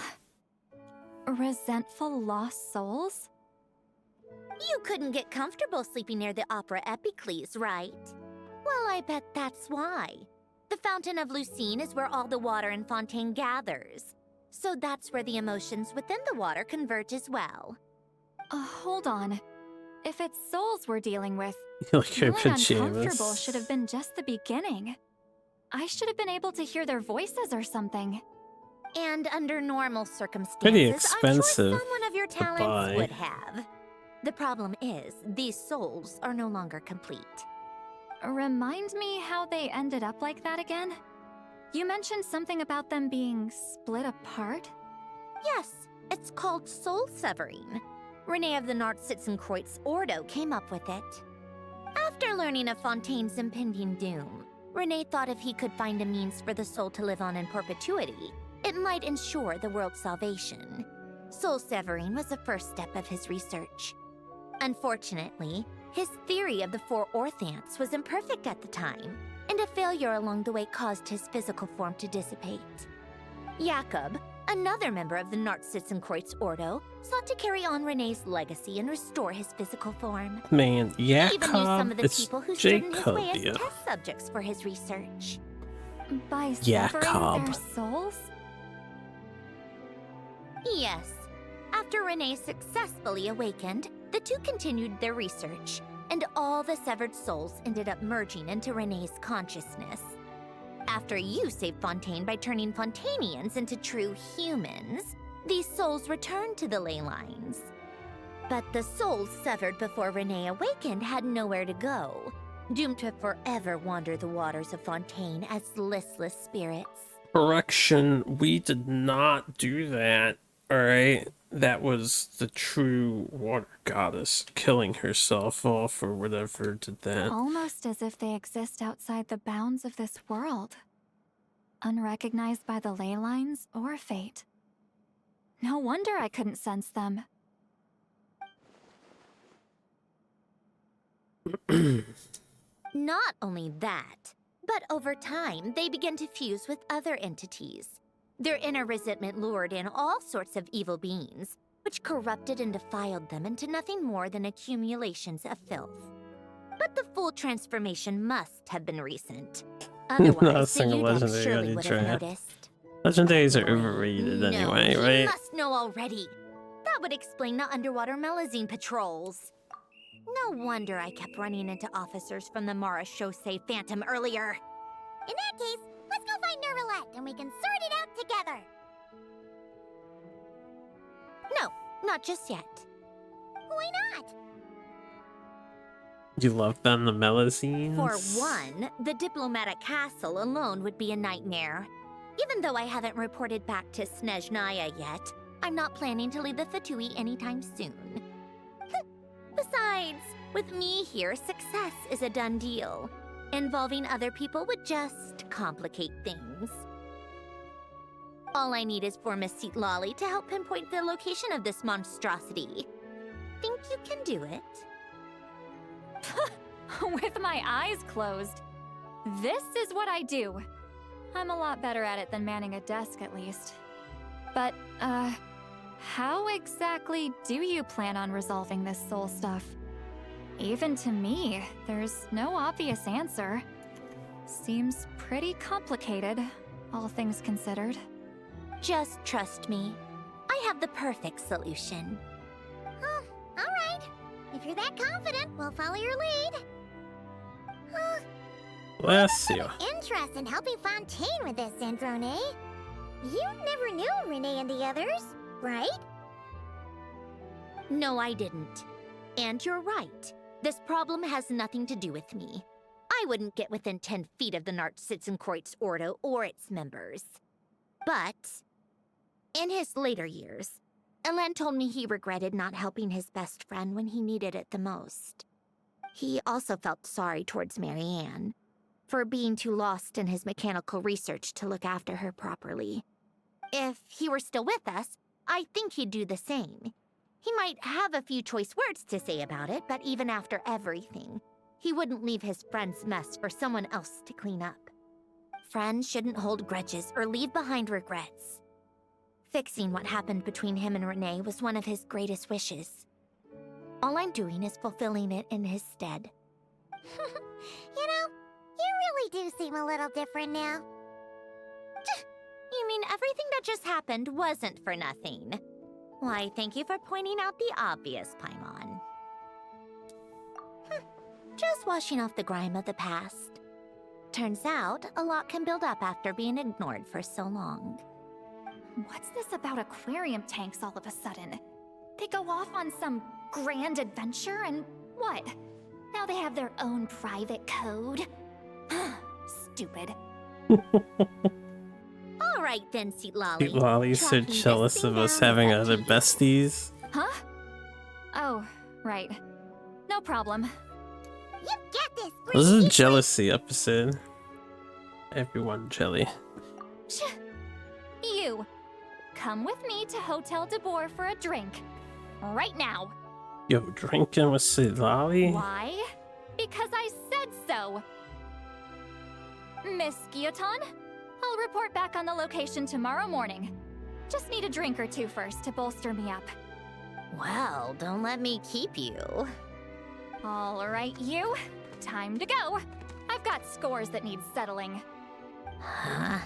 Resentful lost souls? You couldn't get comfortable sleeping near the Opera Epicles, right? Well, I bet that's why. The Fountain of Lucine is where all the water in Fontaine gathers. So that's where the emotions within the water converge as well. Hold on. If it's souls we're dealing with, Like your feeling uncomfortable pajamas. should have been just the beginning. I should have been able to hear their voices or something. And under normal circumstances, Pretty I'm expensive sure someone of your to talents buy. would have. The problem is, these souls are no longer complete. Remind me how they ended up like that again? You mentioned something about them being split apart? Yes, it's called soul severing. Renee of the Nartsitzenkreuz Ordo came up with it. After learning of Fontaine's impending doom, Renee thought if he could find a means for the soul to live on in perpetuity, it might ensure the world's salvation. Soul severing was the first step of his research. Unfortunately, his theory of the four orthants was imperfect at the time, and a failure along the way caused his physical form to dissipate. Jakob, another member of the Nartsitzenkreuz Ordo, sought to carry on Renee's legacy and restore his physical form. Man, He even used some Jacob, of the it's people who stood in his way as Jacobia. test subjects for his research. By Jacob. severing their souls? Yes. After Renee successfully awakened, the two continued their research, and all the severed souls ended up merging into Renee's consciousness. After you saved Fontaine by turning Fontainians into true humans, these souls returned to the ley lines. But the souls severed before Renee awakened had nowhere to go, doomed to forever wander the waters of Fontaine as listless spirits. Correction, we did not do that. Alright? That was the true water goddess killing herself off or whatever did that. Almost as if they exist outside the bounds of this world. Unrecognized by the ley lines or fate. No wonder I couldn't sense them. Not only that, but over time, they began to fuse with other entities. Their inner resentment lured in all sorts of evil beings, which corrupted and defiled them into nothing more than accumulations of filth. But the full transformation must have been recent. Not a Otherwise, the single Udon legendary surely got would have trapped. noticed. Legendaries are overrated anyway, no, right? He must know already. That would explain the underwater melazine patrols. No wonder I kept running into officers from the Mara Chaussee Phantom earlier. In that case, let's go find Nervalette and we can sort it out together. No, not just yet. Why not? You love them, the Melazines? For one, the diplomatic castle alone would be a nightmare. Even though I haven't reported back to Snezhnaya yet, I'm not planning to leave the Fatui anytime soon. Besides, with me here, success is a done deal. Involving other people would just complicate things. All I need is for Miss Lolly to help pinpoint the location of this monstrosity. Think you can do it? With my eyes closed. This is what I do. I'm a lot better at it than manning a desk, at least. But, how exactly do you plan on resolving this soul stuff? Even to me, there's no obvious answer. Seems pretty complicated, all things considered. Just trust me. I have the perfect solution. Oh, alright. If you're that confident, we'll follow your lead. Bless you. Interest in helping Fontaine with this, Sandrone. You never knew Renee and the others, right? No, I didn't. And you're right. This problem has nothing to do with me. I wouldn't get within 10 feet of the Nartsitzenkreuz Ordo or its members. But in his later years, Elen told me he regretted not helping his best friend when he needed it the most. He also felt sorry towards Marianne for being too lost in his mechanical research to look after her properly. If he were still with us, I think he'd do the same. He might have a few choice words to say about it, but even after everything, he wouldn't leave his friend's mess for someone else to clean up. Friends shouldn't hold grudges or leave behind regrets. Fixing what happened between him and Renee was one of his greatest wishes. All I'm doing is fulfilling it in his stead. You know, you really do seem a little different now. You mean everything that just happened wasn't for nothing? Why, thank you for pointing out the obvious, Paimon. Just washing off the grime of the past. Turns out, a lot can build up after being ignored for so long. What's this about aquarium tanks all of a sudden? They go off on some grand adventure and what? Now they have their own private code? Stupid. Alright then, Seatlolly. Seatlolly's so jealous of us having other besties. Huh? Oh, right. No problem. You get this, This is a jealousy episode. Everyone jelly. You. Come with me to Hotel de Boer for a drink. Right now. Yo, drinking with Seatlolly? Why? Because I said so. Miss Guillotin, I'll report back on the location tomorrow morning. Just need a drink or two first to bolster me up. Well, don't let me keep you. All right, you. Time to go. I've got scores that need settling. Huh?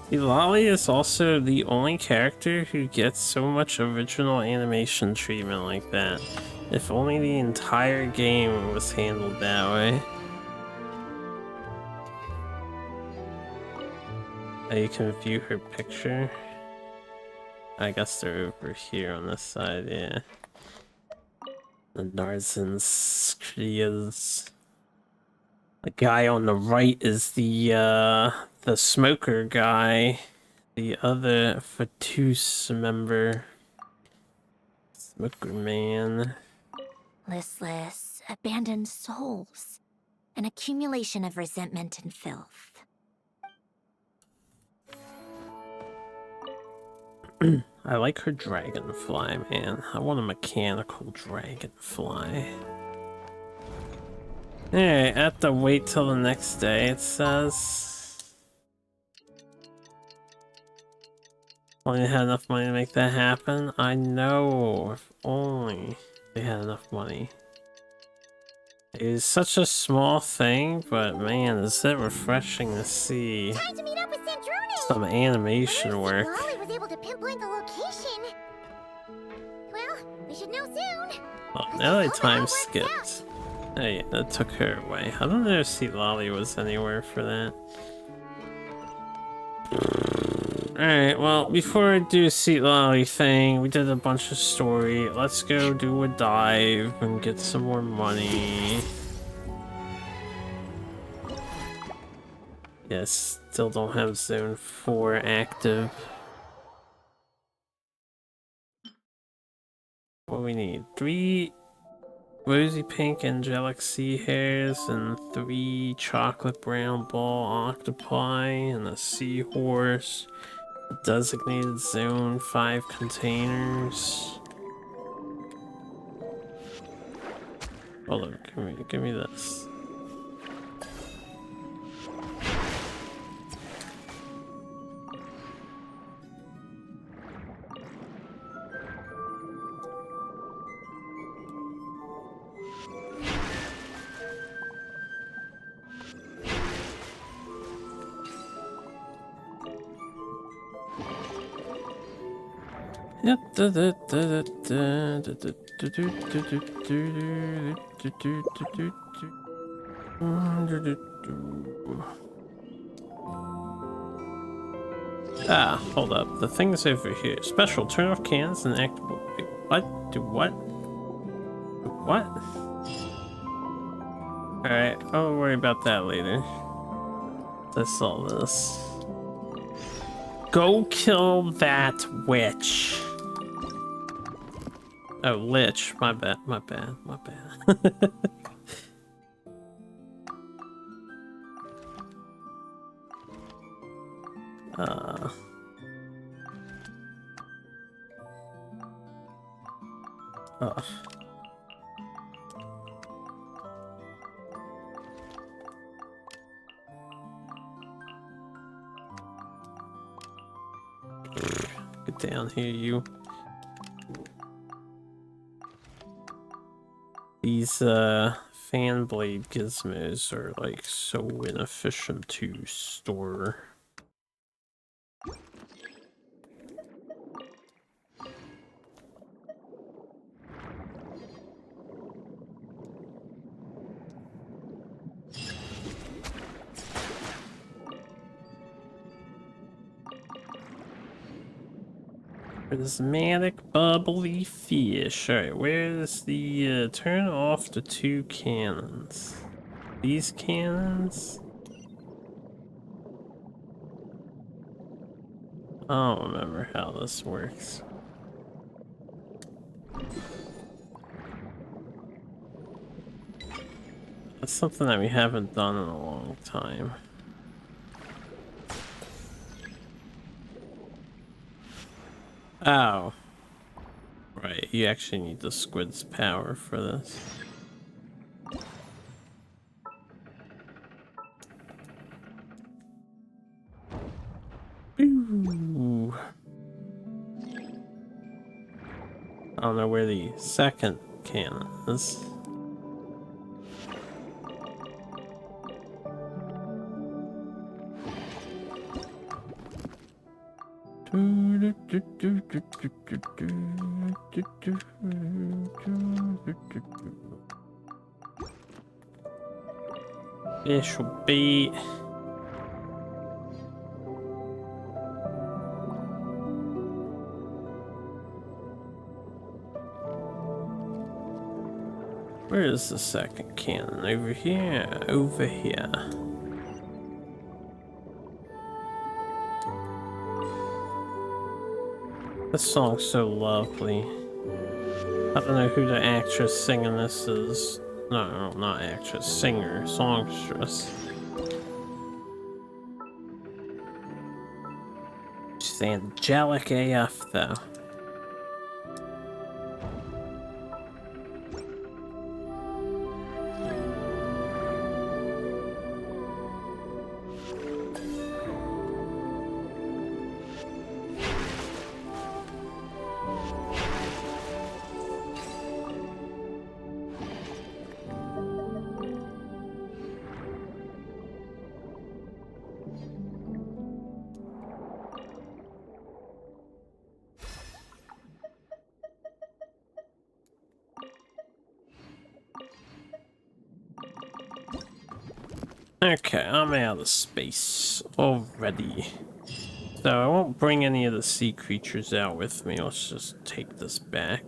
Seatlolly is also the only character who gets so much original animation treatment like that. If only the entire game was handled that way. Now you can view her picture. I guess they're over here on this side, yeah. The Nartsitzenkreuz. The guy on the right is the smoker guy. The other Fatus member. Smoker man. Listless, abandoned souls. An accumulation of resentment and filth. I like her dragonfly, man. I want a mechanical dragonfly. Alright, I have to wait till the next day, it says. Only had enough money to make that happen? I know, if only they had enough money. It is such a small thing, but man, is it refreshing to see Time to meet up with Sandrone. some animation work. Lolly was able to pinpoint the location. Well, we should know soon. Oh, now they time skipped. Hey, that took her away. I don't know if Seatlolly was anywhere for that. Alright, well, before I do a Seatlolly thing, we did a bunch of story. Let's go do a dive and get some more money. Yes, still don't have Zone 4 active. What do we need? 3 rosy pink angelic sea hares and 3 chocolate brown ball octopi and a seahorse. A designated zone 5 containers. Hold on, give me this. Ah, hold up. The thing's over here. Special, turn off cans and activate. Wait, what? Do what? Do what? Alright, I'll worry about that later. That's all this. Go kill that witch. Oh, lich. My bad, my bad, my bad. Ugh. Get down here, you. These fan blade gizmos are like so inefficient to store. Prismatic bubbly fish. Alright, where's the turn off the two cannons? These cannons? I don't remember how this works. That's something that we haven't done in a long time. Oh. Right, you actually need the squid's power for this. Ooh. I don't know where the second cannon is. It should be. Where is the second cannon? Over here? Over here. This song's so lovely. I don't know who the actress singing this is. No, not actress. Singer. Songstress. She's angelic AF though. Okay, I'm out of space already. So I won't bring any of the sea creatures out with me. Let's just take this back.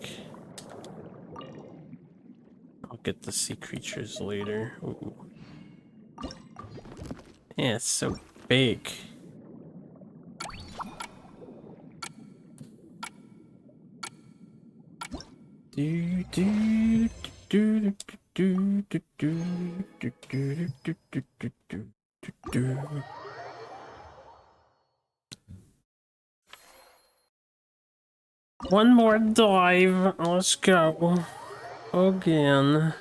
I'll get the sea creatures later. Ooh. Yeah, it's so big. Do do do do do do do do do do do do. One more dive. Let's go again.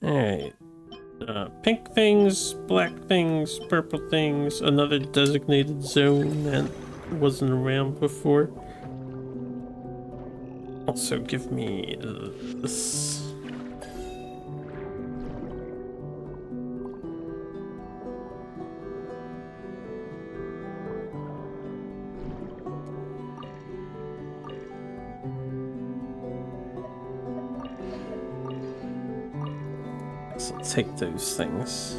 Alright. Pink things, black things, purple things, another designated zone that wasn't around before. Also, give me this. So take those things.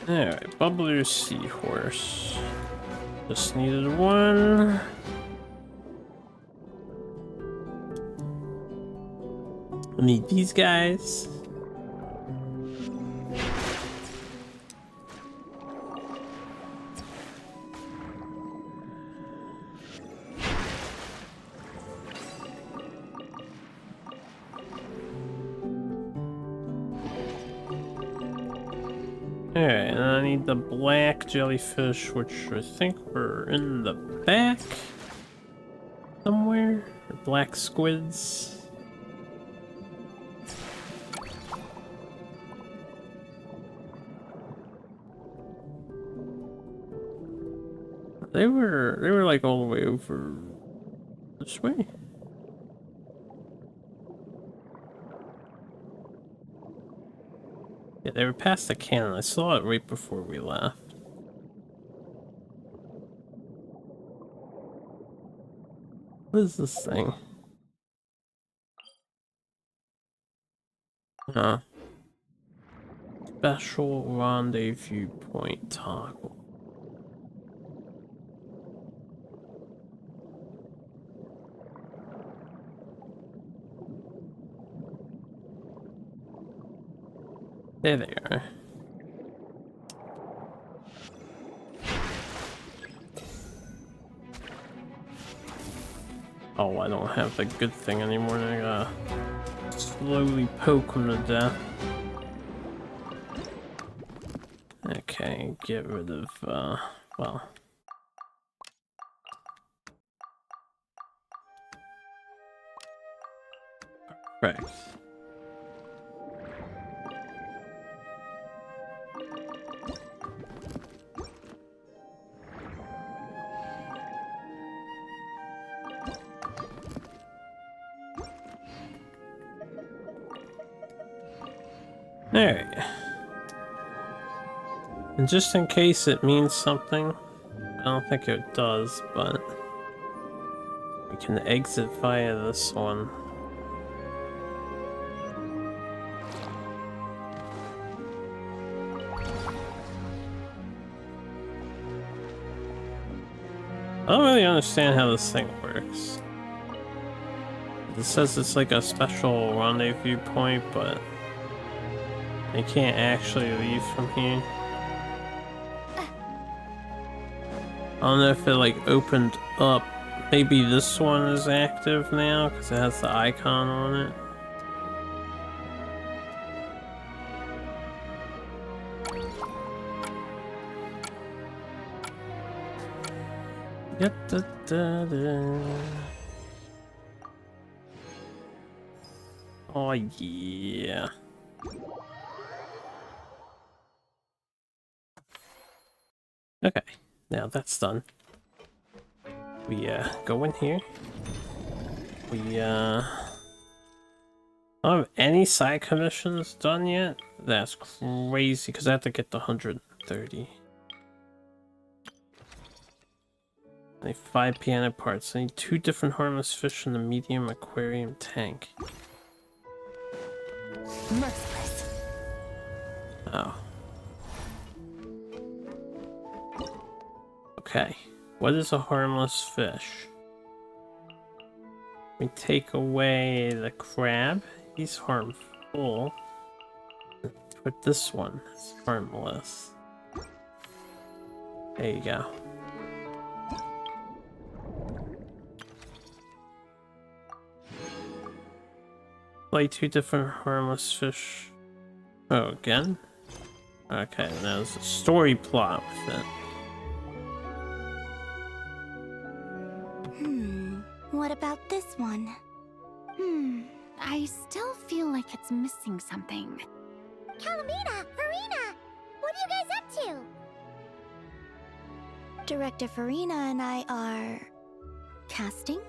Alright, bubbler seahorse. Just needed one. I need these guys. Alright, and I need the black jellyfish, which I think were in the back somewhere. Or black squids. They were like all the way over this way. Yeah, they were past the cannon. I saw it right before we left. What is this thing? Huh. Special rendezvous point toggle. There they are. Oh, I don't have the good thing anymore. I gotta slowly poke them to death. Okay, get rid of, well. Correct. Alright. And just in case it means something, I don't think it does, but we can exit via this one. I don't really understand how this thing works. It says it's like a special rendezvous point, but you can't actually leave from here. I don't know if it like opened up. Maybe this one is active now because it has the icon on it. Oh yeah. Okay, now that's done. We go in here. We don't have any side commissions done yet. That's crazy because I have to get the 130. I need 5 piano parts. I need 2 different harmless fish in the medium aquarium tank. Merciless. Oh. Okay. What is a harmless fish? We take away the crab. He's harmful. Put this one. It's harmless. There you go. Play 2 different harmless fish. Oh, again? Okay, now there's a story plot with it. What about this one? I still feel like it's missing something. Calamina, Farina, what are you guys up to? Director Farina and I are... casting?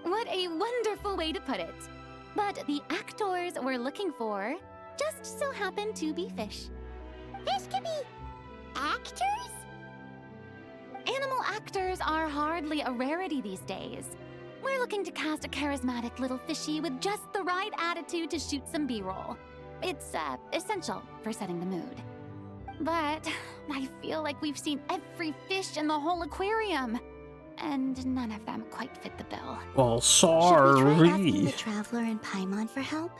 What a wonderful way to put it. But the actors we're looking for just so happen to be fish. Fish can be actors? Animal actors are hardly a rarity these days. We're looking to cast a charismatic little fishy with just the right attitude to shoot some B-roll. It's essential for setting the mood. But I feel like we've seen every fish in the whole aquarium, and none of them quite fit the bill. Well, Should we try asking sorry. the Traveler and Paimon for help?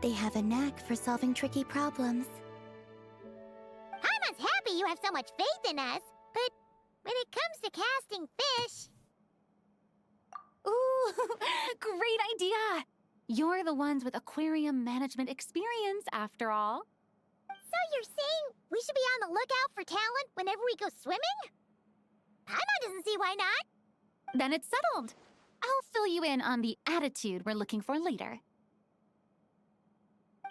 They have a knack for solving tricky problems. Paimon's happy you have so much faith in us, but when it comes to casting fish... Ooh, great idea! You're the ones with aquarium management experience, after all. So you're saying we should be on the lookout for talent whenever we go swimming? Paimon doesn't see why not. Then it's settled. I'll fill you in on the attitude we're looking for later.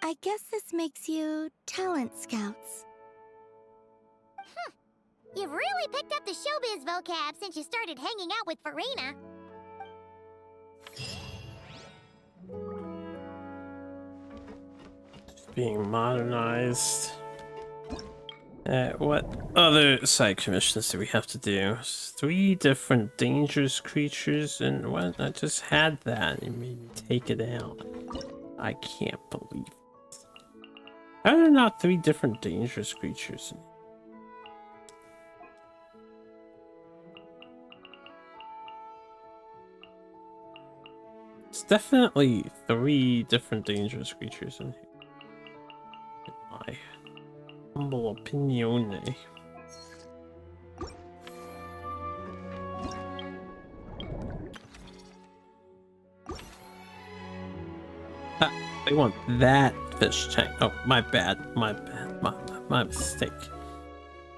I guess this makes you talent scouts. You've really picked up the showbiz vocab since you started hanging out with Farina. Being modernized. What other side commissions do we have to do? 3 different dangerous creatures, and what? I just had that. You made me take it out. I can't believe it. How are there not 3 different dangerous creatures? It's definitely 3 different dangerous creatures in here. In my humble opinion. I want that fish tank. Oh, my bad. My mistake.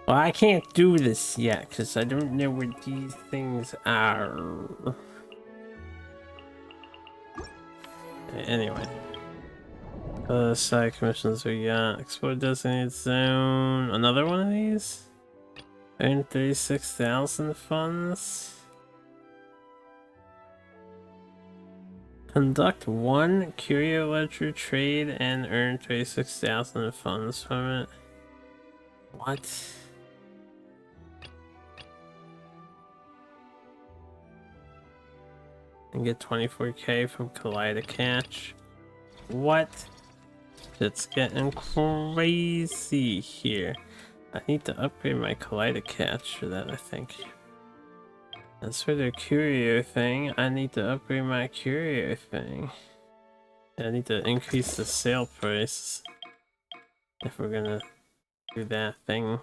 Well, I can't do this yet because I don't know where these things are. Anyway. Side commissions we got. Explore designated zone. Another one of these? Earn 36,000 funds. Conduct 1 curio ledger trade and earn 36,000 funds from it. What? And get 24k from Collider Catch. What? It's getting crazy here. I need to upgrade my Collider Catch for that, I think. As for the curio thing, I need to upgrade my curio thing. I need to increase the sale price if we're gonna do that thing.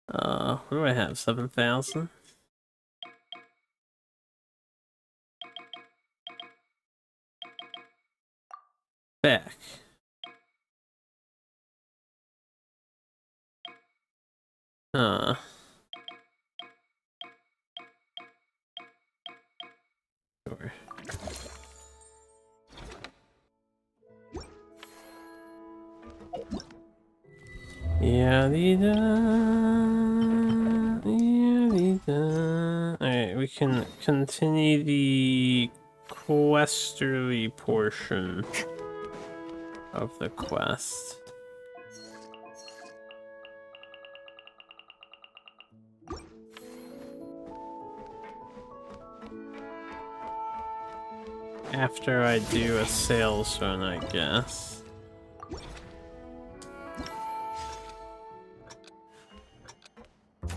What do I have? 7,000? Back. Sure. Alright, we can continue the questerly portion of the quest. After I do a sales run, I guess.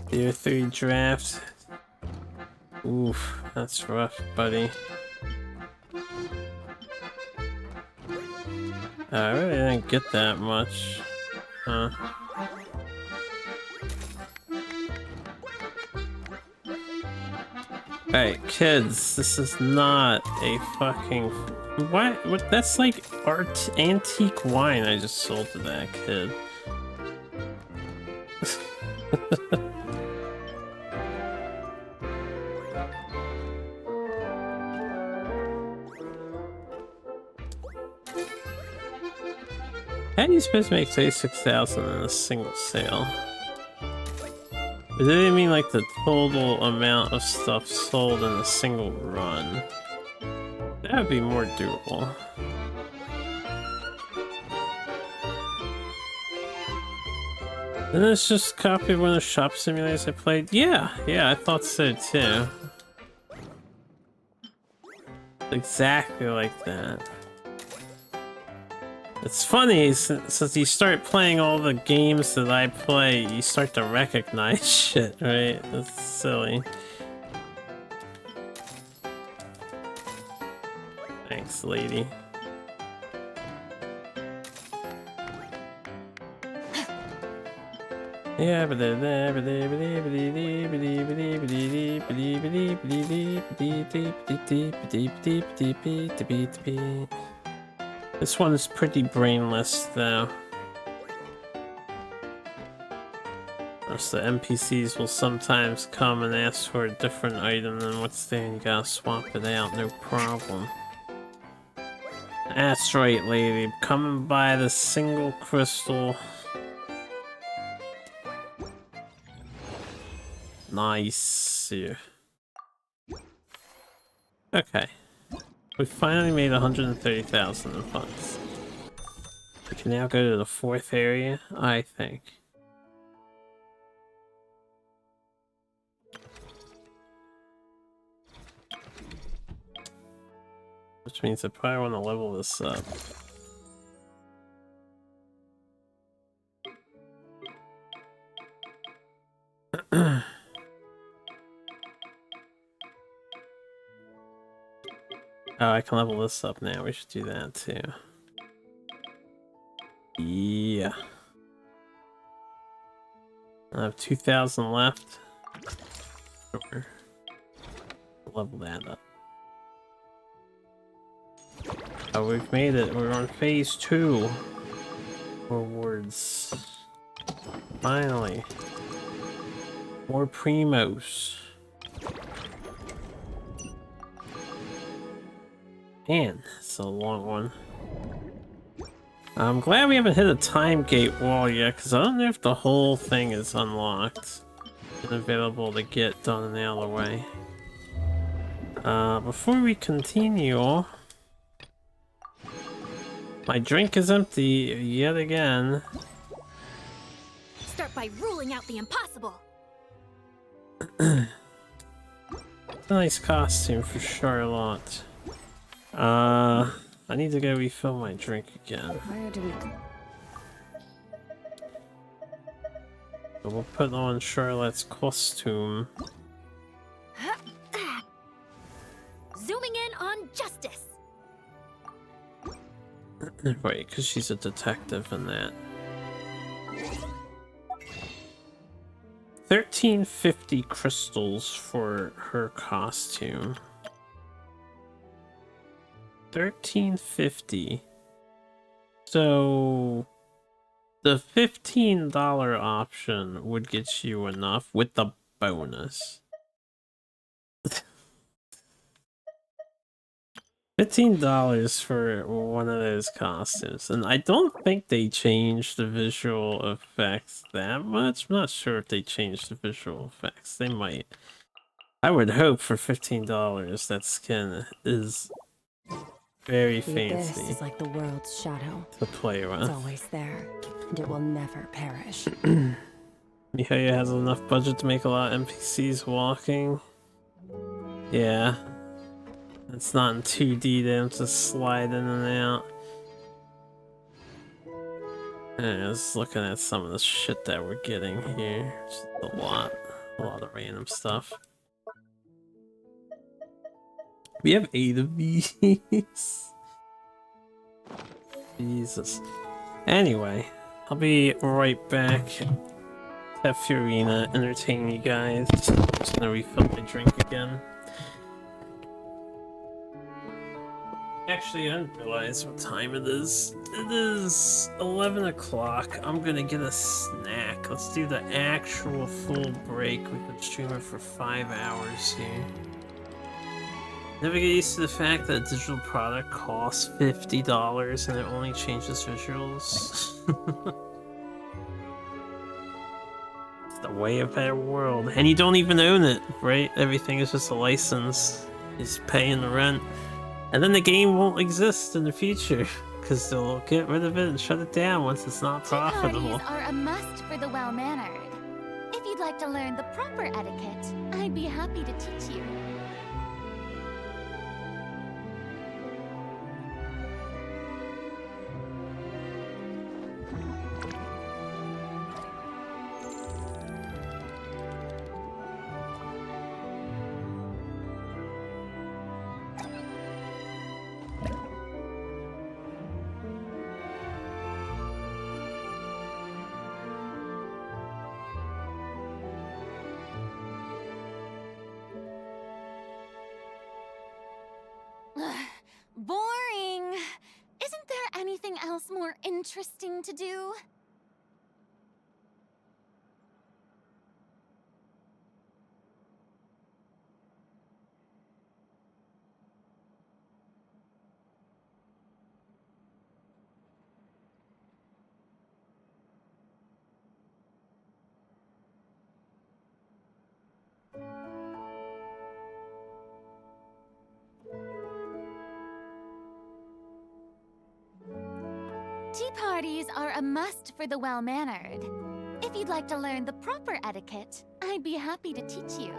Tier 3 draft. Oof, that's rough, buddy. I really didn't get that much. Huh. Hey, kids, this is not a fucking What? That's like antique wine I just sold to that kid. How do you supposed to make 36,000 in a single sale? Does it mean like the total amount of stuff sold in a single run? That would be more doable. And it's just a copy of one of the shop simulators I played? Yeah, I thought so too. Exactly like that. It's funny, since you start playing all the games that I play, you start to recognize shit, right? That's silly. Thanks, lady. Yeah, this one's pretty brainless, though. So the NPCs will sometimes come and ask for a different item than what's there, and you gotta swap it out, no problem. That's right, lady. Coming by the single crystal. Nice. Okay. We finally made 130,000 in funds. We can now go to the 4th area, I think. Which means I probably want to level this up. Oh, I can level this up now. We should do that too. Yeah. I have 2,000 left. Sure. Level that up. Oh, we've made it. We're on phase 2. Forwards. Finally. More primos. Man, it's a long one. I'm glad we haven't hit a time gate wall yet, because I don't know if the whole thing is unlocked and available to get done and out of the way. Before we continue, my drink is empty yet again. Start by ruling out the impossible. It's a nice costume for Charlotte. I need to go refill my drink again. Where do we go? So we'll put on Charlotte's costume. Zooming in on justice. Right, because she's a detective in that. 1350 crystals for her costume. 1350. So the $15 option would get you enough with the bonus. $15 for one of those costumes, and I don't think they changed the visual effects that much. I'm not sure if they changed the visual effects. They might. I would hope for $15 that skin is very fancy. This is like the world's shadow. To play with. It's always there, and it will never perish. Mihoyo has enough budget to make a lot of NPCs walking. Yeah. It's not in 2D, they don't just slide in and out. I was looking at some of the shit that we're getting here. Just a lot of random stuff. We have 8 of these. Jesus. Anyway, I'll be right back. Have Fiorina entertain you guys. I'm just gonna refill my drink again. Actually, I didn't realize what time it is. It is 11 o'clock. I'm gonna get a snack. Let's do the actual full break. We've been streaming for 5 hours here. Never get used to the fact that a digital product costs $50 and it only changes visuals. It's the way of our world. And you don't even own it, right? Everything is just a license. You're just paying the rent. And then the game won't exist in the future, because they'll get rid of it and shut it down once it's not profitable. Parties are a must for the well-mannered. If you'd like to learn the proper etiquette, I'd be happy to teach you. Boring. Isn't there anything else more interesting to do? Tea parties are a must for the well-mannered. If you'd like to learn the proper etiquette, I'd be happy to teach you.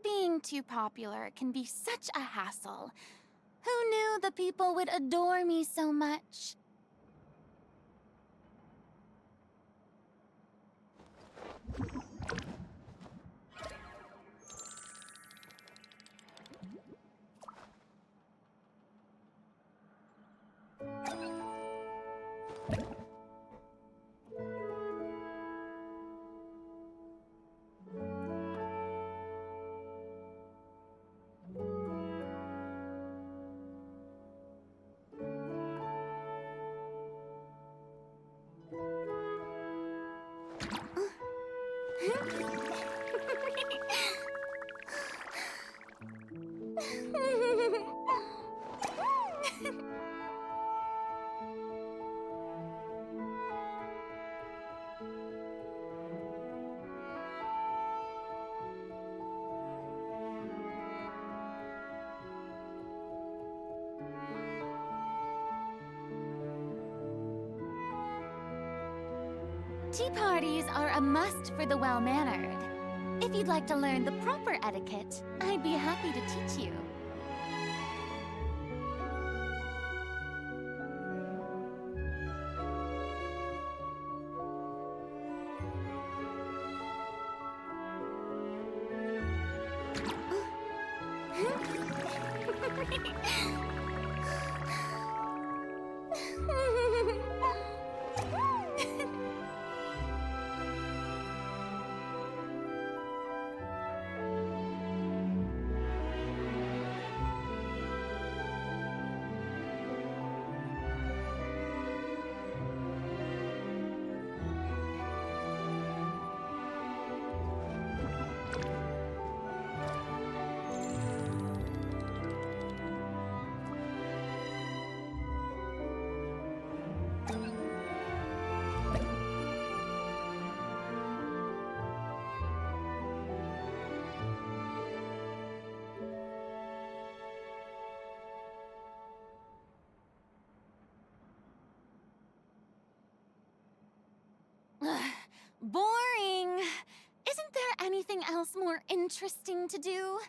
Being too popular can be such a hassle. Who knew the people would adore me so much? Tea parties are a must for the well-mannered. If you'd like to learn the proper etiquette, I'd be happy to teach you. Boring. Isn't there anything else more interesting to do?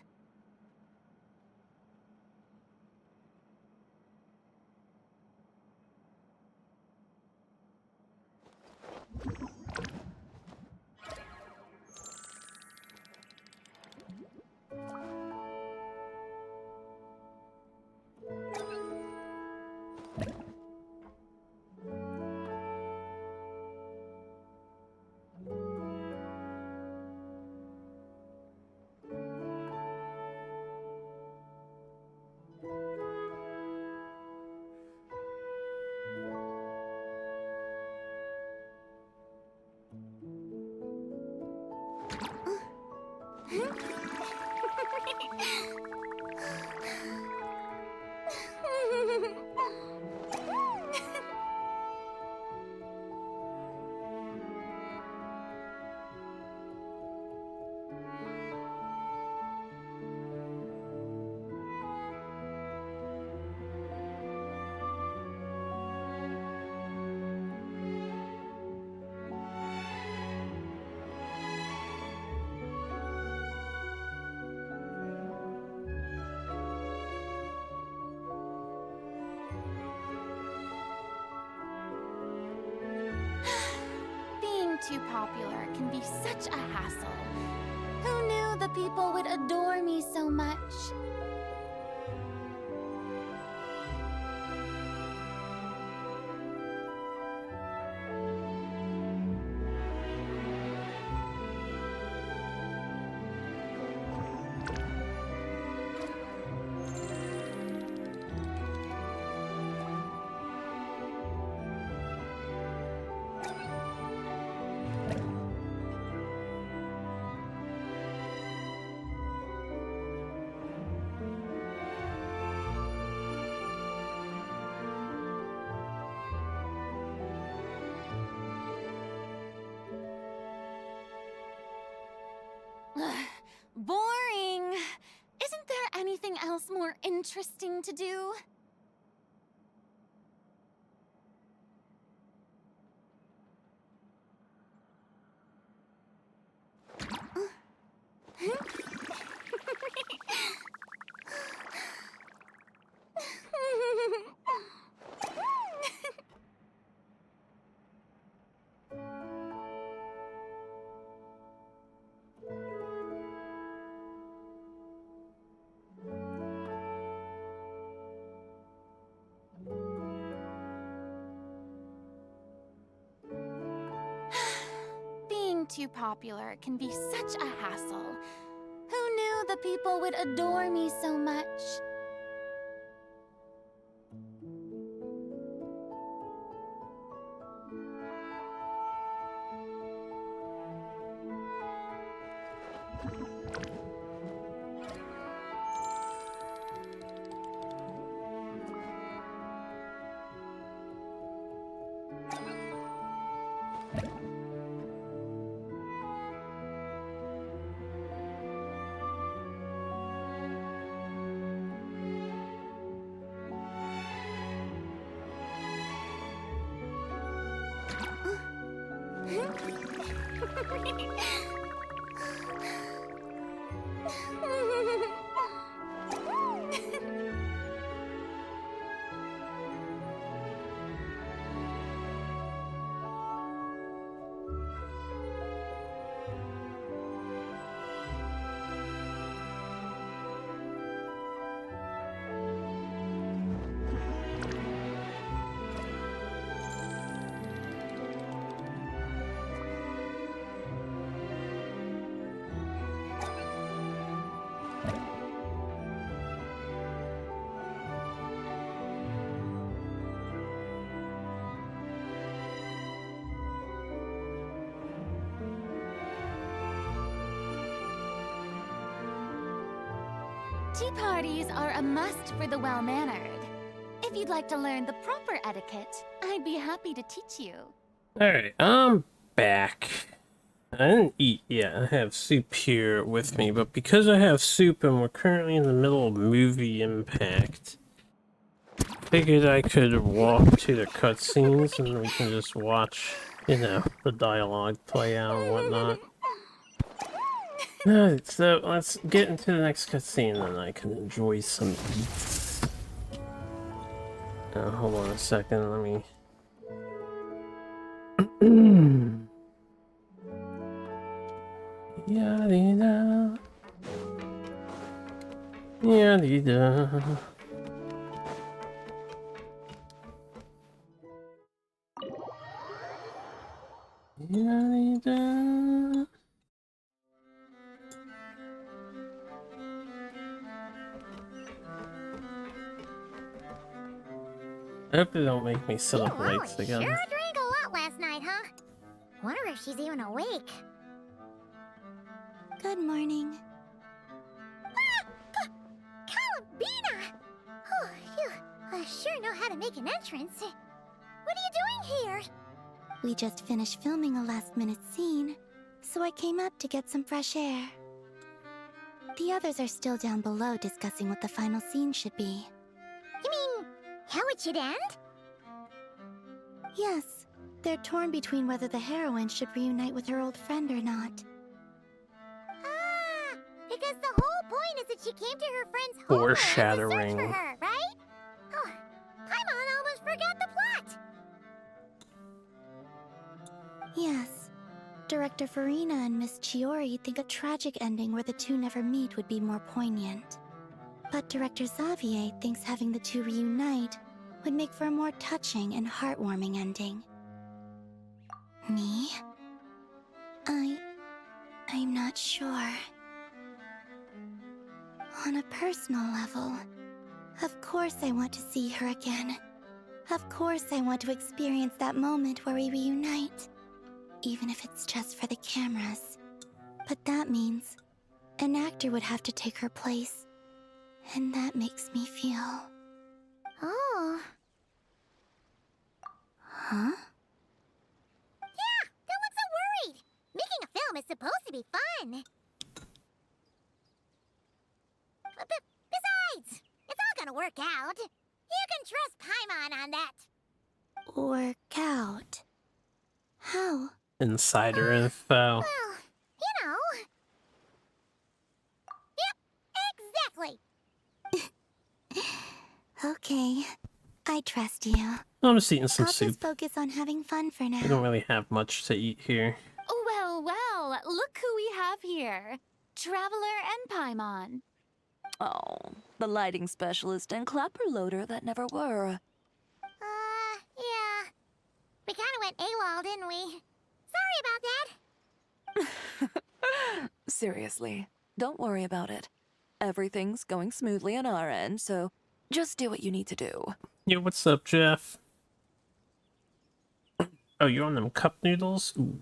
Being too popular can be such a hassle. Who knew the people would adore me so much? Boring. Isn't there anything else more interesting to do? Being too popular can be such a hassle. Who knew the people would adore me so much? Tea parties are a must for the well-mannered. If you'd like to learn the proper etiquette, I'd be happy to teach you. Alright, I'm back. I didn't eat yet. I have soup here with me, but because I have soup and we're currently in the middle of movie impact, figured I could walk to the cutscenes and we can just watch, you know, the dialogue play out and whatnot. Alright, so let's get into the next cutscene and I can enjoy some eats. Now, hold on a second, let me... Yadida. Yadida. Yadida. I hope they don't make me sit up lights together. Sure drank a lot last night, huh? Wonder if she's even awake. Good morning. Columbina! Oh, you sure know how to make an entrance. What are you doing here? We just finished filming a last-minute scene, so I came up to get some fresh air. The others are still down below discussing what the final scene should be. You mean, how it should end? Yes, they're torn between whether the heroine should reunite with her old friend or not. Ah, because the whole point is that she came to her friend's home Foreshadowing. to search for her, right? Oh, Paimon almost forgot the plot. Yes. Director Farina and Miss Chiori think a tragic ending where the two never meet would be more poignant. But Director Xavier thinks having the two reunite would make for a more touching and heartwarming ending. Me? I'm not sure. On a personal level, of course I want to see her again. Of course I want to experience that moment where we reunite. Even if it's just for the cameras. But that means an actor would have to take her place. And that makes me feel... Oh. Huh? Yeah, don't look so worried. Making a film is supposed to be fun. Besides, it's all gonna work out. You can trust Paimon on that. Work out? How? Insider info. Well, you know. Yep, exactly. Okay, I trust you. I'm just eating some I'll soup. just focus on having fun for now. We don't really have much to eat here. Well, well, look who we have here. Traveler and Paimon. Oh, the lighting specialist and clapper loader that never were. Yeah. We kinda went AWOL, didn't we? Sorry about that. Seriously, don't worry about it. Everything's going smoothly on our end, so just do what you need to do. Yo, what's up, Jeff? Oh, you're on them cup noodles? Ooh.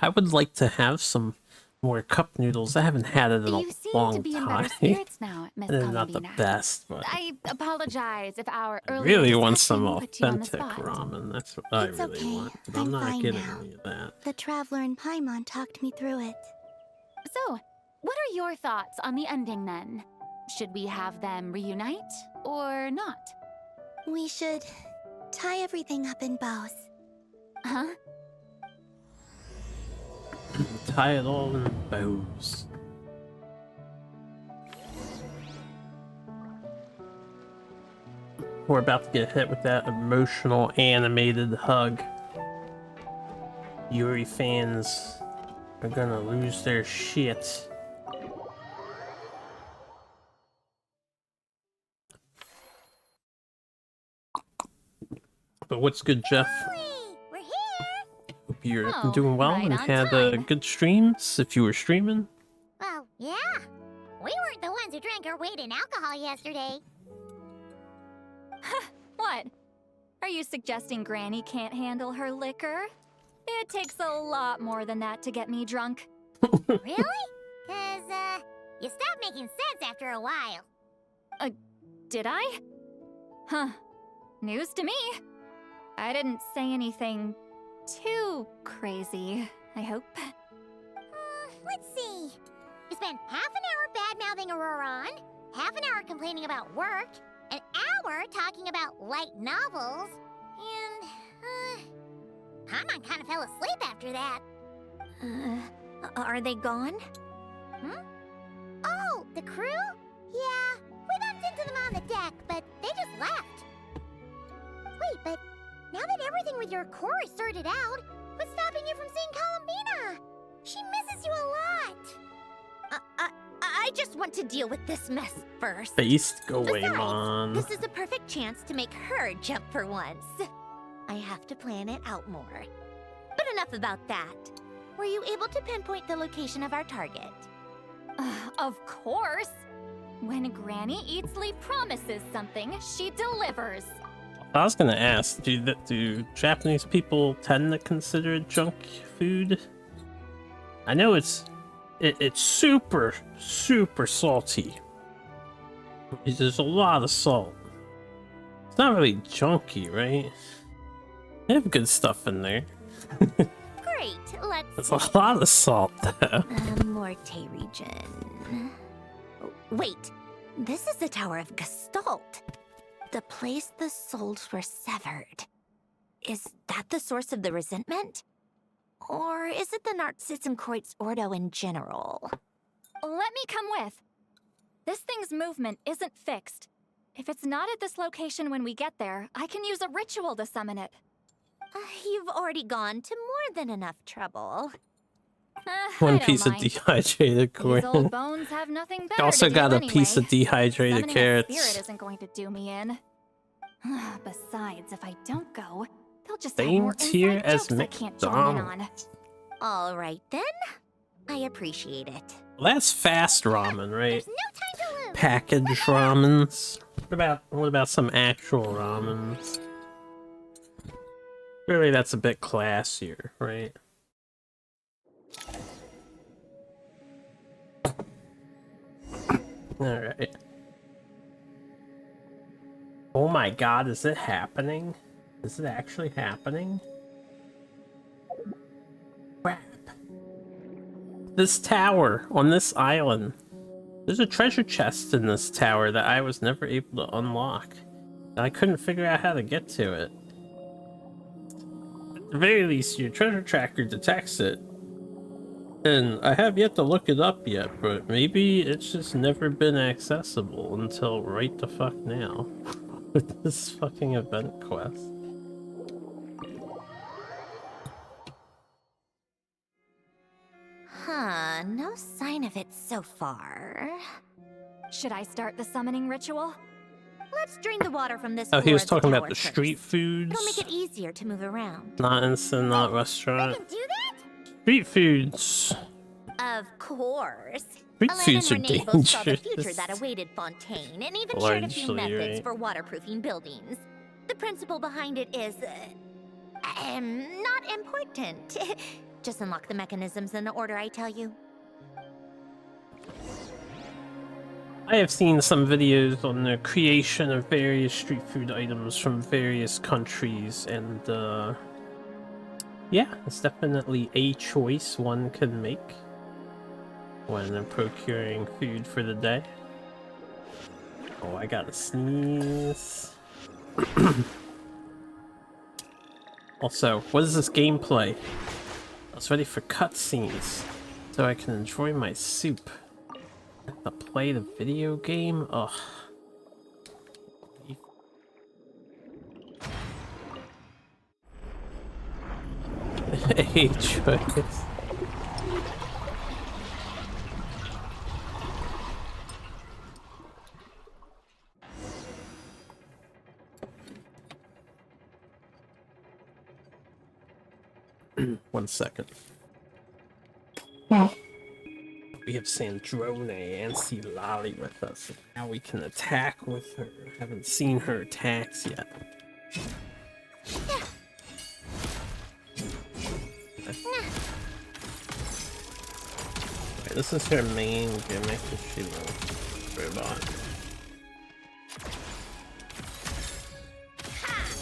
I would like to have some more cup noodles. I haven't had it in a You seem long to be in time. better spirits now, Miss They're not the Columbina. best, but I apologize if our I earlier really want some discussion put you on the authentic spot. ramen. That's what I It's really okay. want. But I'm I'm not fine getting now. any of that. The Traveler and Paimon talked me through it. So, what are your thoughts on the ending then? Should we have them reunite or not? We should tie everything up in bows. Huh? Tie it all in bows. We're about to get hit with that emotional animated hug. Yuri fans are gonna lose their shit. But what's good, Jeff? We're here. Hope you're Oh, doing well right and on had time. good streams if you were streaming. Well, yeah. We weren't the ones who drank our weight in alcohol yesterday. What? Are you suggesting Granny can't handle her liquor? It takes a lot more than that to get me drunk. Really? 'Cause, You stopped making sense after a while. Did I? Huh. News to me. I didn't say anything too crazy, I hope. Let's see. You spent half an hour bad-mouthing Auroron, half an hour complaining about work, an hour talking about light novels, and, Paimon kind of fell asleep after that. Are they gone? Oh, the crew? Yeah, we bumped into them on the deck, but they just left. Wait, but now that everything with your core is sorted out, what's stopping you from seeing Columbina? She misses you a lot. I just want to deal with this mess first. Beast, go away, Besides, Mon. this is a perfect chance to make her jump for once. I have to plan it out more. But enough about that. Were you able to pinpoint the location of our target? Of course! When Granny Eatsley promises something, she delivers. I was gonna ask, do Japanese people tend to consider it junk food? I know it's super salty. There's a lot of salt. It's not really junky, right? They have good stuff in there. Great, let's There's a lot of salt though. Morte region. Wait, this is the Tower of Gestalt. The place the souls were severed. Is that the source of the resentment? Or is it the Narcissenkreuz Ordo in general? Let me come with. This thing's movement isn't fixed. If it's not at this location when we get there, I can use a ritual to summon it. You've already gone to more than enough trouble. One piece of dehydrated corn. These old bones have nothing better Also to got do a piece of anyway. dehydrated Summoning a carrots. spirit isn't going to do me in. Besides, if I don't go, they'll just have Same more tier inside as jokes I can't join in on. McDonald's. All right then. I appreciate it. Well, that's fast ramen, right? No time to lose. Packaged ramens. What about some actual ramens? Really, that's a bit classier, right? Alright. Oh my god, is it happening? Is it actually happening? Crap. This tower on this island. There's a treasure chest in this tower that I was never able to unlock. I couldn't figure out how to get to it. At the very least, your treasure tracker detects it. And I have yet to look it up yet, but maybe it's just never been accessible until right the fuck now. With this fucking event quest. Huh, no sign of it so far. Should I start the summoning ritual? Let's drain the water from this Oh, he floor was of talking about tower the first. street foods. It'll make it easier to move around. Not instant, not restaurant. Do that? Street foods. Of course. Street Alain foods are and Renee both saw the dangerous. future that awaited Fontaine, and even shared a few Largely, methods right. for waterproofing buildings. The principle behind it is, not important. Just unlock the mechanisms in the order I tell you. I have seen some videos on the creation of various street food items from various countries, and yeah, it's definitely a choice one can make when procuring food for the day. Oh, I gotta sneeze. Also, what is this gameplay? I was ready for cutscenes so I can enjoy my soup. I have to play the video game? Ugh. A choice. One second. We have Sandrone and Silali with us. Now we can attack with her. Haven't seen her attacks yet. This is her main gimmick, is she will robot.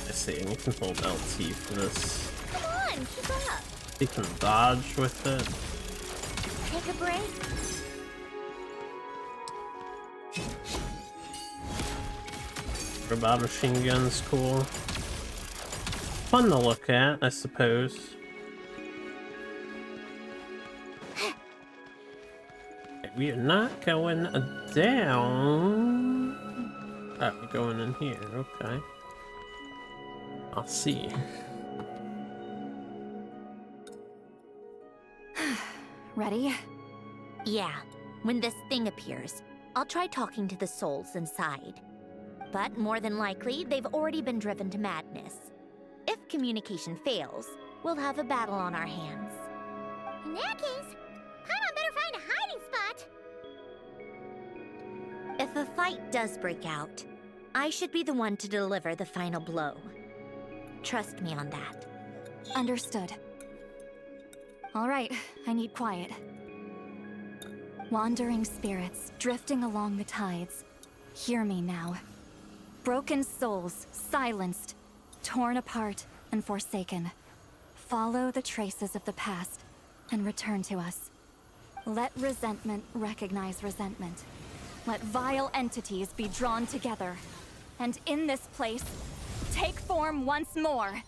I see, and you can hold LT for this. Come on, keep up. You can dodge with it. Take a break. Robot machine gun's cool. Fun to look at, I suppose. We are not going down. Oh, we're going in here, okay. I'll see. Ready? Yeah, when this thing appears, I'll try talking to the souls inside. But more than likely, they've already been driven to madness. If communication fails, we'll have a battle on our hands. In that case, Paimon better find a hiding spot. If a fight does break out, I should be the one to deliver the final blow. Trust me on that. Understood. All right, I need quiet. Wandering spirits drifting along the tides. Hear me now. Broken souls, silenced, torn apart, and forsaken. Follow the traces of the past and return to us. Let resentment recognize resentment. Let vile entities be drawn together. And in this place, take form once more.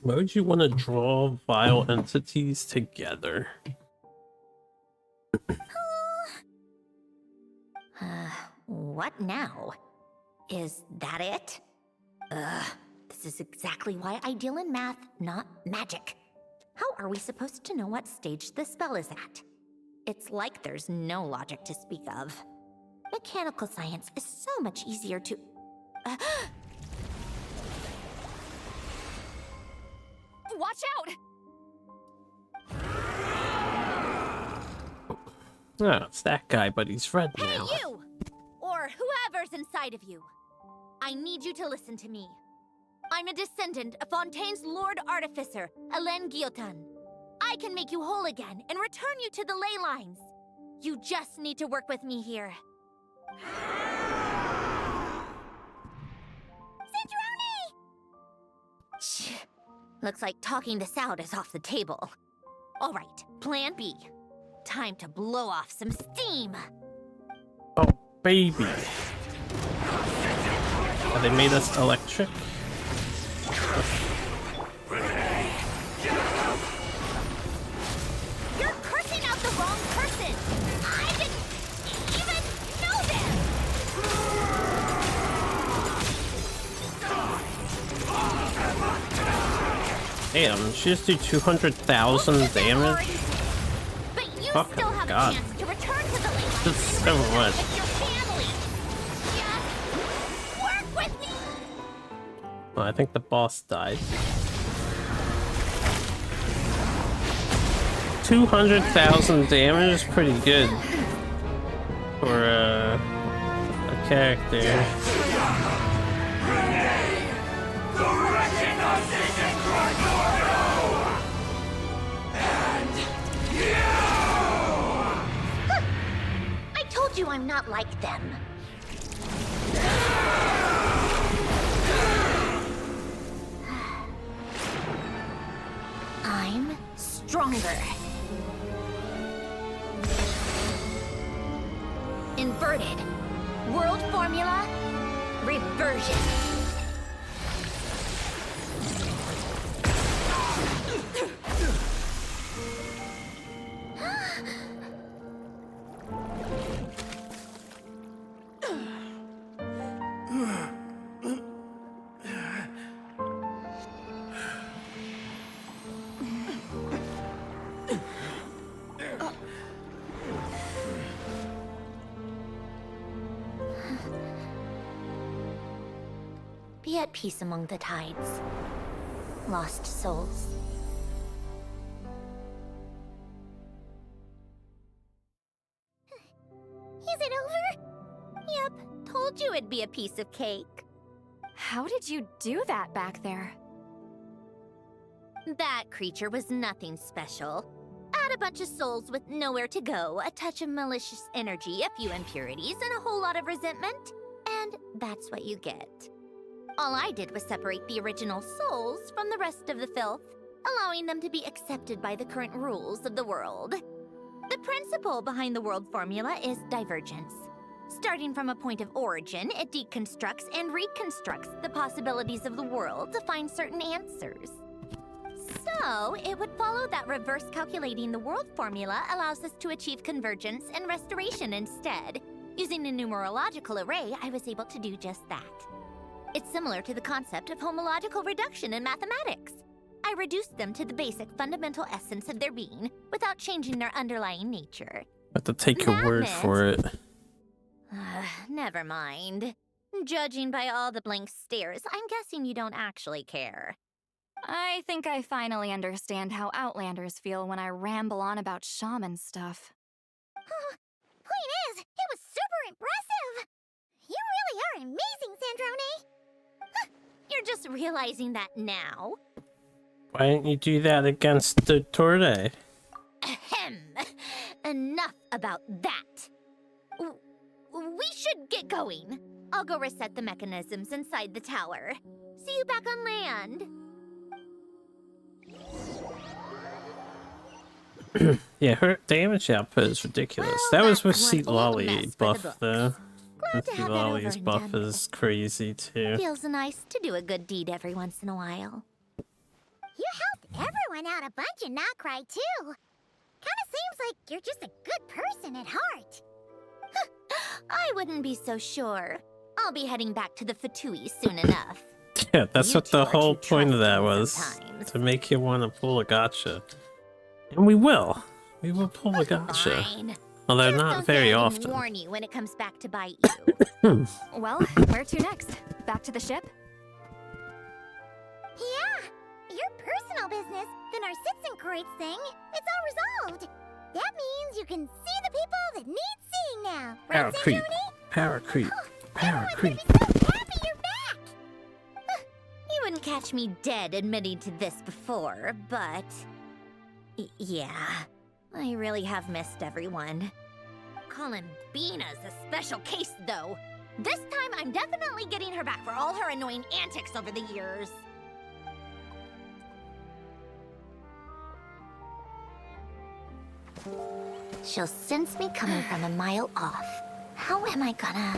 Why would you want to draw vile entities together? What now? Is that it? This is exactly why I deal in math, not magic. How are we supposed to know what stage the spell is at? It's like there's no logic to speak of. Mechanical science is so much easier to... Watch out! Oh, it's that guy, but he's red now. Hey, you! Or whoever's inside of you. I need you to listen to me. I'm a descendant of Fontaine's Lord Artificer, Hélène Guillotin. I can make you whole again and return you to the ley lines. You just need to work with me here. Sandrone! Looks like talking this out is off the table. All right, plan B. Time to blow off some steam. Oh, baby. Have they made us electric? You're cursing out the wrong person! I didn't even know them! Damn, she just do 200,000 damage? But you Fucking still have God. a chance to return to the ley That's so much. with your family. Just work with me! Well, I think the boss died. 200,000 damage is pretty good for a character. I told you I'm not like them. I'm stronger. Inverted. World formula. Reversion. Be at peace among the tides. Lost souls. Is it over? Yep, told you it'd be a piece of cake. How did you do that back there? That creature was nothing special. Add a bunch of souls with nowhere to go, a touch of malicious energy, a few impurities, and a whole lot of resentment, and that's what you get. All I did was separate the original souls from the rest of the filth, allowing them to be accepted by the current rules of the world. The principle behind the world formula is divergence. Starting from a point of origin, it deconstructs and reconstructs the possibilities of the world to find certain answers. So, it would follow that reverse calculating the world formula allows us to achieve convergence and restoration instead. Using a numerological array, I was able to do just that. It's similar to the concept of homological reduction in mathematics. I reduced them to the basic fundamental essence of their being without changing their underlying nature. Have to take your word for it. Never mind. Judging by all the blank stares, I'm guessing you don't actually care. I think I finally understand how Outlanders feel when I ramble on about shaman stuff. Point is, it was super impressive! You really are amazing, Sandrone! You're just realizing that now? Why didn't you do that against the Torde? Ahem. Enough about that. We should get going. I'll go reset the mechanisms inside the tower. See you back on land. Yeah, her damage output is ridiculous. That was with Seat Lolly buff though. Seat Lolly's buff is crazy too. Feels nice to do a good deed every once in a while. You helped everyone out a bunch and not cry too. Kinda seems like you're just a good person at heart. I wouldn't be so sure. I'll be heading back to the Fatui soon enough. Yeah, that's what the whole point of that was. To make you want to pull a gotcha. And we will. We will pull a gotcha. Fine. Although Just not don't very let anyone often. warn you when it comes back to bite you. Well, where to next? Back to the ship? Yeah, your personal business, the Narcitsan thing, it's all resolved. That means you can see the people that need seeing now. Right, Power creep. Sandrone? Power creep. Power creep. Happy you're back! You wouldn't catch me dead admitting to this before, but... yeah, I really have missed everyone. Columbina's a special case, though. This time, I'm definitely getting her back for all her annoying antics over the years. She'll sense me coming from a mile off. How am I gonna...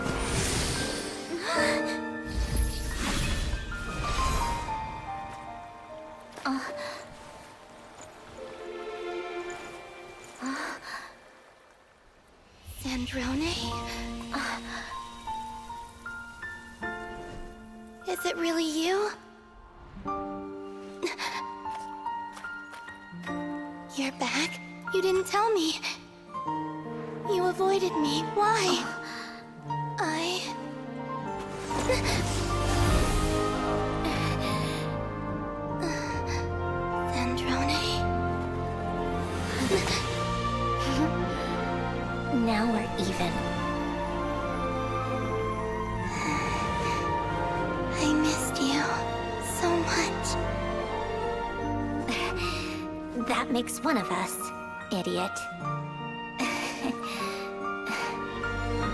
Sandrone? Is it really you? You're back? You didn't tell me. You avoided me. Why? Sandrone? Now we're even. I missed you so much. That makes one of us, idiot.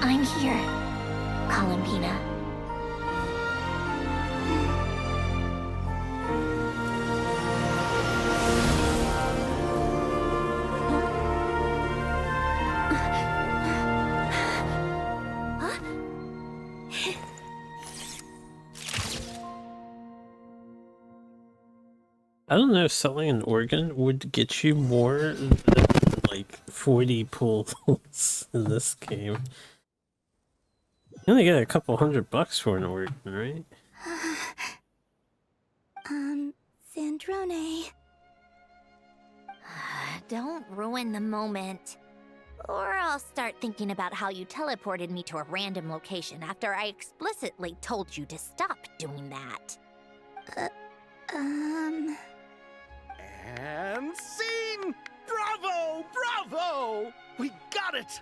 I'm here, Columbina. I don't know if selling an organ would get you more than like 40 pulls in this game. You only get a couple $100 for an organ, right? Sandrone. Don't ruin the moment. Or I'll start thinking about how you teleported me to a random location after I explicitly told you to stop doing that. And scene! Bravo! Bravo! We got it!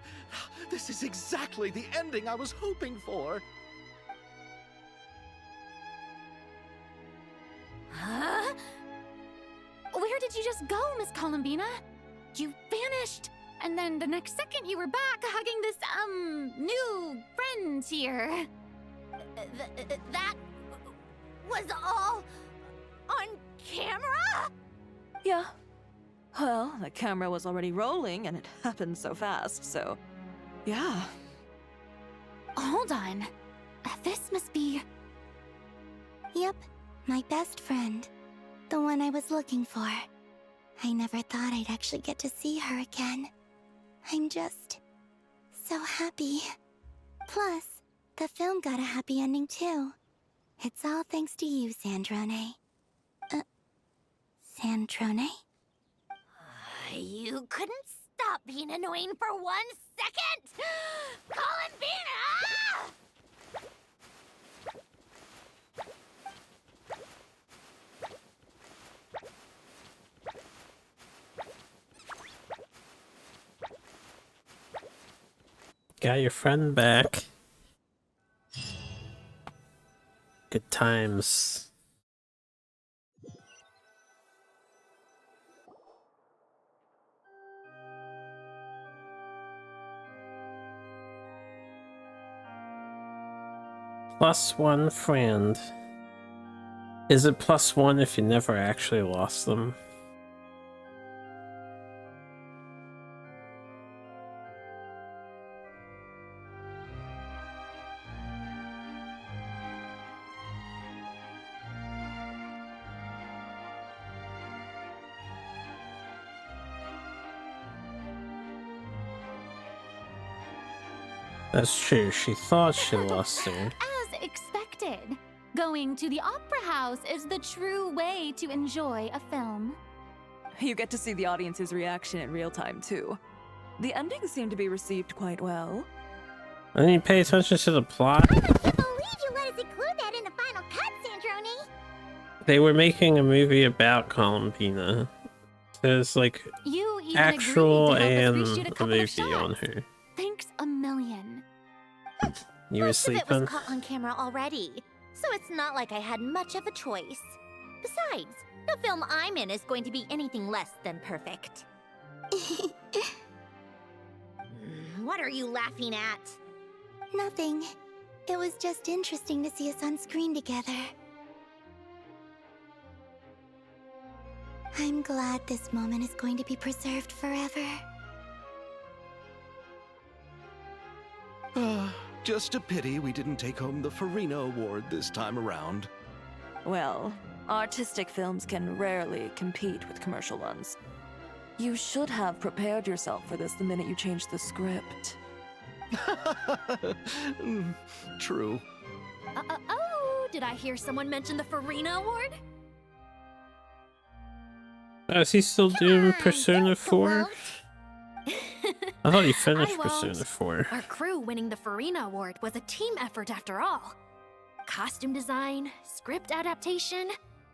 This is exactly the ending I was hoping for. Huh? Where did you just go, Miss Columbina? You vanished. And then the next second you were back hugging this, new friend here. That was all on camera? Yeah. Well, the camera was already rolling and it happened so fast, so yeah. Hold on. This must be... Yep, my best friend. The one I was looking for. I never thought I'd actually get to see her again. I'm just... so happy. Plus, the film got a happy ending too. It's all thanks to you, Sandrone. Sandrone? You couldn't stop being annoying for 1 second! Columbina! Got your friend back. Good times. +1 friend. Is it +1 if you never actually lost them? That's true, she thought she lost her. As expected. Going to the opera house is the true way to enjoy a film. You get to see the audience's reaction in real time, too. The ending seemed to be received quite well. I didn't pay attention to the plot. I can't believe you let us include that in the final cut, Sandrone! They were making a movie about Columbina. There's like You even actual agreed to help us and reshoot a a couple of movie shots. on her. Thanks a million. You were Most of it sleeping? was caught on camera already, so it's not like I had much of a choice. Besides, the film I'm in is going to be anything less than perfect. What are you laughing at? Nothing. It was just interesting to see us on screen together. I'm glad this moment is going to be preserved forever. Just a pity we didn't take home the Farina Award this time around. Well, artistic films can rarely compete with commercial ones. You should have prepared yourself for this the minute you changed the script. True. Oh, did I hear someone mention the Farina Award? Is he still doing Persona 4? I thought he finished I won't. Persona 4. Our crew winning the Farina Award was a team effort after all. Costume design, script adaptation.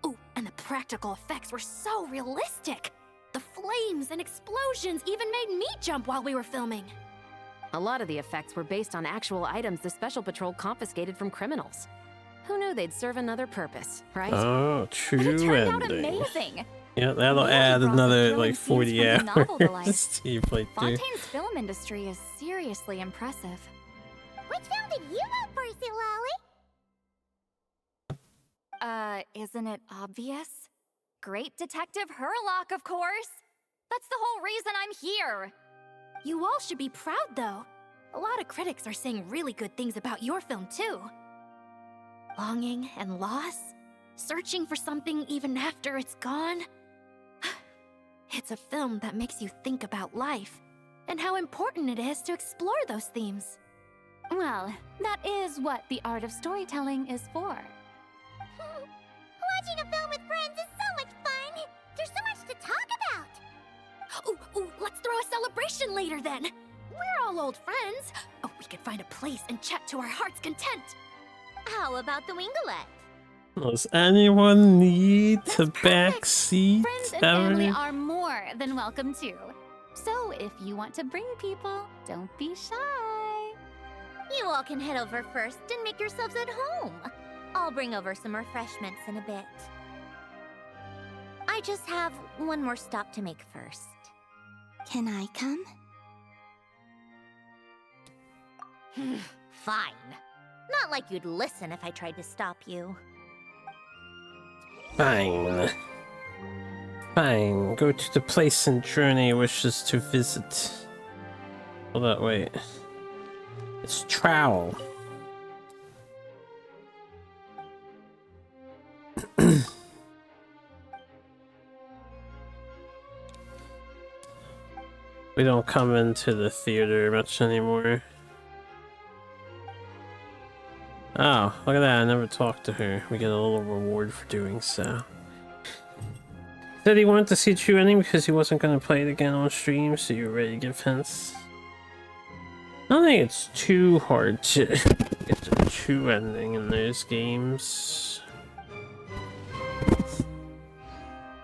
Ooh, and the practical effects were so realistic. The flames and explosions even made me jump while we were filming. A lot of the effects were based on actual items the Special Patrol confiscated from criminals. Who knew they'd serve another purpose, right? Oh, But it true turned out ending. amazing. Yeah, that'll Really add brought the another thrilling like scenes 40 from the novel to life. hours to your playthrough. Fontaine's film industry is seriously impressive. Which film did you vote for, Lolly? Isn't it obvious? Great Detective Herlock, of course! That's the whole reason I'm here! You all should be proud, though. A lot of critics are saying really good things about your film, too. Longing and loss, searching for something even after it's gone. It's a film that makes you think about life and how important it is to explore those themes. Well, that is what the art of storytelling is for. Watching a film with friends is so much fun! There's so much to talk about! Ooh, let's throw a celebration later then! We're all old friends. Oh, we could find a place and chat to our heart's content. How about the Winglet? Does anyone need the back seat? Friends and family are more than welcome too. So if you want to bring people, don't be shy. You all can head over first and make yourselves at home. I'll bring over some refreshments in a bit. I just have one more stop to make first. Can I come? Fine. Not like you'd listen if I tried to stop you. Fine. Fine. Go to the place Sandrone wishes to visit. Hold up, wait. It's trowel. We don't come into the theater much anymore. Oh, look at that. I never talked to her. We get a little reward for doing so. Said he wanted to see True Ending because he wasn't going to play it again on stream, so you're ready to give hints. I don't think it's too hard to get the True Ending in those games.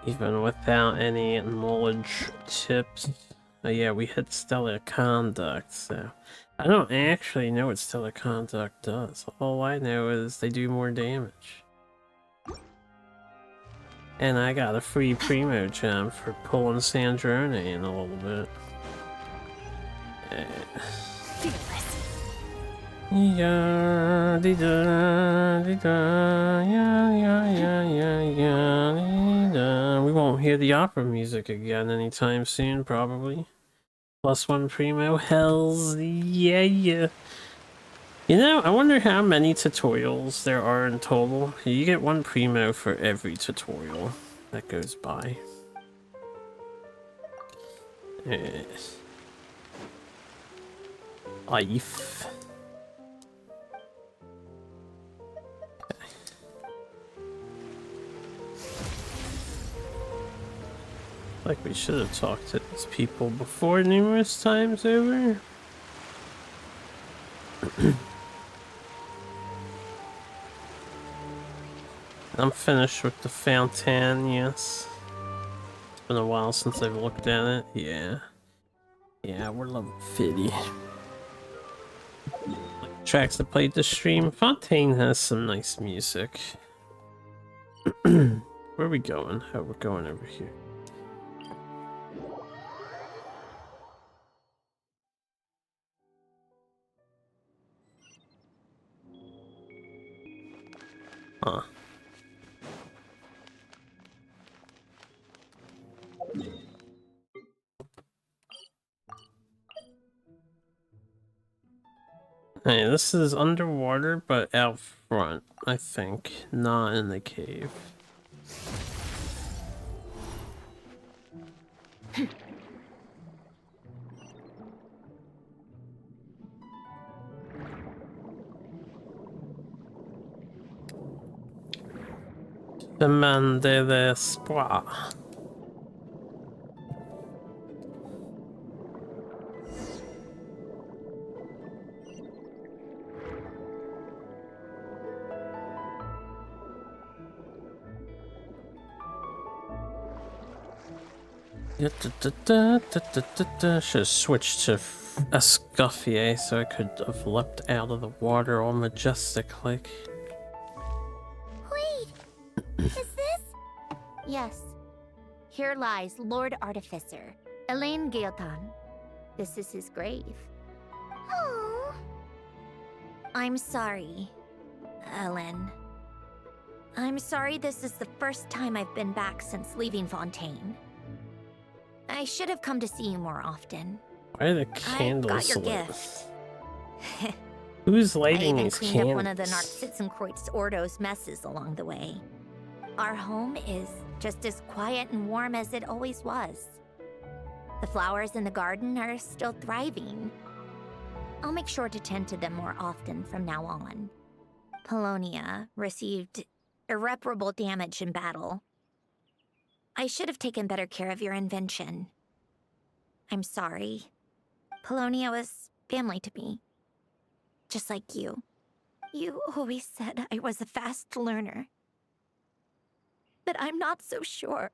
Even without any knowledge tips. Oh yeah, we hit Stellar Conduct, so... I don't actually know what Stellar Conduct does. All I know is they do more damage. And I got a free Primo gem for pulling Sandrone in a little bit. Yeah, dee da, dee da, yeah. We won't hear the opera music again anytime soon, probably. +1 Primo, hells yeah. You know, I wonder how many tutorials there are in total. You get 1 Primo for every tutorial that goes by. Life. Like we should have talked to these people before numerous times over. I'm finished with the fountain, yes. It's been a while since I've looked at it, yeah. Yeah, we're level 50. Like tracks that played the stream. Fontaine has some nice music. Where are we going? Oh, we're going over here. Huh. Hey, this is underwater, but out front, I think. Not in the cave. Demande l'espoir. Should have switched to Escoffier so I could have leapt out of the water all majestic like. Wait! Is this? Yes. Here lies Lord Artificer, Elaine Gaeltan. This is his grave. Oh. I'm sorry, Ellen. I'm sorry this is the first time I've been back since leaving Fontaine. I should have come to see you more often. Why are the candles I got your lit? gift. Who's lighting I even these cleaned candles? up one of the Narcitzenkreuz Ordo's messes along the way. Our home is just as quiet and warm as it always was. The flowers in the garden are still thriving. I'll make sure to tend to them more often from now on. Polonia received irreparable damage in battle. I should have taken better care of your invention. I'm sorry. Polonia was family to me. Just like you. You always said I was a fast learner. But I'm not so sure.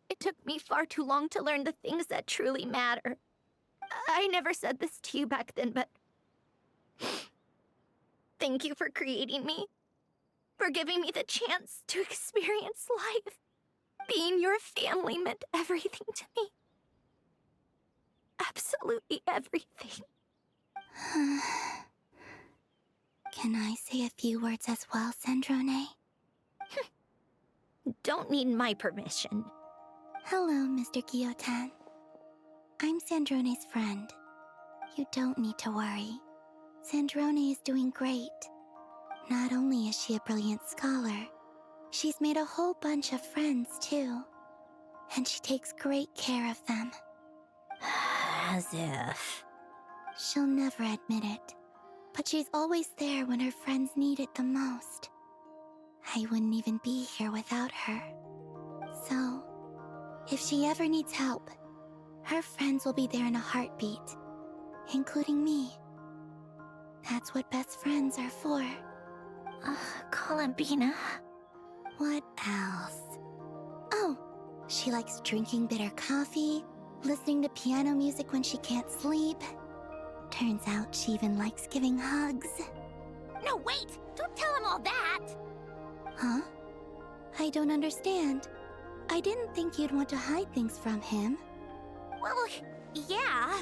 It took me far too long to learn the things that truly matter. I never said this to you back then, but... Thank you for creating me. For giving me the chance to experience life. Being your family meant everything to me. absolutely everything. Can I say a few words as well, Sandrone? Don't need my permission. Hello, Mr. Guillotin. I'm Sandrone's friend. You don't need to worry. Sandrone is doing great. Not only is she a brilliant scholar, she's made a whole bunch of friends, too. And she takes great care of them. As if... She'll never admit it, but she's always there when her friends need it the most. I wouldn't even be here without her. So, if she ever needs help, her friends will be there in a heartbeat, including me. That's what best friends are for. Columbina. What else? Oh, she likes drinking bitter coffee, listening to piano music when she can't sleep. Turns out she even likes giving hugs. No, wait! Don't tell him all that! Huh? I don't understand. I didn't think you'd want to hide things from him. Well, yeah,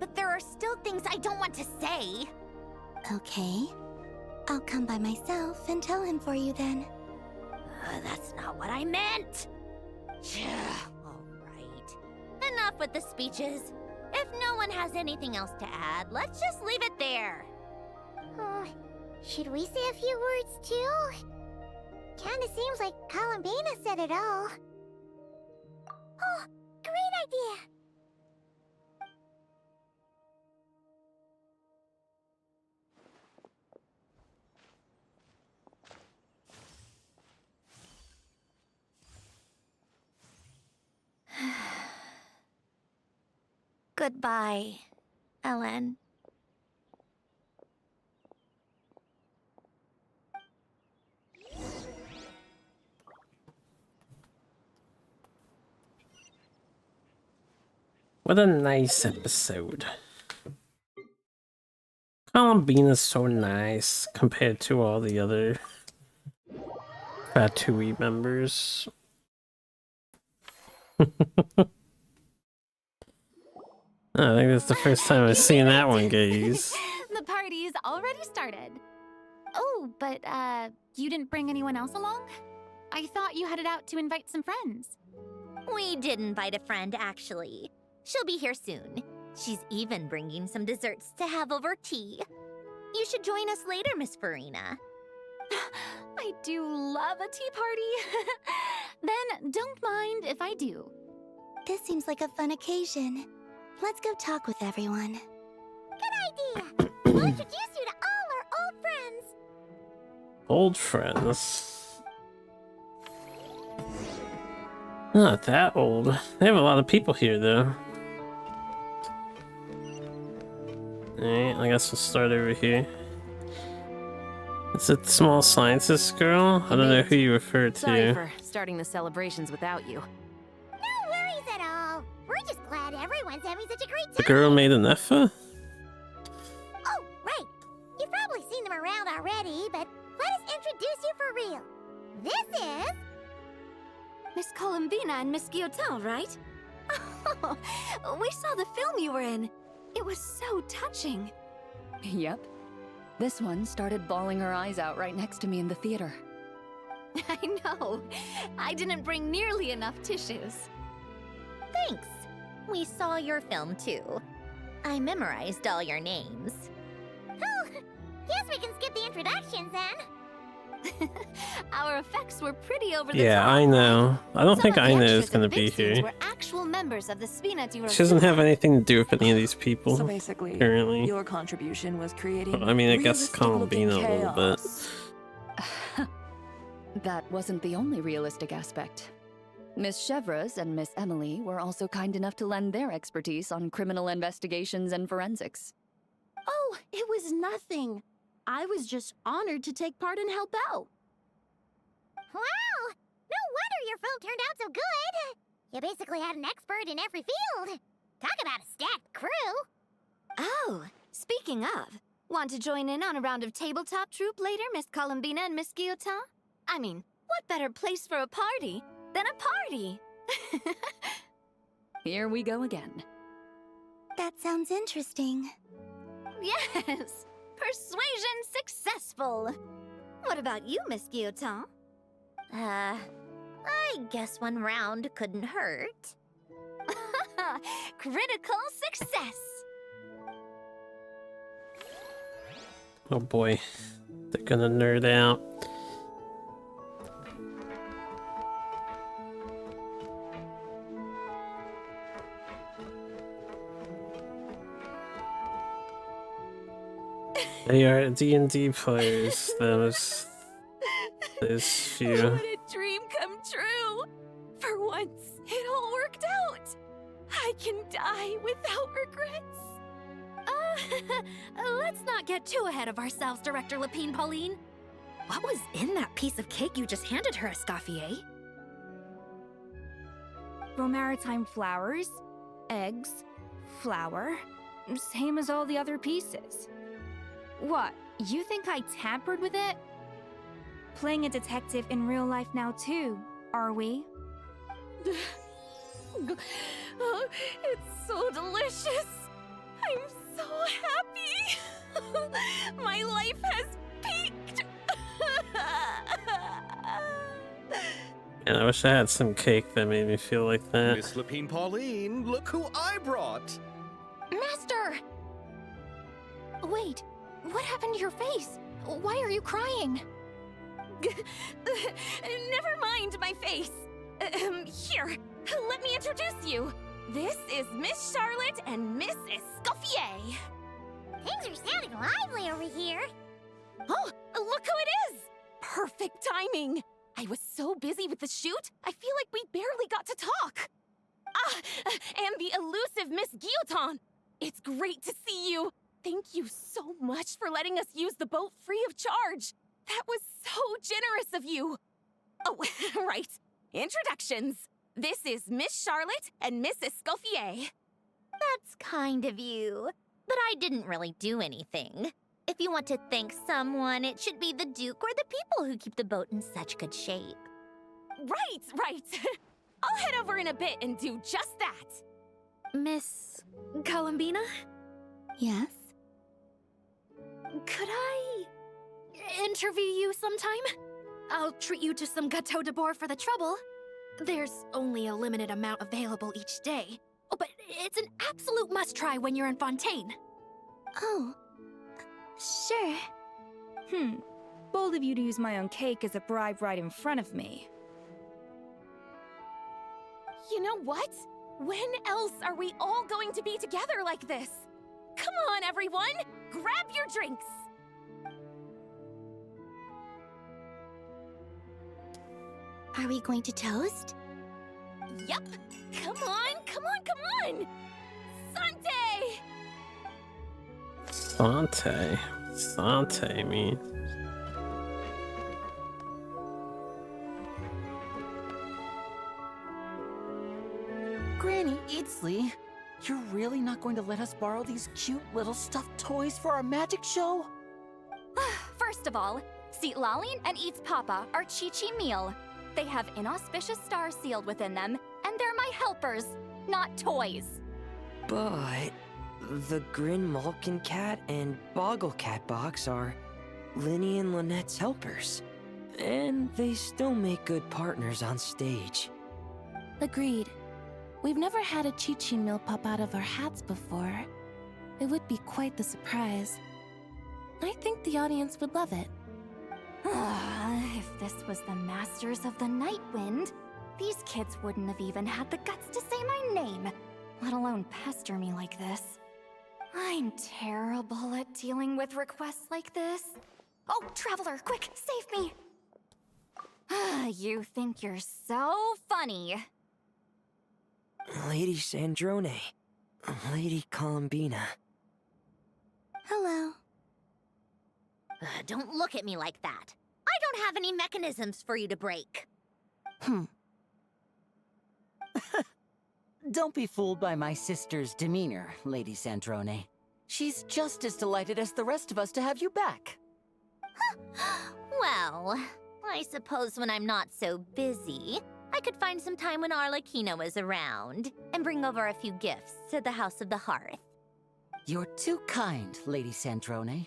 but there are still things I don't want to say. Okay. I'll come by myself and tell him for you then. That's not what I meant! Alright. Enough with the speeches. If no one has anything else to add, let's just leave it there. Should we say a few words too? Kinda seems like Columbina said it all. Oh, great idea! Goodbye, Ellen. What a nice episode. Columbina's so nice compared to all the other Fatui members. I think that's the first time I've seen that one get used. The party's already started. Oh, but, you didn't bring anyone else along? I thought you headed out to invite some friends. We did invite a friend, actually. She'll be here soon. She's even bringing some desserts to have over tea. You should join us later, Miss Farina. I do love a tea party. Then don't mind if I do. This seems like a fun occasion. Let's go talk with everyone. Good idea! We'll introduce you to all our old friends. Old friends. Not that old. They have a lot of people here, though. Alright, I guess we'll start over here. It's a small scientist girl? I don't know who you refer to. Sorry for starting the celebrations without you. No worries at all. We're just glad everyone's having such a great time. The girl made an Effa? Oh, right. You've probably seen them around already, but let us introduce you for real. This is... Miss Columbina and Miss Guillotin, right? Oh, we saw the film you were in. It was so touching. Yep. This one started bawling her eyes out right next to me in the theater. I know. I didn't bring nearly enough tissues. Thanks. We saw your film, too. I memorized all your names. Oh, guess we can skip the introductions then. Our effects were pretty over the Yeah, top. I know. I don't think I know is Extras gonna and be big scenes here. were actual members of the Spina Duro. She doesn't have anything to do with any of these people. So basically, currently. your contribution was creating. I mean, I guess realistic-looking Columbina a little bit. chaos. That wasn't the only realistic aspect. Miss Chevres and Miss Emily were also kind enough to lend their expertise on criminal investigations and forensics. Oh, it was nothing. I was just honored to take part and help out. Wow! No wonder your film turned out so good! You basically had an expert in every field. Talk about a stacked crew! Oh, speaking of, want to join in on a round of tabletop troupe later, Miss Columbina and Miss Guillotin? I mean, what better place for a party than a party? Here we go again. That sounds interesting. Yes! Persuasion successful! What about you, Miss Guillotin? I guess one round couldn't hurt. Critical success! Oh boy, they're gonna nerd out. They are D&D players, those few. What a dream come true! For once, it all worked out! I can die without regrets! Let's not get too ahead of ourselves, Director Lapine Pauline. What was in that piece of cake you just handed her, Escoffier? Maritime flowers, eggs, flour, same as all the other pieces. What, you think I tampered with it? Playing a detective in real life now too, are we? Oh, it's so delicious! I'm so happy! My life has peaked! And I wish I had some cake that made me feel like that. Miss Lapine Pauline, look who I brought! Master! Wait, what happened to your face? Why are you crying? Never mind my face. Here, let me introduce you. This is Miss Charlotte and Miss Escoffier. Things are sounding lively over here. Oh, look who it is! Perfect timing. I was so busy with the shoot, I feel like we barely got to talk. And the elusive Miss Guillotin. It's great to see you. Thank you so much for letting us use the boat free of charge. That was so generous of you. Oh, right. Introductions. This is Miss Charlotte and Miss Escoffier. That's kind of you, but I didn't really do anything. If you want to thank someone, it should be the Duke or the people who keep the boat in such good shape. Right. I'll head over in a bit and do just that. Miss Columbina? Yes? Could I interview you sometime? I'll treat you to some gâteau de bord for the trouble. There's only a limited amount available each day. Oh, but it's an absolute must-try when you're in Fontaine. Oh, sure. Bold of you to use my own cake as a bribe right in front of me. You know what? When else are we all going to be together like this? Come on, everyone! Grab your drinks! Are we going to toast? Yep! Come on! Sante! Sante mean. Granny Eatsley, you're really not going to let us borrow these cute little stuffed toys for our magic show? First of all, Seat Laline and Eats Papa are Chi-Chi meal. They have inauspicious stars sealed within them, and they're my helpers, not toys. But the Grin Malkin Cat and Boggle Cat box are Linny and Lynette's helpers. And they still make good partners on stage. Agreed. We've never had a Chi-Chi meal pop out of our hats before. It would be quite the surprise. I think the audience would love it. If this was the Masters of the Night Wind, these kids wouldn't have even had the guts to say my name, let alone pester me like this. I'm terrible at dealing with requests like this. Oh, Traveler, quick, save me! You think you're so funny. Lady Sandrone. Lady Columbina. Hello. Don't look at me like that. I don't have any mechanisms for you to break. Don't be fooled by my sister's demeanor, Lady Sandrone. She's just as delighted as the rest of us to have you back. Well, I suppose when I'm not so busy, I could find some time when Arlecchino is around and bring over a few gifts to the House of the Hearth. You're too kind, Lady Sandrone.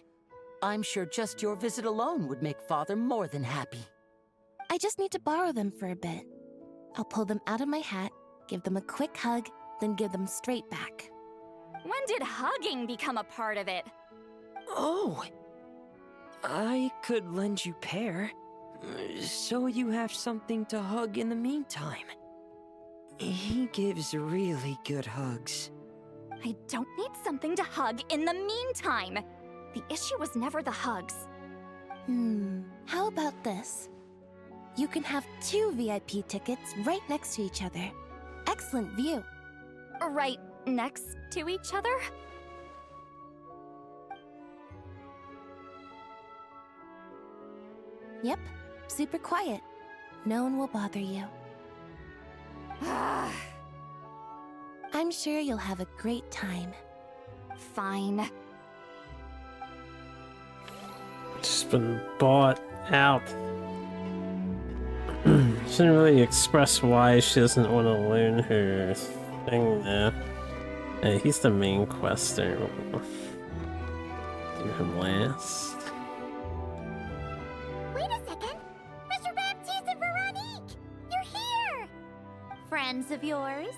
I'm sure just your visit alone would make Father more than happy. I just need to borrow them for a bit. I'll pull them out of my hat, give them a quick hug, then give them straight back. When did hugging become a part of it? Oh! I could lend you pair, so you have something to hug in the meantime. He gives really good hugs. I don't need something to hug in the meantime. The issue was never the hugs. How about this? You can have 2 VIP tickets right next to each other. Excellent view. Right next to each other? Yep, super quiet. No one will bother you. I'm sure you'll have a great time. Fine. Just been bought out. She didn't really express why she doesn't want to learn her thing there. Hey, he's the main quester. Do him last. Wait a second! Mr. Baptiste and Veronique! You're here! Friends of yours?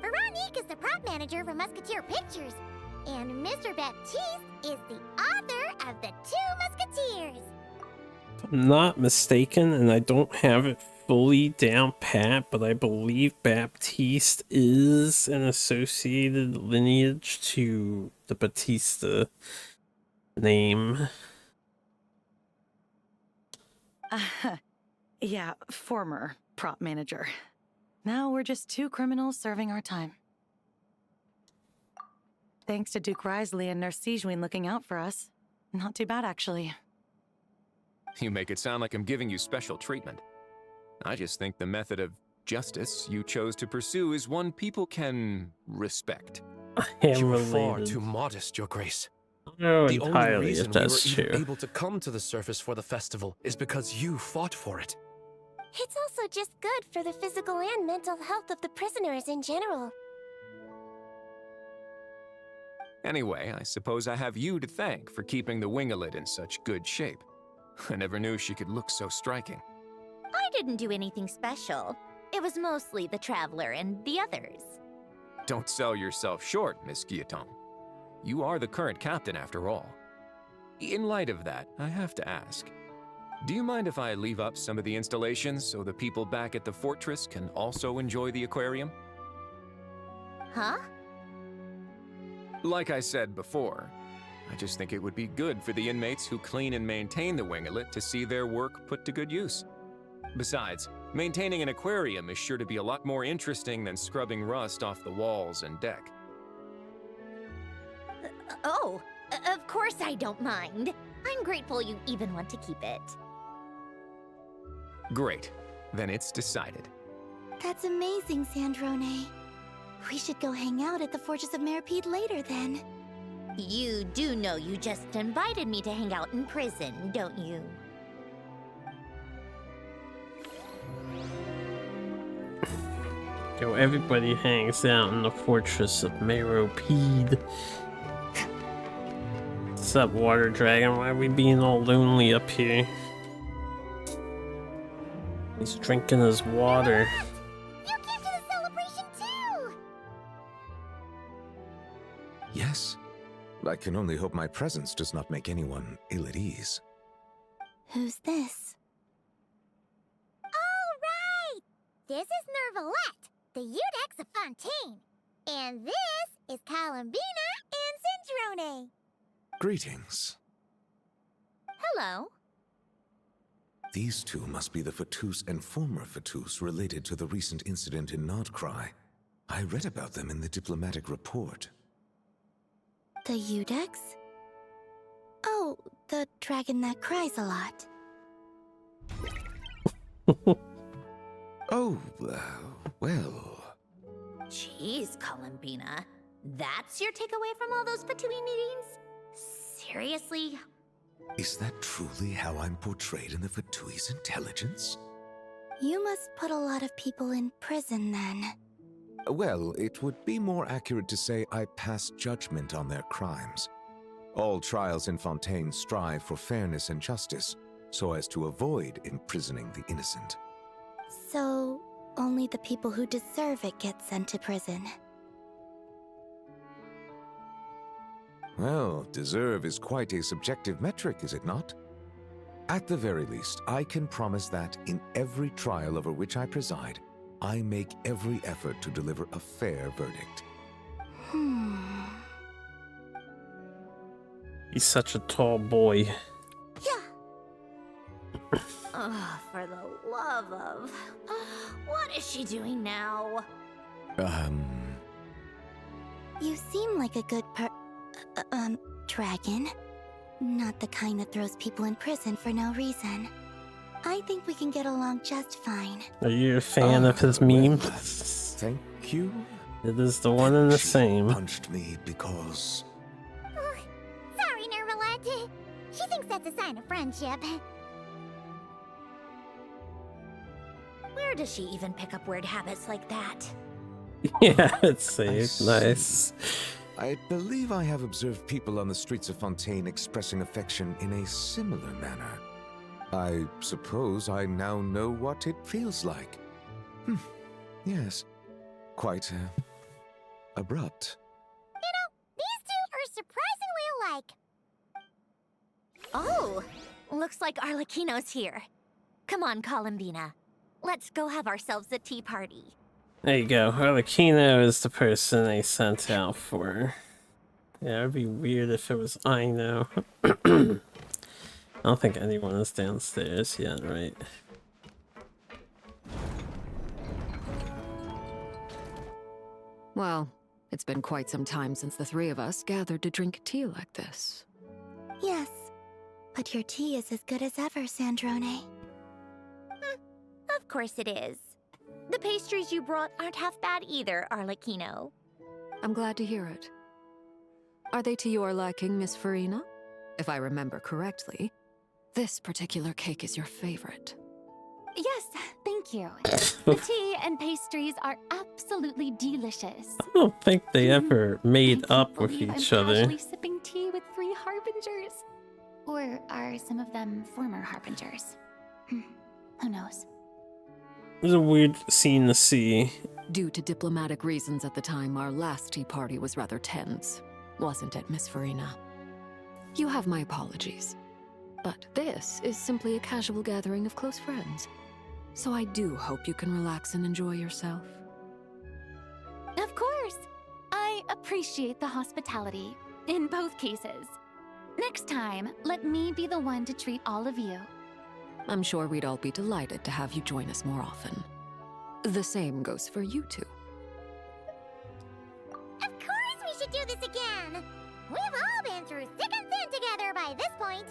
Veronique is the prop manager for Musketeer Pictures, and Mr. Baptiste is the author of The 2 Musketeers. If I'm not mistaken, and I don't have it fully down pat, but I believe Baptiste is an associated lineage to the Batista name. Yeah, former prop manager. Now we're just 2 criminals serving our time. Thanks to Duke Risley and Nurse Sijwin looking out for us. Not too bad, actually. You make it sound like I'm giving you special treatment. I just think the method of justice you chose to pursue is one people can respect. You were far too modest, Your Grace. No, the only entirely, reason if that's we were even true. able to come to the surface for the festival is because you fought for it. It's also just good for the physical and mental health of the prisoners in general. Anyway, I suppose I have you to thank for keeping the winglet in such good shape. I never knew she could look so striking. I didn't do anything special. It was mostly the Traveler and the others. Don't sell yourself short, Miss Guillotin. You are the current captain, after all. In light of that, I have to ask, do you mind if I leave up some of the installations so the people back at the fortress can also enjoy the aquarium? Huh? Like I said before, I just think it would be good for the inmates who clean and maintain the winglet to see their work put to good use. Besides, maintaining an aquarium is sure to be a lot more interesting than scrubbing rust off the walls and deck. Of course I don't mind. I'm grateful you even want to keep it. Great. Then it's decided. That's amazing, Sandrone. We should go hang out at the Fortress of Meripede later, then. You do know you just invited me to hang out in prison, don't you? Yo, everybody hangs out in the Fortress of Meropede. What's up, Water Dragon? Why are we being all lonely up here? He's drinking his water. You came to the celebration too! Yes. I can only hope my presence does not make anyone ill at ease. Who's this? All right! This is Nervalette, the Eudex of Fontaine. And this is Columbina and Sandrone. Greetings. Hello. These 2 must be the Fatus and former Fatus related to the recent incident in Nordcry. I read about them in the diplomatic report. The Eudex? Oh, the dragon that cries a lot. Oh, well... Jeez, Columbina. That's your takeaway from all those Fatui meetings? Seriously? Is that truly how I'm portrayed in the Fatui's intelligence? You must put a lot of people in prison, then. Well, it would be more accurate to say I pass judgment on their crimes. All trials in Fontaine strive for fairness and justice, so as to avoid imprisoning the innocent. So, only the people who deserve it get sent to prison. Well, deserve is quite a subjective metric, is it not? At the very least, I can promise that in every trial over which I preside, I make every effort to deliver a fair verdict. He's such a tall boy. Oh, for the love of... What is she doing now? You seem like a good dragon. Not the kind that throws people in prison for no reason. I think we can get along just fine. Are you a fan of his meme? Thank you. It is the one and the same. Punched me because... Sorry, Nervalette. She thinks that's a sign of friendship. Where does she even pick up weird habits like that? Yeah, it's nice. I believe I have observed people on the streets of Fontaine expressing affection in a similar manner. I suppose I now know what it feels like. Yes, quite abrupt. You know, these two are surprisingly alike. Oh, looks like Arlecchino's here. Come on, Columbina. Let's go have ourselves a tea party. There you go. Arlecchino is the person they sent out for. Yeah, it'd be weird if it was Aino. I don't think anyone is downstairs yet, right? Well, it's been quite some time since the three of us gathered to drink tea like this. Yes, but your tea is as good as ever, Sandrone. Of course it is. The pastries you brought aren't half bad either, Arlecchino. I'm glad to hear it. Are they to your liking, Miss Farina? If I remember correctly, this particular cake is your favorite. Yes, thank you. The tea and pastries are absolutely delicious. I don't think they ever made up with I'm each other. casually sipping tea with 3 harbingers. Or are some of them former harbingers? Who knows? It was a weird scene to see. Due to diplomatic reasons at the time, our last tea party was rather tense. Wasn't it, Miss Farina? You have my apologies. But this is simply a casual gathering of close friends. So I do hope you can relax and enjoy yourself. Of course! I appreciate the hospitality, in both cases. Next time, let me be the one to treat all of you. I'm sure we'd all be delighted to have you join us more often. The same goes for you two. Of course we should do this again! We've all been through thick and thin together by this point.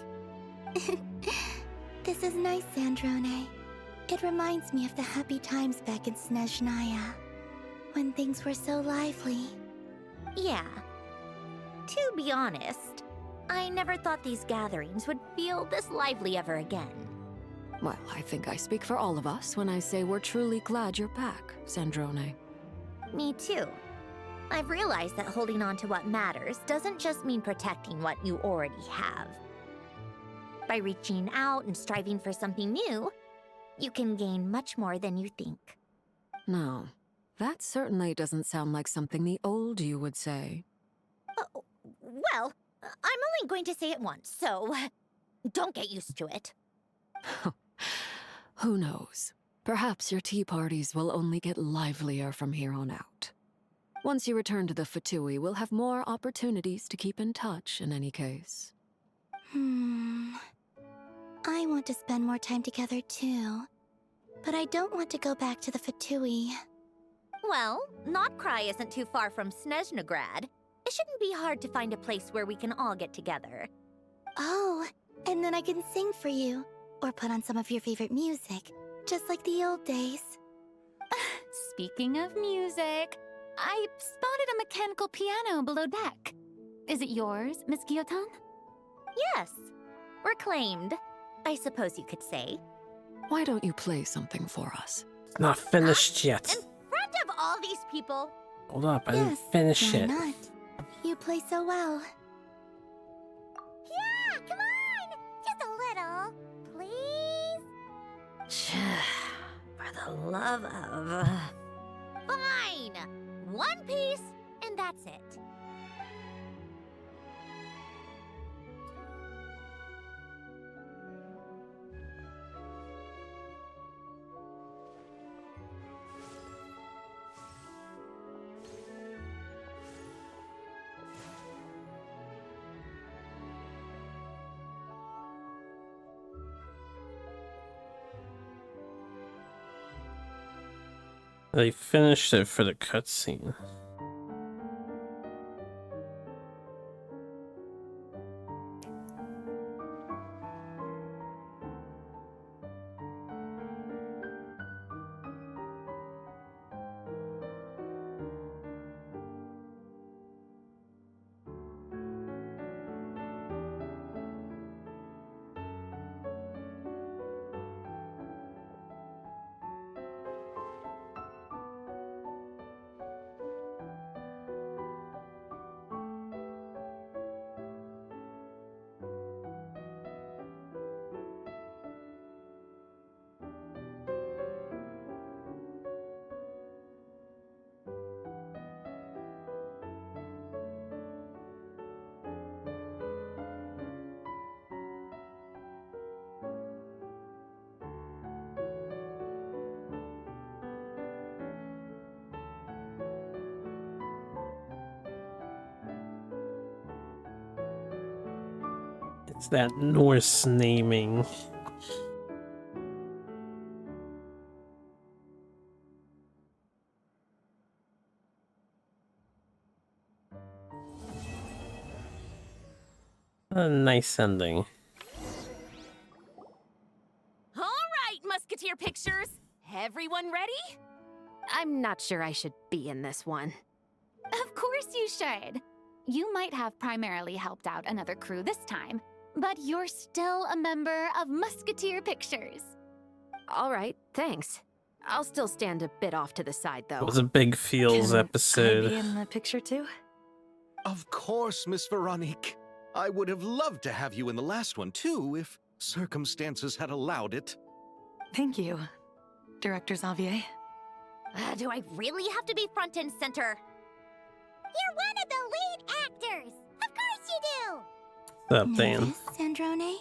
This is nice, Sandrone. It reminds me of the happy times back in Snezhnaya, when things were so lively. Yeah. To be honest, I never thought these gatherings would feel this lively ever again. Well, I think I speak for all of us when I say we're truly glad you're back, Sandrone. Me too. I've realized that holding on to what matters doesn't just mean protecting what you already have. By reaching out and striving for something new, you can gain much more than you think. No, that certainly doesn't sound like something the old you would say. Well, I'm only going to say it once, so don't get used to it. Who knows? Perhaps your tea parties will only get livelier from here on out. Once you return to the Fatui, we'll have more opportunities to keep in touch in any case. I want to spend more time together too. But I don't want to go back to the Fatui. Well, Notcry isn't too far from Snezhnograd. It shouldn't be hard to find a place where we can all get together. Oh, and then I can sing for you. Or put on some of your favorite music. Just like the old days. Speaking of music, I spotted a mechanical piano below deck. Is it yours, Miss Guillotin? Yes. Reclaimed, I suppose you could say. Why don't you play something for us? Not finished yet. In front of all these people? Hold up, I Yes, didn't finish why it. not? You play so well. Yeah, come on! Just a little. Please? For the love of... Fine! One piece, and that's it. They finished it for the cutscene. It's that Norse naming. A nice ending. All right, Musketeer Pictures. Everyone ready? I'm not sure I should be in this one. Of course you should. You might have primarily helped out another crew this time, but you're still a member of Musketeer Pictures. All right, thanks. I'll still stand a bit off to the side, though. It was a big feels Can episode. I be in the picture too? Of course, Miss Veronique. I would have loved to have you in the last one, too, if circumstances had allowed it. Thank you, Director Xavier. Do I really have to be front and center? You're one of the lead actors! Of course you do! What's up, Dan? Nervous, Sandrone?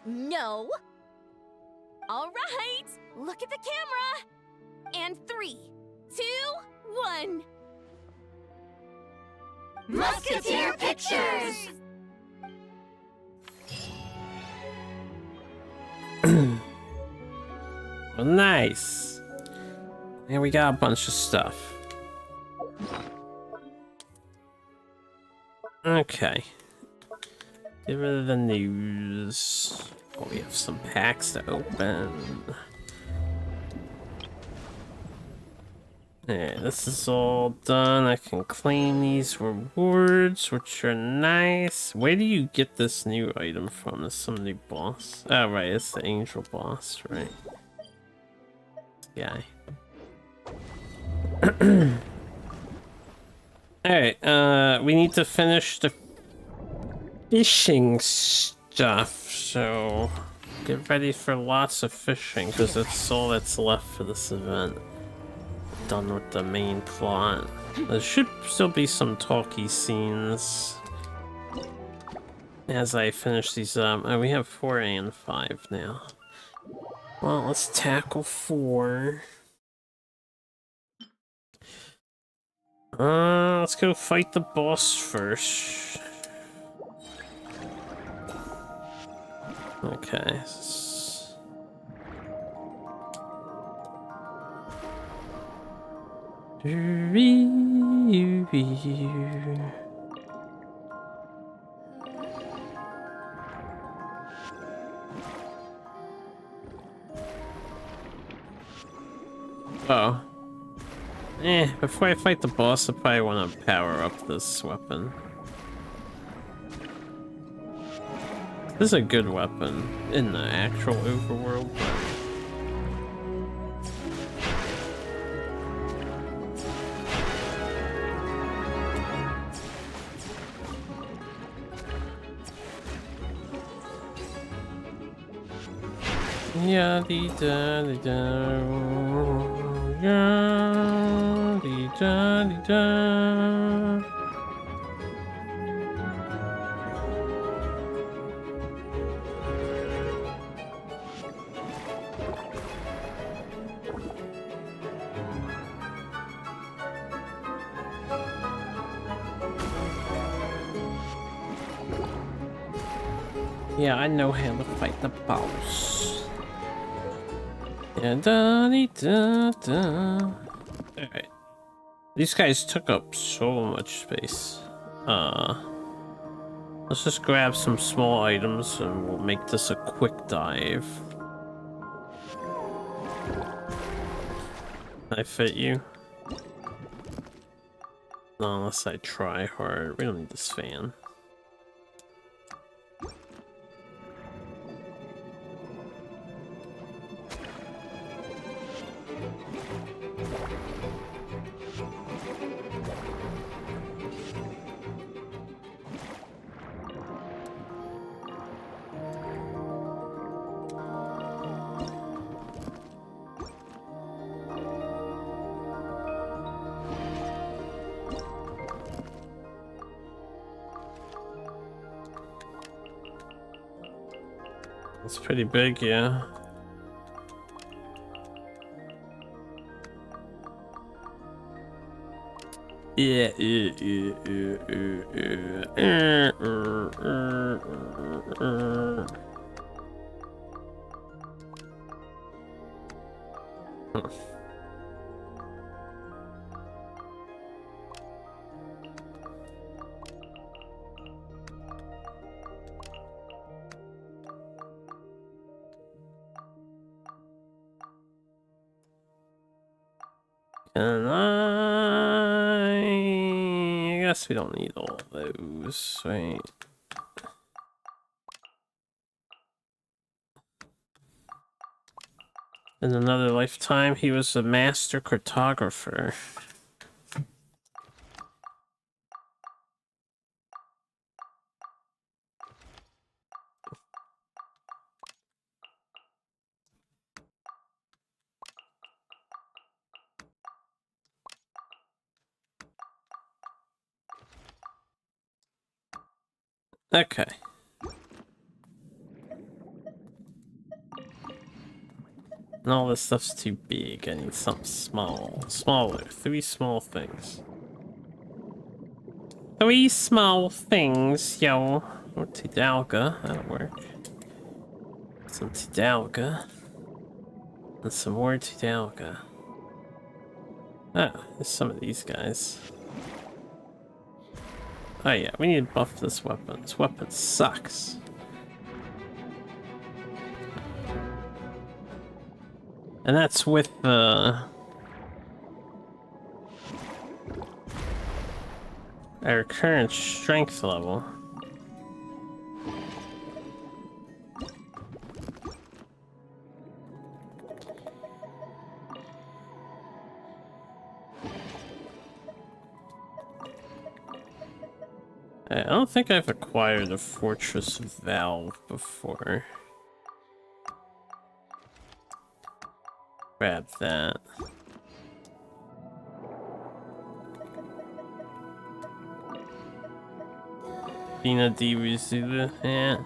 No. All right, look at the camera. And 3, 2, 1. Musketeer Pictures! Well, nice. And we got a bunch of stuff. Okay. Get rid of the news. Oh, we have some packs to open. Yeah, this is all done. I can claim these rewards, which are nice. Where do you get this new item from? Is some new boss? Oh, right, it's the angel boss, right? This guy. Alright, we need to finish the fishing stuff, so get ready for lots of fishing, because that's all that's left for this event. Done with the main plot. There should still be some talky scenes as I finish these up. Oh, we have 4 and 5 now. Well, let's tackle 4. Let's go fight the boss first. Okay. Oh. Before I fight the boss, I probably want to power up this weapon. This is a good weapon in the actual overworld, but Yeah, dee da dee da. Yeah, dee da dee da. Yeah, I know how to fight the boss. Yeah, da dee da da. Alright. These guys took up so much space. Let's just grab some small items and we'll make this a quick dive. I fit you? No, unless I try hard. We don't need this fan. It's pretty big, yeah. Yeah, And I guess we don't need all those, right? In another lifetime, he was a master cartographer. Okay. And all this stuff's too big. I need something small. Smaller. 3 small things. 3 small things, yo. Or Tidalga. That'll work. Some Tidalga. And some more Tidalga. Ah, there's some of these guys. Oh yeah, we need to buff this weapon. This weapon sucks. And that's with the... our current strength level. I don't think I've acquired a Fortress Valve before. Grab that. Bina Divizula, yeah.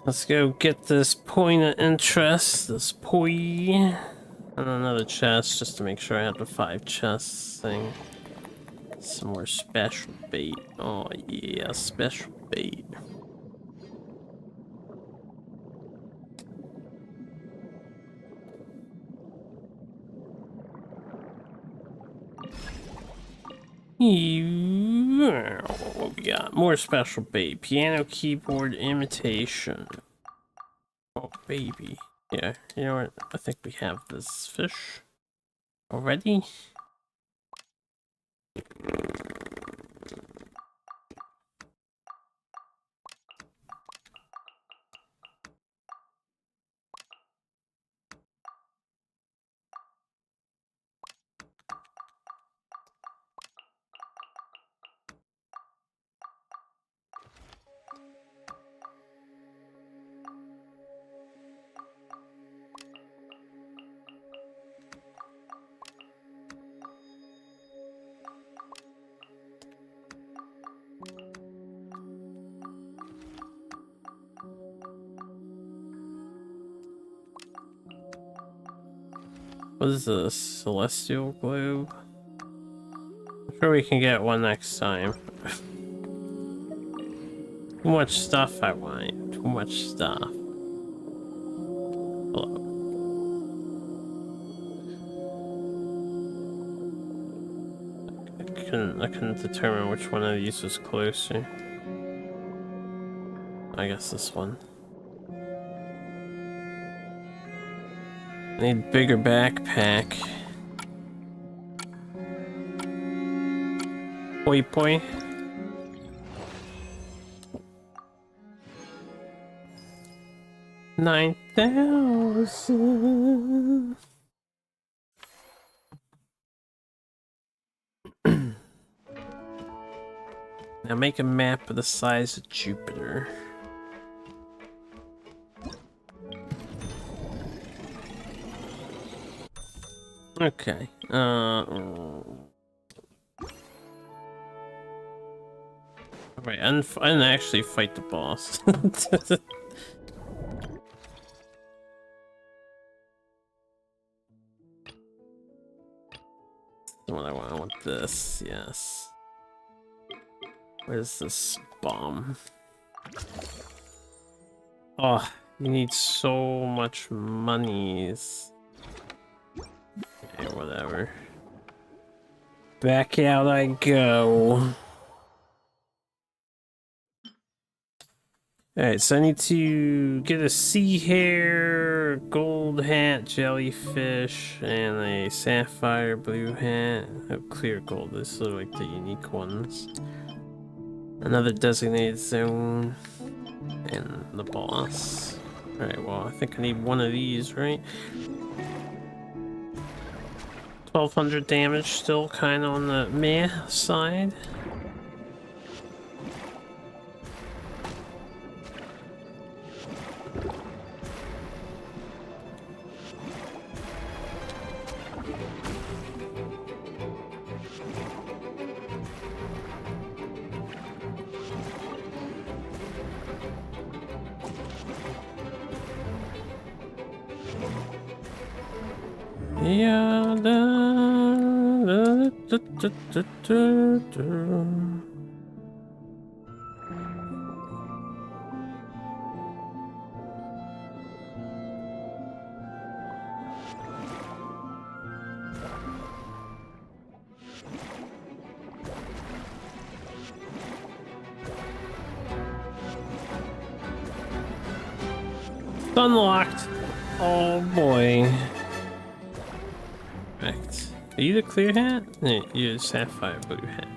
Let's go get this point of interest, this poi, and another chest just to make sure I have the 5 chests thing. Some more special bait. Oh yeah, special bait. What we got? More special bait. Piano keyboard imitation. Oh, baby. Yeah, you know what? I think we have this fish already. What is this? Celestial globe? I'm sure we can get one next time. Too much stuff I want. Too much stuff. Hello. I couldn't determine which one of these was closer. I guess this one. I need bigger backpack. Poi poi. $9,000. Now make a map of the size of Jupiter. Okay. Right, and actually fight the boss. What I want this, yes. Where's this bomb? Oh, you need so much monies. Okay, whatever. Back out I go. Alright, so I need to get a sea hare, gold hat, jellyfish, and a sapphire blue hat. Oh, clear gold. These are like the unique ones. Another designated zone. And the boss. Alright, well, I think I need one of these, right? 1200 damage, still kind of on the meh side. Yeah, unlocked. Oh boy. Correct. Are you the clear hat? No, you're the sapphire blue hat.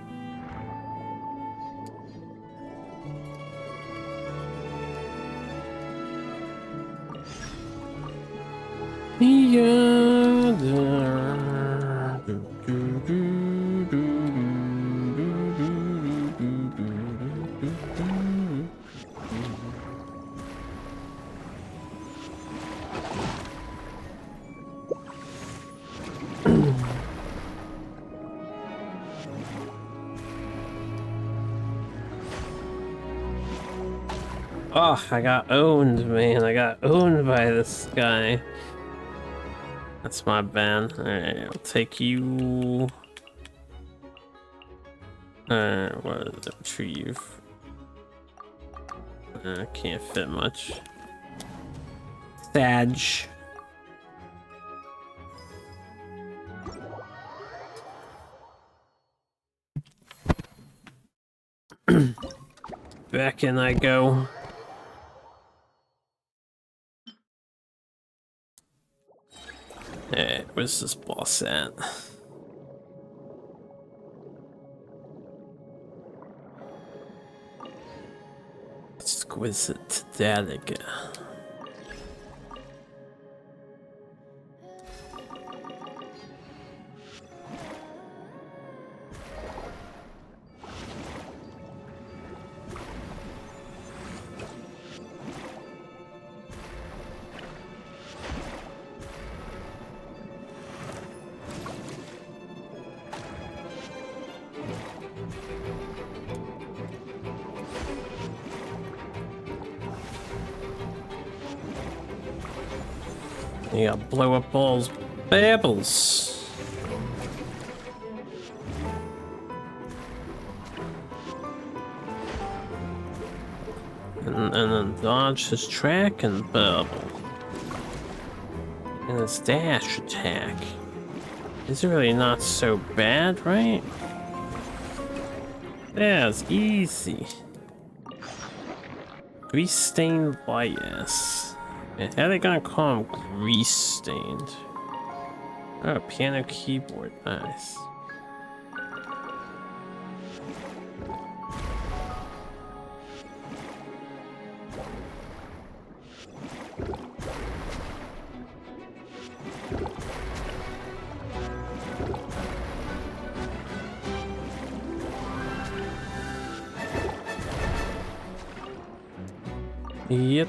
Oh, I got owned, man. I got owned by this guy. That's my bad. Alright, I'll take you. What is it? Retrieve. Can't fit much. Sag. Back in I go. Hey, where's this boss at? Exquisite Daliga. Yeah, blow up balls. Babbles. And then dodge his track and bubble. And his dash attack. Is really not so bad, right? Yeah, it's easy. Grease stained bias. And how are they gonna call him grease stained? Oh, piano keyboard, nice. Yeah,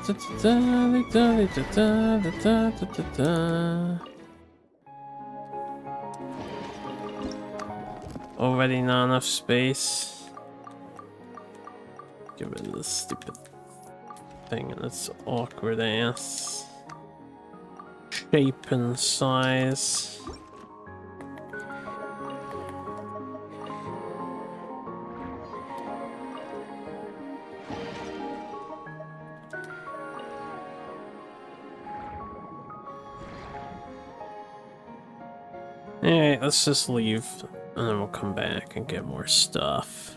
already not enough space. Get rid of this stupid thing and its awkward ass shape and size. Alright, let's just leave, and then we'll come back and get more stuff.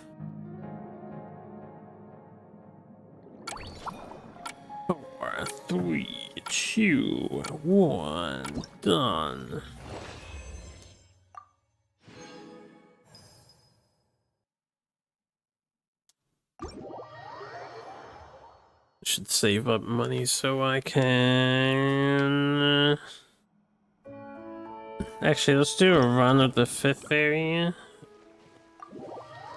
4, 3, 2, 1, done. Should save up money so I can... Actually, let's do a run of the 5th area.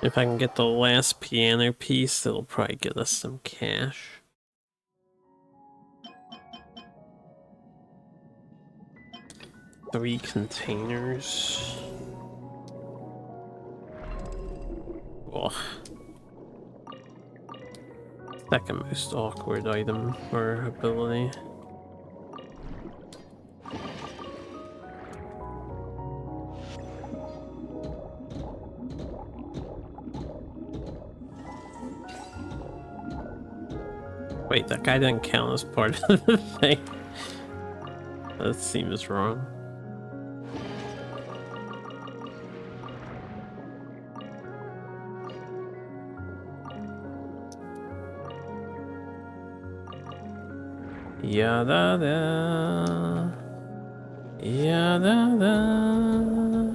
If I can get the last piano piece, that'll probably get us some cash. Three containers. Oh. Second most awkward item or ability. Wait, that guy didn't count as part of the thing. That seems wrong. Ya-da da. Ya-da da.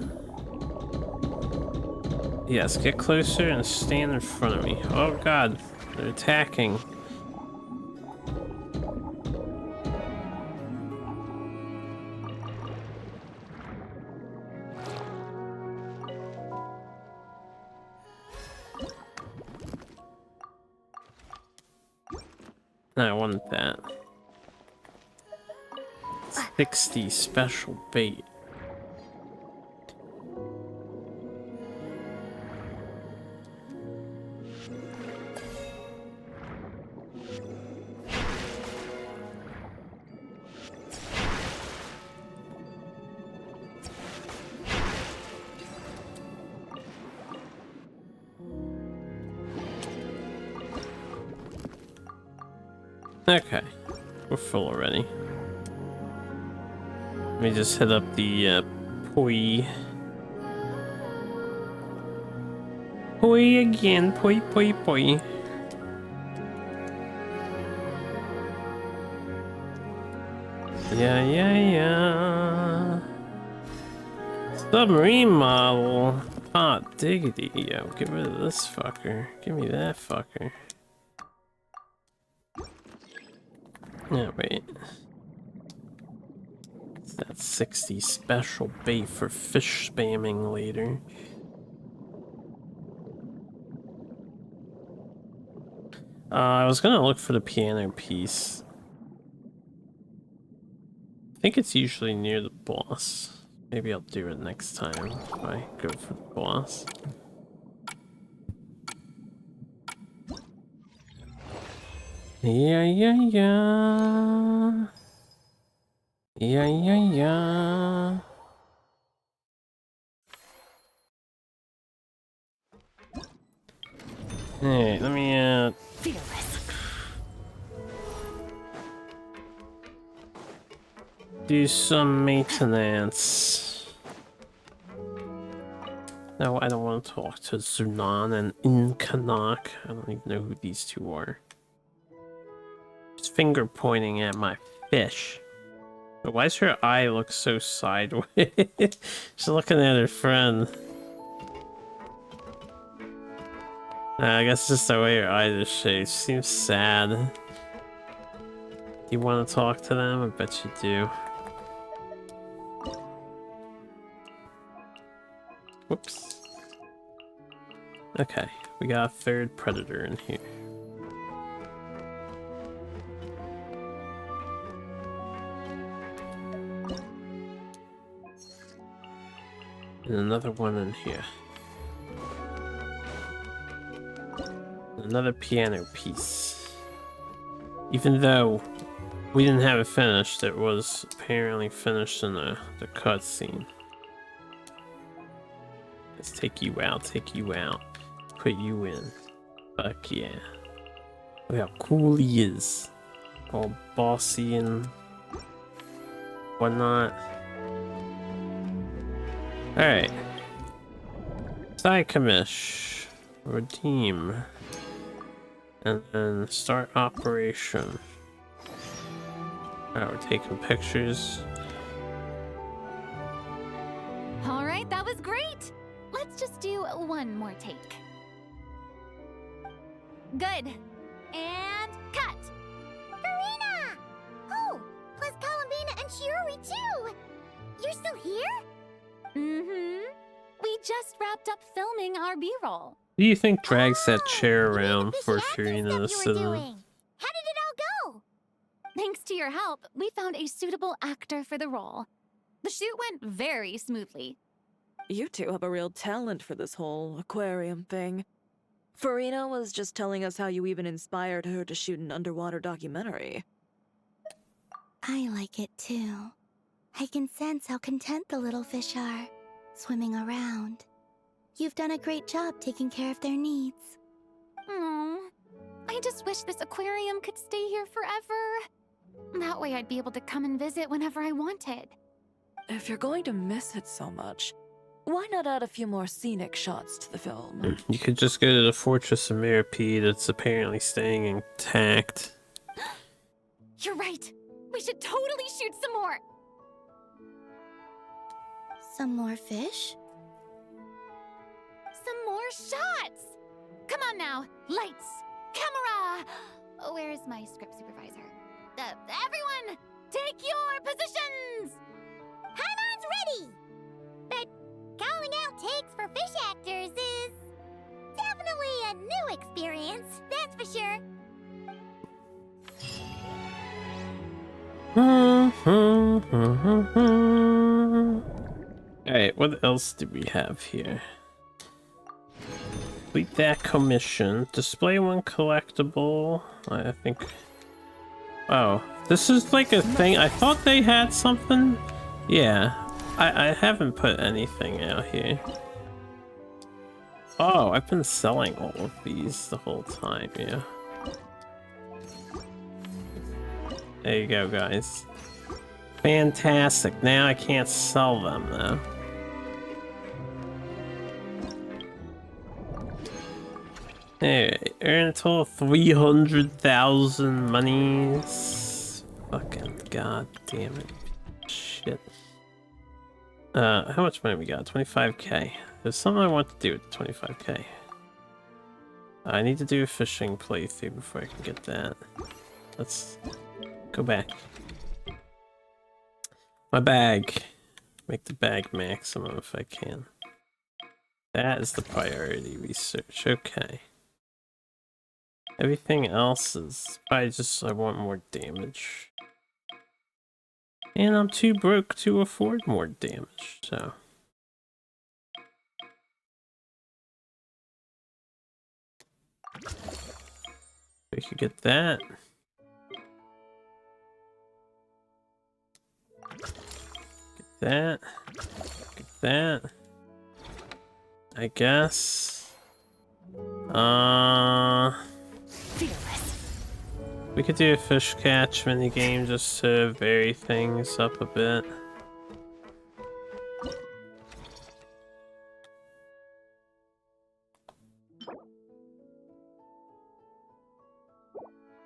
Yes, get closer and stand in front of me. Oh god, they're attacking. I want that. 60 special bait. Okay, we're full already. Let me just hit up the poi. Poi again, poi. Yeah. Submarine model. Hot diggity. Yo, get rid of this fucker. Give me that fucker. Yeah, wait. It's that 60 special bait for fish spamming later. I was gonna look for the piano piece. I think it's usually near the boss. Maybe I'll do it next time if I go for the boss. Yeah. Hey, let me do some maintenance. No, I don't want to talk to Zunan and Inkanak. I don't even know who these two are. Just finger pointing at my fish. But why does her eye look so sideways? She's looking at her friend. I guess just the way her eyes are shaped. She seems sad. You want to talk to them? I bet you do. Whoops. Okay, we got a third predator in here. And another one in here. Another piano piece. Even though we didn't have it finished, it was apparently finished in the cutscene. Let's take you out, put you in. Fuck yeah. Look how cool he is. All bossy and whatnot. Alright. Side commish. Redeem. And then start operation. Alright, we're taking pictures. Alright, that was great! Let's just do one more take. Good. And cut! Farina! Oh, plus Columbina and Shiori too! You're still here? Mm-hmm. We just wrapped up filming our B-roll. Who do you think drags that chair around for Farina to sit in? How did it all go? Thanks to your help, we found a suitable actor for the role. The shoot went very smoothly. You two have a real talent for this whole aquarium thing. Farina was just telling us how you even inspired her to shoot an underwater documentary. I like it too. I can sense how content the little fish are, swimming around. You've done a great job taking care of their needs. Aww. I just wish this aquarium could stay here forever. That way I'd be able to come and visit whenever I wanted. If you're going to miss it so much, why not add a few more scenic shots to the film? You could just go to the Fortress of Mirapede. It's apparently staying intact. You're right. We should totally shoot some more. Some more fish? Some more shots! Come on now, lights, camera! Where's my script supervisor? Everyone, take your positions! Haimon's ready! But calling out takes for fish actors is definitely a new experience, that's for sure. Alright, what else do we have here? Complete that commission. Display one collectible. I think... Oh, this is like a thing. I thought they had something. Yeah, I haven't put anything out here. Oh, I've been selling all of these the whole time, yeah. There you go, guys. Fantastic. Now I can't sell them, though. Alright, earn a total of 300,000 monies. Fucking god damn it. Shit. How much money we got? 25k. There's something I want to do with 25k. I need to do a fishing playthrough before I can get that. Let's go back. My bag. Make the bag maximum if I can. That is the priority research. Okay. Everything else is probably just I want more damage. And I'm too broke to afford more damage, so. We could get that. Get that. Get that. I guess. We could do a fish catch minigame just to vary things up a bit.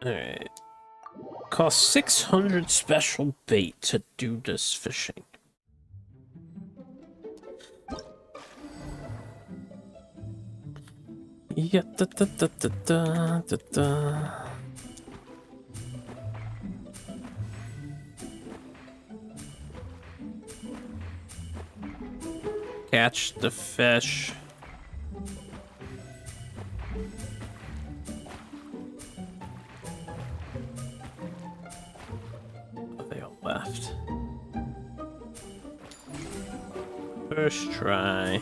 Alright. Cost 600 special bait to do this fishing. Yeah, da da da da da da da. Catch the fish. Oh, they all left. First try.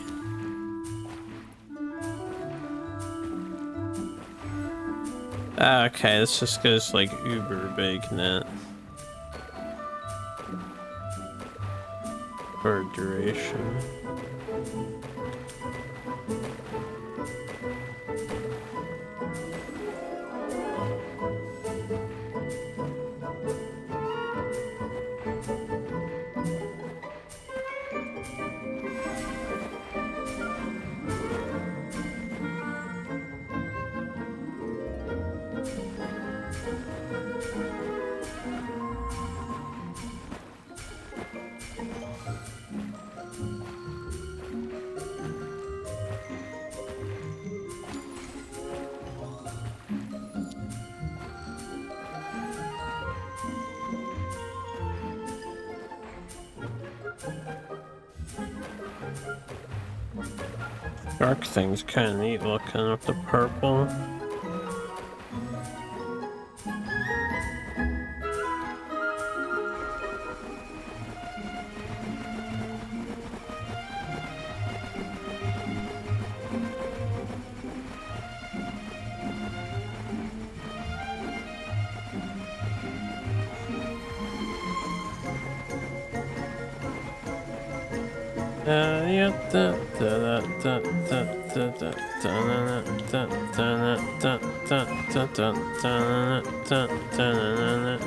Okay, this just goes like uber big net. For duration. Dark thing's kind of neat looking with the purple.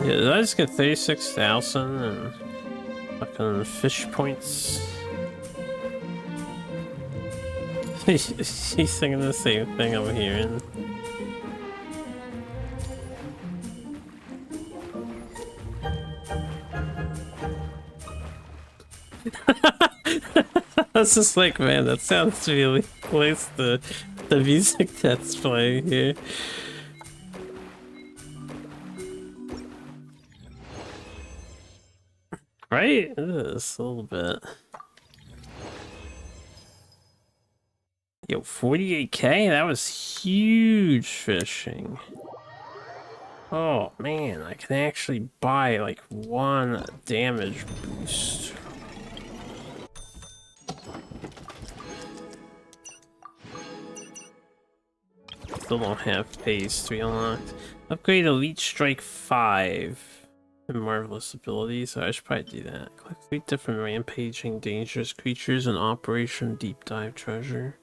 Yeah, did I just get 36,000 and fucking fish points? She's singing the same thing I'm hearing. I was just like, man, that sounds really close to the music that's playing here. Right? It is a little bit. Yo, 48k? That was huge fishing. Oh man, I can actually buy like one damage boost. Still don't have phase 3 unlocked. Upgrade Elite Strike 5. And marvelous abilities, so I should probably do that. Collect 3 different rampaging dangerous creatures and Operation Deep Dive treasure.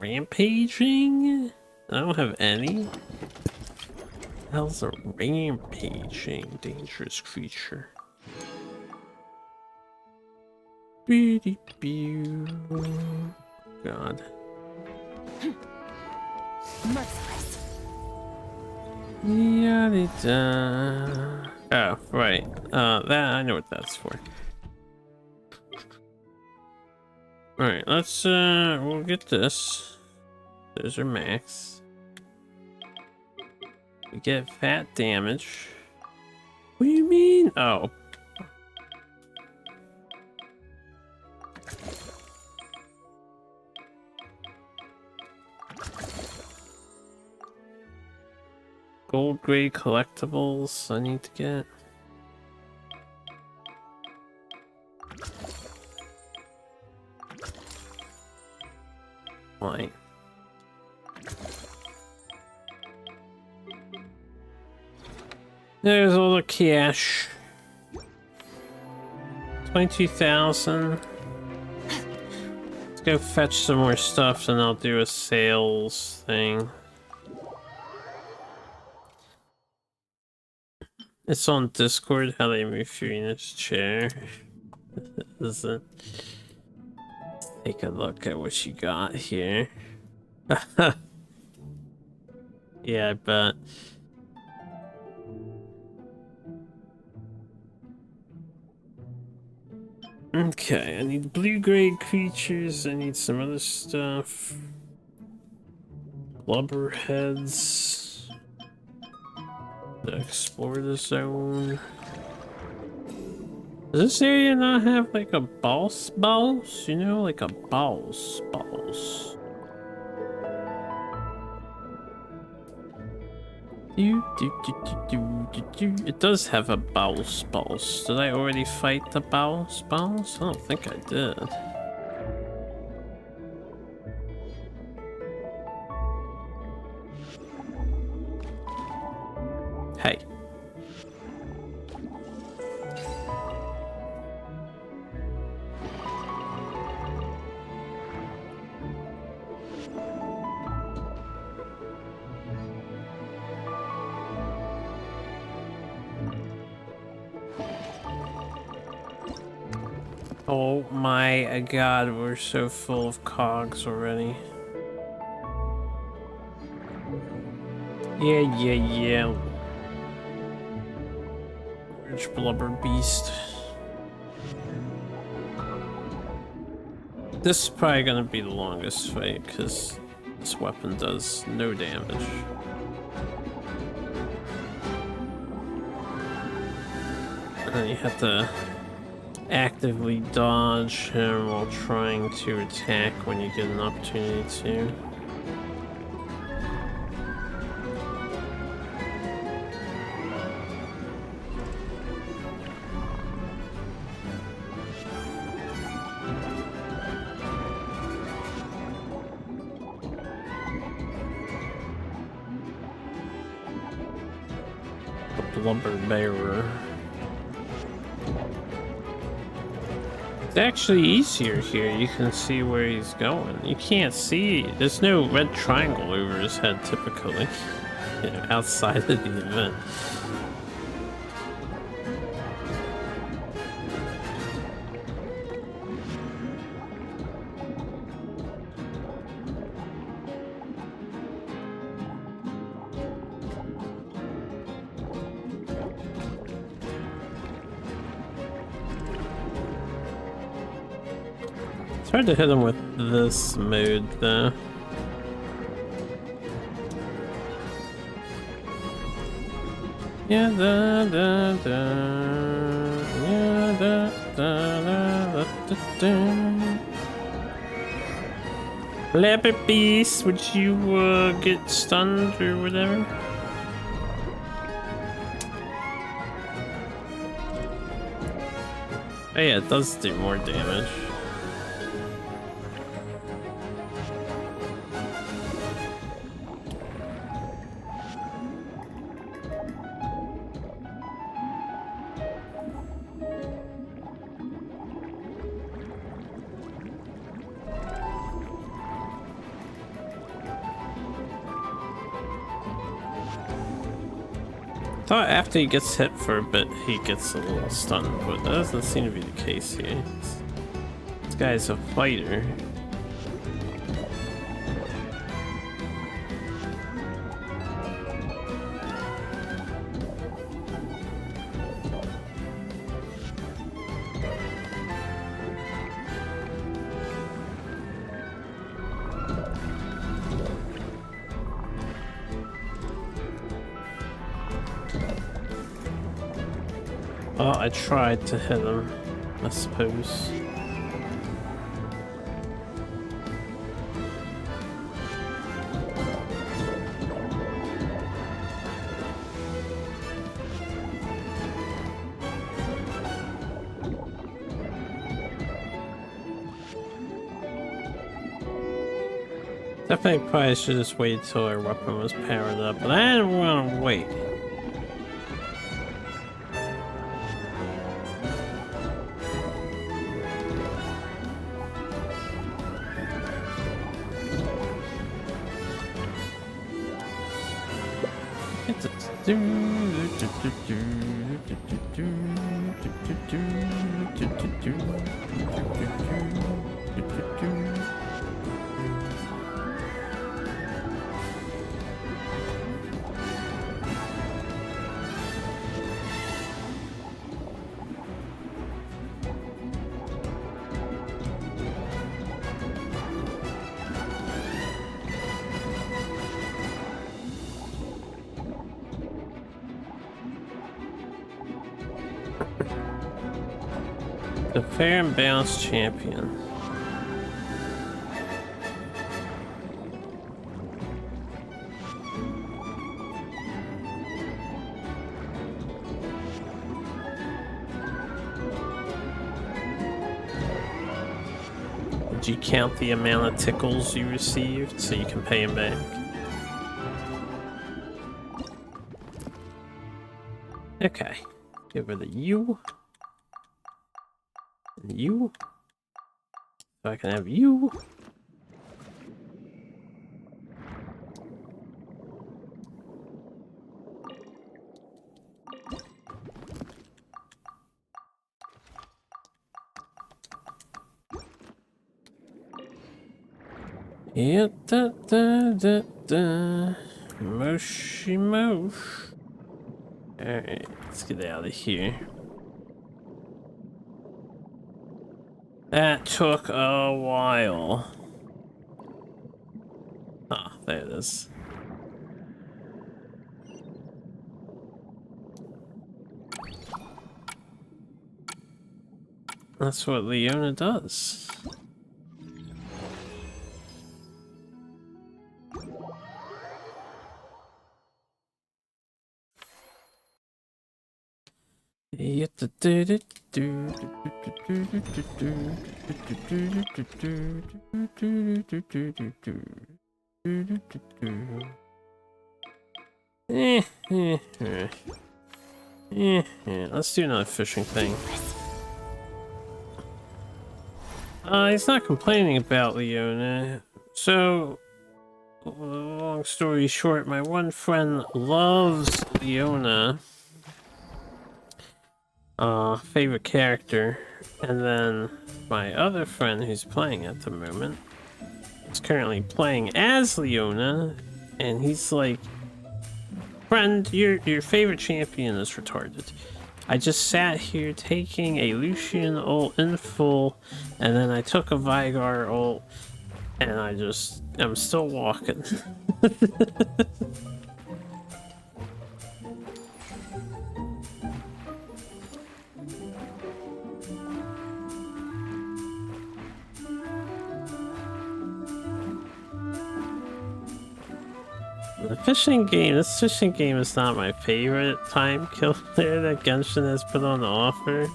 Rampaging? I don't have any. What the hell's a rampaging dangerous creature? God. Merciless. Yada. Oh, right. That I know what that's for. Alright, let's we'll get this. Those are max. We get fat damage. What do you mean? Oh. Gold grade collectibles I need to get. Why? There's all the cash. 22,000. Let's go fetch some more stuff and I'll do a sales thing. It's on Discord how they move Furina's chair. Is it? Take a look at what you got here. Yeah, I bet. Okay, I need blue grade creatures, I need some other stuff. Blubber heads. Explore the zone. Does this area not have like a boss? You know, like a boss. It does have a boss. Did I already fight the boss? I don't think I did. Hey. Oh my god, we're so full of cogs already. Yeah. Rich blubber beast. This is probably gonna be the longest fight because this weapon does no damage. And you have to actively dodge him while trying to attack when you get an opportunity to. The blubber bearer. It's actually easier here. You can see where he's going. You can't see. There's no red triangle over his head typically, you know, outside of the event. It's hard to hit him with this mode, though. Yeah, Leopard Beast, would you get stunned or whatever? Oh yeah, it does do more damage. I thought after he gets hit for a bit, he gets a little stunned, but that doesn't seem to be the case here. This guy's a fighter. Well, I tried to hit him, I suppose. Definitely probably should just wait till our weapon was powered up, but I didn't want to wait. The fair and balanced champion. Did you count the amount of tickles you received so you can pay him back? Okay. Get rid of you. And you. So I can have you. Yeah, da da da da. Moshi mosh. Alright, let's get out of here. That took a while. Ah, there it is. That's what Leona does. Let's do another fishing thing. He's not complaining about Leona. So, long story short, my one friend loves Leona. Favorite character. And then my other friend who's playing at the moment is currently playing as Leona. And he's like, friend, your favorite champion is retarded. I just sat here taking a Lucian ult in full, and then I took a Vigar ult, and I'm still walking. This fishing game is not my favorite time killer that Genshin has put on offer.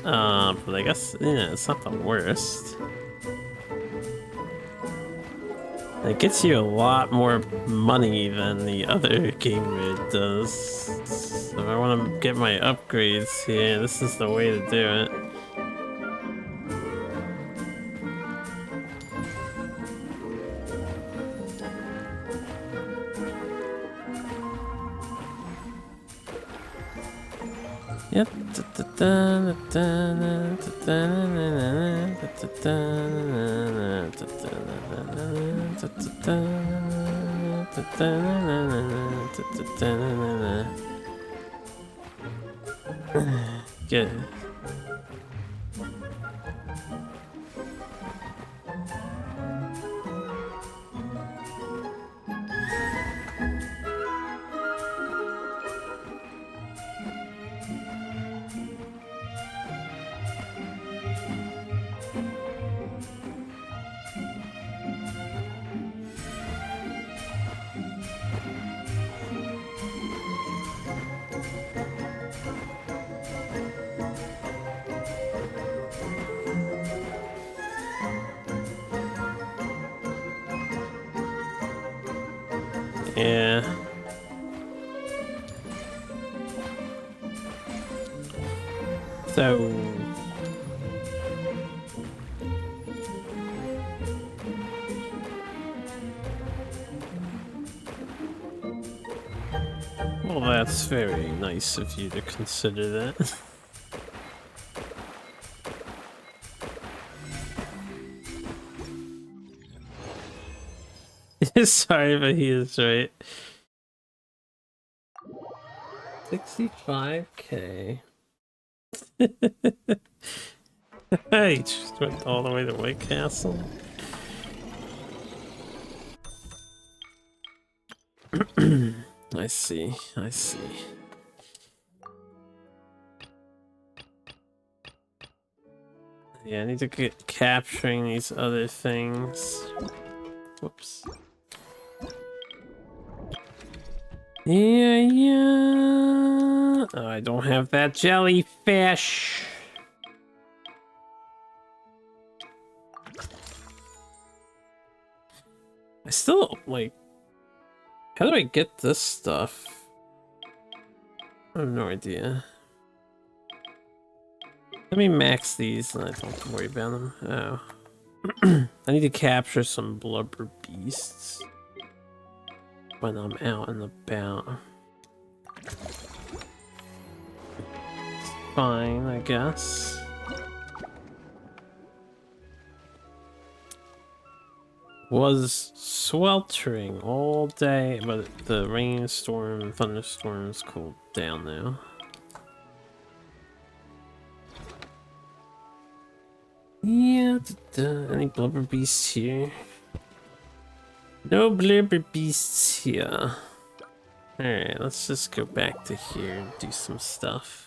But I guess, yeah, it's not the worst. It gets you a lot more money than the other game mode does. So if I want to get my upgrades here, this is the way to do it. Yep. Good. Yeah. So... Well, that's very nice of you to consider that. Sorry, but he is right. 65K. He just went all the way to White Castle. I see, I see. Yeah, I need to get capturing these other things. Whoops. Yeah. Oh, I don't have that jellyfish. I still, like... How do I get this stuff? I have no idea. Let me max these and I don't have to worry about them. Oh. I need to capture some blubber beasts when I'm out and about. It's fine, I guess. Was sweltering all day, but the rainstorm, thunderstorms cooled down now. Yeah, any blubber beasts here? No blubber beasts here. Alright, let's just go back to here and do some stuff.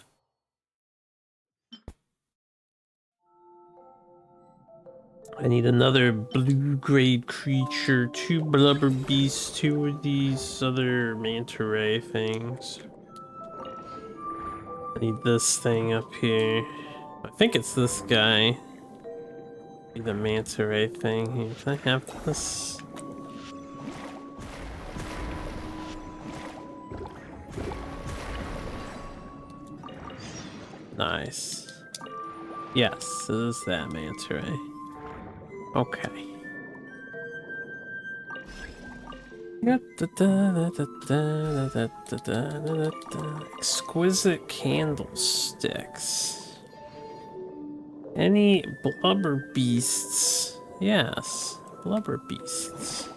I need another blue-grade creature, 2 blubber beasts, 2 of these other manta ray things. I need this thing up here. I think it's this guy. The manta ray thing here. Can I have this? Nice. Yes, it is that manta ray. Okay. Exquisite candlesticks. Any blubber beasts? Yes, blubber beasts.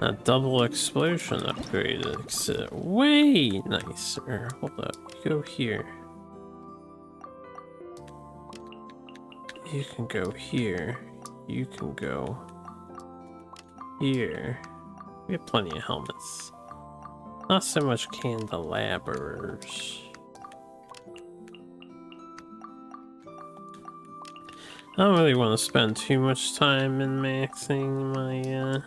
A double explosion upgrade exit. Way nicer. Hold up, go here. You can go here. You can go here. We have plenty of helmets. Not so much candelabers. I don't really want to spend too much time in maxing my,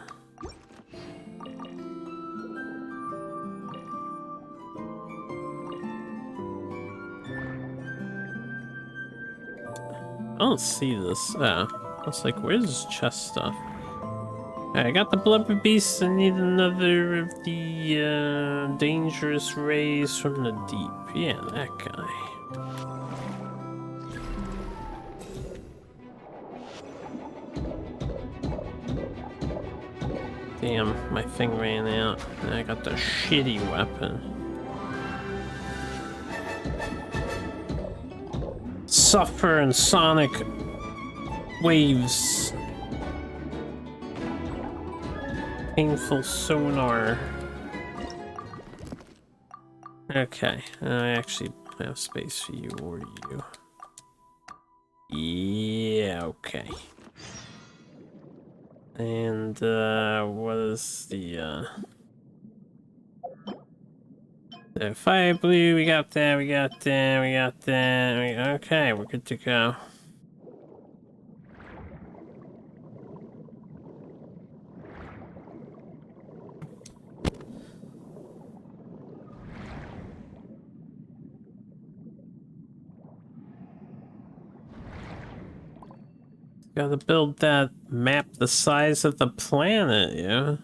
I don't see this. I was like, where's this chest stuff? Alright, I got the blubber beast. I need another of the dangerous rays from the deep. Yeah, that guy. Damn, my thing ran out. And I got the shitty weapon. Suffer and sonic waves. Painful sonar. Okay, I actually have space for you or you. Yeah, okay. And what is the fire blue? We got that, we got that, we got that. Okay, we're good to go. Gotta build that map the size of the planet, yeah.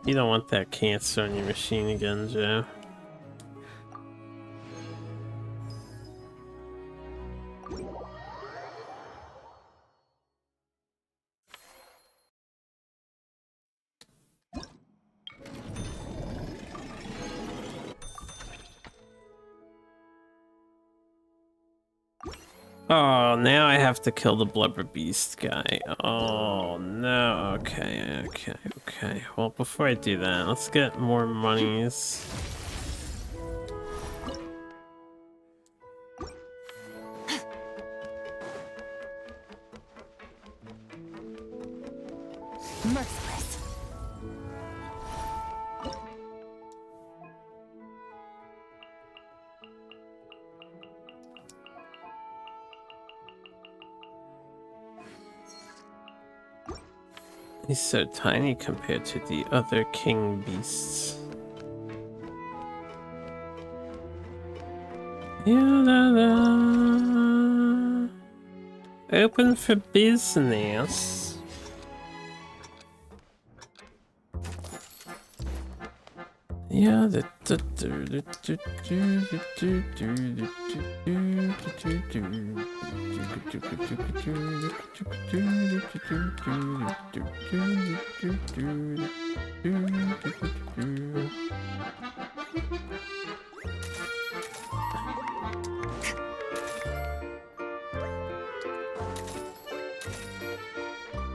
You don't want that cancer on your machine again, Joe. Oh, now I have to kill the blubber beast guy. Oh no, okay. Well, before I do that, let's get more monies. Merciless. He's so tiny compared to the other king beasts. Ya-da-da. Open for business. Yeah,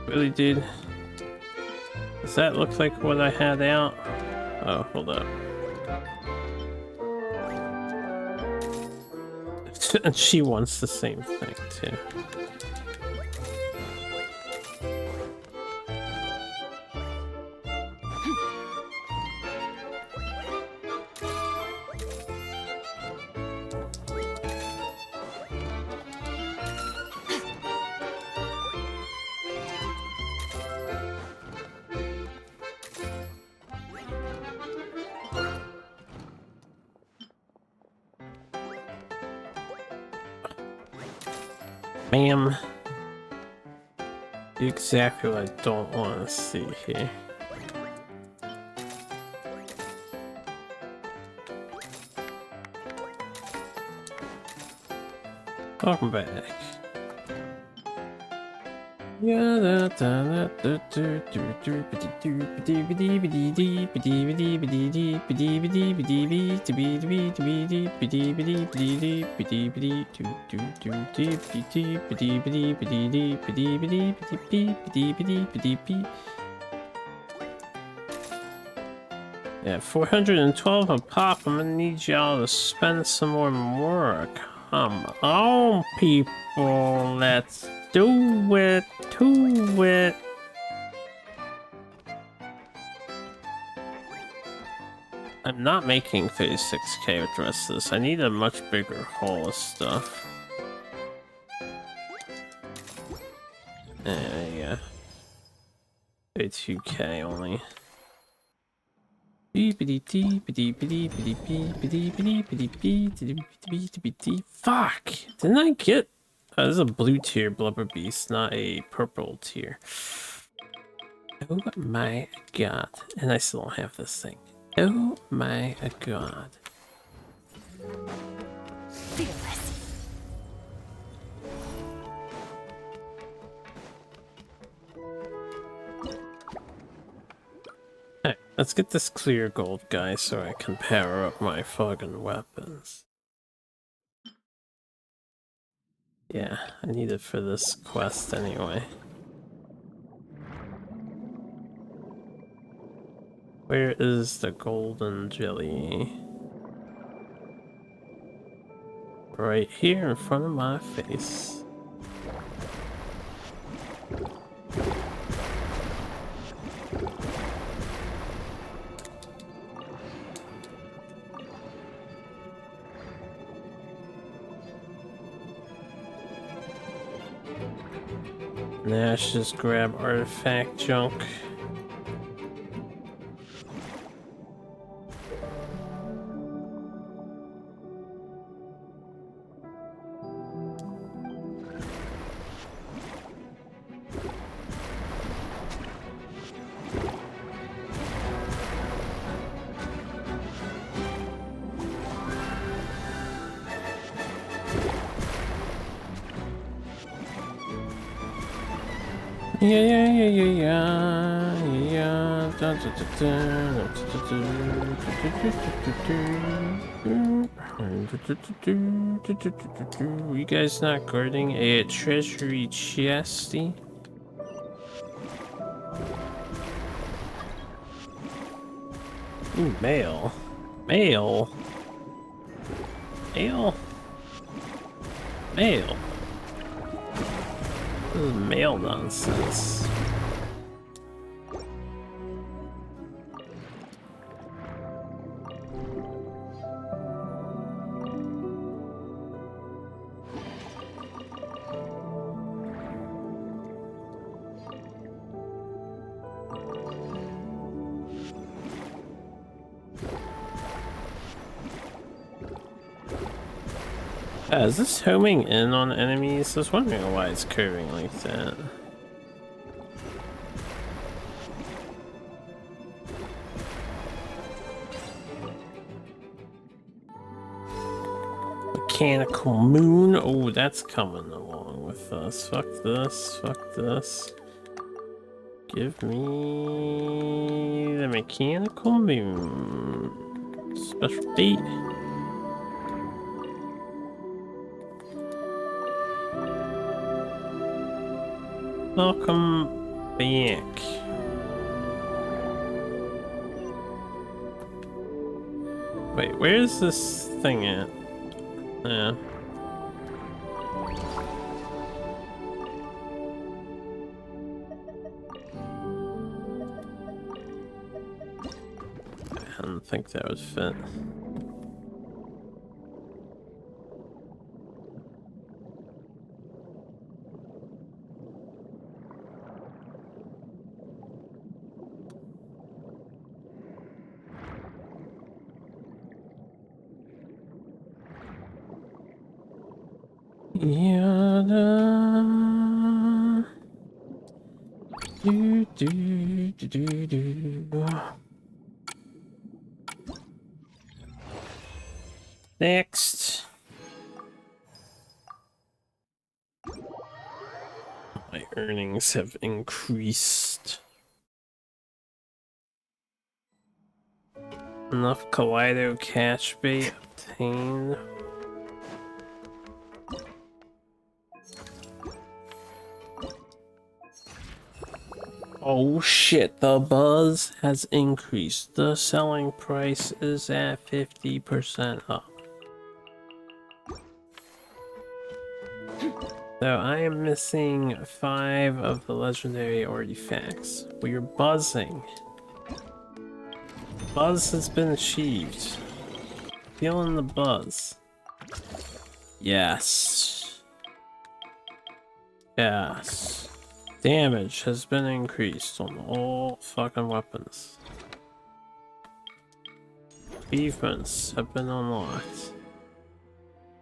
really, dude? Does that look like what I had out? Oh, hold up. And she wants the same thing, too. Ma'am. Exactly what I don't want to see here. Welcome back. Yeah, 412 a pop. I'm gonna need y'all to spend some more. Come on, people. Let's do it. To it. I'm not making 36k with the rest of this. I need a much bigger haul of stuff. There you go. 32k only. Fuck! Didn't I get... Oh, this is a blue tier blubber beast, not a purple tier. Oh my god. And I still don't have this thing. Oh my god. Fearless. Alright, let's get this clear gold guy so I can power up my fucking weapons. Yeah, I need it for this quest anyway. Where is the golden jelly? Right here in front of my face. Now I should just grab artifact junk. You guys not guarding a treasury chesty? Ooh, mail. Mail. Mail. Mail. This is mail nonsense. Is this homing in on enemies? I was wondering why it's curving like that. Mechanical moon. Oh, that's coming along with us. Fuck this. Fuck this. Give me the mechanical moon. Special beat. Welcome back. Wait, where's this thing at? Yeah. I didn't think that would fit. Yada. Do do do do do. Next. My earnings have increased. Enough Kaleido cash bait obtained. Oh shit, the buzz has increased. The selling price is at 50% up. So I am missing 5 of the legendary artifacts. We are buzzing. Buzz has been achieved. Feeling the buzz. Yes. Yes. Damage has been increased on all fucking weapons. Achievements have been unlocked.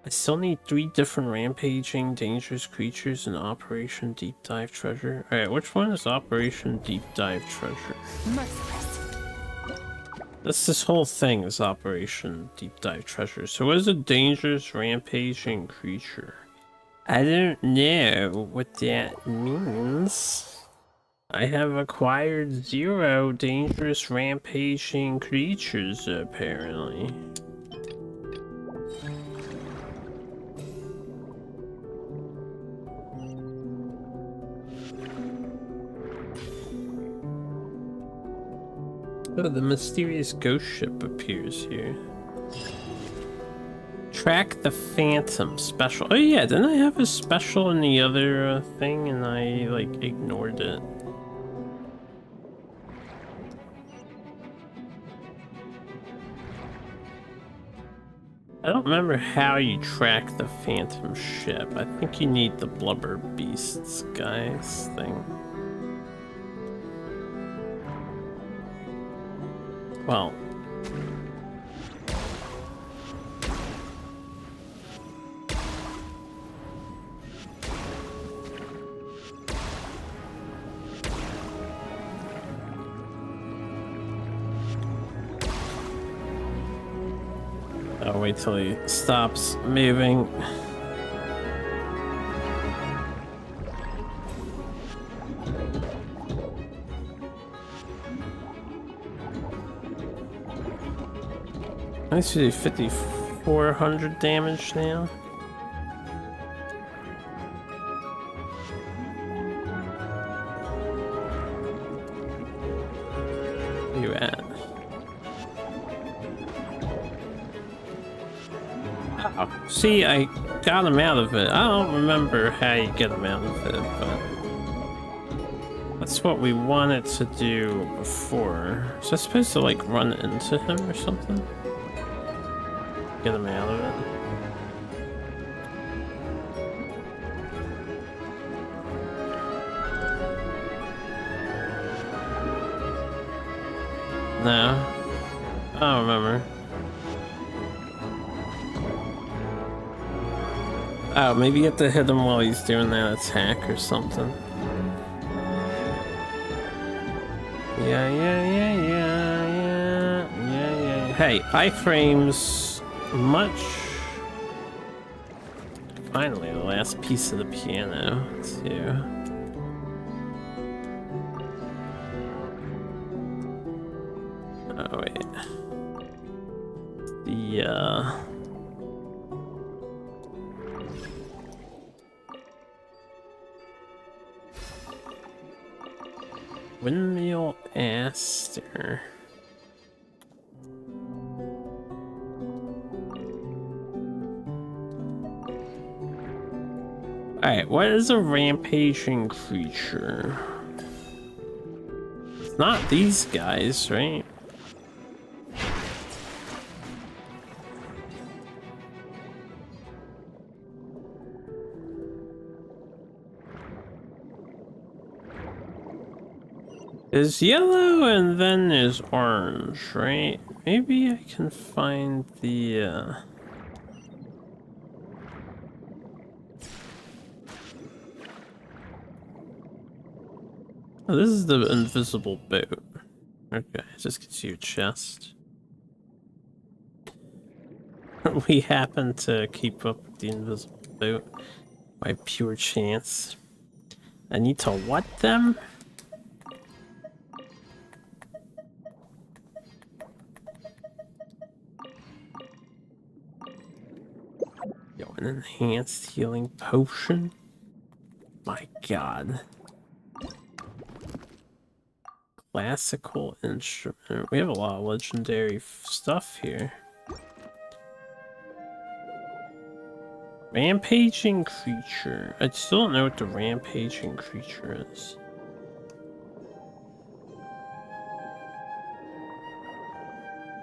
I still need 3 different rampaging dangerous creatures in Operation Deep Dive Treasure. Alright, which one is Operation Deep Dive Treasure? Merciless. This whole thing is Operation Deep Dive Treasure. So what is a dangerous rampaging creature? I don't know what that means. I have acquired 0 dangerous rampaging creatures, apparently. Oh, the mysterious ghost ship appears here. Track the Phantom special. Oh yeah, didn't I have a special in the other thing and I like ignored it? I don't remember how you track the phantom ship. I think you need the blubber beasts guys thing. Well, I'll wait till he stops moving. I see 5,400 damage now. Where you at? Oh, see, I got him out of it. I don't remember how you get him out of it, but that's what we wanted to do before. So I'm supposed to like run into him or something? Get him out of it. No. I don't remember. Oh, maybe you have to hit him while he's doing that attack or something. Yeah. Hey, iframes much. Finally, the last piece of the piano, too. Oh, wait. The, Windmill Aster. Alright, what is a rampaging creature? It's not these guys, right? There's yellow and then there's orange, right? Maybe I can find the Oh, this is the invisible boat. Okay, it just gets you a chest. We happen to keep up with the invisible boat by pure chance. I need to what them? Yo, an enhanced healing potion? My god. Classical instrument. We have a lot of legendary stuff here. Rampaging creature. I still don't know what the rampaging creature is.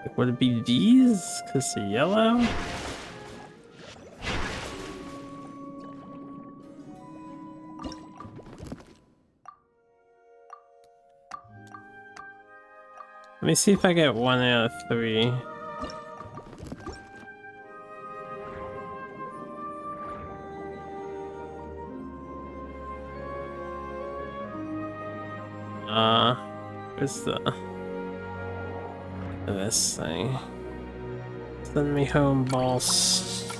Like, would it be these? Because they're yellow? Let me see if I get 1 out of 3. Where's this thing? Send me home, boss.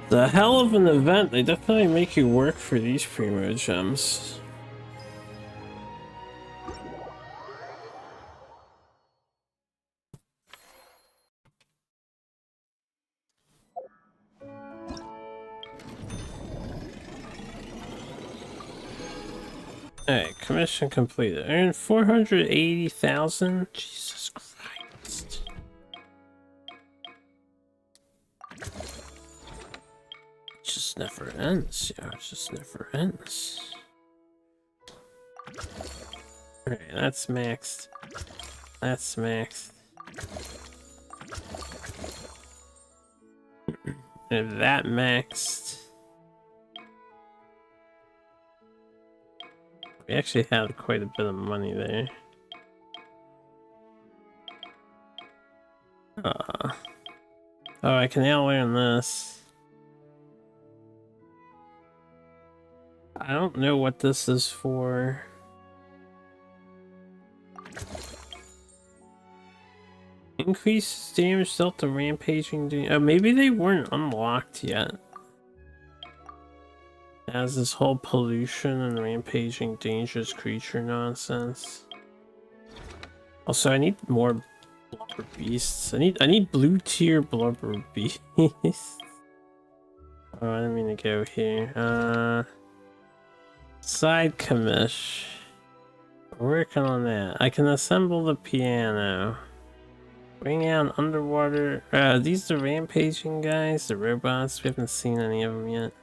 The hell of an event. They definitely make you work for these primo gems. Alright, commission completed. Earned 480,000. Jesus Christ. It just never ends, yo. It just never ends. Alright, that's maxed. That's maxed. We have that maxed. We actually have quite a bit of money there. Oh, I can now learn this. I don't know what this is for. Increase damage dealt to rampaging. Oh, maybe they weren't unlocked yet. It has this whole pollution and rampaging dangerous creature nonsense. Also, I need more blubber beasts. I need blue tier blubber beasts. Oh, I didn't mean to go here. Side commish. We're working on that. I can assemble the piano. Bring out underwater. These are rampaging guys, the robots. We haven't seen any of them yet.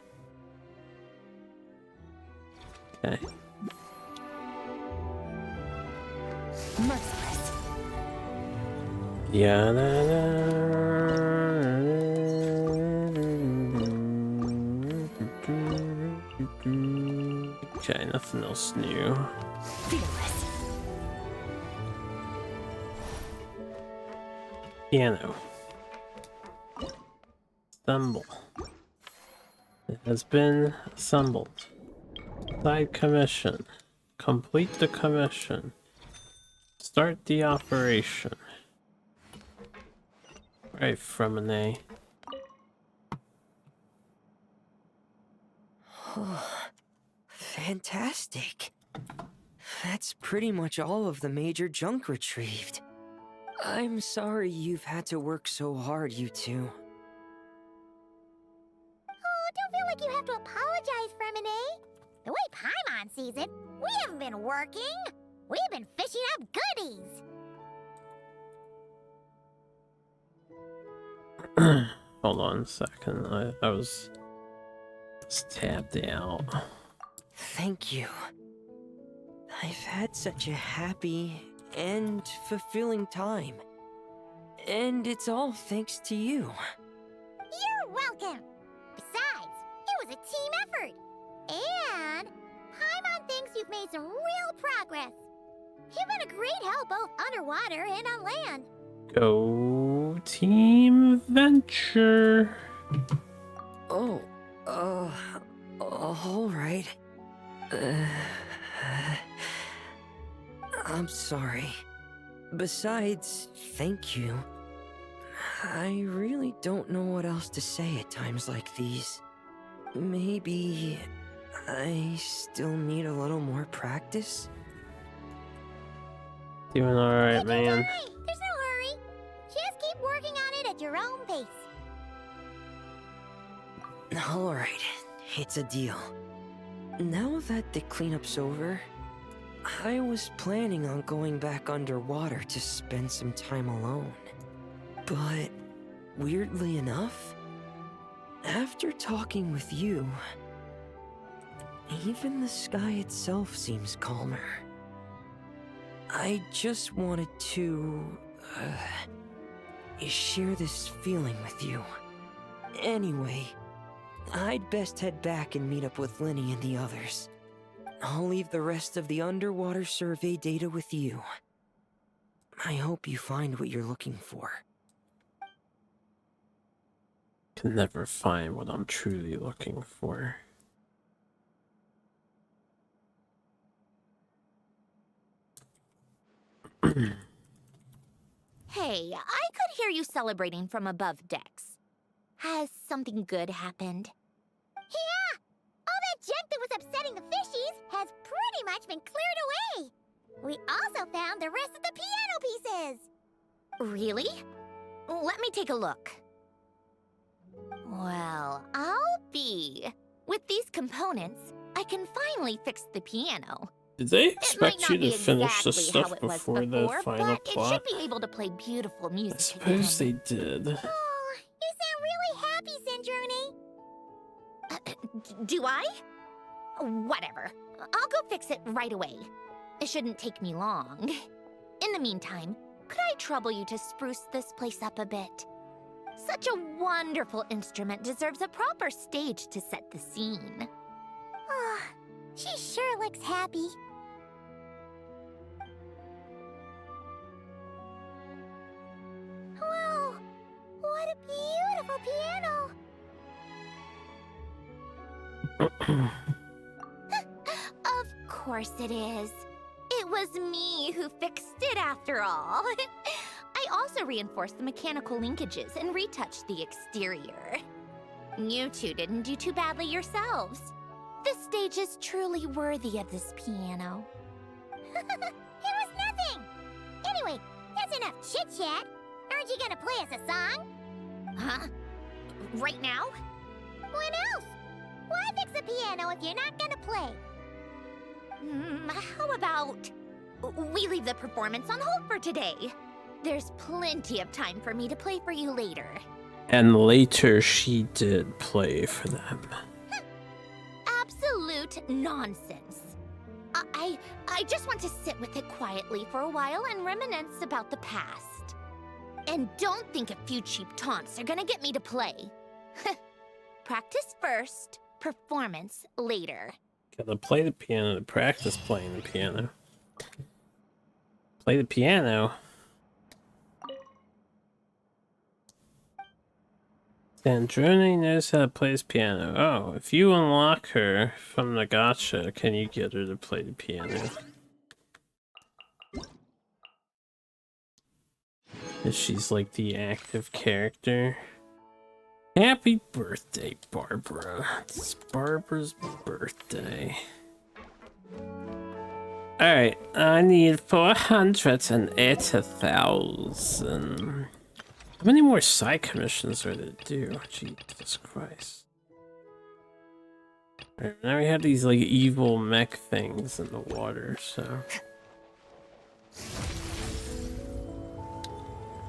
Okay. Merciless. Yeah. Okay, nothing else new. Fearless. Piano. Assemble. It has been assembled. Side commission. Complete the commission. Start the operation. Right from an A. Fantastic. That's pretty much all of the major junk retrieved. I'm sorry you've had to work so hard, you two. Oh, don't feel like you have to apologize, Fremine. The way Paimon sees it, we haven't been working. We've been fishing up goodies. Hold on a second. I was tapped out. Thank you. I've had such a happy and fulfilling time. And it's all thanks to you. You're welcome. Besides, it was a team effort. And Paimon thinks you've made some real progress. You've been a great help both underwater and on land. Go team venture. Oh, all right. I'm sorry. Besides, thank you. I really don't know what else to say at times like these. Maybe I still need a little more practice? Doing alright, man. There's no hurry. Just keep working on it at your own pace. Alright, it's a deal. Now that the cleanup's over, I was planning on going back underwater to spend some time alone. But, weirdly enough, after talking with you, even the sky itself seems calmer. I just wanted to, share this feeling with you. Anyway, I'd best head back and meet up with Lenny and the others. I'll leave the rest of the underwater survey data with you. I hope you find what you're looking for. Can never find what I'm truly looking for. Hey, I could hear you celebrating from above decks. Has something good happened? Yeah! All that junk that was upsetting the fishies has pretty much been cleared away. We also found the rest of the piano pieces. Really? Let me take a look. Well, I'll be. With these components, I can finally fix the piano. Did they expect you to be finish the exactly stuff how it was before the final but plot? it should be able to play beautiful music. I suppose they did. Oh, you sound really happy, Sandrone. Do I? Whatever. I'll go fix it right away. It shouldn't take me long. In the meantime, could I trouble you to spruce this place up a bit? Such a wonderful instrument deserves a proper stage to set the scene. Oh, she sure looks happy. Wow, what a beautiful piano! Of course it is. It was me who fixed it after all. I also reinforced the mechanical linkages and retouched the exterior. You two didn't do too badly yourselves. This stage is truly worthy of this piano. It was nothing! Anyway, that's enough chit-chat. Aren't you gonna play us a song? Huh? Right now? When else? Why fix a piano if you're not gonna play? How about we leave the performance on hold for today? There's plenty of time for me to play for you later. And later she did play for them. Absolute nonsense. I just want to sit with it quietly for a while and reminisce about the past. And don't think a few cheap taunts are gonna get me to play. Practice first, performance later. Gotta play the piano to practice playing the piano. Play the piano? Sandrone knows how to play his piano. Oh, if you unlock her from the gacha, can you get her to play the piano? She's like the active character. Happy birthday, Barbara. It's Barbara's birthday. Alright, I need 480,000. How many more side commissions are there to do? Jesus Christ. Alright, now we have these like evil mech things in the water, so...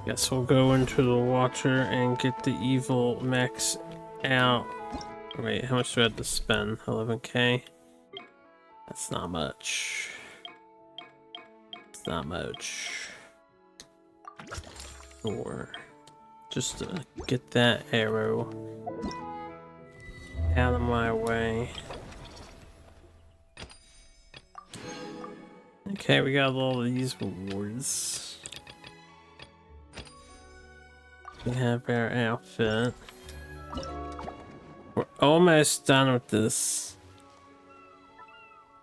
Guess we'll go into the water and get the evil mechs out. Wait, how much do I have to spend? 11k? That's not much. It's not much. Or just to get that arrow out of my way. Okay, we got all these rewards. We have our outfit. We're almost done with this.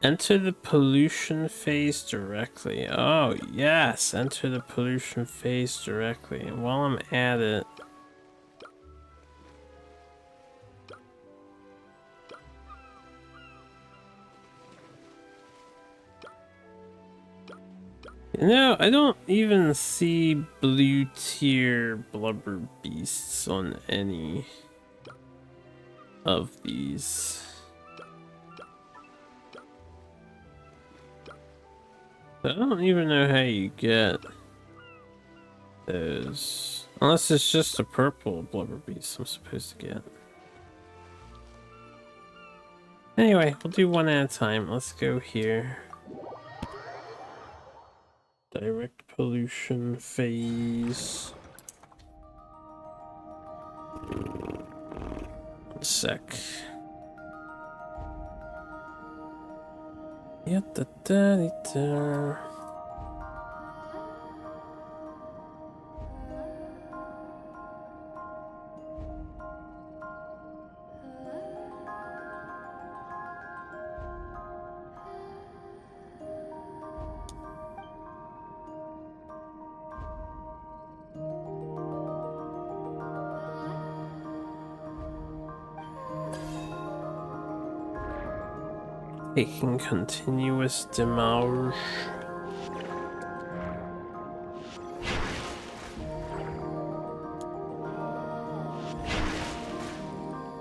Enter the pollution phase directly. Oh, yes. Enter the pollution phase directly. And while I'm at it... You know, I don't even see blue tier blubber beasts on any of these. I don't even know how you get those. Unless it's just a purple blubber beast I'm supposed to get. Anyway, we'll do one at a time. Let's go here. Direct pollution phase. One sec. Taking continuous damage.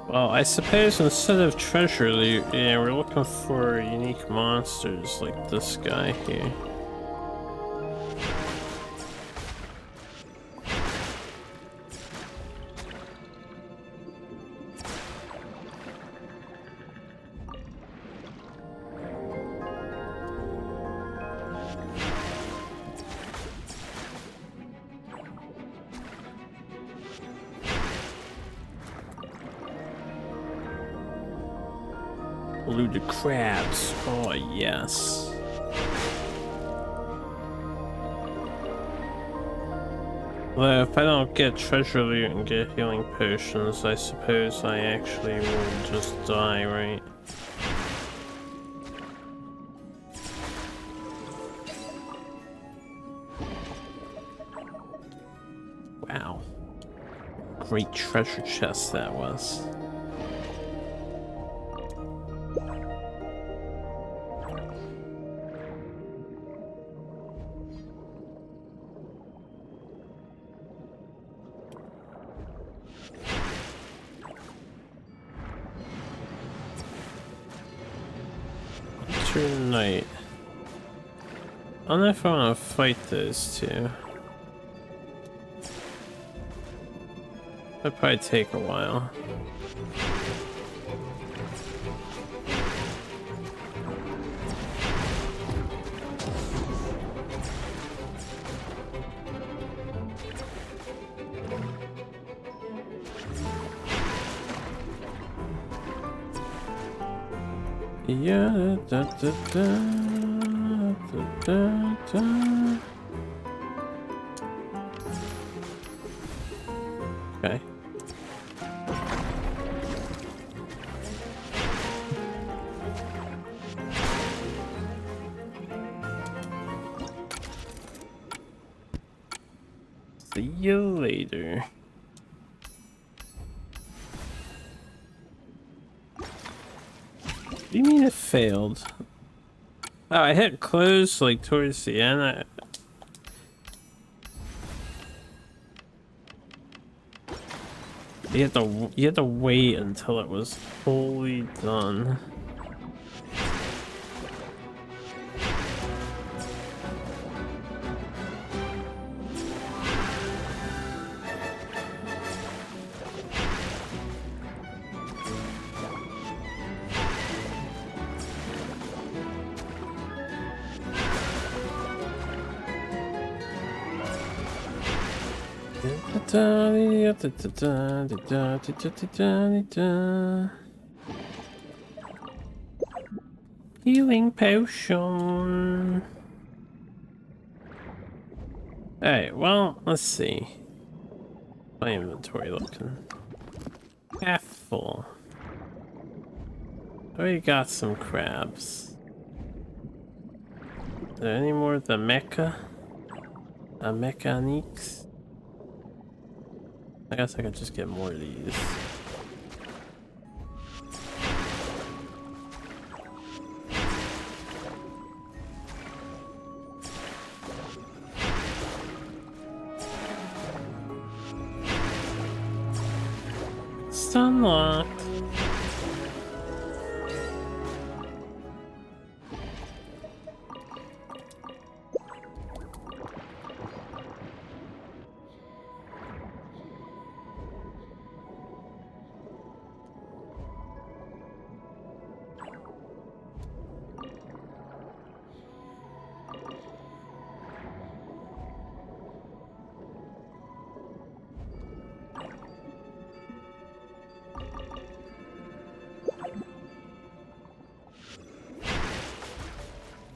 Well, I suppose instead of treasure loot, yeah, we're looking for unique monsters like this guy here. Looted crabs. Oh, yes. Well, if I don't get treasure loot and get healing potions, I suppose I actually will just die, right? Wow. Great treasure chest that was. Night. I don't know if I want to fight those two. That'd probably take a while. Yeah, da, da, da, da, da, da. Okay. See you later. What do you mean it failed? Oh, I hit close like towards the end. You had to wait until it was fully done. Healing potion. Alright, well, let's see. My inventory looking half full. Already got some crabs. Are there any more of the mecha? Mechaniques? I guess I could just get more of these. It's unlocked.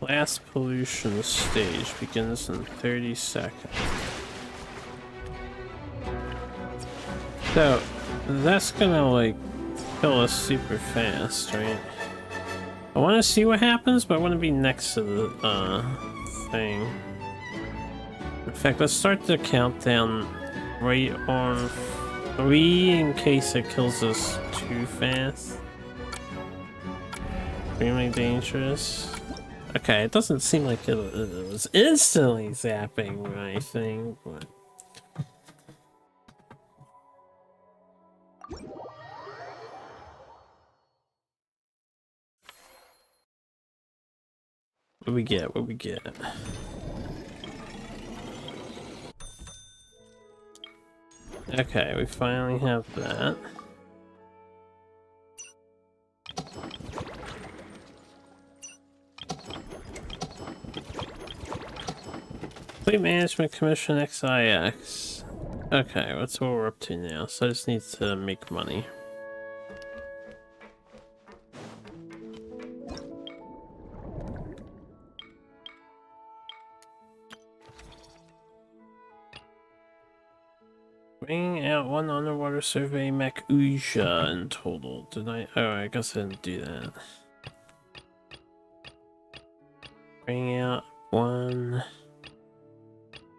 Last pollution stage begins in 30 seconds. So, that's gonna like kill us super fast, right? I want to see what happens, but I want to be next to the thing. In fact, let's start the countdown right on 3 in case it kills us too fast. Extremely dangerous. Okay, it doesn't seem like it was instantly zapping my thing, but... What we get? What we get? Okay, we finally have that. Fleet Management Commission XIX. Okay, that's what we're up to now, so I just need to make money. Bring out one underwater survey mech Uja in total. Did I? Oh, I guess I didn't do that. Bring out one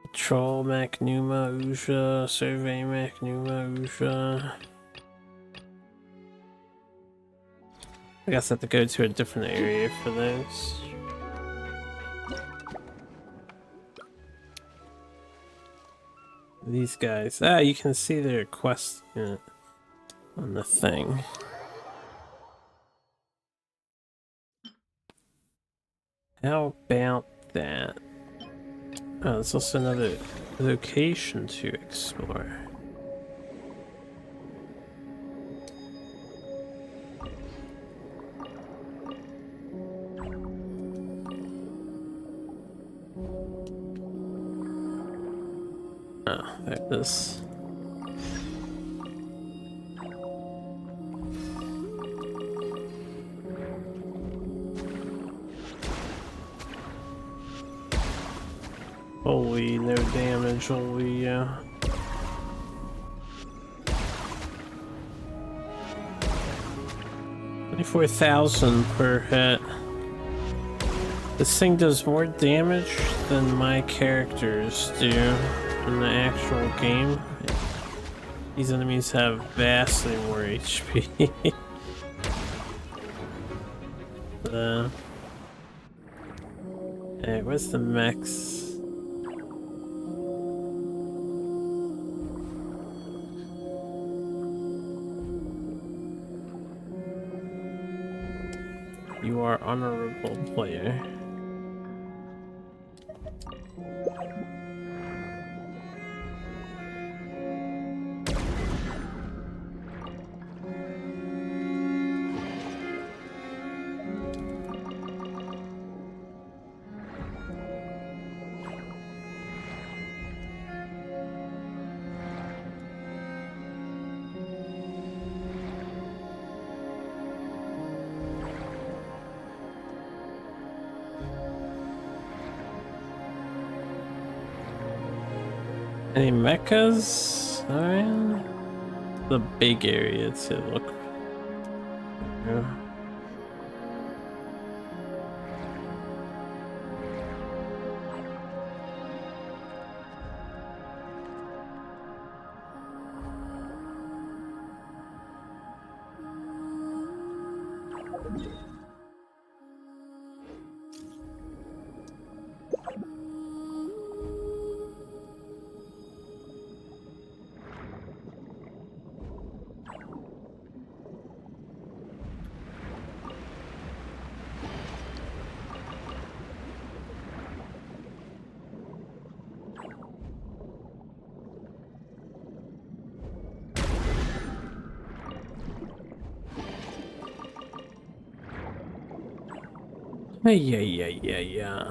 patrol mech Numa Uja, survey mech Numa Uja. I guess I have to go to a different area for those. These guys. Ah, you can see their quest on the thing. How about that? Oh, there's also another location to explore. Oh, there it is. Holy, no damage, holy, yeah. $24,000 per hit. This thing does more damage than my characters do in the actual game. These enemies have vastly more HP. Hey, where's the mechs? You are honorable player. Any mechas around? The big area to look. Yeah. Yeah.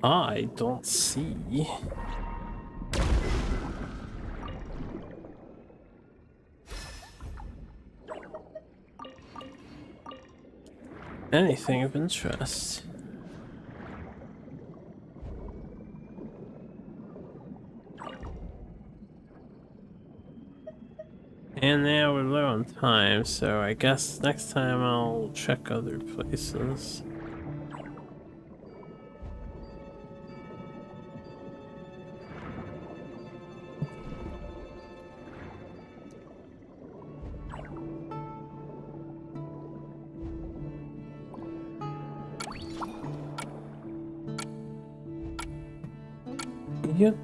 I don't see anything of interest. And now we're low on time, so I guess next time I'll check other places. Yep.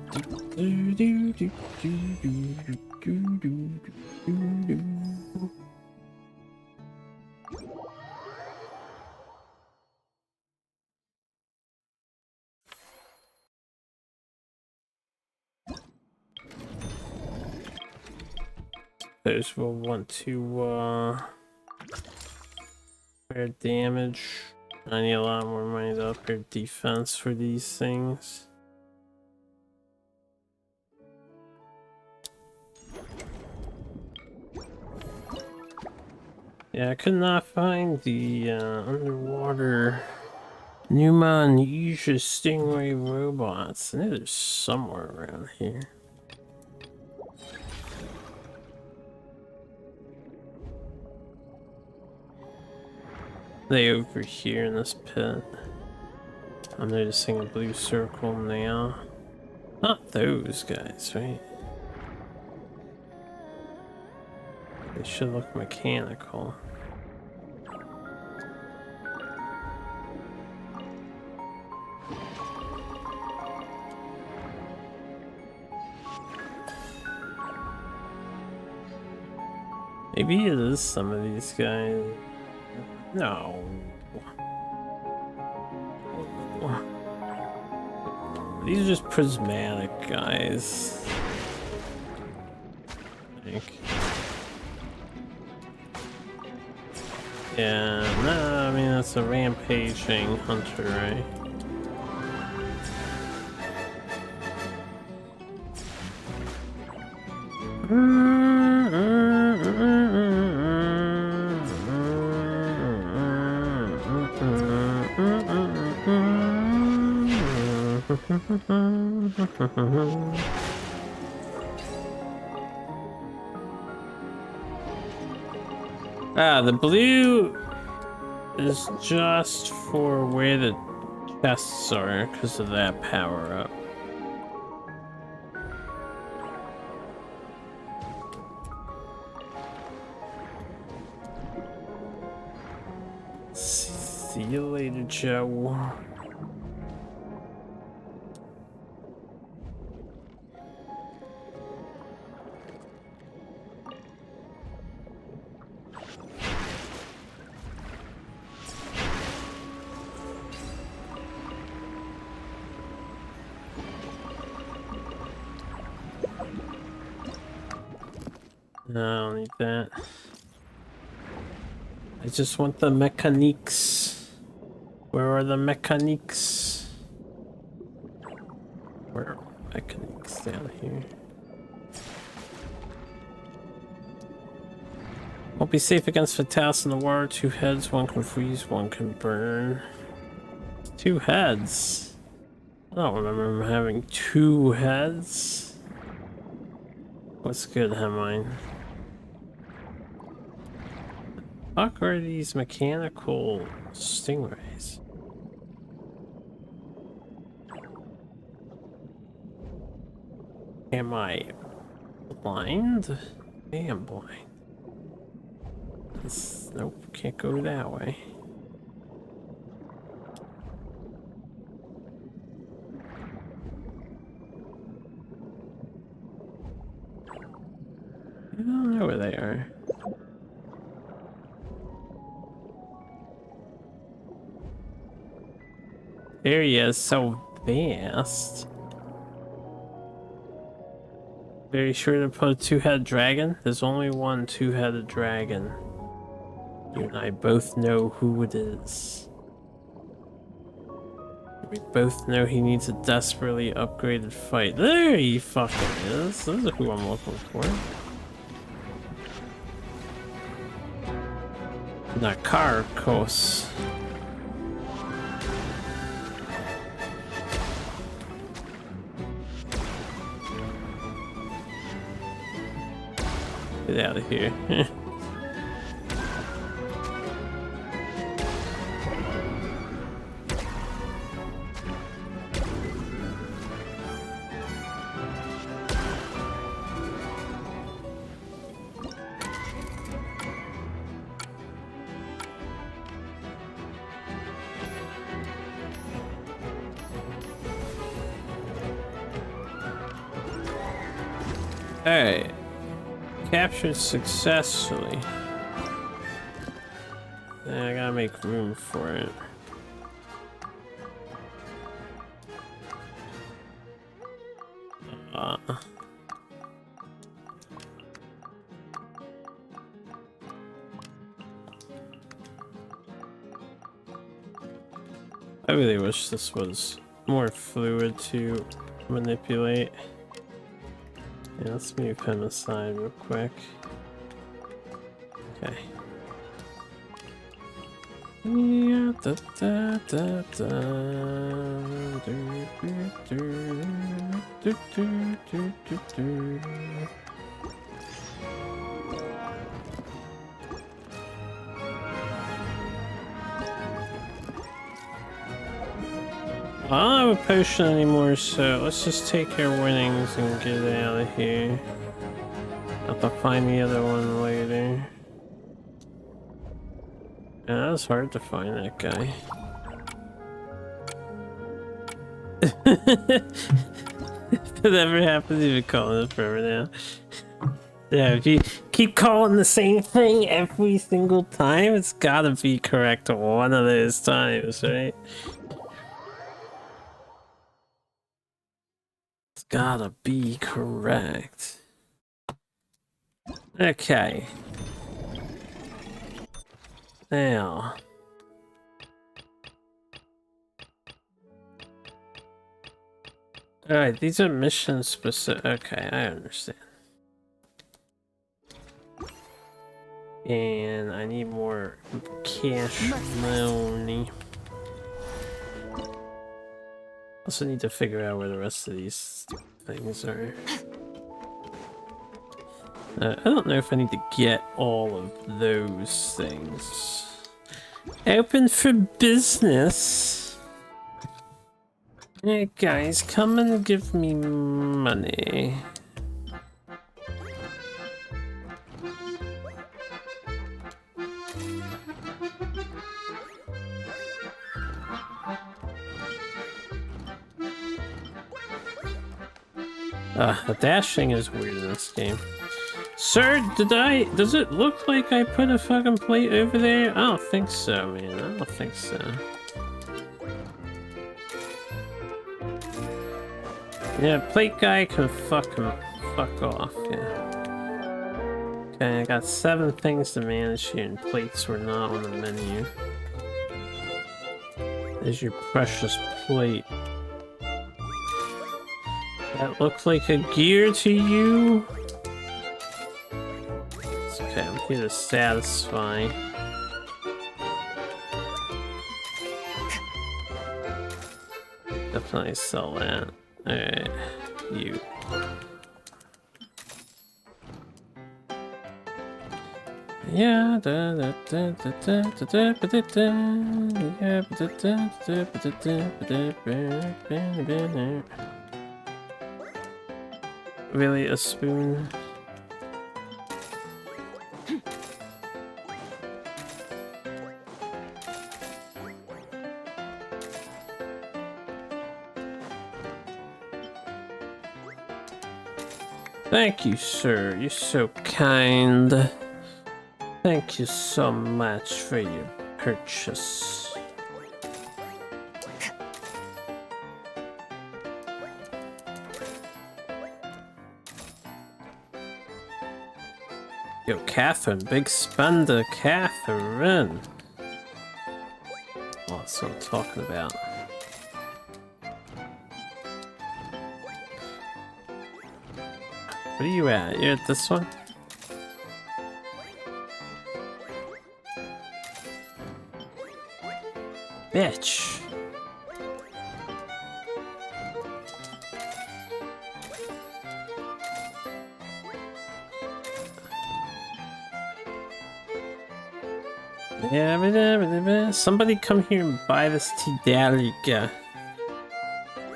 Those will want to upgrade damage. I need a lot more money to upgrade defense for these things. Yeah, I could not find the underwater Numa and Yusha Stingray robots. I know they're somewhere around here. They over here in this pit. I'm noticing a blue circle now. Not those guys, right? They should look mechanical. Maybe it is some of these guys. No. These are just prismatic guys. I think. Yeah, no, I mean that's a rampaging hunter, right? Ah, the blue is just for where the chests are because of that power up. See you later, Joe. No, I don't need that. I just want the mechaniques. Where are the mechaniques? Where are the mechaniques down here? Won't be safe against Vitalis in the water. 2 heads, 1 can freeze, 1 can burn. 2 heads? I don't remember him having 2 heads. What's good, Hemline? Fuck are these mechanical stingrays? Am I blind? I am blind. Nope, can't go that way. I don't know where they are. There he is, so fast. Very sure to put a 2-headed dragon? There's only one 2-headed dragon. You and I both know who it is. We both know he needs a desperately upgraded fight. There he fucking is. Those are who I'm looking for. Nakarkos. Get out of here. Hey. Captured successfully. I gotta make room for it. I really wish this was more fluid to manipulate. Yeah, let's move him aside real quick. Okay. Yeah, da, da, da, da. Do, do, do, do, do, do, do. I don't have a potion anymore, so let's just take our winnings and get out of here. I'll have to find the other one later. Yeah, that was hard to find that guy. If it ever happens, you've been calling it forever now. Yeah, if you keep calling the same thing every single time, it's gotta be correct one of those times, right? It's gotta be correct. Okay. Now. Alright, these are mission specific. Okay, I understand. And I need more cash money. Also need to figure out where the rest of these things are. I don't know if I need to get all of those things. Open for business. Hey guys, come and give me money. The dashing is weird in this game. Sir, does it look like I put a fucking plate over there? I don't think so, man. I don't think so. Yeah, plate guy can fuck off, yeah. Okay, I got 7 things to manage here, and plates were not on the menu. There's your precious plate. That looks like a gear to you? It's okay, I'm here to satisfy. Definitely sell that. Alright, you. Yeah, da da da da da da da da da. Yeah, da da da da da da da. Really, a spoon? Thank you, sir. You're so kind. Thank you so much for your purchase. Yo, Catherine, big spender, Catherine. Oh, that's what I'm talking about. Where are you at? You're at this one? Bitch. Yeah, somebody come here and buy this Tidalga.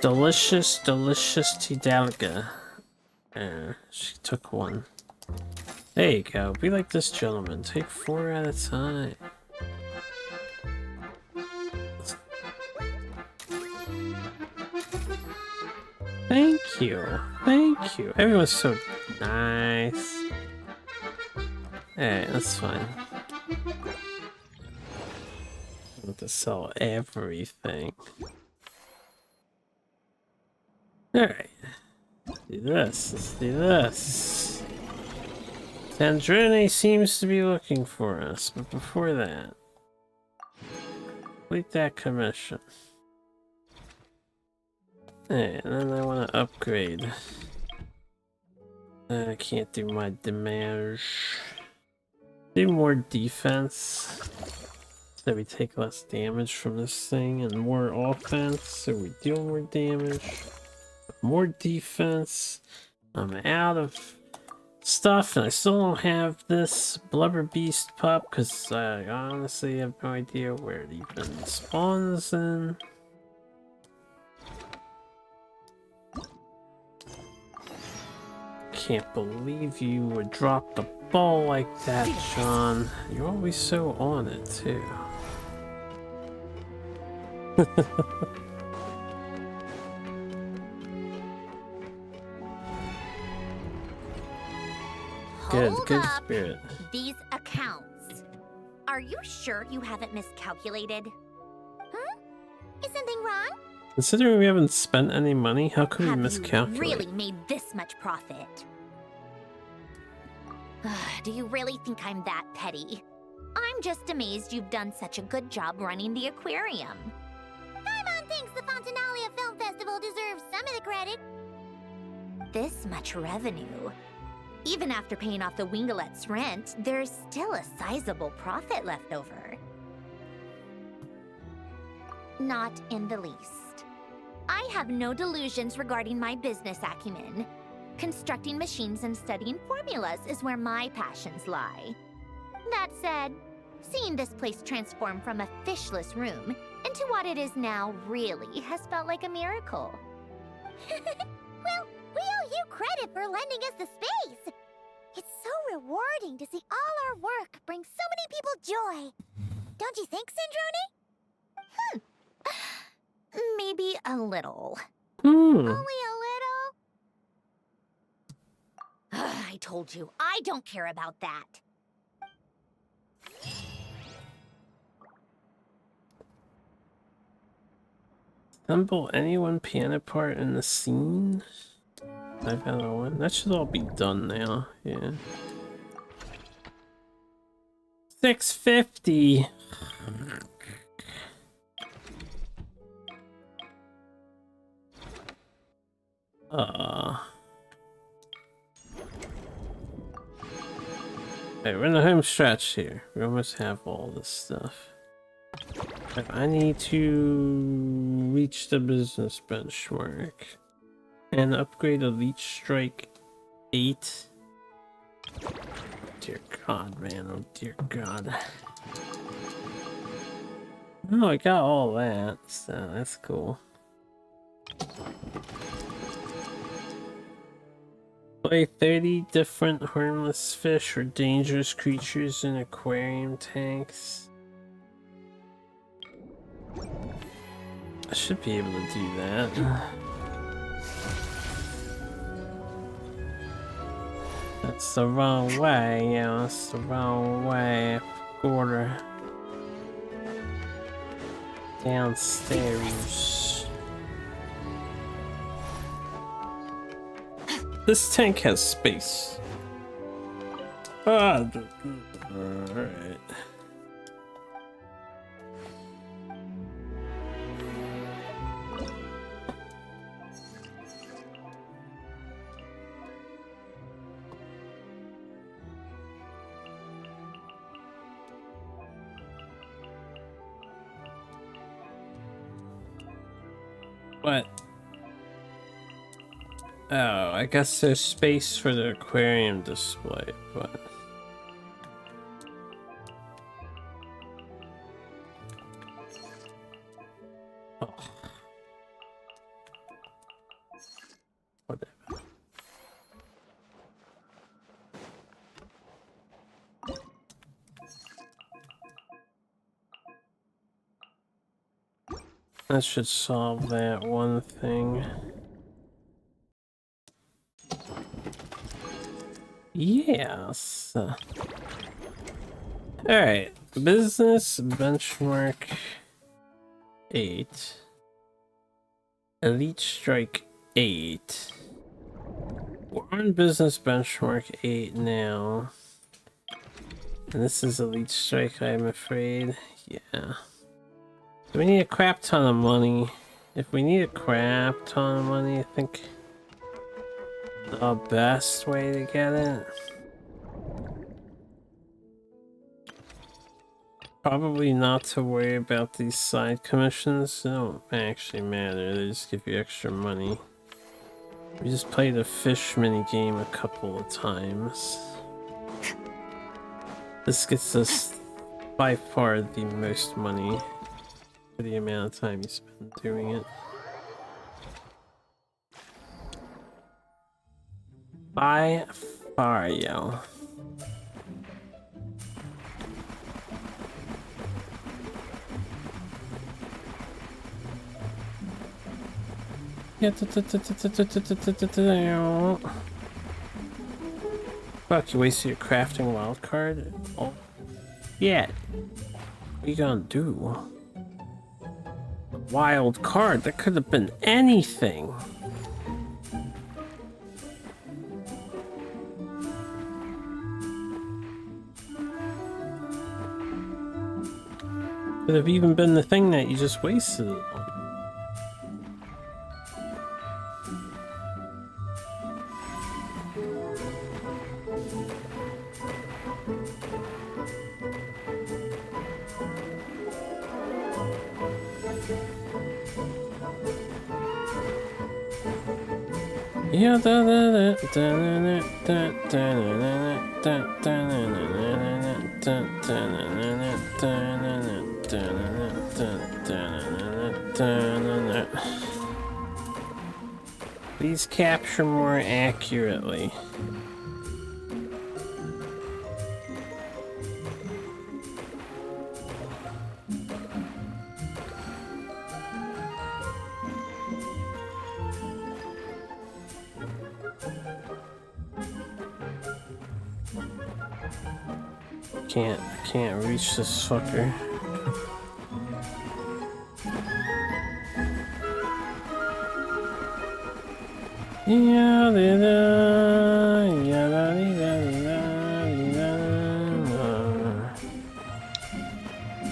Delicious, delicious Tidalga. She took one. There you go. Be like this gentleman. Take 4 at a time. Thank you. Thank you. Everyone's so nice. Hey, that's fine. I want to sell everything. Alright. Let's do this. Let's do this. Sandrone seems to be looking for us, but before that, complete that commission. Hey, and then I want to upgrade. I can't do my damage. Do more defense. So we take less damage from this thing and more offense, so we deal more damage. More defense. I'm out of stuff, and I still don't have this Blubber Beast pup because I honestly have no idea where it even spawns in. Can't believe you would drop the ball like that, John. You're always so on it, too. Good Hold spirit. These accounts. Are you sure you haven't miscalculated? Huh? Is something wrong? Considering we haven't spent any money, how could we Have miscalculate? you really made this much profit? Do you really think I'm that petty? I'm just amazed you've done such a good job running the aquarium. Paimon thinks the Fontinalia Film Festival deserves some of the credit. This much revenue. Even after paying off the Wingalet's rent, there's still a sizable profit left over. Not in the least. I have no delusions regarding my business acumen. Constructing machines and studying formulas is where my passions lie. That said, seeing this place transform from a fishless room into what it is now really has felt like a miracle. Well, we owe you credit for lending us the space. It's so rewarding to see all our work bring so many people joy. Don't you think, Sandrone? Maybe a little. Only a little? I told you, I don't care about that. Assemble any one piano part in the scene? 5 out of 1. That should all be done now. Yeah. 650. Okay, we're in the home stretch here. We almost have all this stuff. I need to reach the business benchmark and upgrade Elite Strike 8. Dear God, man. Oh, dear God. Oh, I got all that, so that's cool. Play 30 different harmless fish or dangerous creatures in aquarium tanks. I should be able to do that. That's the wrong way, yeah, that's the wrong way. Quarter. Downstairs. This tank has space. Alright. What? Oh, I guess there's space for the aquarium display, but... Oh. Whatever. That should solve that one thing. Yes. Alright. Business benchmark 8. Elite Strike 8. We're on business benchmark 8 now. And this is Elite Strike, I'm afraid. Yeah. We need a crap ton of money. If we need a crap ton of money, I think the best way to get it. Probably not to worry about these side commissions. They don't actually matter. They just give you extra money. We just played a fish mini game a couple of times. This gets us by far the most money for the amount of time you spend doing it. By far, yo. Fuck, you wasted your crafting wild card? Oh, yeah. What are you gonna do? Wild card? That could have been anything. Could have even been the thing that you just wasted it on. Yeah, please capture more accurately. I can't reach this fucker.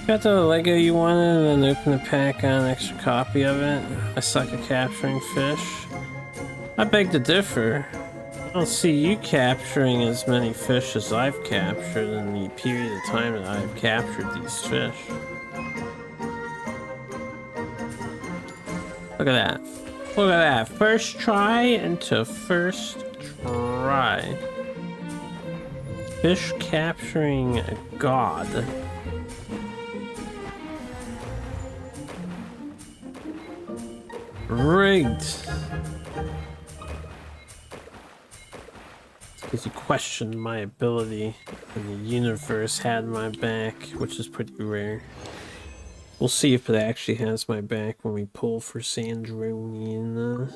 Got the Lego you wanted and then open the pack on an extra copy of it. I suck at capturing fish. I beg to differ. I don't see you capturing as many fish as I've captured in the period of time that I've captured these fish. Look at that. Look at that. First try into first try. Fish capturing god. Rigged. Because you questioned my ability and the universe had my back, which is pretty rare. We'll see if it actually has my back when we pull for Sandrone.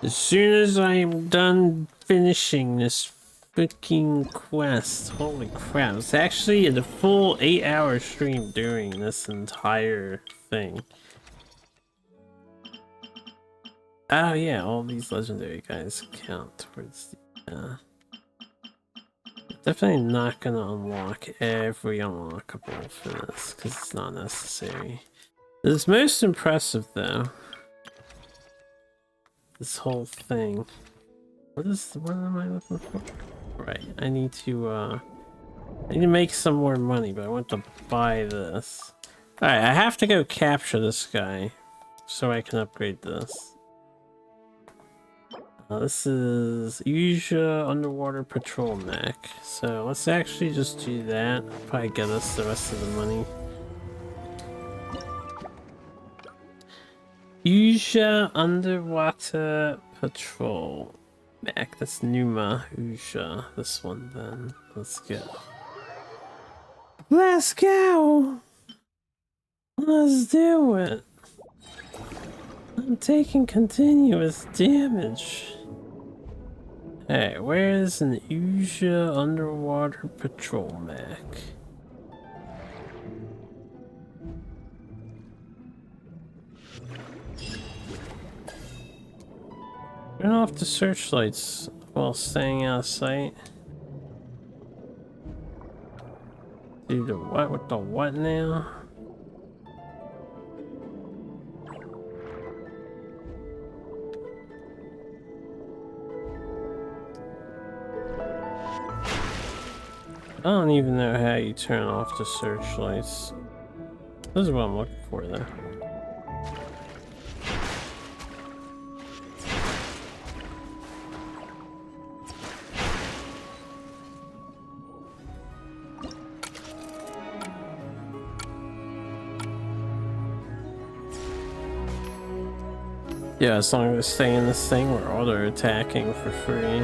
As soon as I'm done finishing this freaking quest. Holy crap. It's actually a full 8-hour stream during this entire thing. Oh yeah, all these legendary guys count towards the... Definitely not gonna unlock every unlockable for this, because it's not necessary. It's most impressive though. This whole thing. What am I looking for? Right, I need to make some more money, but I want to buy this. Alright, I have to go capture this guy so I can upgrade this. This is Uja Underwater Patrol Mech. So let's actually just do that. Probably get us the rest of the money. Uja Underwater Patrol Mech. That's Numa Uja. This one then. Let's go. Let's go! Let's do it! I'm taking continuous damage. Hey, where's an Uja Underwater Patrol Mech? Turn off the searchlights while staying out of sight. Do the what with the what now? I don't even know how you turn off the searchlights. This is what I'm looking for, though. Yeah, as long as I stay in this thing, we're auto-attacking for free.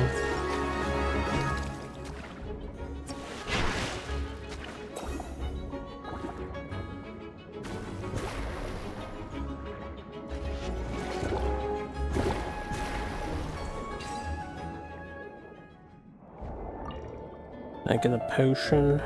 I get a potion.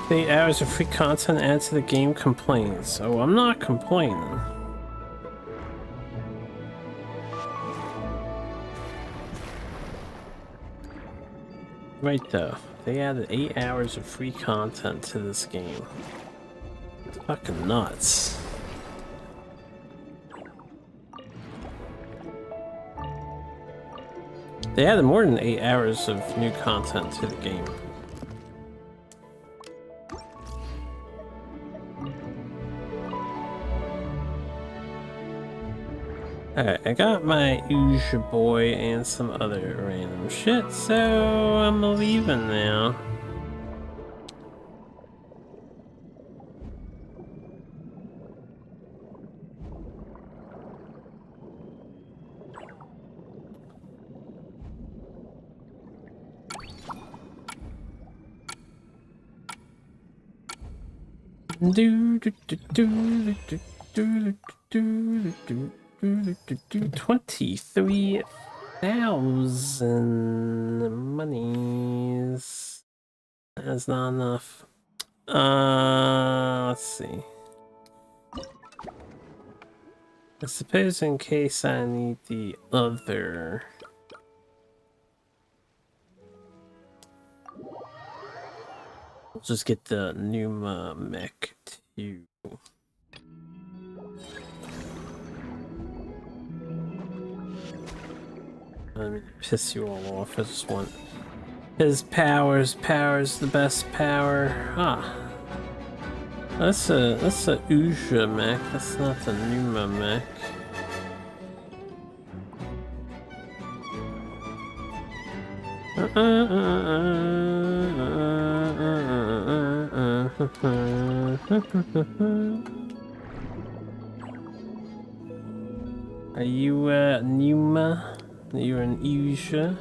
The hours of free content added to the game complains. Oh, I'm not complaining. Right though, they added 8 hours of free content to this game. It's fucking nuts. They added more than 8 hours of new content to the game. Alright, I got my Uja boy and some other random shit, so I'm leaving now. Do do do do do do do do. 23,000 monies. That's not enough. Let's see. I suppose in case I need the other. I'll just get the Numa mech too. Let me piss you all off. I just want his powers. Power's the best power. Ah, that's a Uja mech. That's not the Numa mech. Are you Numa? You're an Uja.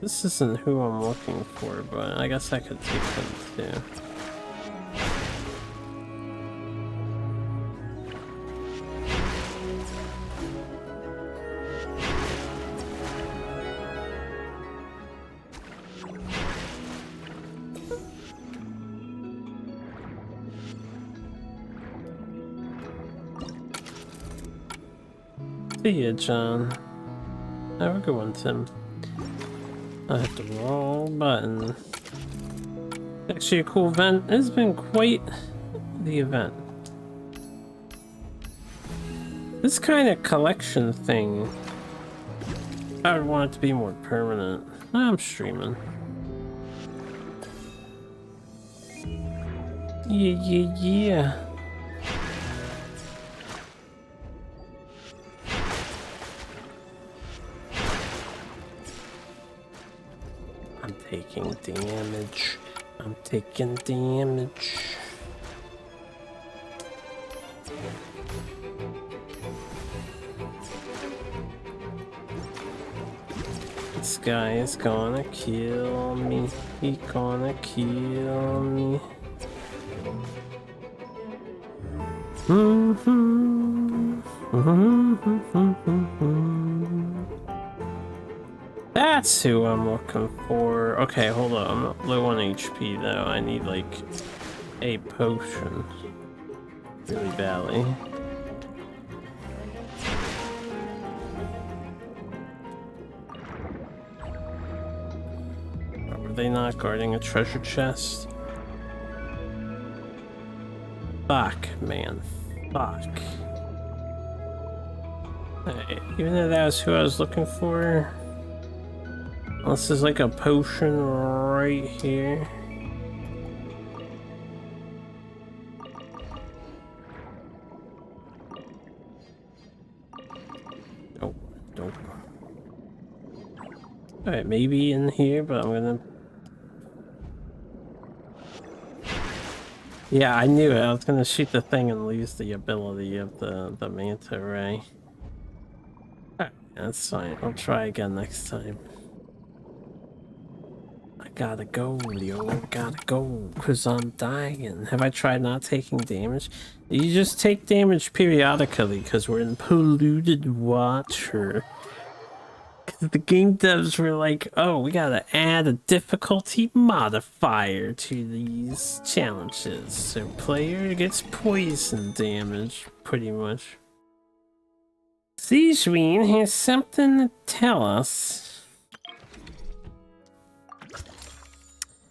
This isn't who I'm looking for, but I guess I could take them too. See ya, John. Have a good one, Tim. I hit the wrong button. Actually, a cool event. It's been quite the event. This kind of collection thing, I would want it to be more permanent. I'm streaming. Yeah. I'm taking damage. I'm taking damage. This guy is gonna kill me. He gonna kill me. That's who I'm looking for. Okay, hold on. I'm not low on HP though. I need like a potion really badly. Are they not guarding a treasure chest? Fuck, man. Fuck. Even though that was who I was looking for. Unless there's like a potion right here. Nope, nope. Alright, maybe in here, but I'm gonna... Yeah, I knew it. I was gonna shoot the thing and lose the ability of the manta ray. Alright, that's fine. I'll try again next time. I gotta go, yo. I gotta go, cause I'm dying. Have I tried not taking damage? You just take damage periodically, cause we're in polluted water. The game devs were like, oh, we gotta add a difficulty modifier to these challenges. So player gets poison damage, pretty much. Sandrone has something to tell us.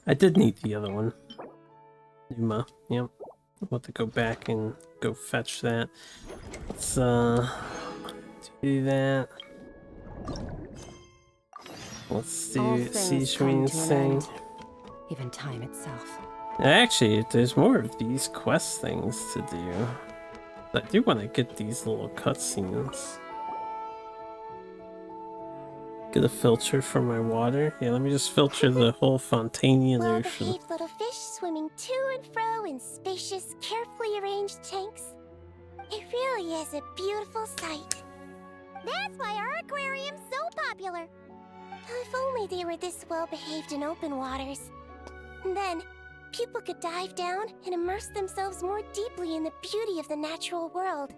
I did need the other one. Numa, yep. I'll have to go back and go fetch that. Let's do that. Let's do Sandrone's thing. Even time itself. Actually, there's more of these quest things to do. I do want to get these little cutscenes. Get a filter for my water. Yeah, let me just filter the whole Fontanian Ocean. Well-behaved little fish swimming to and fro in spacious, carefully arranged tanks. It really is a beautiful sight. That's why our aquarium's so popular. If only they were this well-behaved in open waters. And then, people could dive down and immerse themselves more deeply in the beauty of the natural world.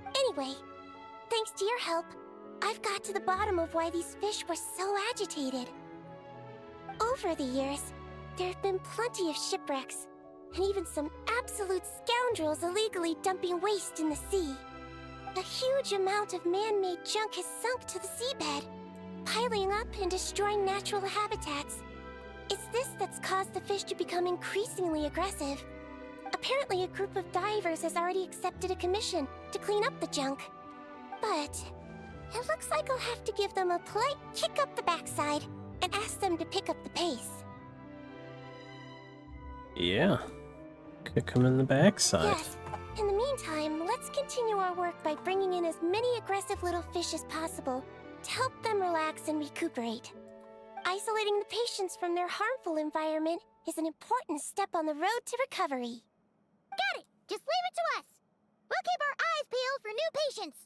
Anyway, thanks to your help, I've got to the bottom of why these fish were so agitated. Over the years, there have been plenty of shipwrecks, and even some absolute scoundrels illegally dumping waste in the sea. A huge amount of man-made junk has sunk to the seabed, piling up and destroying natural habitats. It's this that's caused the fish to become increasingly aggressive. Apparently, a group of divers has already accepted a commission to clean up the junk. But it looks like I'll have to give them a polite kick up the backside and ask them to pick up the pace. Yeah. Kick them in the backside. Yes. In the meantime, let's continue our work by bringing in as many aggressive little fish as possible to help them relax and recuperate. Isolating the patients from their harmful environment is an important step on the road to recovery. Got it! Just leave it to us! We'll keep our eyes peeled for new patients!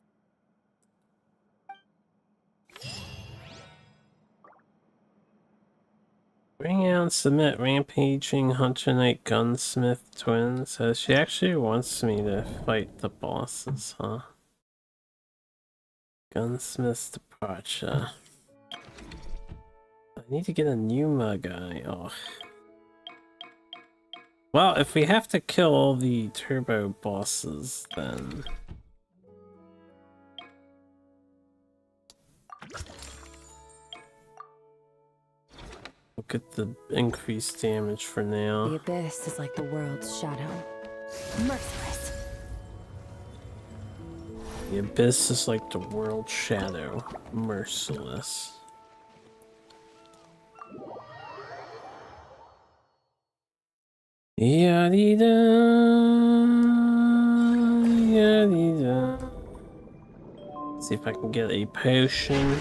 Bring out and submit rampaging Hunter Knight Gunsmith twins. She actually wants me to fight the bosses, huh? Gunsmith's departure. I need to get a Numa guy. Oh. Well, if we have to kill all the turbo bosses, then... we'll get the increased damage for now. The abyss is like the world's shadow. Merciless. The abyss is like the world's shadow. Merciless. Yadida, yadida. See if I can get a potion.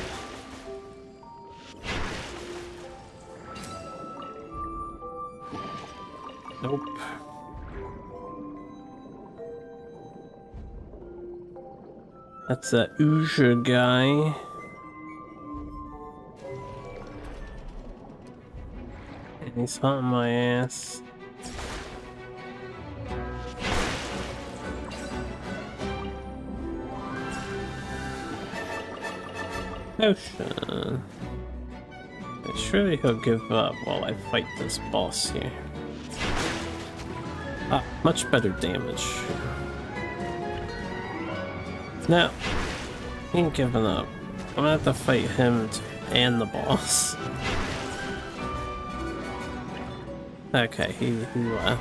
Nope. That's a Uja guy. And he's hunting my ass. Potion. Surely he'll give up while I fight this boss here. Ah, much better damage. No, he ain't giving up. I'm gonna have to fight him and the boss. Okay, he left.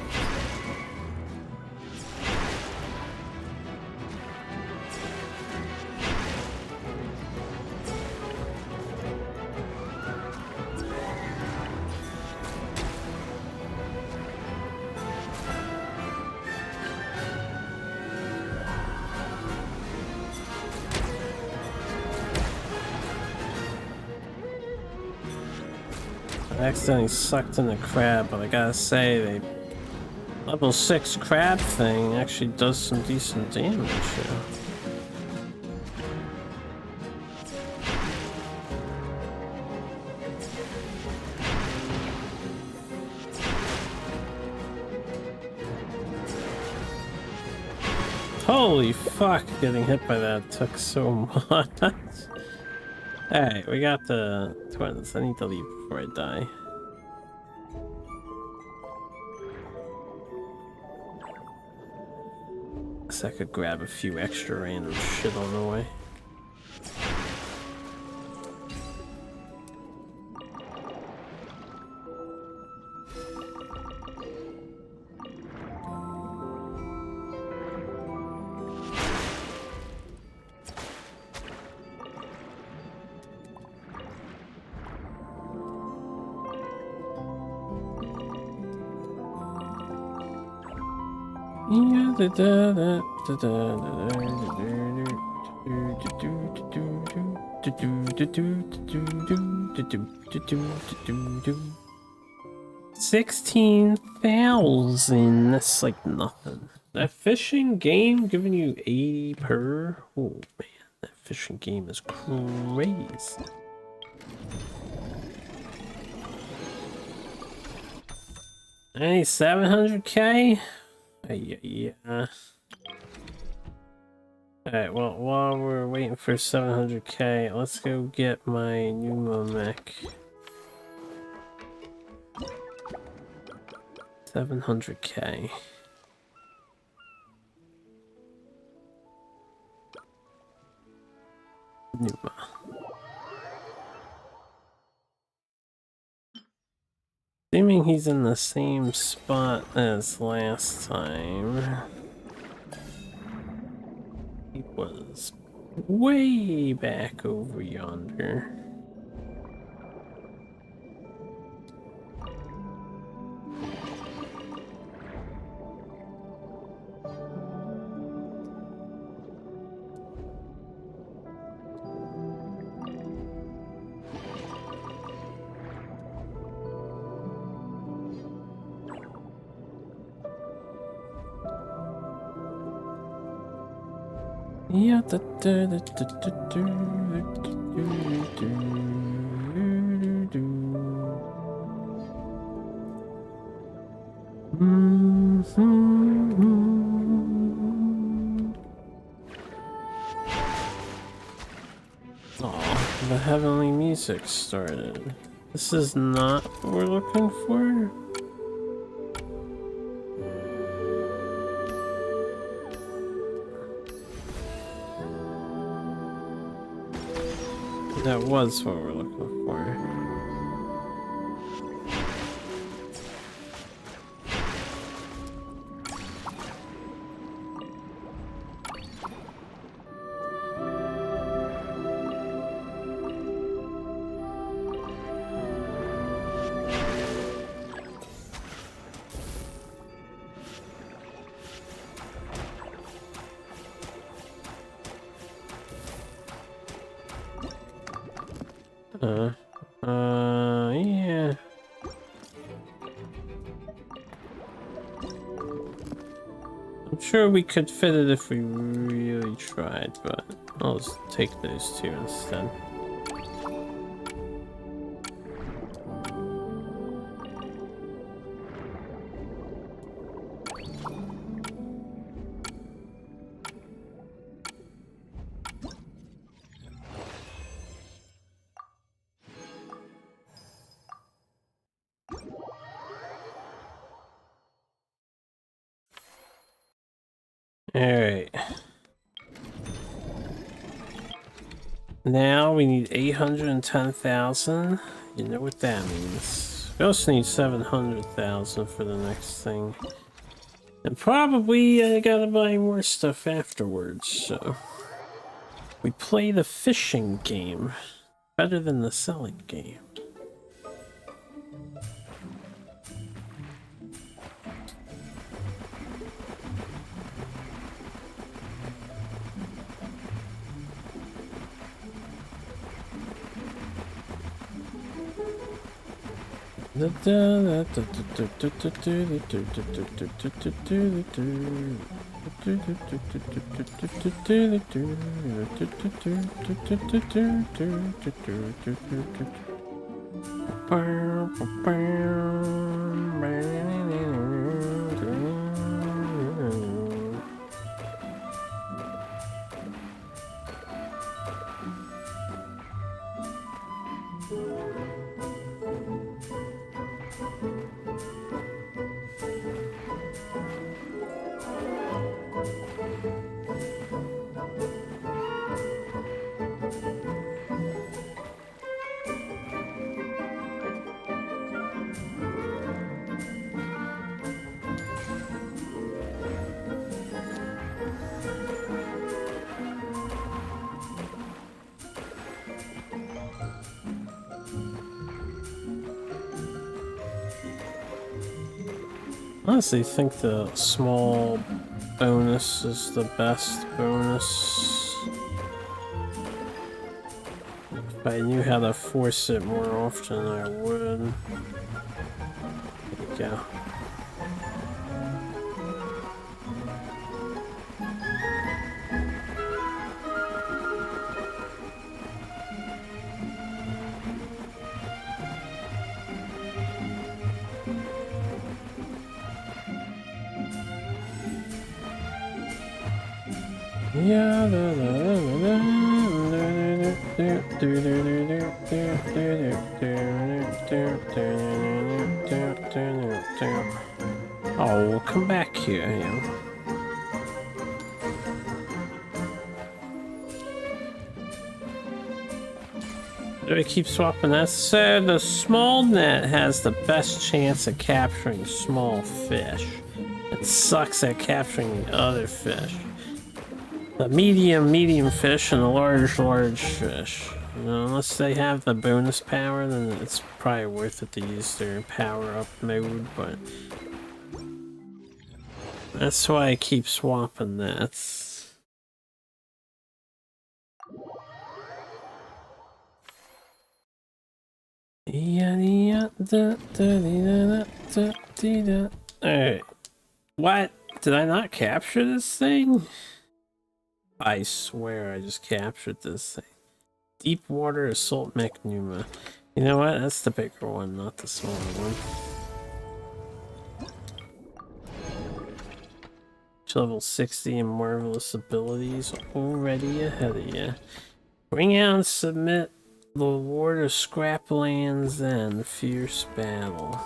I accidentally sucked in the crab, but I gotta say, the level 6 crab thing actually does some decent damage here. Holy fuck, getting hit by that took so much. Alright, we got the twins. I need to leave before I die. Guess I could grab a few extra random shit on the way. Yeah, 16,000. That's like nothing. That fishing game giving you 80 per. Oh man, that fishing game is crazy. Hey, 700k. Yeah. Alright, well, while we're waiting for 700k, let's go get my Numa mech. 700k. Numa. Assuming he's in the same spot as last time. He was way back over yonder. Yeah, the heavenly music started. This is not what we're looking for? That was what we're looking for. Yeah. I'm sure we could fit it if we really tried, but I'll just take those two instead. Alright. Now we need 810,000. You know what that means. We also need 700,000 for the next thing. And probably gotta buy more stuff afterwards, so... We play the fishing game better than the selling game. Honestly, think the small bonus is the best bonus. If I knew how to force it more often, I would. There you go. Oh, come back here, you. Do I keep swapping that? So the small net has the best chance of capturing small fish. It sucks at capturing the other fish. The medium fish and the large fish. You know, unless they have the bonus power, then it's probably worth it to use their power-up mode, but... That's why I keep swapping nets. Alright. What? Did I not capture this thing? I swear I just captured this thing. Deep water assault mech pneuma. You know what? That's the bigger one, not the smaller one. Level 60 and marvelous abilities already ahead of you. Bring out and submit the Lord of Scraplands and Fierce Battle.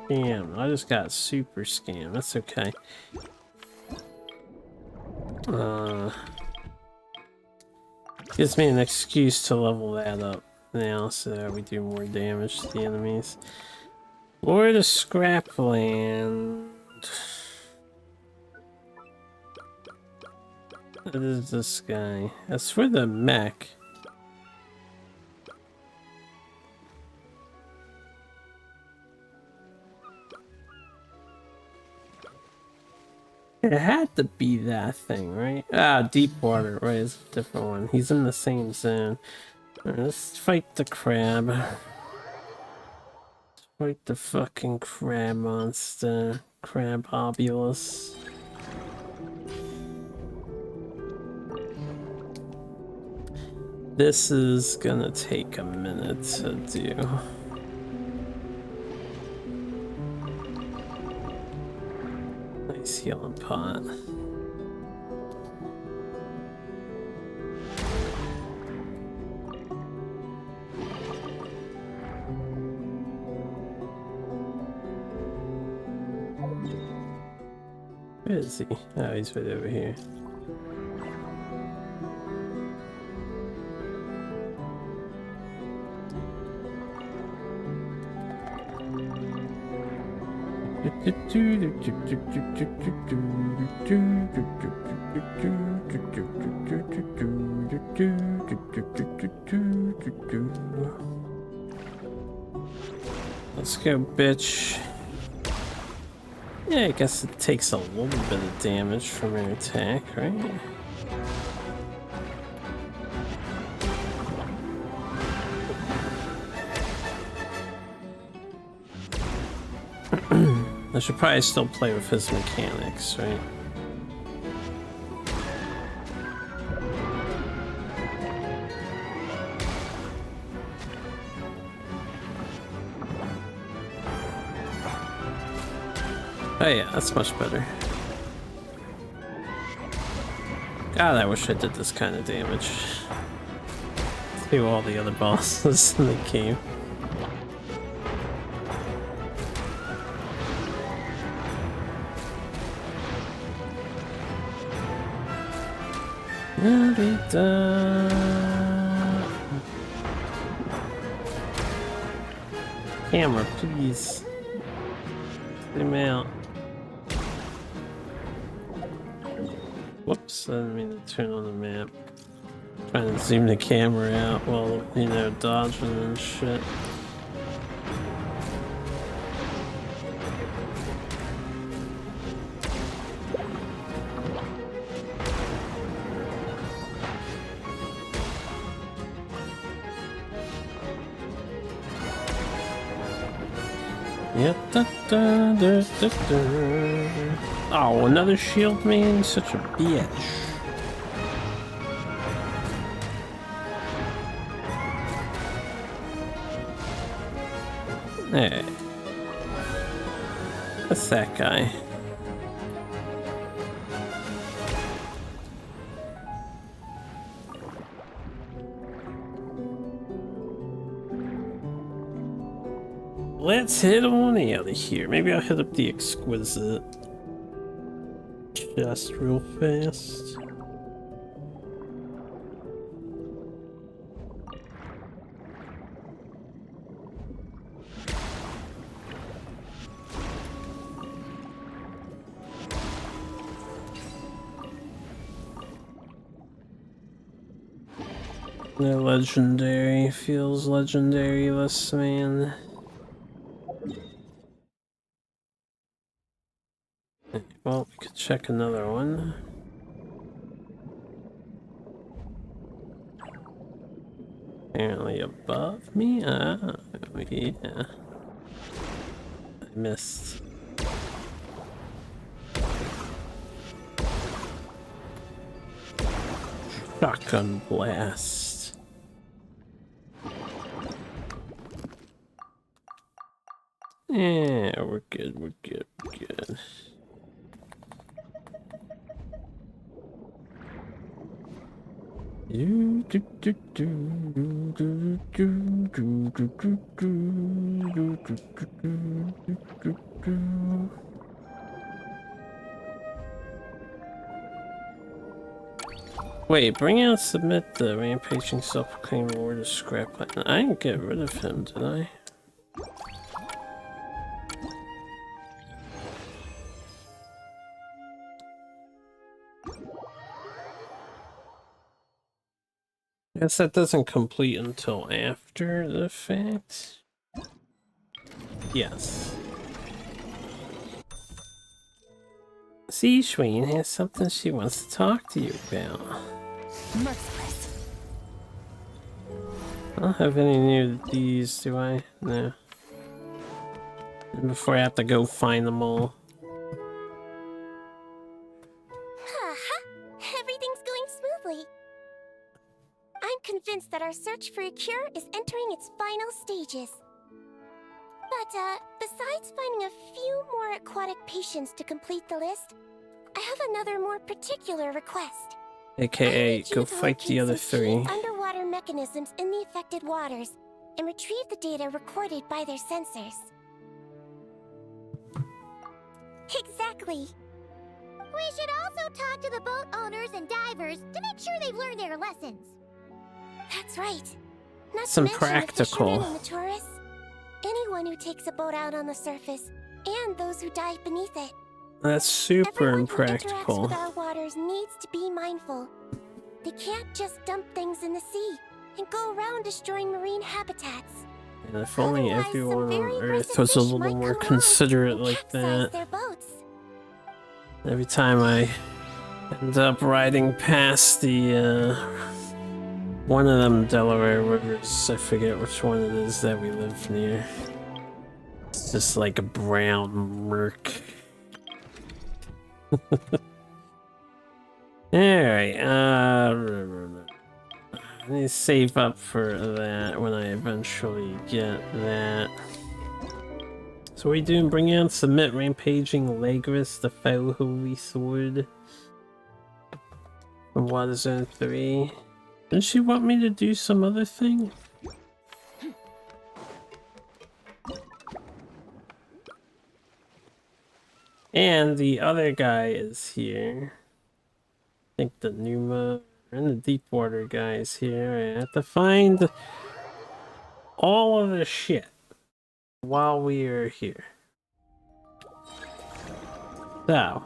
Damn, I just got super scammed. That's okay. Gives me an excuse to level that up now so that we do more damage to the enemies. Lord of Scrapland. What is this guy? That's for the mech. It had to be that thing, right? Ah, deep water, right? It's a different one. He's in the same zone. Right, let's fight the crab. Let's fight the fucking crab monster. Crabobulus. This is gonna take a minute to do. Nice healing pot. Where is he? Oh, he's right over here. Let's go, bitch. Yeah, I guess it takes a little bit of damage from your attack, right? I should probably still play with his mechanics, right? Oh yeah, that's much better. God, I wish I did this kind of damage to all the other bosses in the game. Camera, please. Zoom out. Whoops, I didn't mean to turn on the map. Trying to zoom the camera out while, you know, dodging and shit. Yep. Oh, another shield man, such a bitch. Hey, that's that guy. Let's hit on out of here. Maybe I'll hit up the exquisite chest real fast. No legendary, feels legendary-less, man. Well, we could check another one. Apparently above me? Ah, yeah. I missed. Shotgun blast. Yeah, we're good, we're good, we're good. Wait, bring out, submit the rampaging self-proclaimed lord of scrapland. I didn't get rid of him, did I? Guess that doesn't complete until after the fact. Yes. See, Swain has something she wants to talk to you about. Merciless. I don't have any new of these, do I? No. Before I have to go find them all. Everything's going smoothly. I'm convinced that our search for a cure is entering its final stages. But, besides finding a few more aquatic patients to complete the list, I have another more particular request. AKA, go fight the other three. Underwater mechanisms in the affected waters and retrieve the data recorded by their sensors. Exactly. We should also talk to the boat owners and divers to make sure they've learned their lessons. That's right. Not Some to mention practical. the fishermen and the tourists. Anyone who takes a boat out on the surface and those who dive beneath it. That's super Everyone who interacts impractical. with our waters needs to be mindful. They can't just dump things in the sea and go around destroying marine habitats. And if only Otherwise, everyone some on very Earth aggressive was a fish little might more come along considerate and like capsize that. their boats. Every time I end up riding past the, one of them Delaware rivers, I forget which one it is that we live near. It's just like a brown murk. Alright, I need to save up for that when I eventually get that. So what are we doing? Bring out submit rampaging Lagris, the foul holy sword. From Water Zone 3. Didn't she want me to do some other thing? And the other guy is here. I think the Numa and the Deepwater guy is here. I have to find all of the shit while we are here. So.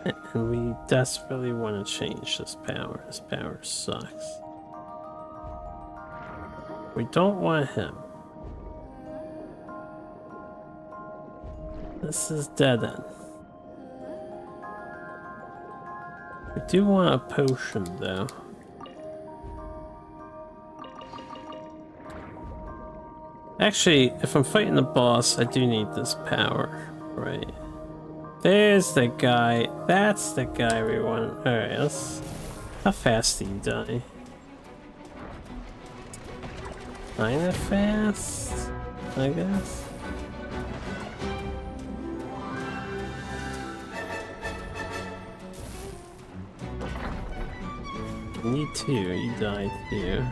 And we desperately want to change this power. This power sucks. We don't want him. This is dead end. We do want a potion though. Actually, if I'm fighting the boss, I do need this power, right? There's the guy. That's the guy we want. Alright, let's... How fast do you die? Kinda fast, I guess. You too, you died too.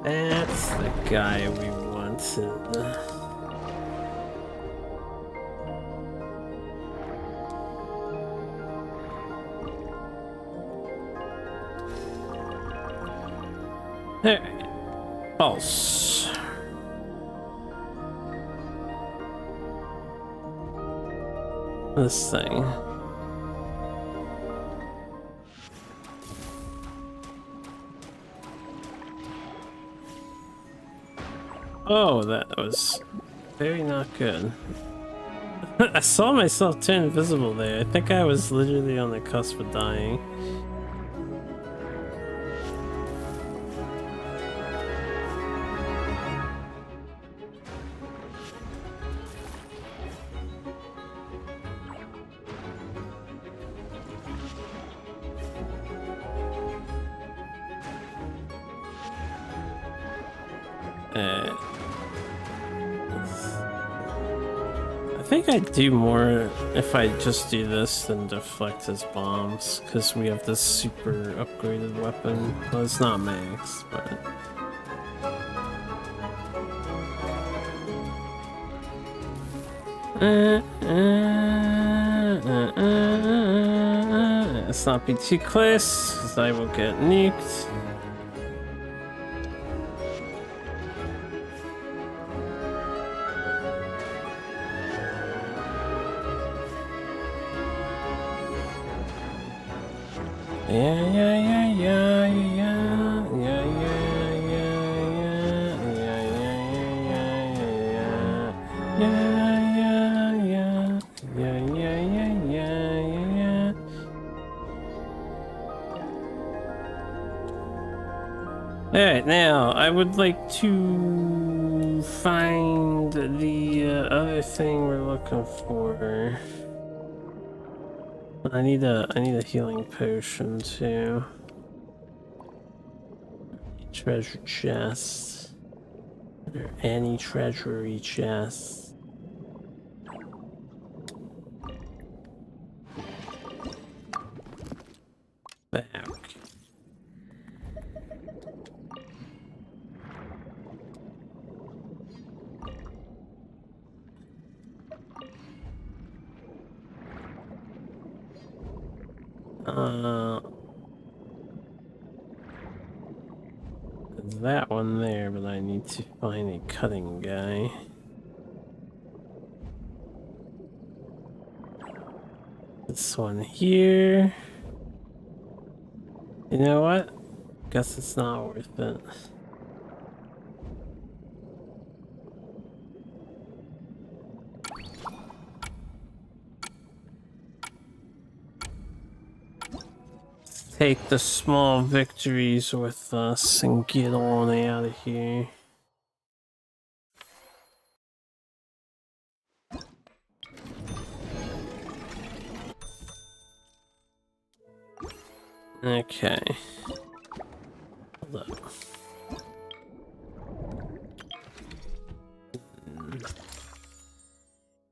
That's the guy we wanted. Alright. Pulse. This thing. Oh, that was very not good. I saw myself turn invisible there. I think I was literally on the cusp of dying. I think I'd do more if I just do this than deflect his bombs, because we have this super upgraded weapon. Well, it's not max, but... Let's not be too close, because I will get nuked. Alright, now I would like to find the other thing we're looking for. I need a healing potion too. Treasure chest. Are there any treasury chests? Back. There's that one there, but I need to find a cutting guy. This one here. You know what? Guess it's not worth it. Take the small victories with us and get on out of here. Okay. Hold up.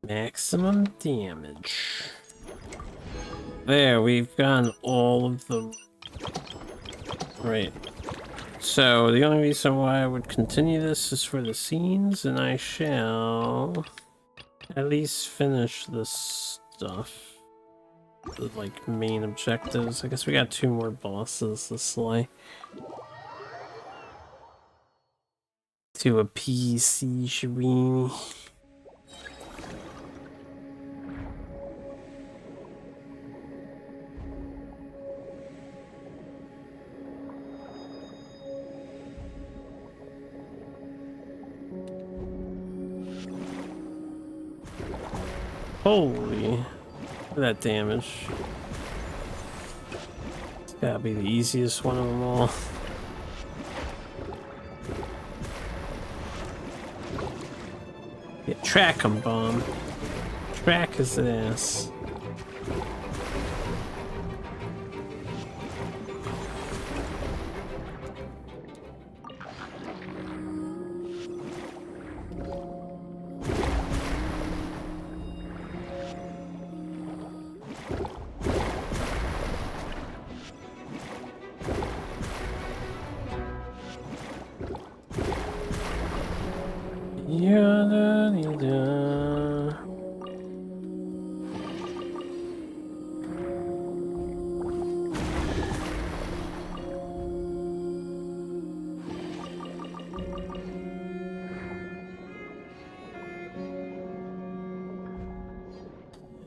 Maximum damage. There, we've gotten all of them. Right. So, the only reason why I would continue this is for the scenes, and I shall at least finish this stuff. The, like, main objectives. I guess we got 2 more bosses to slay. To appease Shinji. Holy, look at that damage. It's gotta be the easiest one of them all. Yeah, track him, bomb. Track his ass.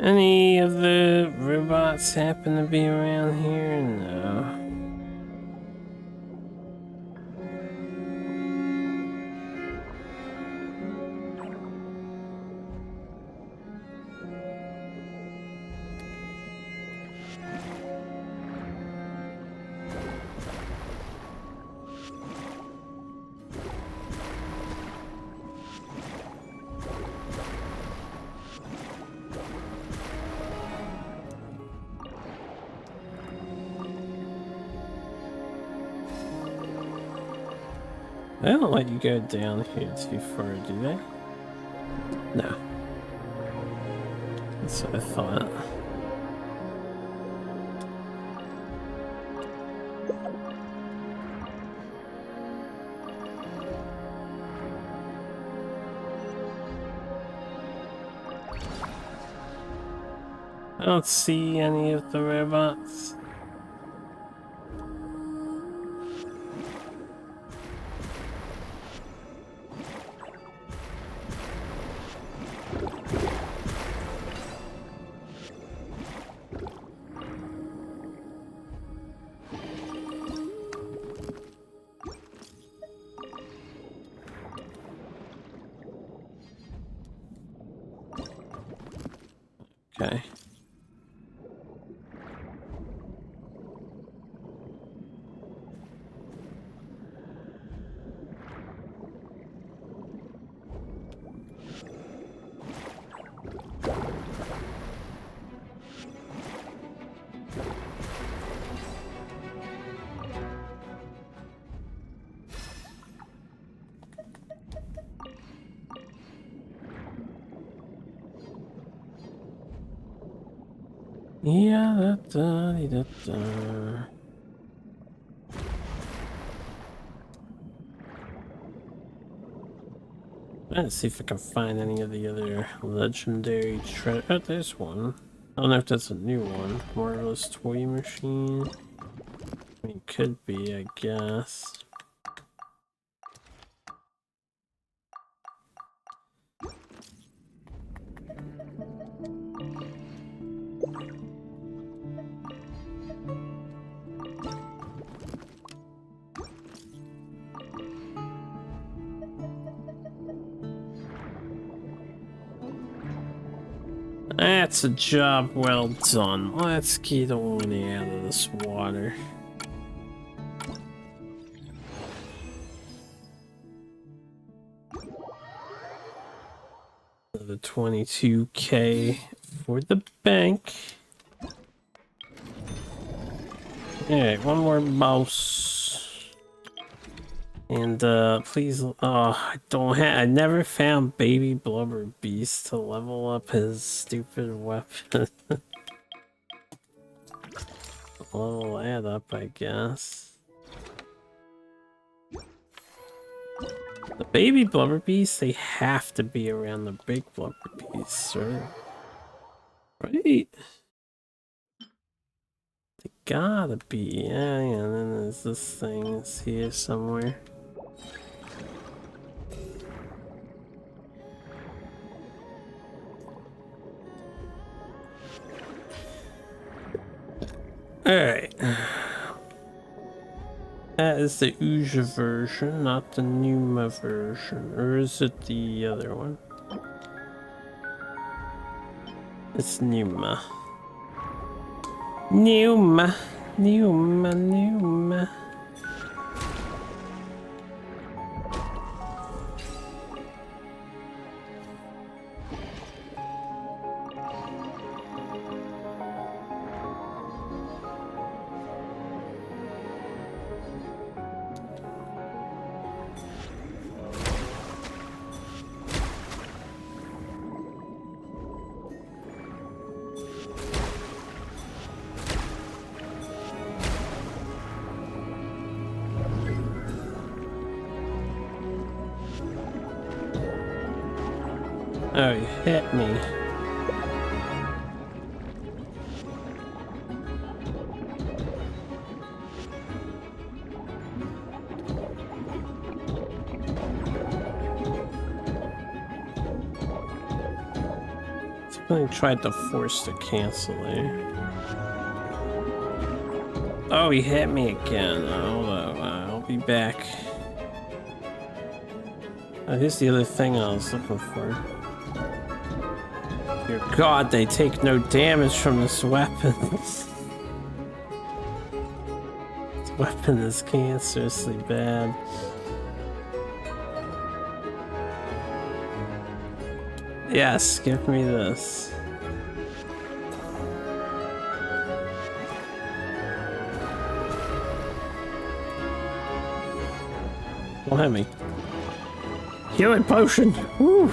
Any of the robots happen to be around here? No. They don't let you go down here too far, do they? No. That's what I thought. I don't see any of the robots. Okay. Yeah, da. Let's see if I can find any of the other legendary treasure. Oh, there's one. I don't know if that's a new one. Marvelous toy machine. I mean, could be, I guess. That's a job well done. Let's get on out of this water. The 22K for the bank. Alright, one more mouse. And please, I never found Baby Blubber Beast to level up his stupid weapon. Level that up, I guess. The Baby Blubber Beasts, they have to be around the big Blubber Beasts, right? Right? They gotta be, yeah, and then there's this thing, it's here somewhere. Alright. That is the Uja version, not the Numa version. Or is it the other one? It's Numa. Numa. Numa. Numa. Oh, you hit me. Somebody tried to force the cancel there. Oh, he hit me again. Hold on, I'll be back. Oh, here's the other thing I was looking for. Dear God, they take no damage from this weapon. This weapon is cancerously bad. Yes, give me this. Don't hit me. Healing potion! Woo!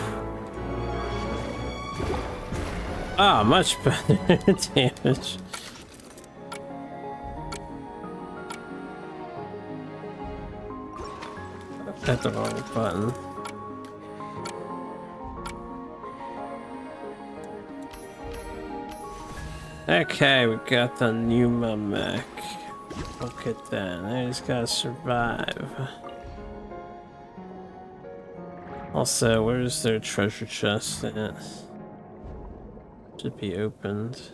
Ah, much better damage. That's the wrong button. Okay, we got the Numa mech. Look at that. I just gotta survive. Also, where's their treasure chest at? Should be opened.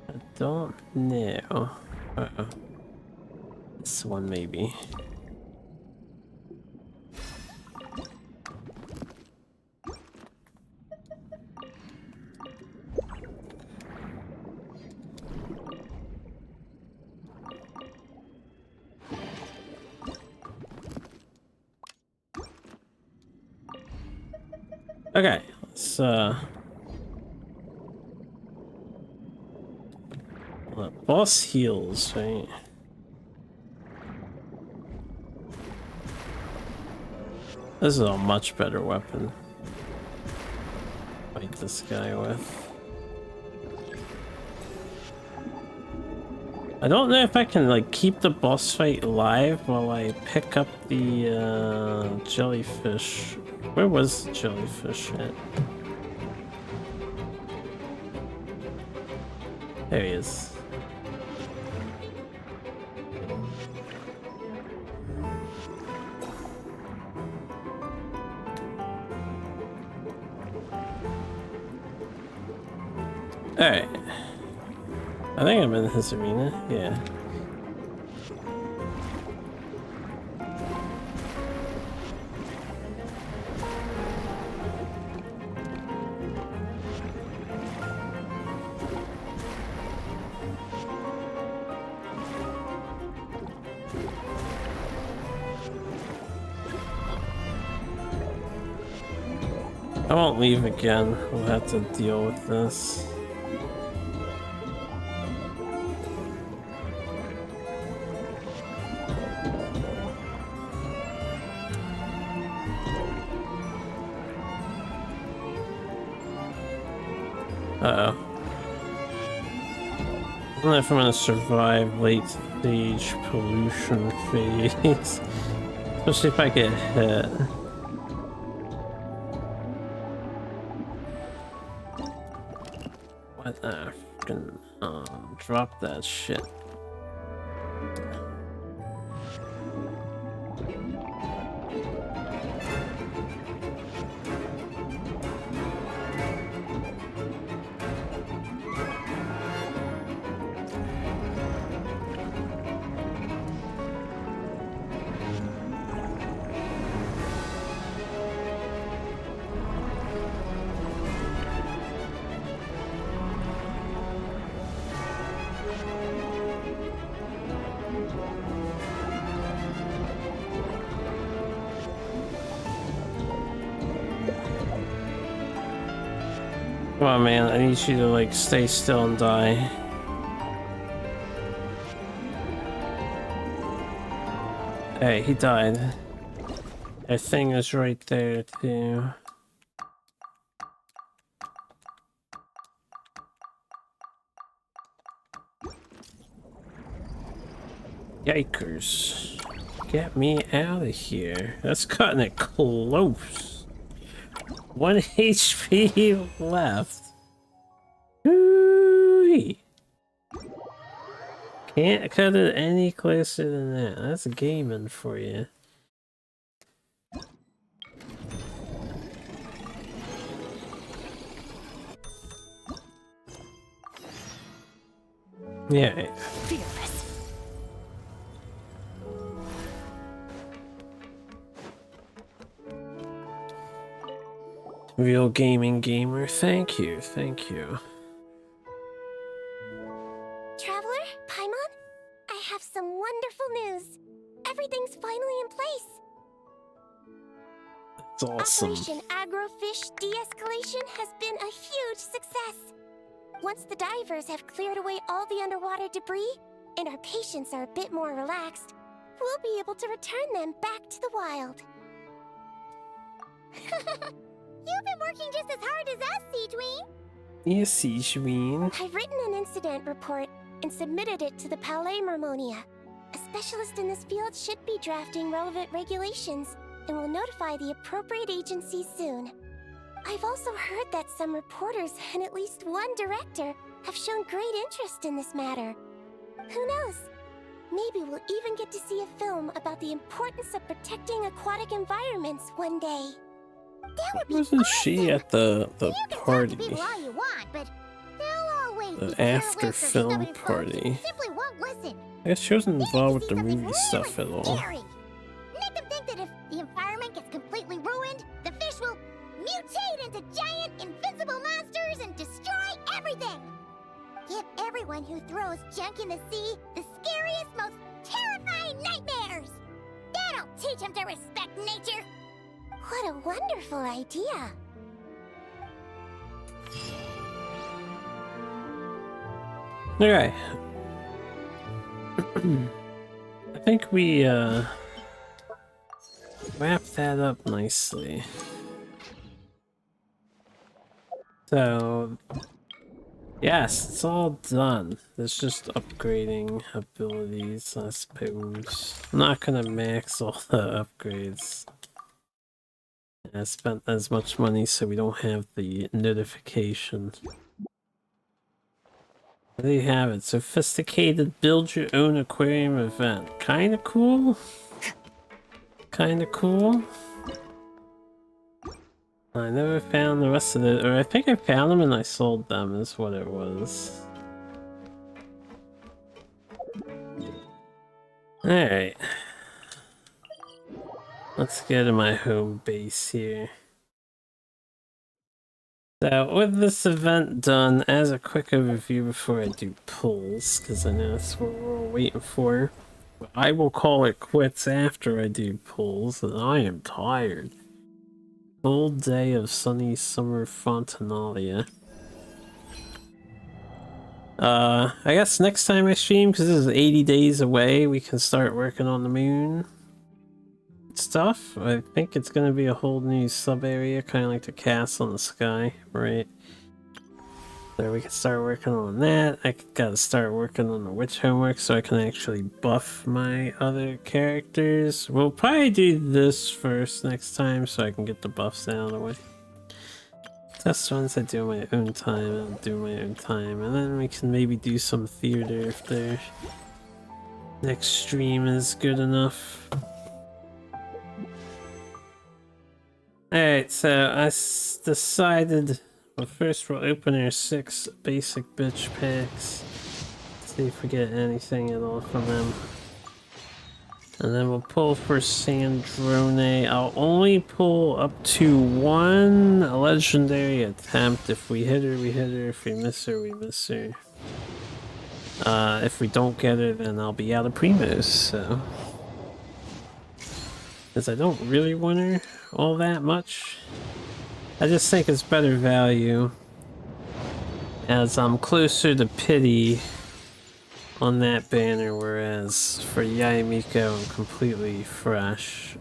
I don't know. Uh-oh. This one maybe. Okay, let's boss heals, right? This is a much better weapon. Fight this guy with. I don't know if I can like keep the boss fight alive while I pick up the jellyfish. Where was the jellyfish at? There he is. Alright. I think I'm in his arena, yeah. I won't leave again. We'll have to deal with this. Uh-oh. I don't know if I'm gonna survive late stage pollution phase. Especially if I get hit. What the fucking drop that shit. Come on, man, I need you to, like, stay still and die. Hey, he died. That thing is right there, too. Yikers. Get me out of here. That's cutting it close. 1 HP left. Ooh-wee. Can't cut it any closer than that. That's gaming for you. Yeah. Real gaming gamer, thank you, thank you. Traveler, Paimon, I have some wonderful news. Everything's finally in place. It's awesome. Operation Agrofish De-Escalation has been a huge success. Once the divers have cleared away all the underwater debris, and our patients are a bit more relaxed, we'll be able to return them back to the wild. You've been working just as hard as us, Seedween. Yes, Seedween. I've written an incident report and submitted it to the Palais Mermonia. A specialist in this field should be drafting relevant regulations and will notify the appropriate agencies soon. I've also heard that some reporters and at least one director have shown great interest in this matter. Who knows? Maybe we'll even get to see a film about the importance of protecting aquatic environments one day. Wasn't she at the party? People all you want, but they'll always The after film party. simply won't listen. I guess she wasn't involved with the movie stuff at all. Make them think that if the environment gets completely ruined, the fish will mutate into giant, invincible monsters and destroy everything. Give everyone who throws junk in the sea the scariest, most terrifying nightmares. That'll teach them to respect nature. What a wonderful idea. Okay. I think we wrapped that up nicely. So yes, it's all done. It's just upgrading abilities, I suppose. I'm not gonna max all the upgrades. I spent as much money so we don't have the notification. There you have it. Sophisticated build your own aquarium event. Kinda cool. Kinda cool. I never found the rest of it, or I think I found them and I sold them is what it was. Alright. Let's go to my home base here. So, with this event done, as a quick overview before I do pulls, because I know that's what we're all waiting for, I will call it quits after I do pulls, and I am tired. Full day of sunny summer Fontanalia. I guess next time I stream, because this is 80 days away, we can start working on the moon stuff. I think it's going to be a whole new sub-area, kind of like the castle in the sky, right? So we can start working on that. I gotta start working on the witch homework so I can actually buff my other characters. We'll probably do this first next time so I can get the buffs out of the way. Test runs I do my own time, I'll do my own time, and then we can maybe do some theater if the next stream is good enough. Alright, so I decided, well, first we'll open our 6 basic bitch packs. See if we get anything at all from them. And then we'll pull for Sandrone. I'll only pull up to 1 legendary attempt. If we hit her, we hit her. If we miss her, we miss her. If we don't get her, then I'll be out of primos, so. Because I don't really want her all that much. I just think it's better value as I'm closer to pity on that banner, whereas for Yaimiko I'm completely fresh.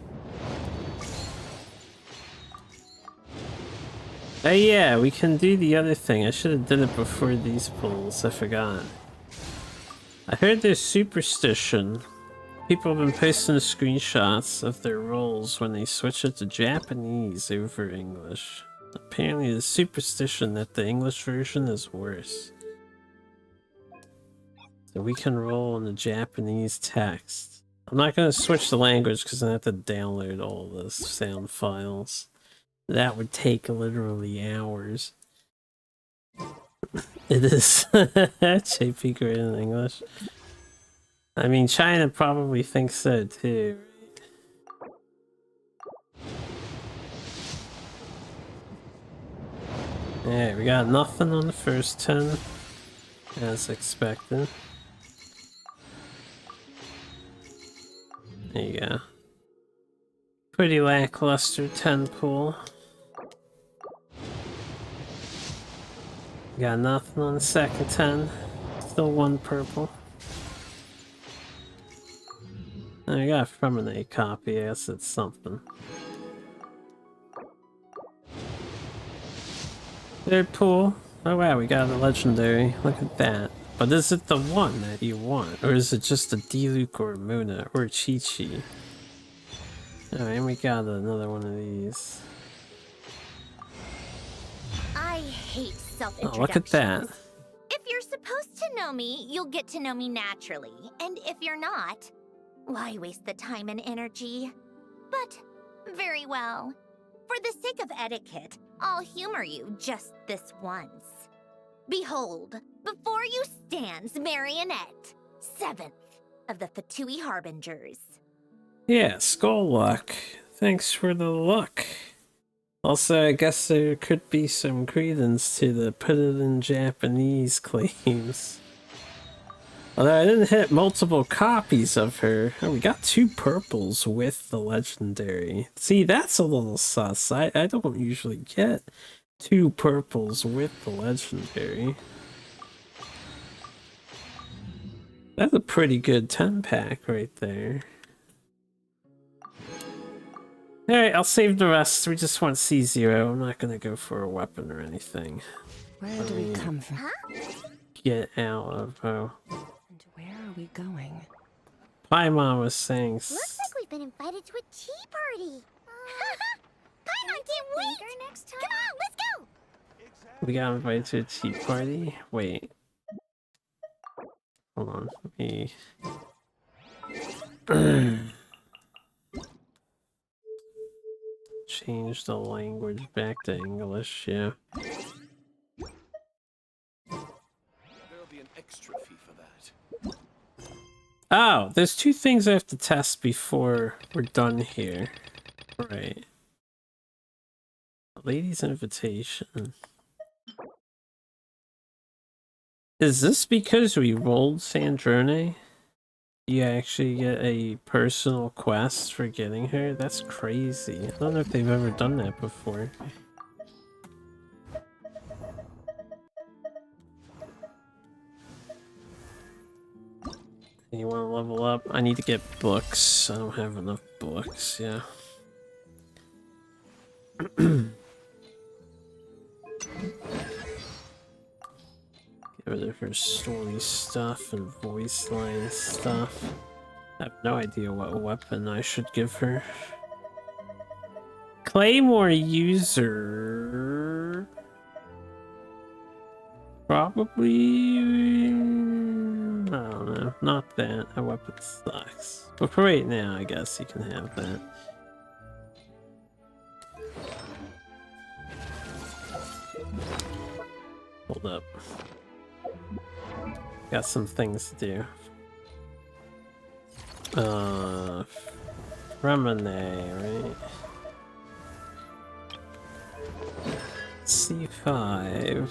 Yeah, we can do the other thing. I should have did it before these pulls, I forgot. I heard there's superstition. People have been posting screenshots of their roles when they switch it to Japanese over English. Apparently there's superstition that the English version is worse. So we can roll in the Japanese text. I'm not going to switch the language because I have to download all the sound files. That would take literally hours. It is JP great in English. I mean, China probably thinks so too. Alright, we got nothing on the first 10, as expected. There you go. Pretty lackluster 10 pull. Got nothing on the second 10. Still 1 purple. I got from an A copy, I guess it's something. Third pull. Oh wow, we got a legendary. Look at that. But is it the one that you want? Or is it just a Diluc or Mona or Chi-Chi? Alright, and we got another one of these. I hate self-introductions. Oh, look at that. If you're supposed to know me, you'll get to know me naturally. And if you're not, why waste the time and energy? But, very well. For the sake of etiquette, I'll humor you just this once. Behold, before you stands Marionette, 7th of the Fatui Harbingers. Yeah, skull luck. Thanks for the luck. Also, I guess there could be some credence to the put it in Japanese claims. Although I didn't hit multiple copies of her. Oh, we got 2 purples with the legendary. See, that's a little sus. I don't usually get 2 purples with the legendary. That's a pretty good 10-pack right there. Alright, I'll save the rest. We just want C0. I'm not gonna go for a weapon or anything. Where do we come from? Get out of... oh. And where are we going? Paimon was saying... Looks like we've been invited to a tea party. Paimon can't wait! Next time. Come on, let's go! We got invited to a tea party? Wait. Hold on, let me... change the language back to English, yeah. There'll be an extra fee for that. Oh, there's two things I have to test before we're done here. Right. Lady's invitation. Is this because we rolled Sandrone? You actually get a personal quest for getting her? That's crazy. I don't know if they've ever done that before. You want to level up? I need to get books. I don't have enough books, yeah. Get rid of her story stuff and voice line stuff. I have no idea what weapon I should give her. Claymore user... Probably... I don't know. Not that. That weapon sucks. But for right now, I guess you can have that. Hold up. Got some things to do. Remine, right? C5.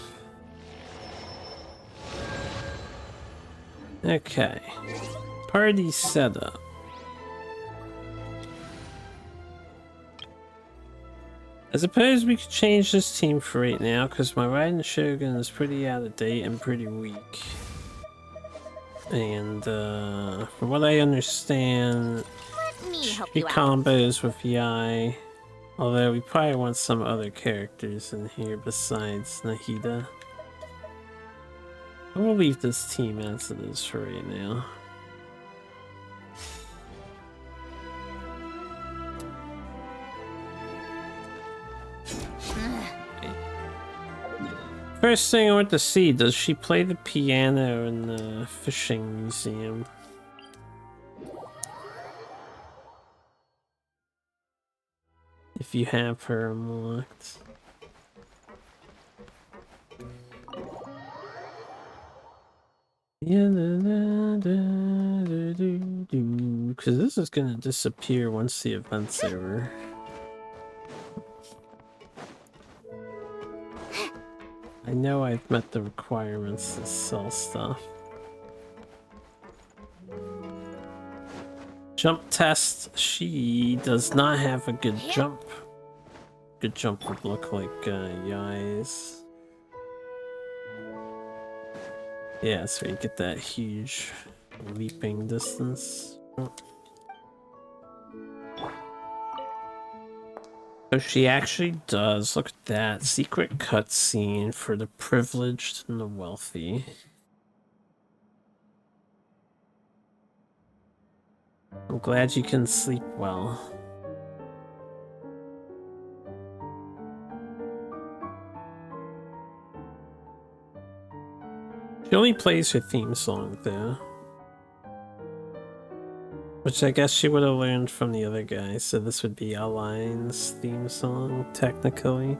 Okay. Party setup. I suppose we could change this team for right now, because my Raiden Shogun is pretty out of date and pretty weak. And, from what I understand, she combos with Yai. Although we probably want some other characters in here besides Nahida. I will leave this team as it is for right now. First thing I want to see, does she play the piano in the fishing museum? If you have her unlocked. Yeah, because this is gonna disappear once the event's over. I know I've met the requirements to sell stuff. Jump test. She does not have a good jump. Good jump would look like Yai's. Yeah, so you get that huge leaping distance. So she actually does. Look at that. Secret cutscene for the privileged and the wealthy. I'm glad you can sleep well. She only plays her theme song though. Which I guess she would have learned from the other guy, so this would be Align's theme song, technically.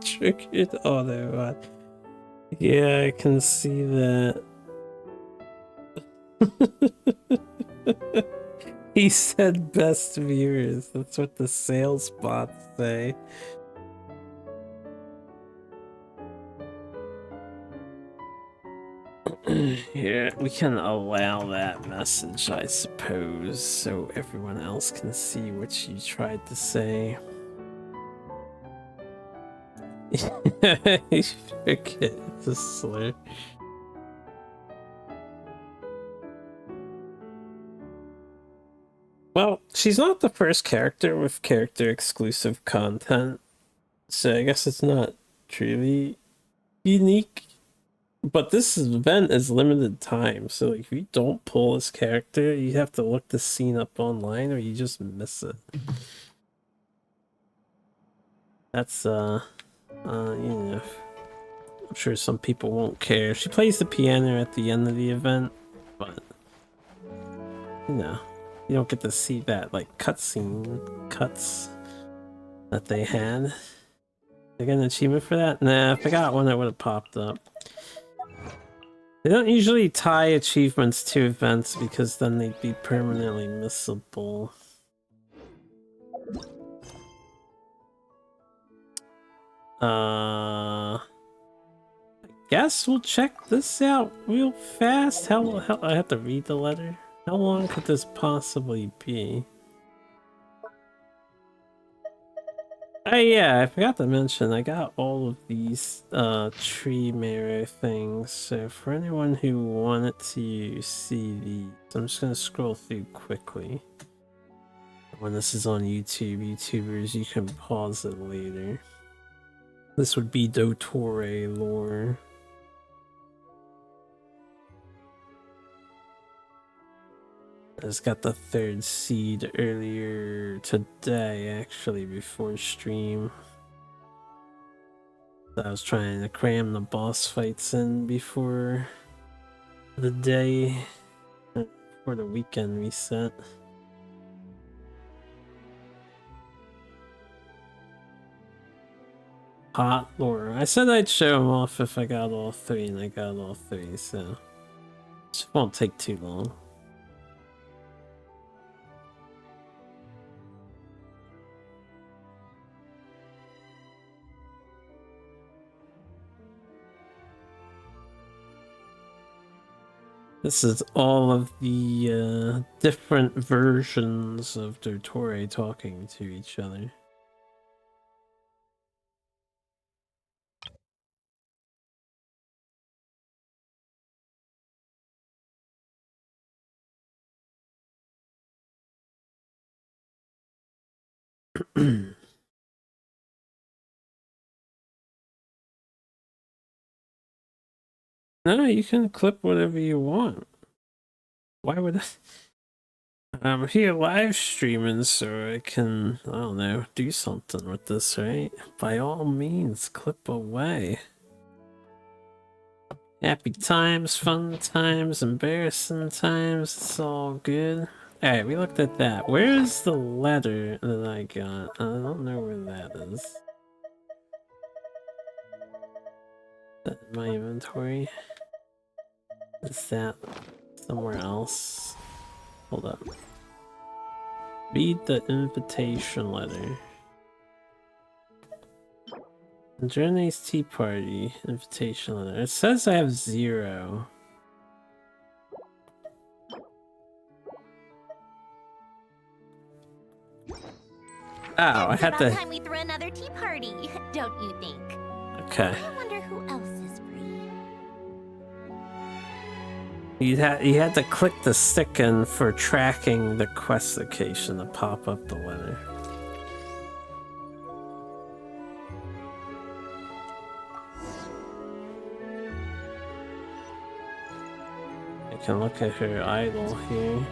Triggered auto. Yeah, I can see that. He said best viewers. That's what the sales bots say. Yeah, we can allow that message, I suppose, so everyone else can see what you tried to say. You forget the slur. Well, she's not the first character with character exclusive content, so I guess it's not truly unique. But this event is limited time, so like, if you don't pull this character, you have to look the scene up online or you just miss it. That's, you know, I'm sure some people won't care. She plays the piano at the end of the event, but, you know, you don't get to see that, like, cutscene cuts that they had. They got an achievement for that? Nah, if I got one, that would have popped up. They don't usually tie achievements to events because then they'd be permanently missable. I guess we'll check this out real fast. How I have to read the letter? How long could this possibly be? Oh yeah, I forgot to mention, I got all of these tree mirror things, so for anyone who wanted to see these, I'm just gonna scroll through quickly. When this is on YouTube, YouTubers, you can pause it later. This would be Dottore lore. I just got the 3rd seed earlier today, actually, before stream. I was trying to cram the boss fights in before the day, before the weekend reset. Hot lore. I said I'd show them off if I got all 3, and I got all 3, so it won't take too long. This is all of the different versions of Dottore talking to each other. No, you can clip whatever you want. Why would I? I'm here live streaming so I can, I don't know, do something with this, right? By all means, clip away. Happy times, fun times, embarrassing times, it's all good. Alright, we looked at that. Where is the letter that I got? I don't know where that is. Is that in my inventory? Is that somewhere else? Hold up. Read the invitation letter. Journey's Tea Party invitation letter. It says I have 0. Oh, I had to. It's about time we threw another tea party, don't you think? Okay. I wonder who else is free. You had to click the stick in for tracking the quest location to pop up the letter. I can look at her idol here.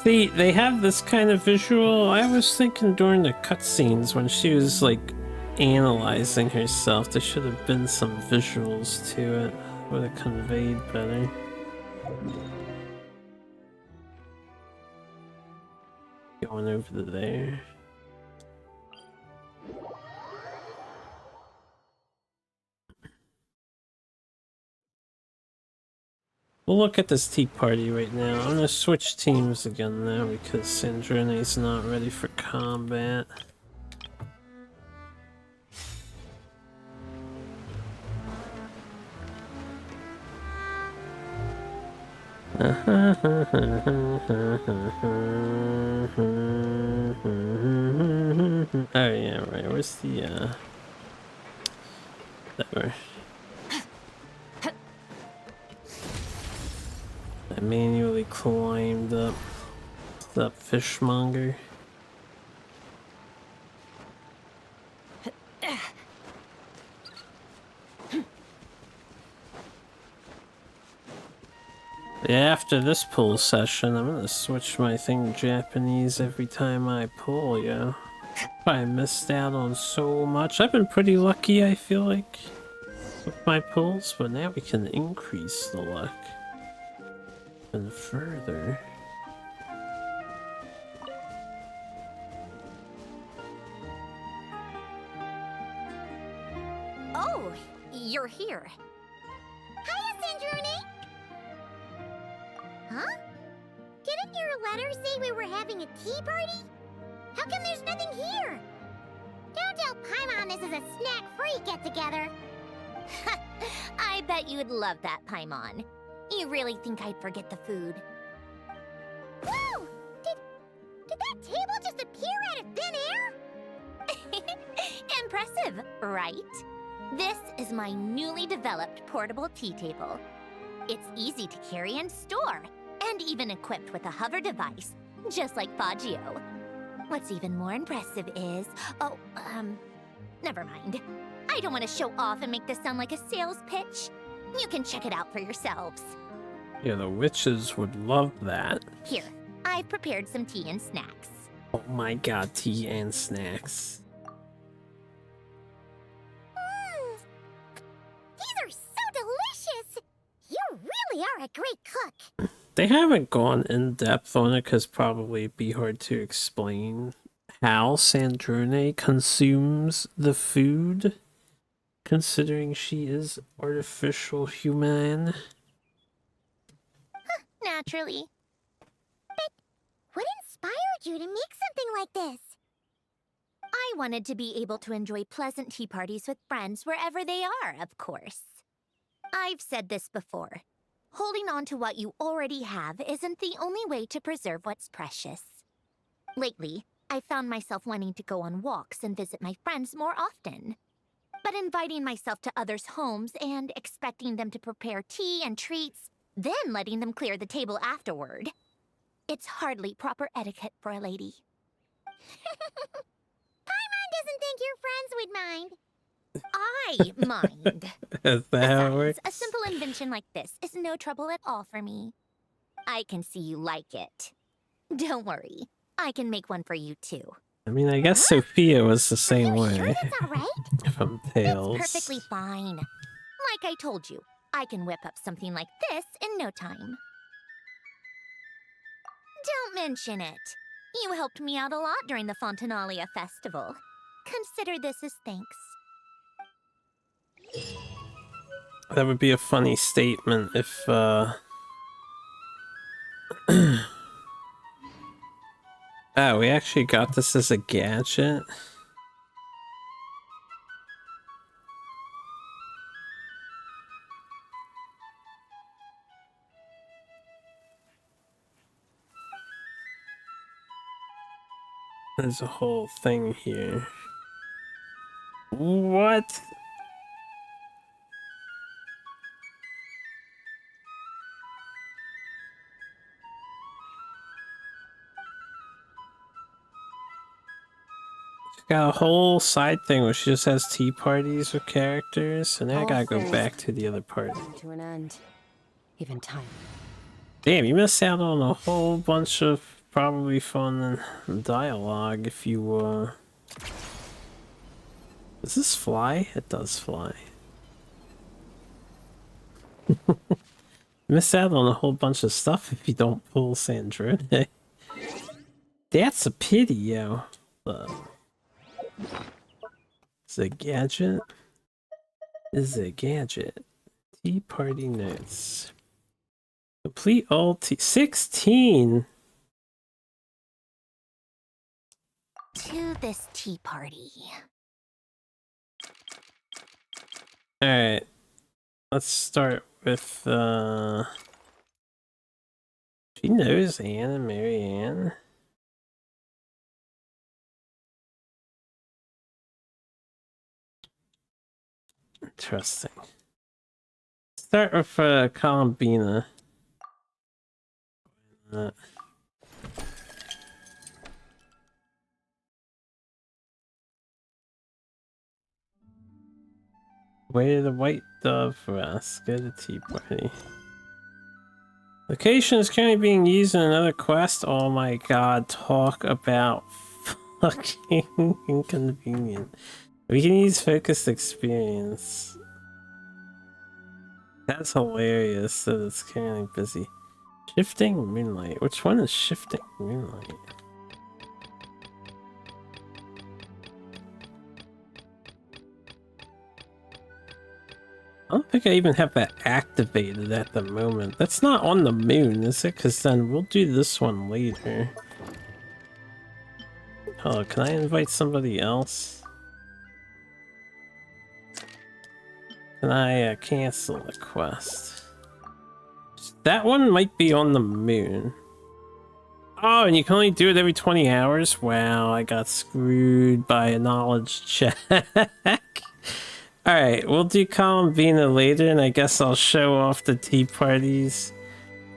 See, they have this kind of visual. I was thinking during the cutscenes when she was like analyzing herself, there should have been some visuals to it. Would have conveyed better. Going over to there. We'll look at this tea party right now. I'm gonna switch teams again now because Sandrone's not ready for combat. Oh yeah, right. Where's the there. I manually climbed up that fishmonger. Yeah, after this pull session, I'm gonna switch my thing Japanese every time I pull, yeah. I missed out on so much. I've been pretty lucky, I feel like, with my pulls, but now we can increase the luck even further. Oh, you're here. Hiya, Sandrone! Huh? Didn't your letter say we were having a tea party? How come there's nothing here? Don't tell Paimon this is a snack-free get-together. I bet you'd love that, Paimon. You really think I'd forget the food? Whoa! Did that table just appear out of thin air? Impressive, right? This is my newly developed portable tea table. It's easy to carry and store, and even equipped with a hover device, just like Faggio. What's even more impressive is... Oh, never mind. I don't want to show off and make this sound like a sales pitch. You can check it out for yourselves. Yeah, the witches would love that. Here, I've prepared some tea and snacks. Oh my god, tea and snacks. These are so delicious! You really are a great cook. They haven't gone in depth on it because probably it'd be hard to explain how Sandrone consumes the food, considering she is artificial human. Naturally. But what inspired you to make something like this? I wanted to be able to enjoy pleasant tea parties with friends wherever they are, of course. I've said this before. Holding on to what you already have isn't the only way to preserve what's precious. Lately, I've found myself wanting to go on walks and visit my friends more often. But inviting myself to others' homes and expecting them to prepare tea and treats, then letting them clear the table afterward. It's hardly proper etiquette for a lady. Paimon doesn't think your friends would mind. I mind. Is that how it works? A simple invention like this is no trouble at all for me. I can see you like it. Don't worry, I can make one for you too. I mean, I guess Sophia was the same way. Sure that's all right? From Tales. It's perfectly fine. Like I told you, I can whip up something like this in no time. Don't mention it. You helped me out a lot during the Fontanalia festival. Consider this as thanks. That would be a funny statement if, Oh, we actually got this as a gadget? There's a whole thing here. What? She's got a whole side thing where she just has tea parties with characters, and now I gotta go back to the other part. To an end. Even time. Damn, you missed out on a whole bunch of probably fun dialogue if you, Does this fly? It does fly. Miss out on a whole bunch of stuff if you don't pull Sandrone. That's a pity, yo. Is a gadget? Is a gadget. Tea party notes. Complete all tea. 16! To this tea party. Alright. Let's start with, She knows Anne and Marianne. Interesting. Start with, Columbina. Way to the White Dove Rest. Get a tea party. Location is currently being used in another quest. Oh my god, talk about fucking inconvenient. We can use focused experience. That's hilarious that it's currently busy. Shifting Moonlight. Which one is Shifting Moonlight? I don't think I even have that activated at the moment. That's not on the moon, is it? Because then we'll do this one later. Oh, can I invite somebody else? Can I cancel the quest? That one might be on the moon. Oh, and you can only do it every 20 hours? Wow, I got screwed by a knowledge check. Alright, we'll do Columbina later, and I guess I'll show off the tea parties.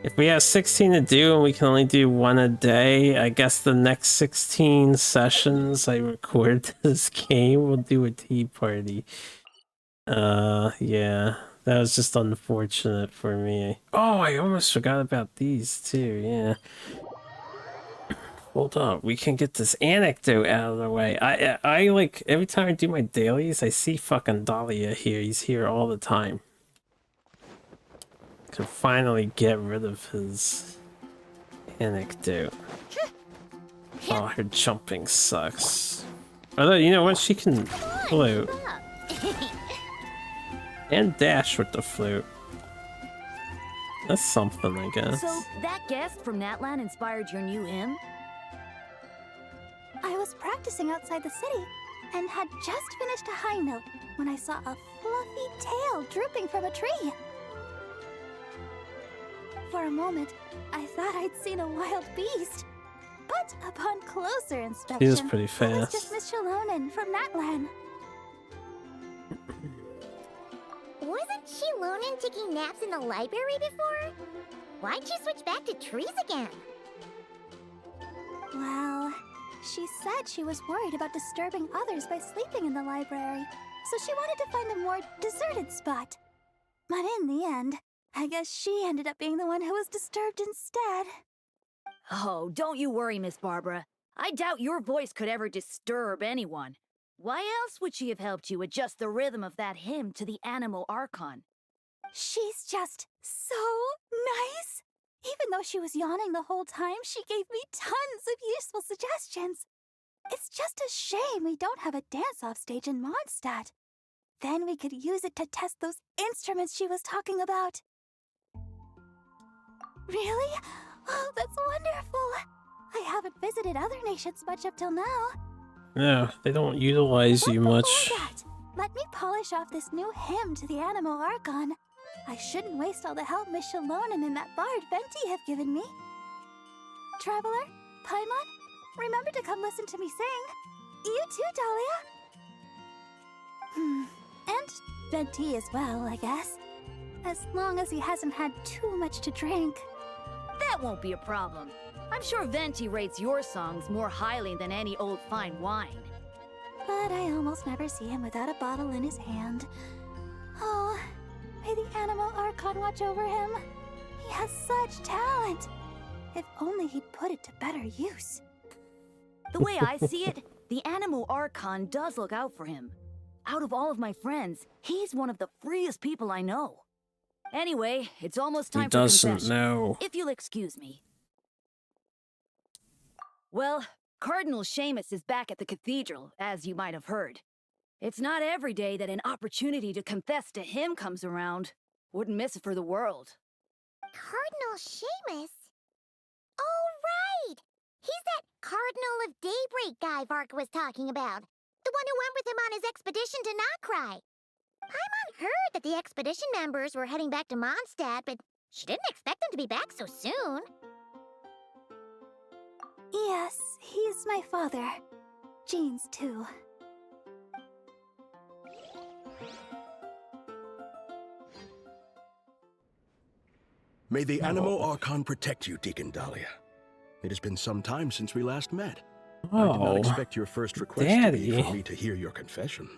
If we have 16 to do and we can only do one a day, I guess the next 16 sessions I record this game, we'll do a tea party. Yeah, that was just unfortunate for me. Oh, I almost forgot about these too, yeah. Hold up, we can get this anecdote out of the way. I like, every time I do my dailies, I see fucking Dahlia here. He's here all the time. Can finally get rid of his anecdote. Oh, her jumping sucks. Although, you know what? She can float. And dash with the float. That's something, I guess. So, that guest from Natlan inspired your new hymn? I was practicing outside the city and had just finished a high note when I saw a fluffy tail drooping from a tree. For a moment, I thought I'd seen a wild beast. But upon closer inspection, She is pretty it was fast. just Miss Shalonen from Natlan. Wasn't Shilonen taking naps in the library before? Why'd she switch back to trees again? Well, she said she was worried about disturbing others by sleeping in the library, so she wanted to find a more deserted spot. But in the end, I guess she ended up being the one who was disturbed instead. Oh, don't you worry, Miss Barbara. I doubt your voice could ever disturb anyone. Why else would she have helped you adjust the rhythm of that hymn to the Animo Archon? She's just so nice. Even though she was yawning the whole time, she gave me tons of useful suggestions. It's just a shame we don't have a dance-off stage in Mondstadt. Then we could use it to test those instruments she was talking about. Really? Oh, that's wonderful. I haven't visited other nations much up till now. No, they don't utilize you much. Let me polish off this new hymn to the Animo Archon. I shouldn't waste all the help Miss Shalonen and that bard Venti have given me. Traveler, Paimon, remember to come listen to me sing. You too, Dahlia. And Venti as well, I guess. As long as he hasn't had too much to drink. That won't be a problem. I'm sure Venti rates your songs more highly than any old fine wine. But I almost never see him without a bottle in his hand. Oh, may the Animo Archon watch over him. He has such talent. If only he'd put it to better use. The way I see it, the Animo Archon does look out for him. Out of all of my friends, he's one of the freest people I know. Anyway, it's almost time for confession. know. If you'll excuse me. Well, Cardinal Seamus is back at the cathedral, as you might have heard. It's not every day that an opportunity to confess to him comes around. Wouldn't miss it for the world. Cardinal Seamus? Oh, right! He's that Cardinal of Daybreak guy Vark was talking about. The one who went with him on his expedition to Notcry. Paimon heard that the expedition members were heading back to Mondstadt, but she didn't expect them to be back so soon. Yes, he's my father. Jean's too. May the Animo Archon protect you, Deacon Dahlia. It has been some time since we last met. I did not expect your first request to be for me to hear your confession.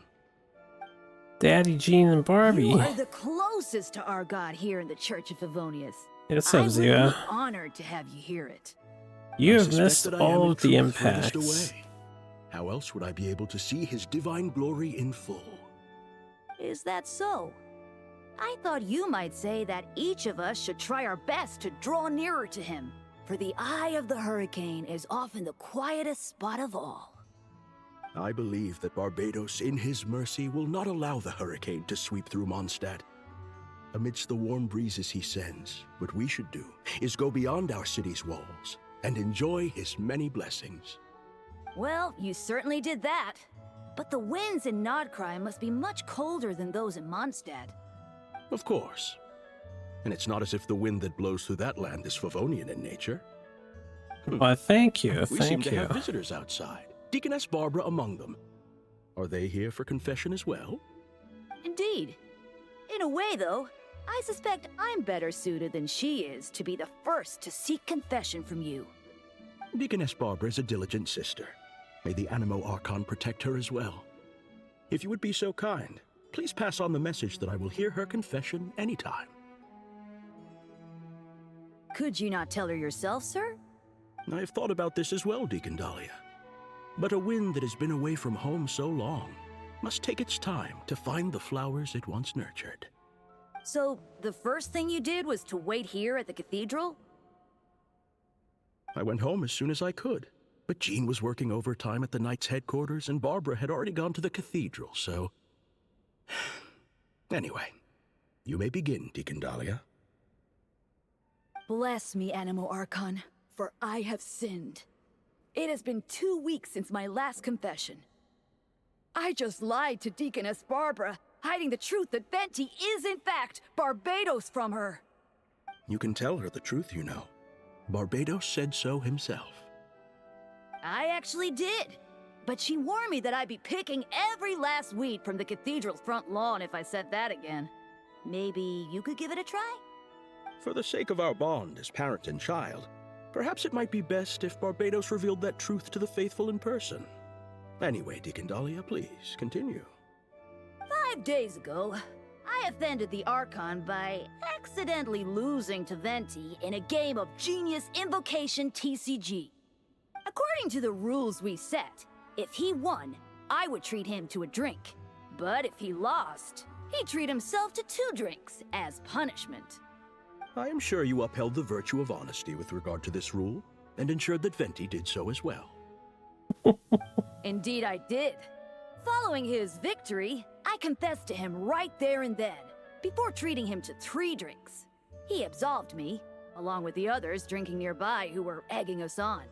Daddy, Jean, and Barbie. You are the closest to our god here in the Church of Favonius. Yes, I would Zia. be honored to have you hear it. You I have suspect missed that I am all in of the truth furthest impacts. away. How else would I be able to see his divine glory in full? Is that so? I thought you might say that each of us should try our best to draw nearer to him, for the eye of the hurricane is often the quietest spot of all. I believe that Barbados, in his mercy, will not allow the hurricane to sweep through Mondstadt. Amidst the warm breezes he sends, what we should do is go beyond our city's walls and enjoy his many blessings. Well, you certainly did that. But the winds in Nodcry must be much colder than those in Mondstadt. Of course. And it's not as if the wind that blows through that land is Favonian in nature. Why, thank you, We seem thank to you. have visitors outside. Deaconess Barbara among them. Are they here for confession as well? Indeed. In a way, though, I suspect I'm better suited than she is to be the first to seek confession from you. Deaconess Barbara is a diligent sister. May the Animo Archon protect her as well. If you would be so kind, please pass on the message that I will hear her confession anytime. Could you not tell her yourself, sir? I have thought about this as well, Deacon Dahlia. But a wind that has been away from home so long must take its time to find the flowers it once nurtured. So, the first thing you did was to wait here at the cathedral? I went home as soon as I could, but Jean was working overtime at the Knights' headquarters and Barbara had already gone to the cathedral, so... Anyway, you may begin, Deacon Dahlia. Bless me, Animo Archon, for I have sinned. It has been 2 weeks since my last confession. I just lied to Deaconess Barbara, hiding the truth that Venti is in fact Barbados from her. You can tell her the truth, you know. Barbados said so himself. I actually did. But she warned me that I'd be picking every last weed from the cathedral's front lawn if I said that again. Maybe you could give it a try? For the sake of our bond as parent and child, perhaps it might be best if Barbados revealed that truth to the faithful in person. Anyway, Deacon Dahlia, please, continue. 5 days ago, I offended the Archon by accidentally losing to Venti in a game of Genius Invocation TCG. According to the rules we set, if he won, I would treat him to a drink. But if he lost, he'd treat himself to 2 drinks as punishment. I am sure you upheld the virtue of honesty with regard to this rule, and ensured that Venti did so as well. Indeed I did. Following his victory, I confessed to him right there and then, before treating him to 3 drinks. He absolved me, along with the others drinking nearby who were egging us on.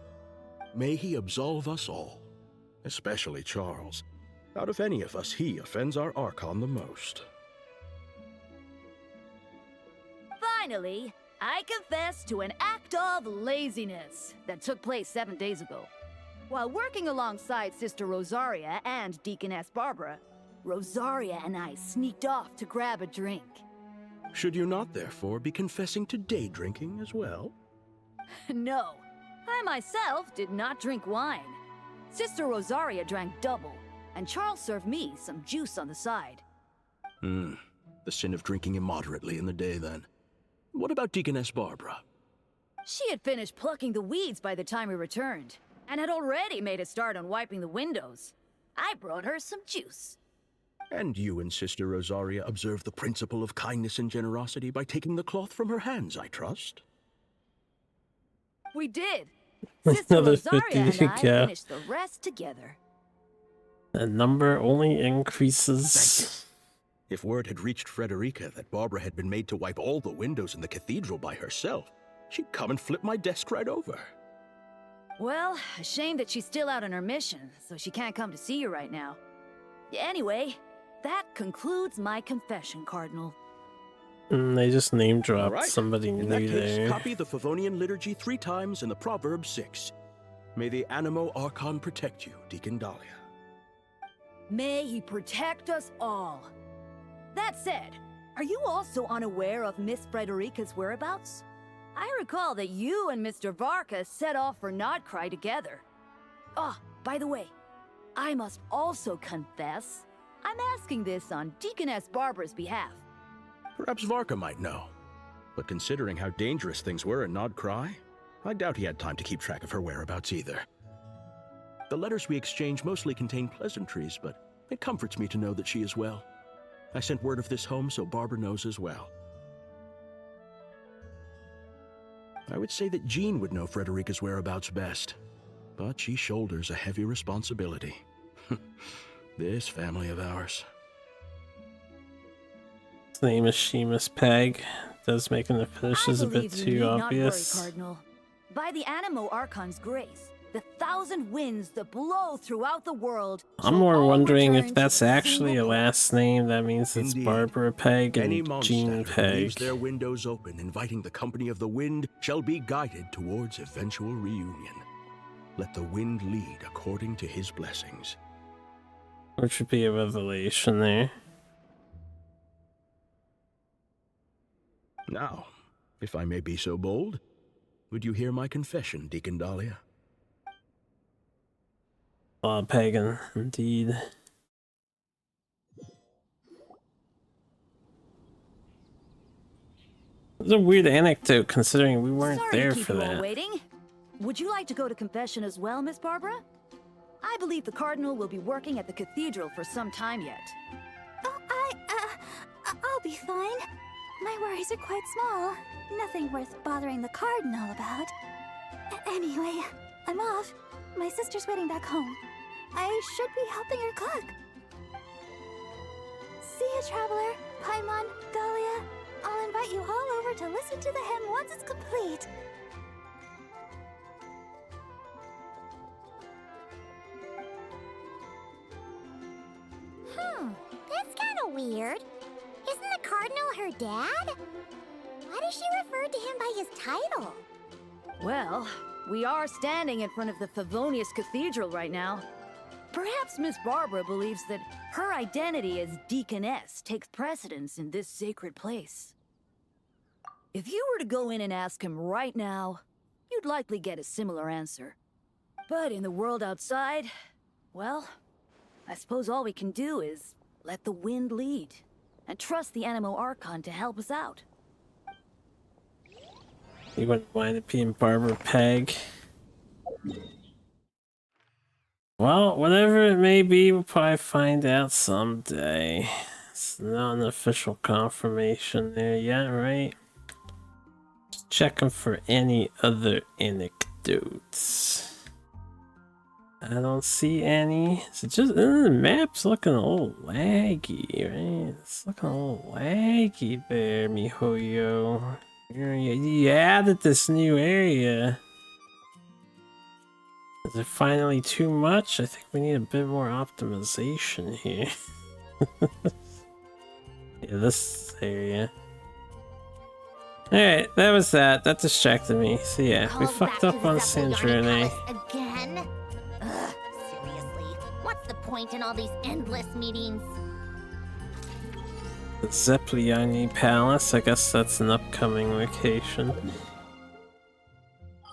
May he absolve us all, especially Charles. Out of any of us, he offends our Archon the most. Finally, I confessed to an act of laziness that took place 7 days ago. While working alongside Sister Rosaria and Deaconess Barbara, Rosaria and I sneaked off to grab a drink. Should you not, therefore, be confessing to day drinking as well? No, I myself did not drink wine. Sister Rosaria drank double, and Charles served me some juice on the side. The sin of drinking immoderately in the day, then. What about Deaconess Barbara? She had finished plucking the weeds by the time we returned, and had already made a start on wiping the windows. I brought her some juice. And you and Sister Rosaria observe the principle of kindness and generosity by taking the cloth from her hands, I trust? We did. Sister Another Rosaria 50 and to I go. finished the rest together. The number only increases. If word had reached Frederica that Barbara had been made to wipe all the windows in the cathedral by herself, she'd come and flip my desk right over. Well, a shame that she's still out on her mission, so she can't come to see you right now. Anyway, that concludes my confession, Cardinal. They just name dropped All right. somebody In that new case, there. copy the Favonian liturgy 3 times and the Proverb 6. May the Animo Archon protect you, Deacon Dahlia. May he protect us all. That said, are you also unaware of Miss Frederica's whereabouts? I recall that you and Mr. Varka set off for Nodcry together. Ah, by the way, I must also confess, I'm asking this on Deaconess Barbara's behalf. Perhaps Varka might know. But considering how dangerous things were at Nod Cry, I doubt he had time to keep track of her whereabouts either. The letters we exchanged mostly contain pleasantries, but it comforts me to know that she is well. I sent word of this home so Barbara knows as well. I would say that Jean would know Frederica's whereabouts best, but she shoulders a heavy responsibility. This family of ours. His name is Seamus Peg. Does making the finishes a bit too obvious. Not worry, Cardinal. By the Animo Archon's grace, the 1,000 winds that blow throughout the world. I'm more wondering if that's actually a last name. That means it's Indeed. Barbara Peg Any and Jean Mondstadt who Peg. leaves their windows open, inviting the company of the wind, shall be guided towards eventual reunion. Let the wind lead according to his blessings. Which would be a revelation there. Now, if I may be so bold, would you hear my confession, Deacon Dahlia? Pagan, indeed. It's a weird anecdote considering we weren't Sorry there to keep for you all that. waiting. Would you like to go to confession as well, Miss Barbara? I believe the Cardinal will be working at the cathedral for some time yet. I'll be fine. My worries are quite small. Nothing worth bothering the Cardinal about. Anyway, I'm off. My sister's waiting back home. I should be helping her cook. See you, Traveler, Paimon, Dahlia. I'll invite you all over to listen to the hymn once it's complete. That's kind of weird. Isn't the Cardinal her dad? Why does she refer to him by his title? Well, we are standing in front of the Favonius Cathedral right now. Perhaps Miss Barbara believes that her identity as Deaconess takes precedence in this sacred place. If you were to go in and ask him right now, you'd likely get a similar answer. But in the world outside, well, I suppose all we can do is let the wind lead and trust the Animo Archon to help us out. You wouldn't mind it being Barbara Peg? Well, whatever it may be, we'll probably find out someday. It's not an official confirmation there yet, right? Just checking for any other anecdotes. I don't see any. So just the map's looking a little laggy, right? It's looking a little laggy there, miHoYo. You added this new area. Is it finally too much? I think we need a bit more optimization here. Yeah, this area. Alright, that was that. That distracted me. So yeah, we fucked up on Sandrone. Again? Ugh, seriously. What's the point in all these endless meetings? The Zepliani Palace. I guess that's an upcoming location.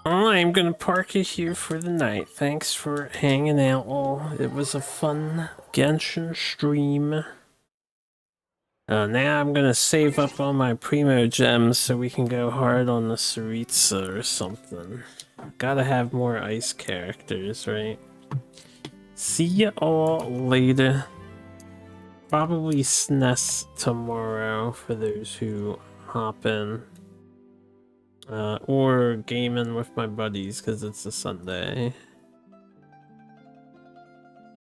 I'm gonna park it here for the night. Thanks for hanging out all. It was a fun Genshin stream. Now I'm gonna save up all my Primo gems so we can go hard on the Saritsa or something. Gotta have more ice characters, right? See ya all later. Probably SNES tomorrow for those who hop in. Or gaming with my buddies because it's a Sunday.